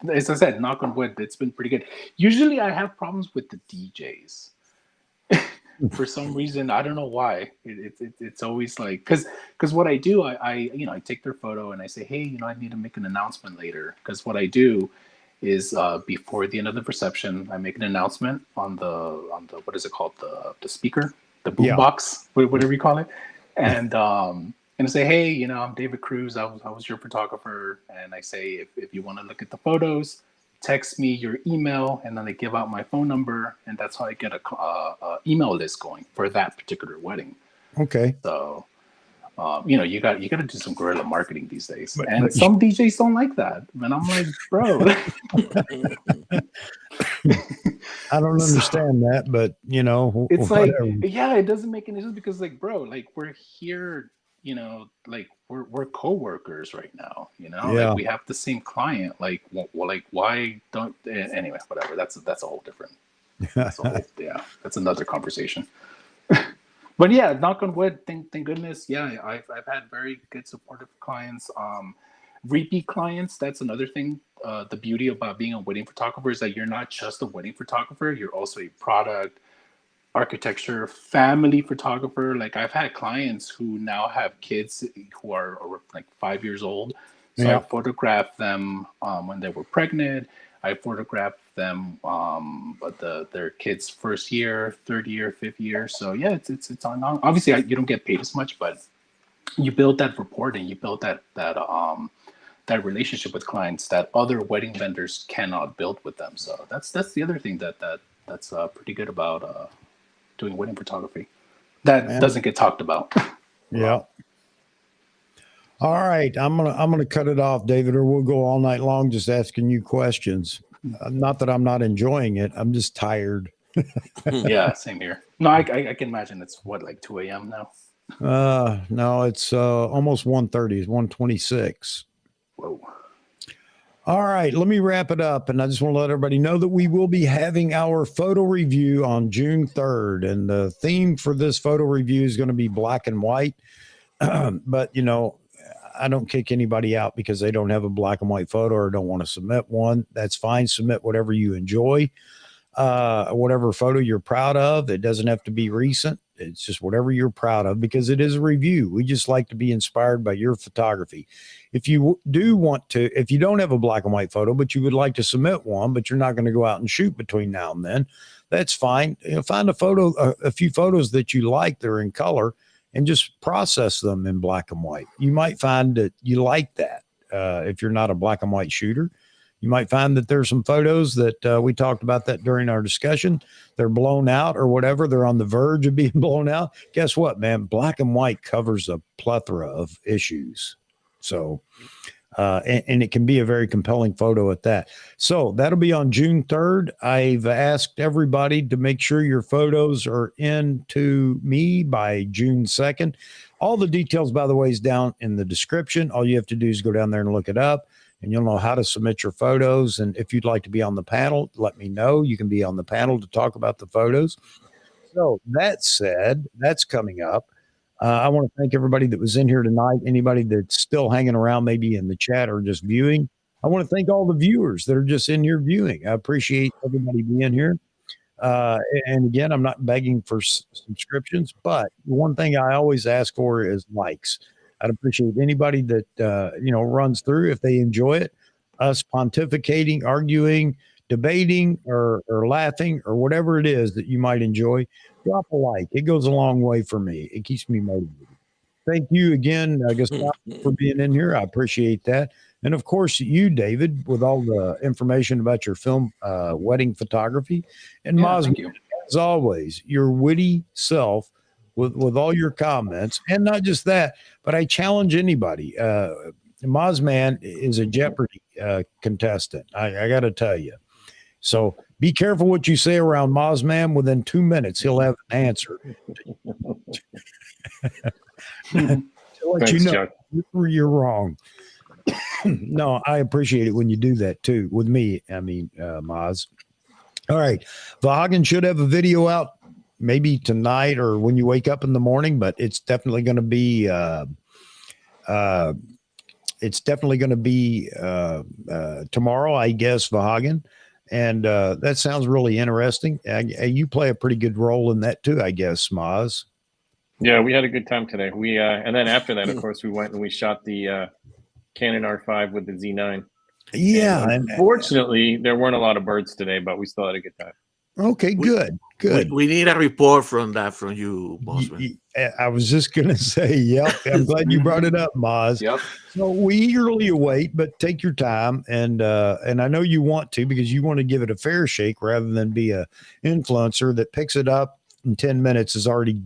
as I said, knock on wood, it's been pretty good. Usually, I have problems with the DJs. For some reason, I don't know why. It's always like because what I do, I take their photo and I say, hey, I need to make an announcement later. Because what I do is before the end of the reception, I make an announcement on the what is it called, the speaker, the boom box, whatever you call it, and I say, hey, I'm David Cruz. I was your photographer, and I say if you want to look at the photos, text me your email, and then I give out my phone number, and that's how I get a email list going for that particular wedding. Okay. So, you got to do some guerrilla marketing these days, and some DJs don't like that, and I'm like, bro. I don't understand that, but it's whatever. like, yeah, it doesn't make any sense because, like, bro, like we're here. Like we're co-workers right now, like we have the same client, like why don't anyway, whatever, that's a whole different that's another conversation. But yeah, knock on wood, thank goodness, I've had very good supportive clients, repeat clients. That's another thing. The beauty about being a wedding photographer is that you're not just a wedding photographer, you're also a product, architecture, family photographer. Like I've had clients who now have kids who are like 5 years old. So I photographed them when they were pregnant. I photographed them their kids' first year, third year, fifth year. So yeah, it's on. Obviously, you don't get paid as much, but you build that rapport and you build that relationship with clients that other wedding vendors cannot build with them. So that's the other thing that's pretty good about doing wedding photography that doesn't get talked about. Yeah. All right, I'm gonna cut it off, David, or we'll go all night long just asking you questions. Not that I'm not enjoying it. I'm just tired. Yeah, same here. No, I can imagine it's like 2 a.m. now. No, it's almost 1:30. It's 1:26. Whoa. All right, let me wrap it up. And I just want to let everybody know that we will be having our photo review on June 3rd. And the theme for this photo review is going to be black and white. But, I don't kick anybody out because they don't have a black and white photo or don't want to submit one. That's fine. Submit whatever you enjoy, whatever photo you're proud of. It doesn't have to be recent. It's just whatever you're proud of because it is a review. We just like to be inspired by your photography. If you if you don't have a black and white photo, but you would like to submit one, but you're not going to go out and shoot between now and then, that's fine. Find a few photos that you like that are in color and just process them in black and white. You might find that you like that. If you're not a black and white shooter, you might find that there's some photos that we talked about that during our discussion. They're blown out or whatever. They're on the verge of being blown out. Guess what, man? Black and white covers a plethora of issues. So, and it can be a very compelling photo at that. So that'll be on June 3rd. I've asked everybody to make sure your photos are into me by June 2nd. All the details, by the way, is down in the description. All you have to do is go down there and look it up. And you'll know how to submit your photos. And if you'd like to be on the panel, let me know. You can be on the panel to talk about the photos. So that said, that's coming up. I want to thank everybody that was in here tonight. Anybody that's still hanging around, maybe in the chat or just viewing. I want to thank all the viewers that are just in here viewing. I appreciate everybody being here. And again, I'm not begging for subscriptions, but one thing I always ask for is likes. I'd appreciate anybody that, runs through if they enjoy it, us pontificating, arguing, debating, or laughing, or whatever it is that you might enjoy. Drop a like. It goes a long way for me. It keeps me motivated. Thank you again, Gustavo, for being in here. I appreciate that. And of course, you, David, with all the information about your film, wedding photography. And Moz, thank you. as always, your witty self with all your comments, and not just that, but I challenge anybody. Mozman is a Jeopardy contestant. I got to tell you. So be careful what you say around Mozman. Within 2 minutes, he'll have an answer. To let you know you're wrong. No, I appreciate it when you do that too. With me, I mean, Moz. All right, Vahagan should have a video out maybe tonight or when you wake up in the morning, but it's definitely going to be. It's definitely going to be tomorrow, I guess, Vahagan. And that sounds really interesting. You play a pretty good role in that too, I guess, Moz. Yeah, we had a good time today. We and then after that, of course, we went and we shot the Canon R5 with the Z9. Yeah. And unfortunately, there weren't a lot of birds today, but we still had a good time. Okay, good. We need a report from you, Bossman. I was just going to say, yep. I'm glad you brought it up, Moz. Yep. So we eagerly await, but take your time. And I know you want to, because you want to give it a fair shake rather than be a influencer that picks it up in 10 minutes is already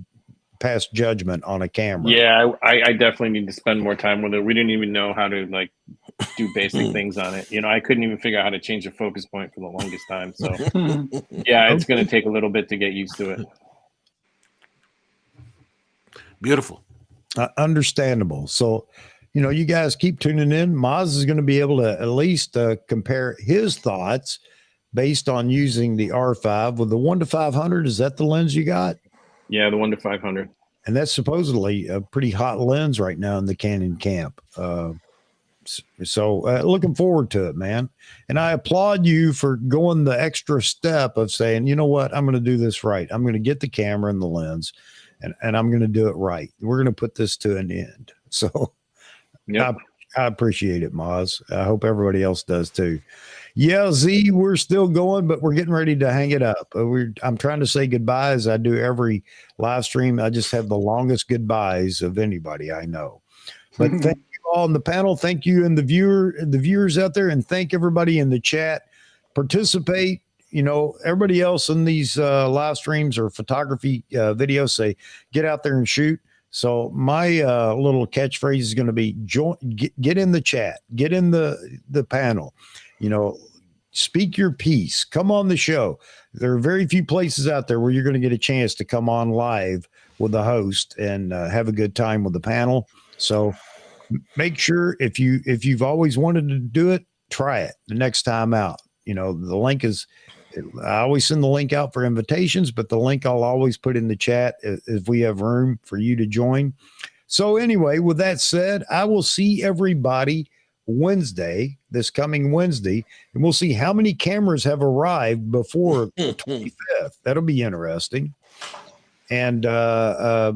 past judgment on a camera. Yeah, I definitely need to spend more time with it. We didn't even know how to do basic things on it. I couldn't even figure out how to change the focus point for the longest time. So yeah, it's going to take a little bit to get used to it. Beautiful. Understandable. So, you guys keep tuning in. Moz is going to be able to at least compare his thoughts based on using the R5 with the 1-500. Is that the lens you got? Yeah, the 1-500. And that's supposedly a pretty hot lens right now in the Canon camp. So looking forward to it, man. And I applaud you for going the extra step of saying, you know what, I'm going to do this right. I'm going to get the camera and the lens, and I'm going to do it right. We're going to put this to an end. So I appreciate it, Moz. I hope everybody else does too. Yeah, Z, we're still going, but we're getting ready to hang it up. I'm trying to say goodbye as I do every live stream. I just have the longest goodbyes of anybody I know. But thank you all in the panel. Thank you and the viewers out there, and thank everybody in the chat. Participate. Everybody else in these live streams or photography videos say, get out there and shoot. So my little catchphrase is going to be get in the chat, get in the panel. Speak your piece, come on the show. There are very few places out there where you're going to get a chance to come on live with the host and have a good time with the panel. So make sure if you've always wanted to do it, try it the next time out. The link is, I always send the link out for invitations, but the link I'll always put in the chat if we have room for you to join. So anyway, with that said, I will see everybody Wednesday, this coming Wednesday, and we'll see how many cameras have arrived before the 25th. That'll be interesting. And I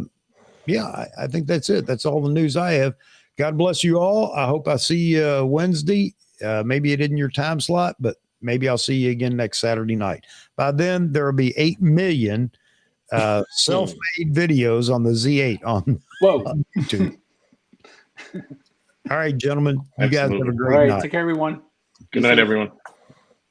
think that's it. That's all the news I have. God bless you all. I hope I see you Wednesday. Maybe it isn't your time slot, but maybe I'll see you again next Saturday night. By then, there will be 8 million self-made videos on the Z8 on YouTube. All right, gentlemen. You guys have a great night. Take care, everyone. Good night, everyone.